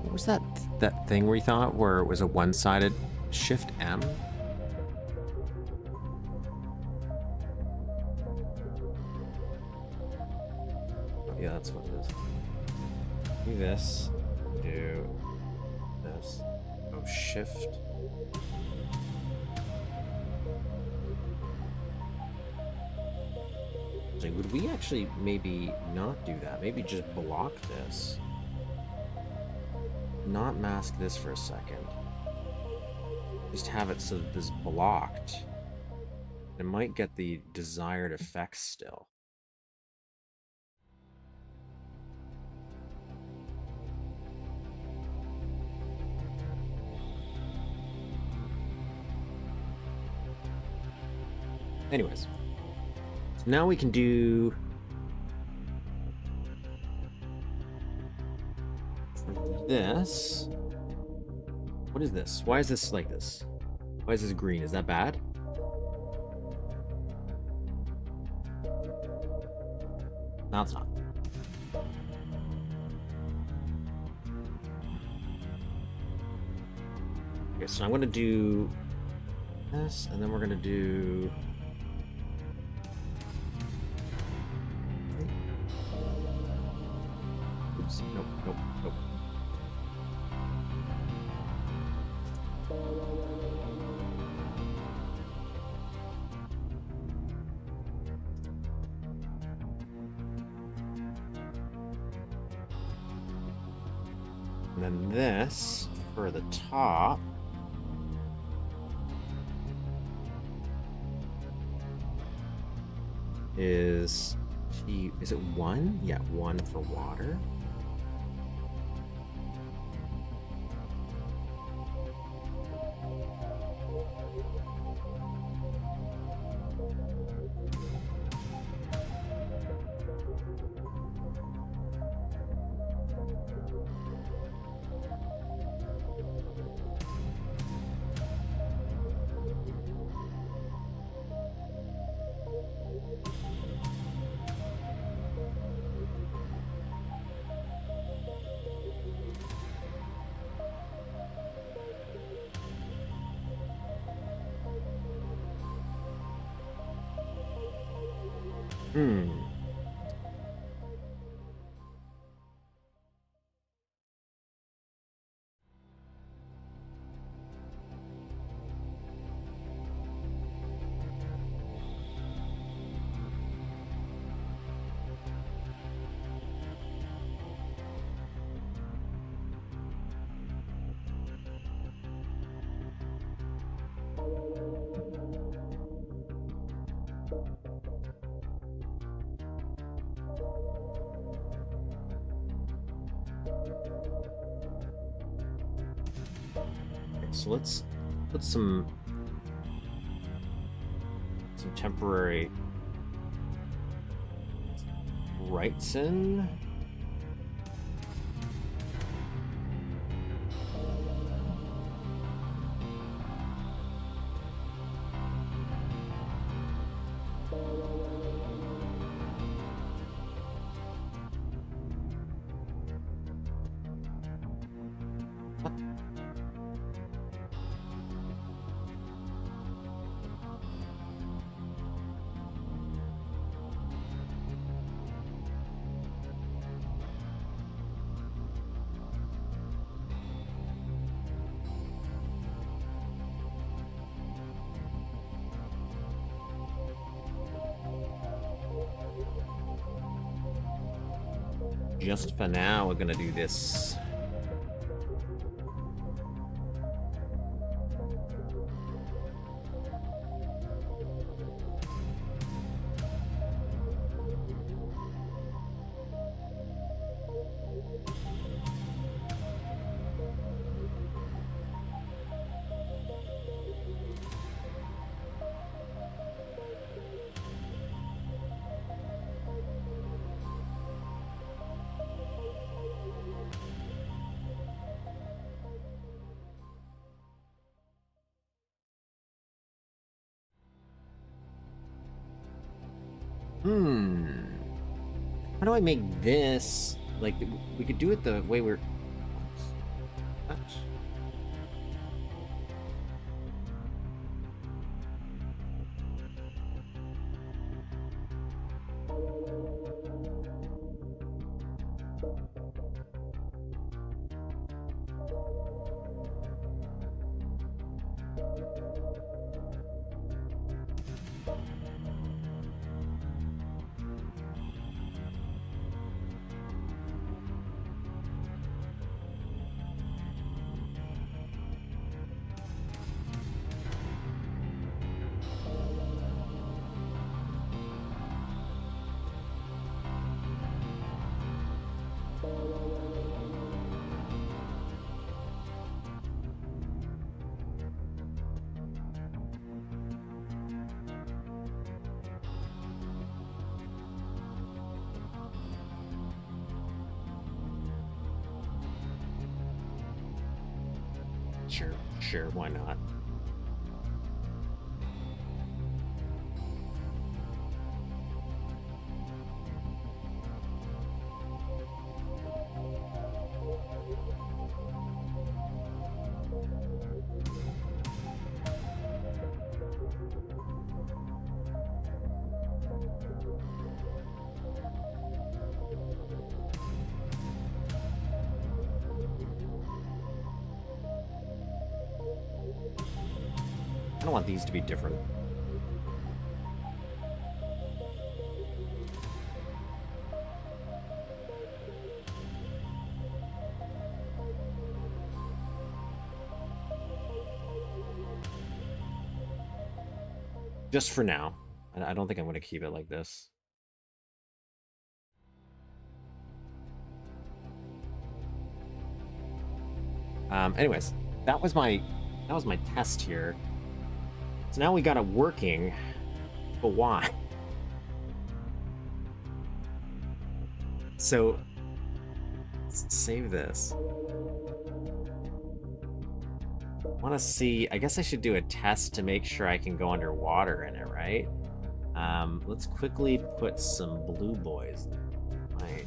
What was that thing we thought where it was a one-sided Shift M? Yeah, that's what it is. Do this. Do this. Oh, Shift. Like, would we actually maybe not do that? Maybe just block this. Not mask this for a second. Just have it so that this is blocked. It might get the desired effects still. Anyways, so now we can do this. What is this? Why is this like this? Why is this green? Is that bad? No, it's not. Okay, so I'm gonna do this, and then we're gonna do oops, nope. And then this for the top is it 1? Yeah, 1 for water. So let's put some temporary rights in. just for now, we're gonna do this. How do I make this? Like, we could do it the way we're... What? Sure, why not? I don't want these to be different. Just for now. I don't think I'm going to keep it like this. Anyways, that was my test here. So now we got it working, but why? So, let's save this. I want to see, I guess I should do a test to make sure I can go underwater in it, right? Let's quickly put some blue boys there. Right.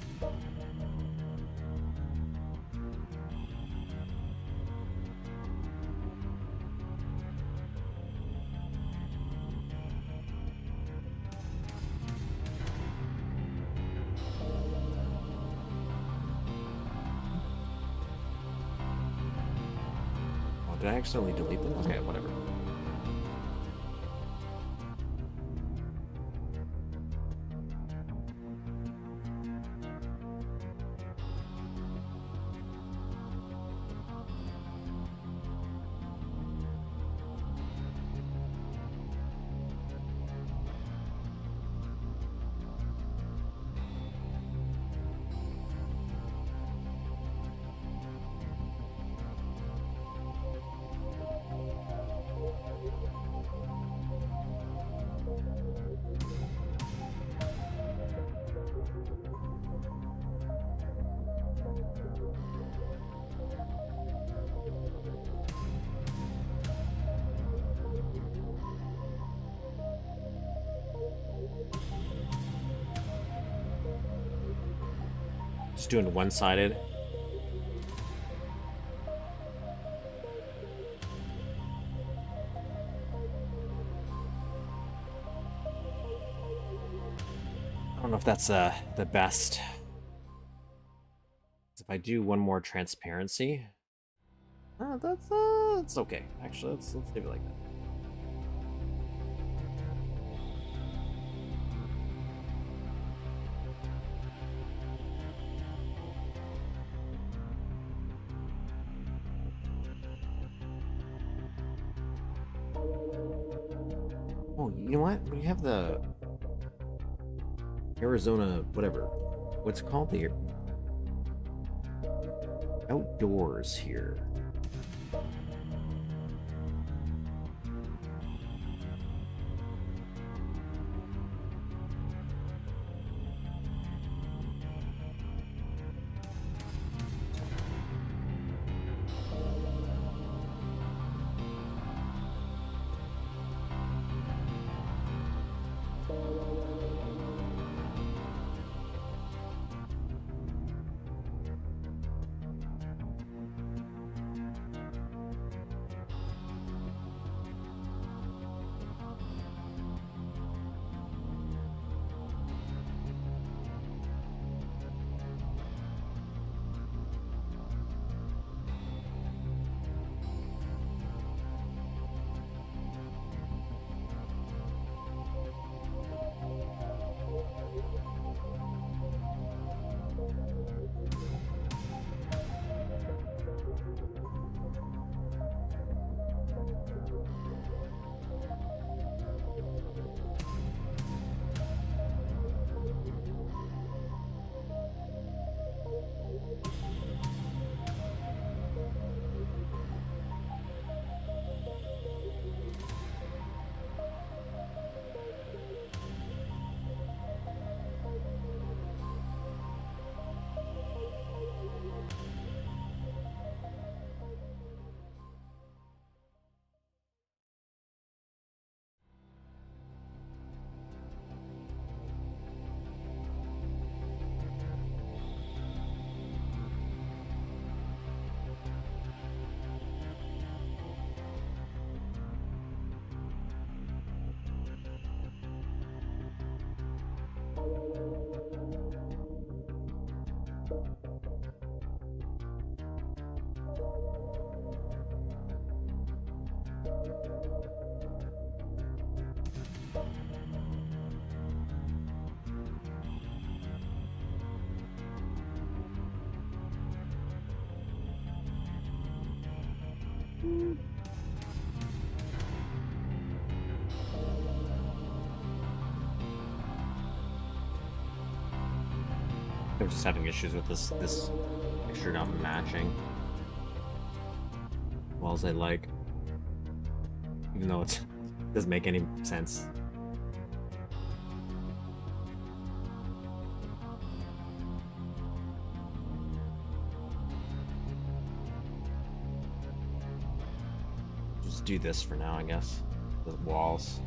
Did I accidentally delete them? Okay, whatever. Just doing one-sided. I don't know if that's the best. If I do one more transparency, that's okay. Actually, let's leave it like that. Oh, you know what? We have the Arizona, whatever. What's it called? The outdoors here. They're just having issues with this picture not matching. Well as I like. Even though it doesn't make any sense. Just do this for now, I guess. The walls.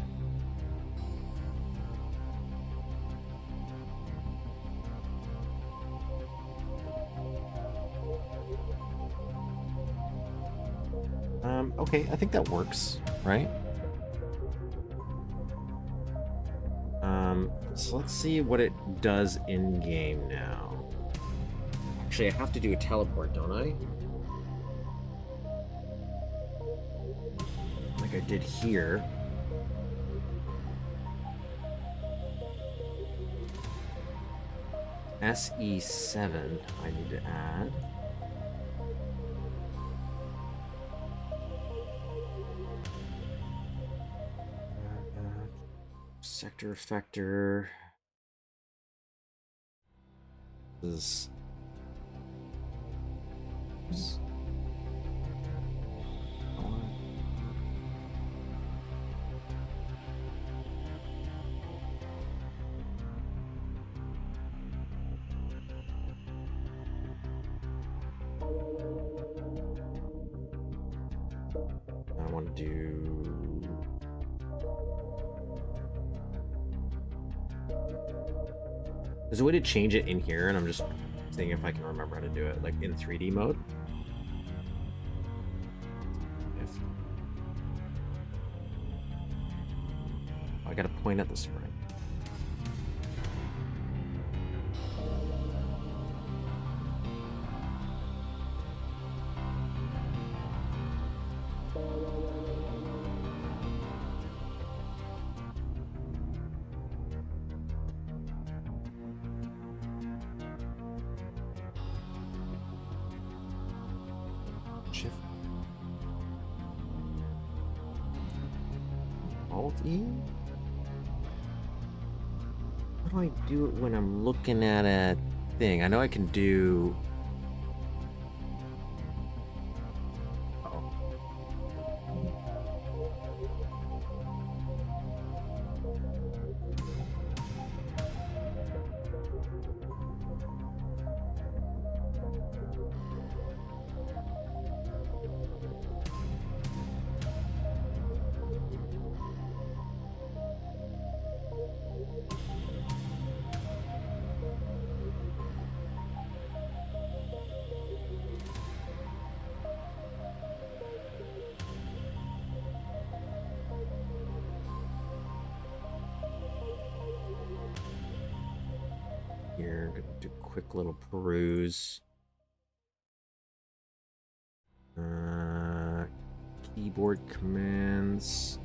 Okay, I think that works, right? So let's see what it does in game now. Actually, I have to do a teleport, don't I? Like I did here. SE7 I need to add. Sector effector. This is I want to do. There's a way to change it in here, and I'm just seeing if I can remember how to do it, like in 3D mode. Oh, I gotta point at the sprite. Alt E? do I do it when I'm looking at a thing? I know I can do... Here, gonna do a quick little peruse. Keyboard commands.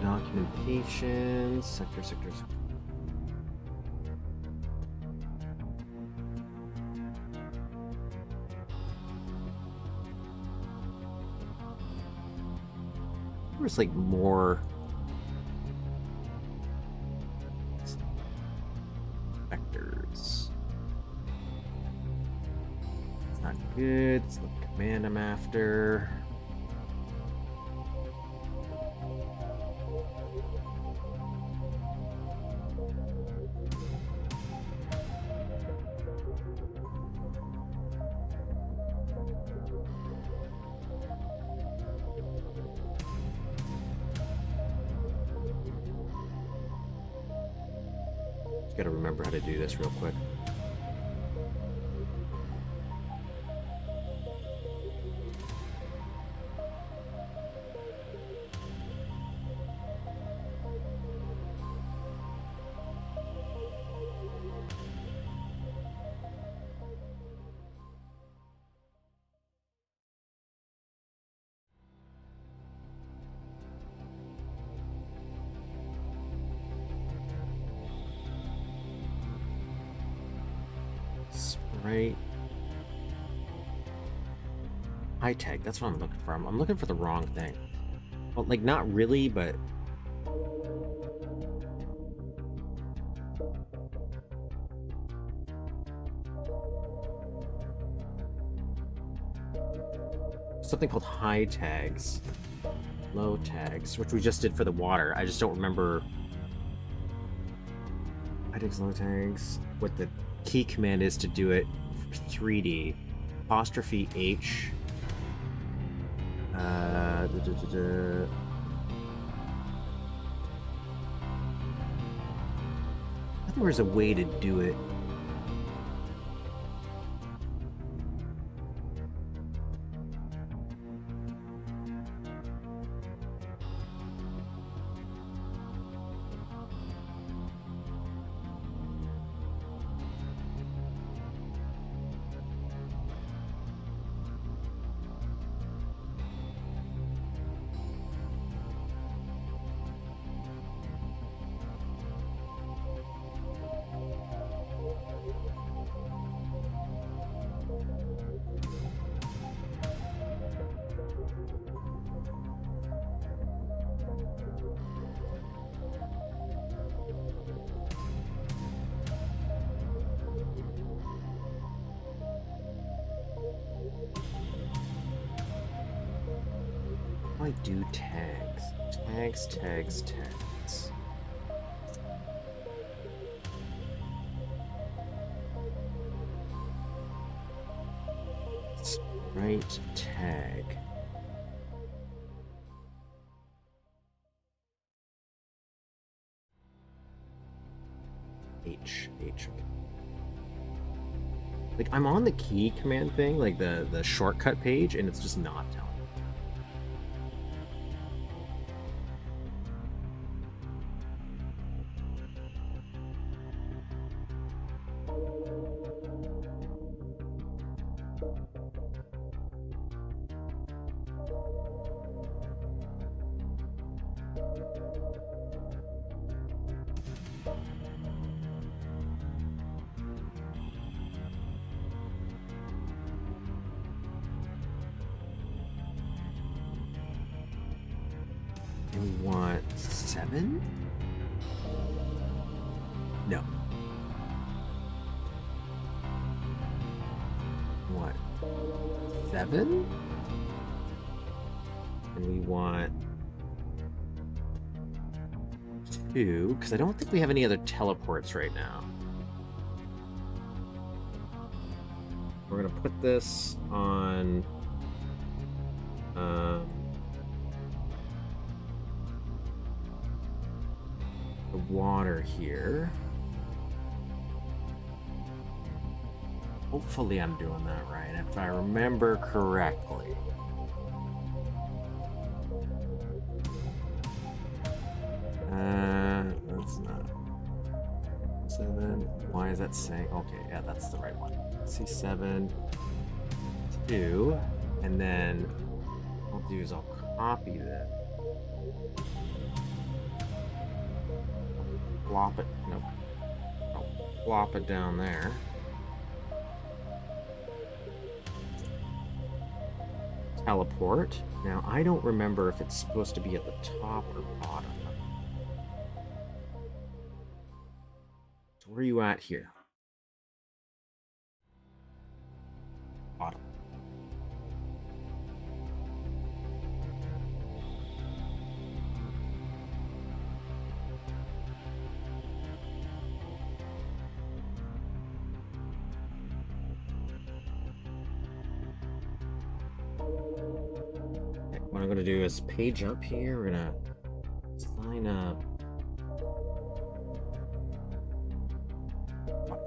Documentation, sector. There's like more vectors. It's not good. It's not the command I'm after. Gotta remember how to do this real quick. Sprite. High tag, that's what I'm looking for. I'm looking for the wrong thing. Well, like, not really, but... something called high tags. Low tags, which we just did for the water. I just don't remember... high tags, low tags. What the key command is to do it for 3D. Apostrophe H. I think there was a way to do it. I do tags. Tags. Sprite tag. H. Like, I'm on the key command thing, like the shortcut page, and it's just not telling me. And we want 7? No. What? 7? And we want 2, because I don't think we have any other teleports right now. We're gonna put this on the water here. Hopefully I'm doing that right, if I remember correctly. That's not 7. Why is that saying? Okay, yeah, that's the right one. C7, 2, and then what I'll do is I'll copy this. Plop it. Nope. I'll plop it down there. Teleport. Now, I don't remember if it's supposed to be at the top or bottom. So where are you at here? Bottom. What I'm going to do is page up here. We're going to sign up.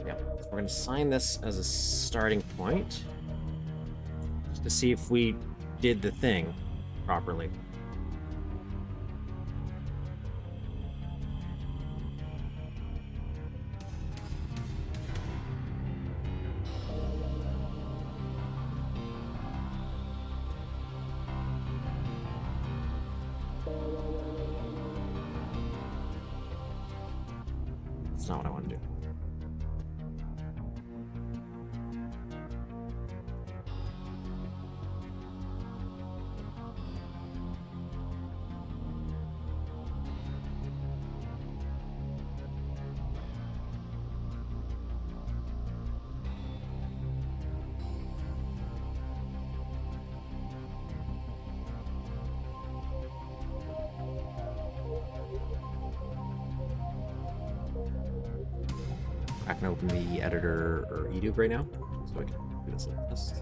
Yeah, we're going to sign this as a starting point just to see if we did the thing properly. That's not what I want to do. I can open the editor or YouTube right now, so I can do this like this.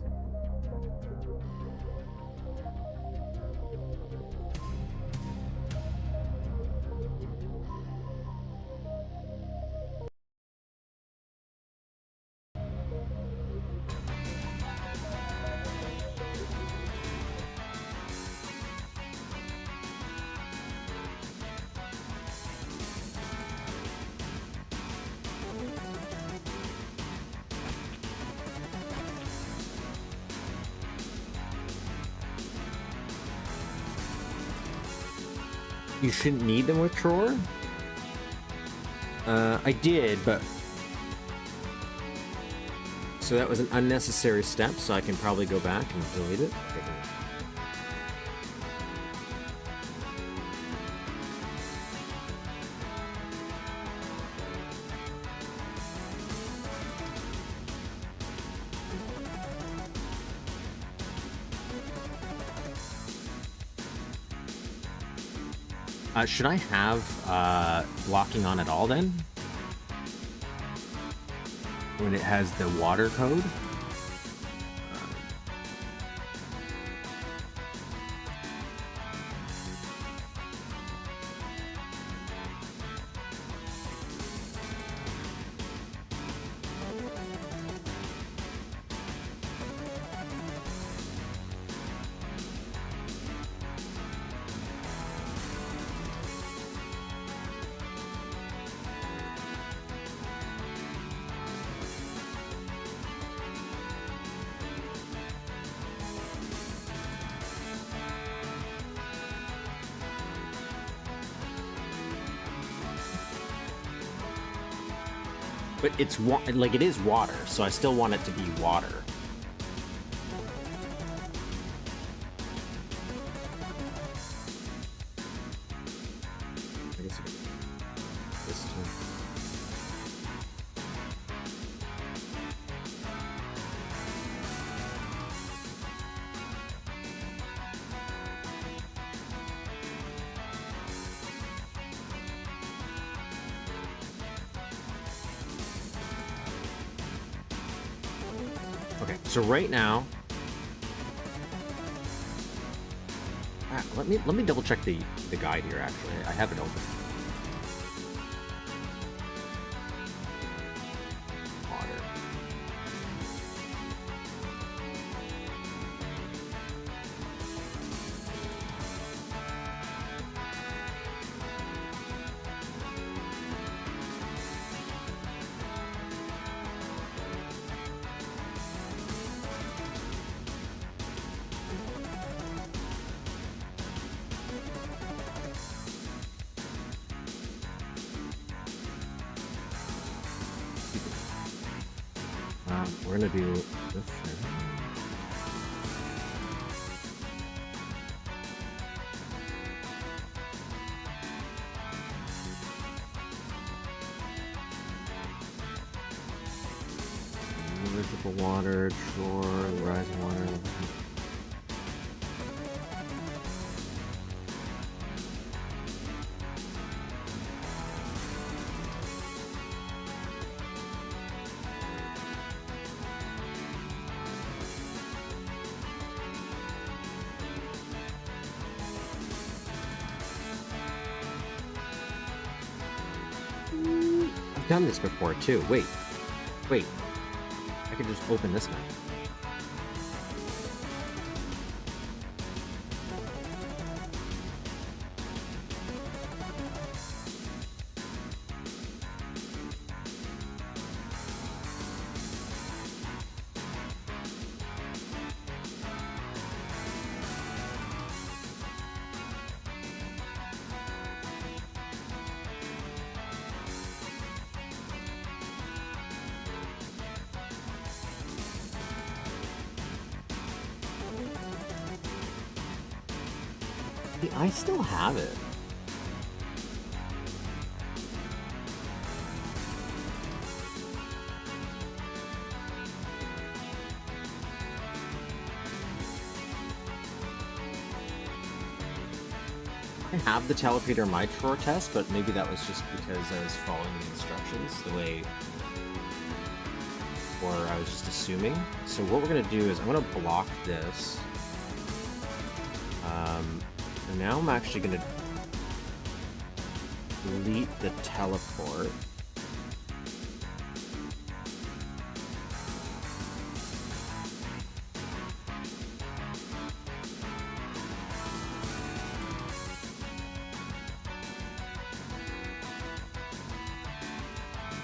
You shouldn't need them with TROR? I did, but... So that was an unnecessary step, so I can probably go back and delete it. Should I have blocking on at all then? When it has the water code? But it's like it is water, so I still want it to be water. I guess this too. Okay, so right now, let me double check the guide here. Actually, I have it open. Water. We're gonna do this thing. Municipal water, TROR, rising water. I've done this before too. Wait. I could just open this map. I still have it. I have the teleporter in my TROR test, but maybe that was just because I was following the instructions the way, or I was just assuming. So what we're gonna do is I'm gonna block this. And now I'm actually gonna delete the teleport.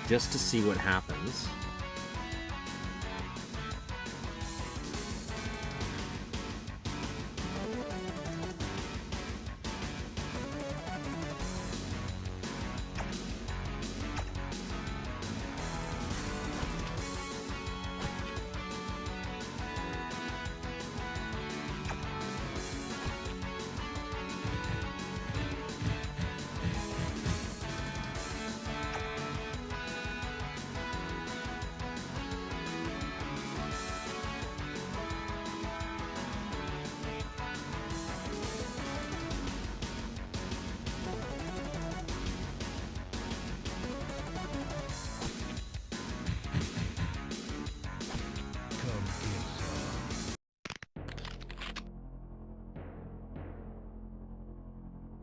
Just to see what happens.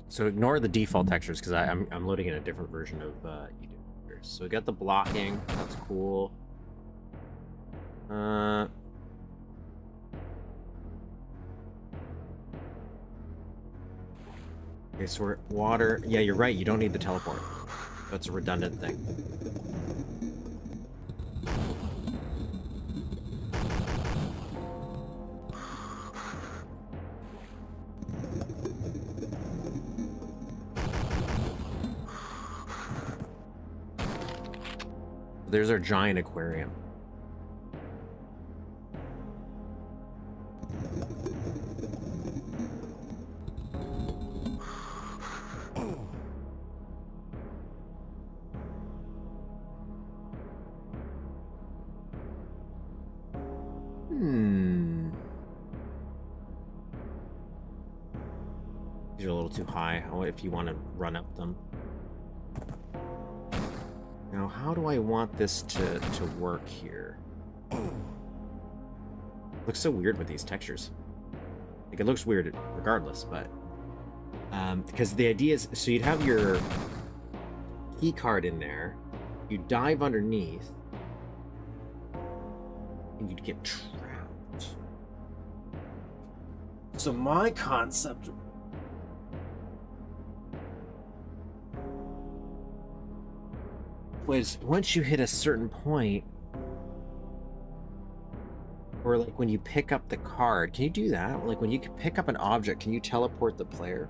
So ignore the default textures because I'm loading in a different version of Duke Nukem. So we got the blocking. That's cool. Okay, so we're water. Yeah, you're right. You don't need the teleport. That's a redundant thing. There's our giant aquarium. These are a little too high. If you want to run up them. Now, how do I want this to work here? Looks so weird with these textures. Like, it looks weird regardless, but because the idea is, so you'd have your key card in there, you dive underneath, and you'd get trapped. So my concept was, once you hit a certain point, or like when you pick up the card, can you do that? Like when you pick up an object, can you teleport the player?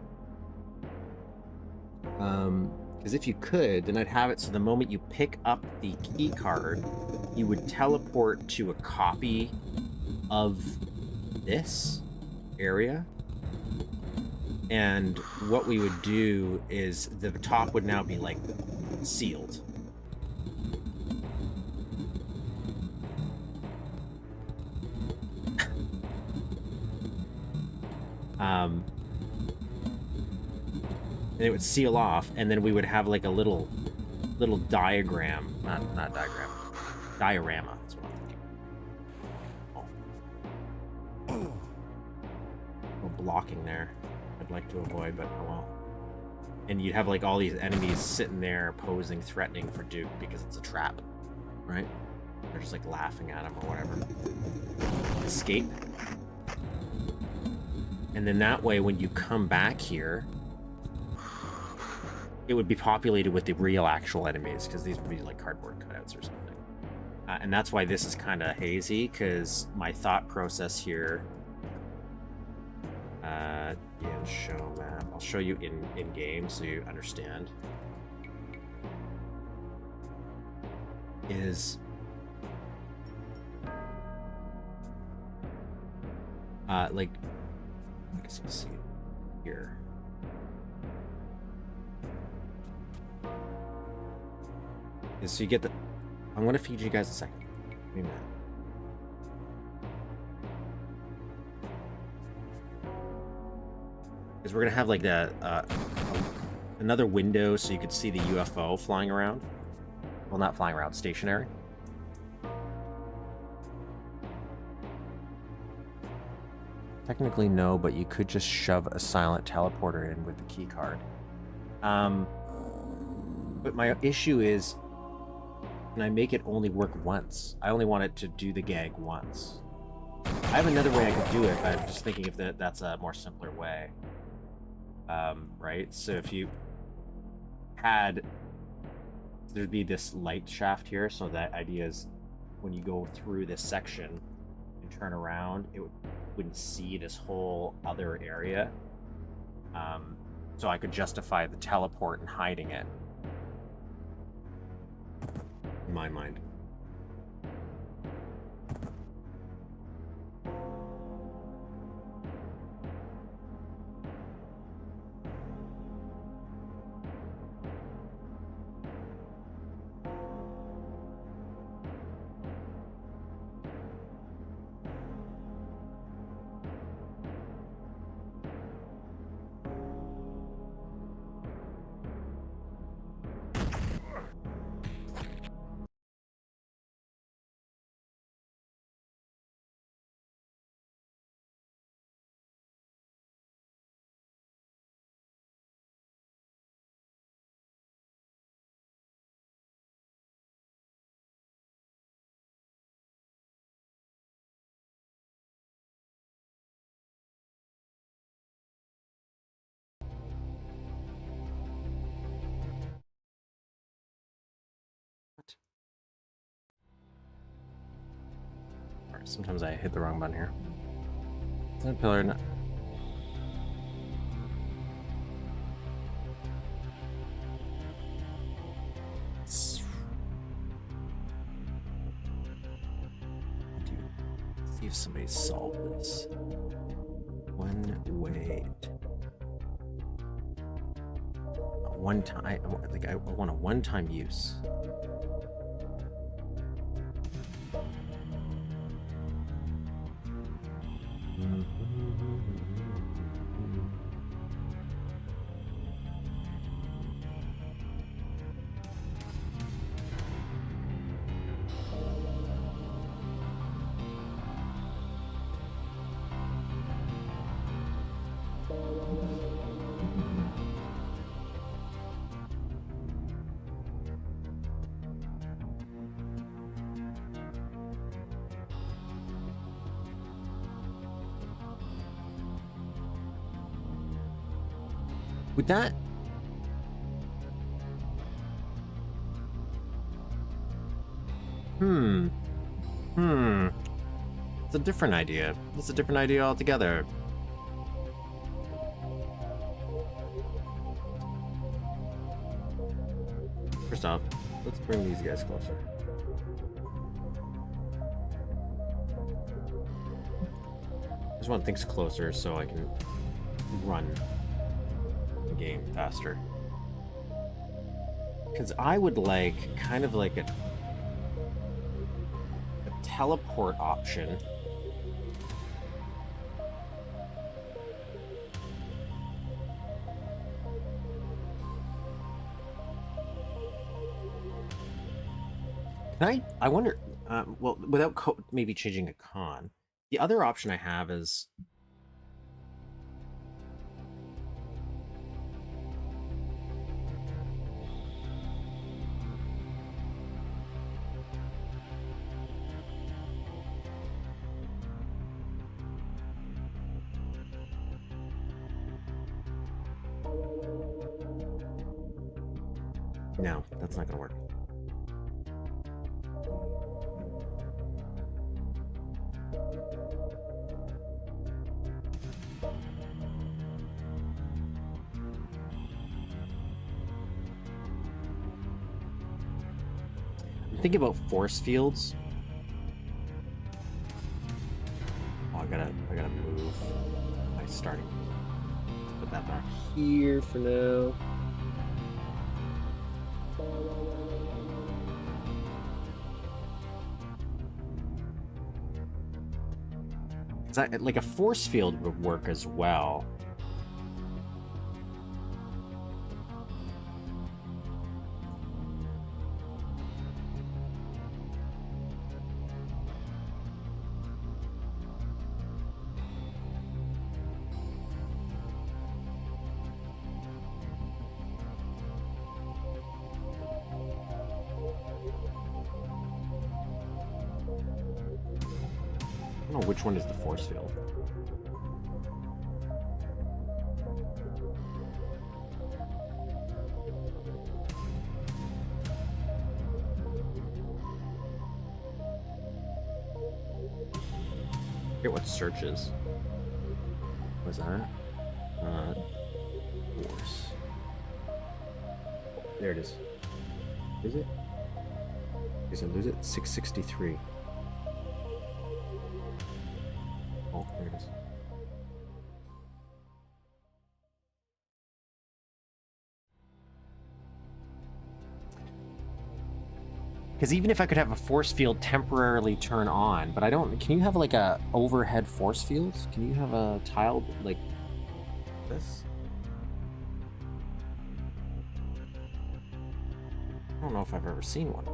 Because if you could, then I'd have it so the moment you pick up the key card, you would teleport to a copy of this area. And what we would do is the top would now be like sealed. And it would seal off, and then we would have like a little diagram, not diagram, diorama. That's what I'm thinking. Oh. No blocking there. I'd like to avoid, but oh well. And you'd have like all these enemies sitting there posing, threatening for Duke because it's a trap, right? They're just like laughing at him or whatever. Escape. And then that way, when you come back here, it would be populated with the real actual enemies, because these would be like cardboard cutouts or something. And that's why this is kind of hazy, because my thought process here... yeah, show map. I'll show you in game so you understand. Is... like... I guess you can see it here. Is so you get the... I'm going to feed you guys a second. Give me a minute. Because we're going to have like the another window so you could see the UFO flying around. Well, not flying around, stationary. Technically, no, but you could just shove a silent teleporter in with the key card. But my issue is, can I make it only work once? I only want it to do the gag once. I have another way I could do it, but I'm just thinking if that's a more simpler way. Right? So if you had... There'd be this light shaft here, so that idea is when you go through this section and turn around, it wouldn't see this whole other area. So I could justify the teleport and hiding it. In my mind. Alright, sometimes I hit the wrong button here. Is that pillar? No. somebody solve this. One way. One time. I think I want a one-time use. Would that... It's a different idea. It's a different idea altogether. First off, let's bring these guys closer. I just want things closer so I can run the game faster. Because I would like kind of like a teleport option. I wonder, well, without maybe changing a con, the other option I have is... No, that's not gonna work. I'm thinking about force fields. Oh, I gotta move my starting. Put that back here for now. Like a force field would work as well. I don't know which one is the force field. I forget what search is. What's that? Force. There it is. Is it? Is it lose it? 663. Oh, there it is. Because even if I could have a force field temporarily turn on, but I don't... Can you have like a overhead force field? Can you have a tile like this? I don't know if I've ever seen one.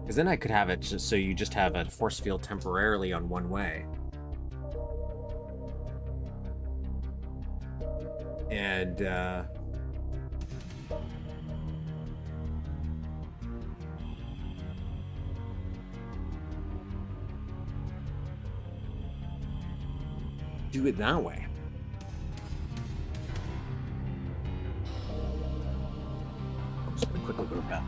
Because then I could have it just so you just have a force field temporarily on one way. And, do it that way. I'm just gonna quickly go back.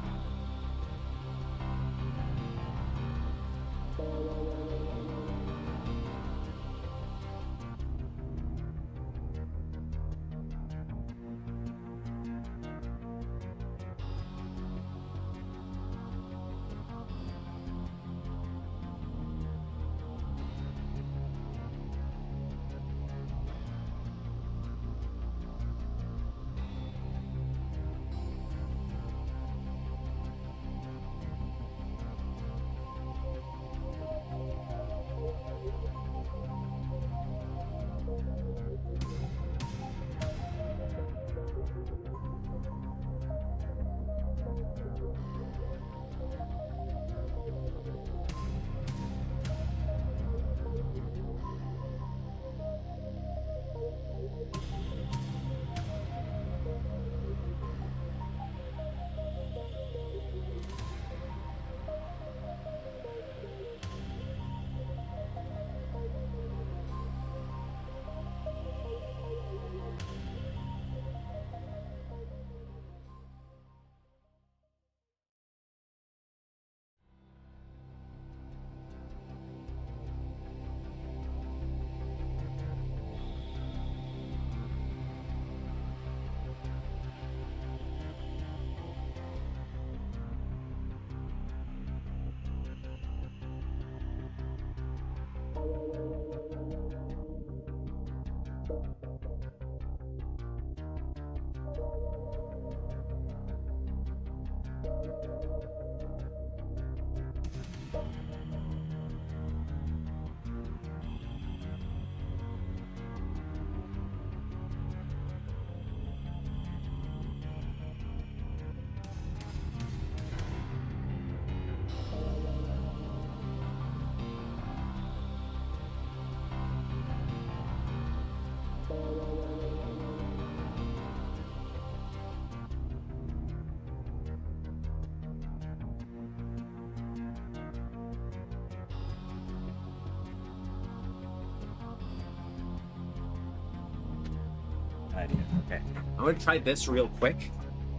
Okay, I'm gonna try this real quick,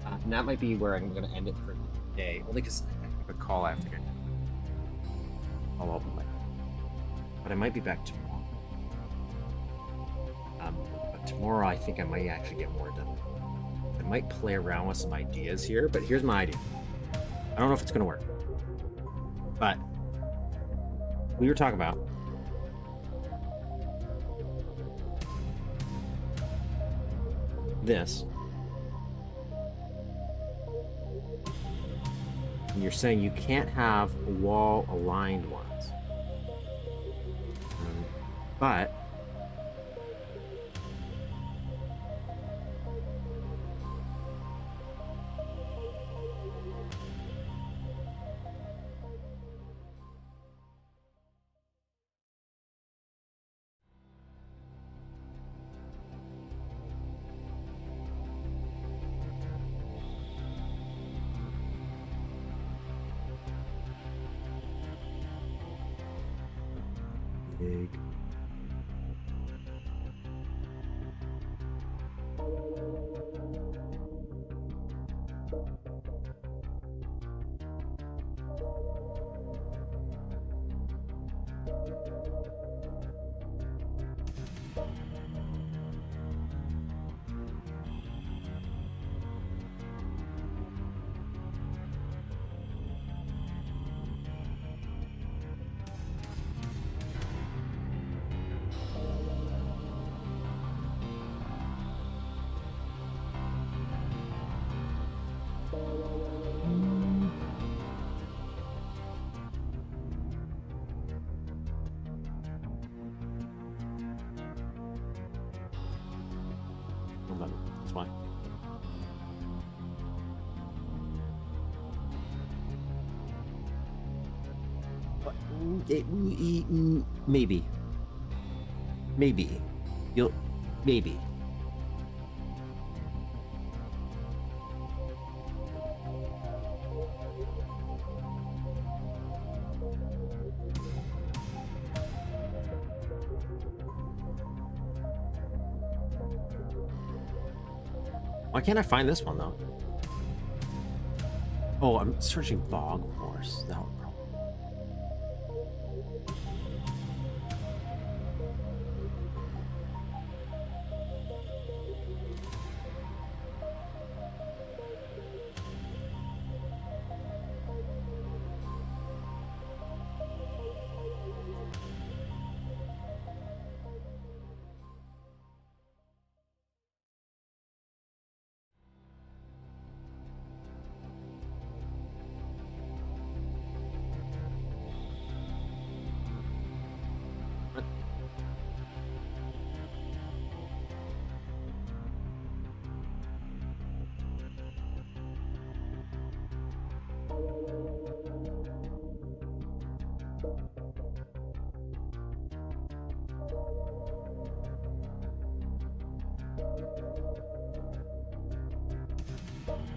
and that might be where I'm gonna end it for today. Only because I have a call after it. I'll be late, but I might be back tomorrow. But tomorrow I think I might actually get more done. I might play around with some ideas here, but here's my idea. I don't know if it's gonna work, but we were talking about this. And you're saying you can't have wall aligned ones. But big. That's fine. But maybe. Maybe. Why can't I find this one, though? Oh, I'm searching bog horse. That would probably...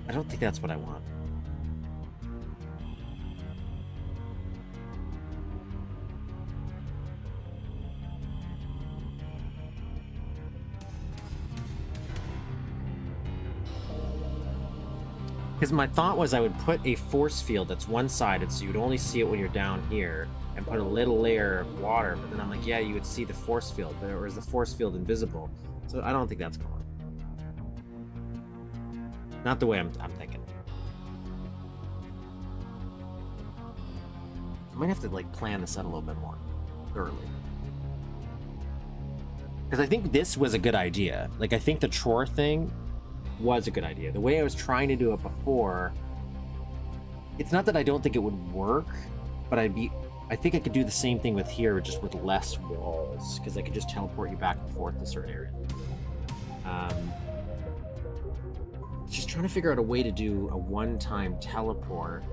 I don't think that's what I want. Because my thought was I would put a force field that's one-sided so you'd only see it when you're down here, and put a little layer of water, but then I'm like, yeah, you would see the force field, but or is the force field invisible? So I don't think that's going. Not the way I'm thinking. I might have to like plan this out a little bit more thoroughly. Because I think this was a good idea. Like I think the TROR thing was a good idea. The way I was trying to do it before, it's not that I don't think it would work, but I think I could do the same thing with here, just with less walls, because I could just teleport you back and forth to certain areas. Just trying to figure out a way to do a one-time teleport.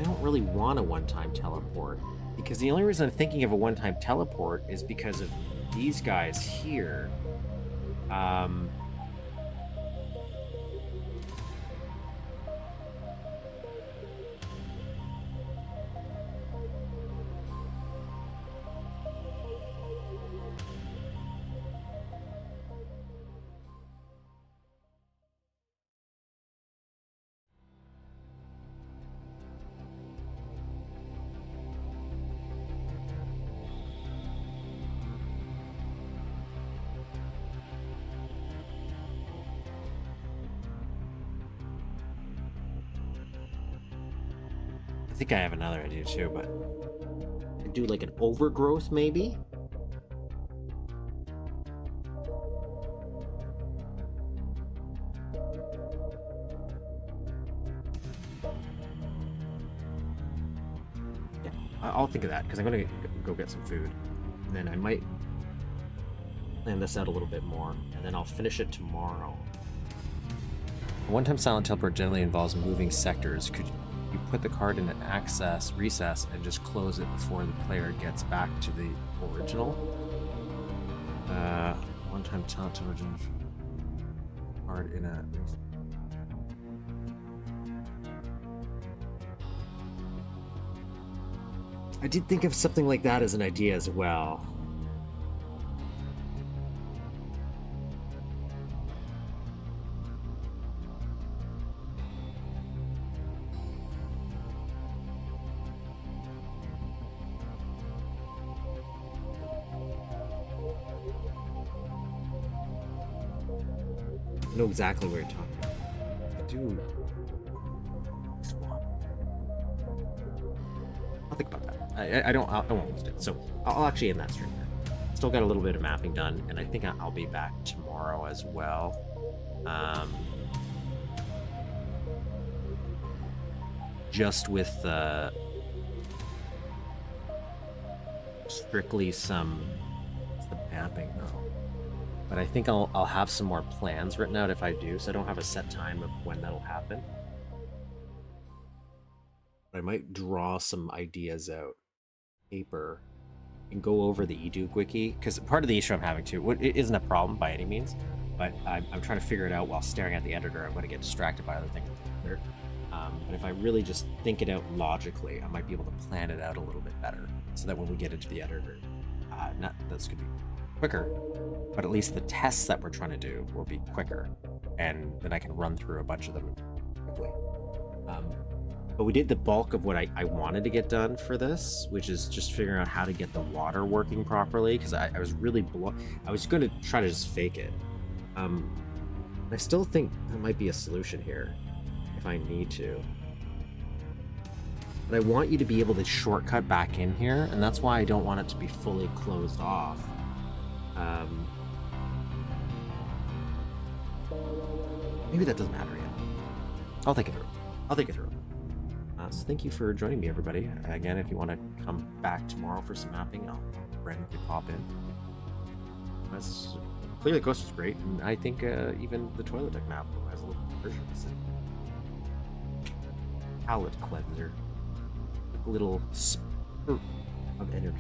I don't really want a one-time teleport, because the only reason I'm thinking of a one-time teleport is because of these guys here. think I have another idea too, but I'd do like an overgrowth maybe. Yeah, I'll think of that because I'm gonna go get some food, and then I might plan this out a little bit more, and then I'll finish it tomorrow. A one-time silent teleport generally involves moving sectors. Could you put the card in an access recess and just close it before the player gets back to the original? One-time silent teleport card in a... I did think of something like that as an idea as well. I know exactly what you're talking about. Dude. I'll think about that. I won't lose it. So I'll actually end that stream there. Still got a little bit of mapping done, and I think I'll be back tomorrow as well. Just with strictly some the mapping though. But I think I'll have some more plans written out if I do, so I don't have a set time of when that'll happen. I might draw some ideas out, paper, and go over the eDuke wiki, because part of the issue I'm having too, it isn't a problem by any means, but I'm trying to figure it out while staring at the editor. I'm going to get distracted by other things. But if I really just think it out logically, I might be able to plan it out a little bit better, so that when we get into the editor, that's going to be quicker, but at least the tests that we're trying to do will be quicker, and then I can run through a bunch of them quickly. But we did the bulk of what I wanted to get done for this, which is just figuring out how to get the water working properly, because I was really I was going to try to just fake it. I still think there might be a solution here if I need to. But I want you to be able to shortcut back in here, and that's why I don't want it to be fully closed off. Maybe that doesn't matter yet. I'll think it through. I'll think it through. So thank you for joining me, everybody. Again, if you want to come back tomorrow for some mapping, I'll randomly pop in. Clearly, Ghost was great, and I think even the Toilet Deck map has a little version of this. Palette cleanser. A little spurt of energy.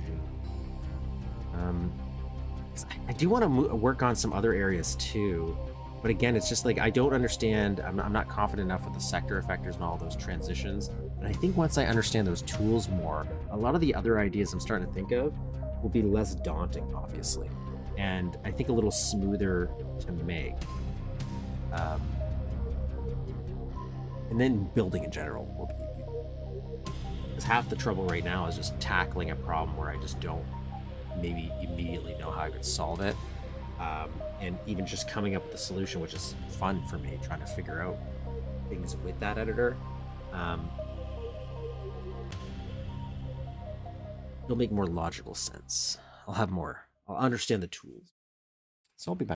I do want to work on some other areas too, but again, it's just like I don't understand. I'm not confident enough with the sector effectors and all those transitions. And I think once I understand those tools more, a lot of the other ideas I'm starting to think of will be less daunting, obviously, and I think a little smoother to make. And then building in general will be, because half the trouble right now is just tackling a problem where I just don't maybe immediately know how I could solve it, and even just coming up with a solution, which is fun for me, trying to figure out things with that editor. It'll make more logical sense. I'll understand the tools. So I'll be back.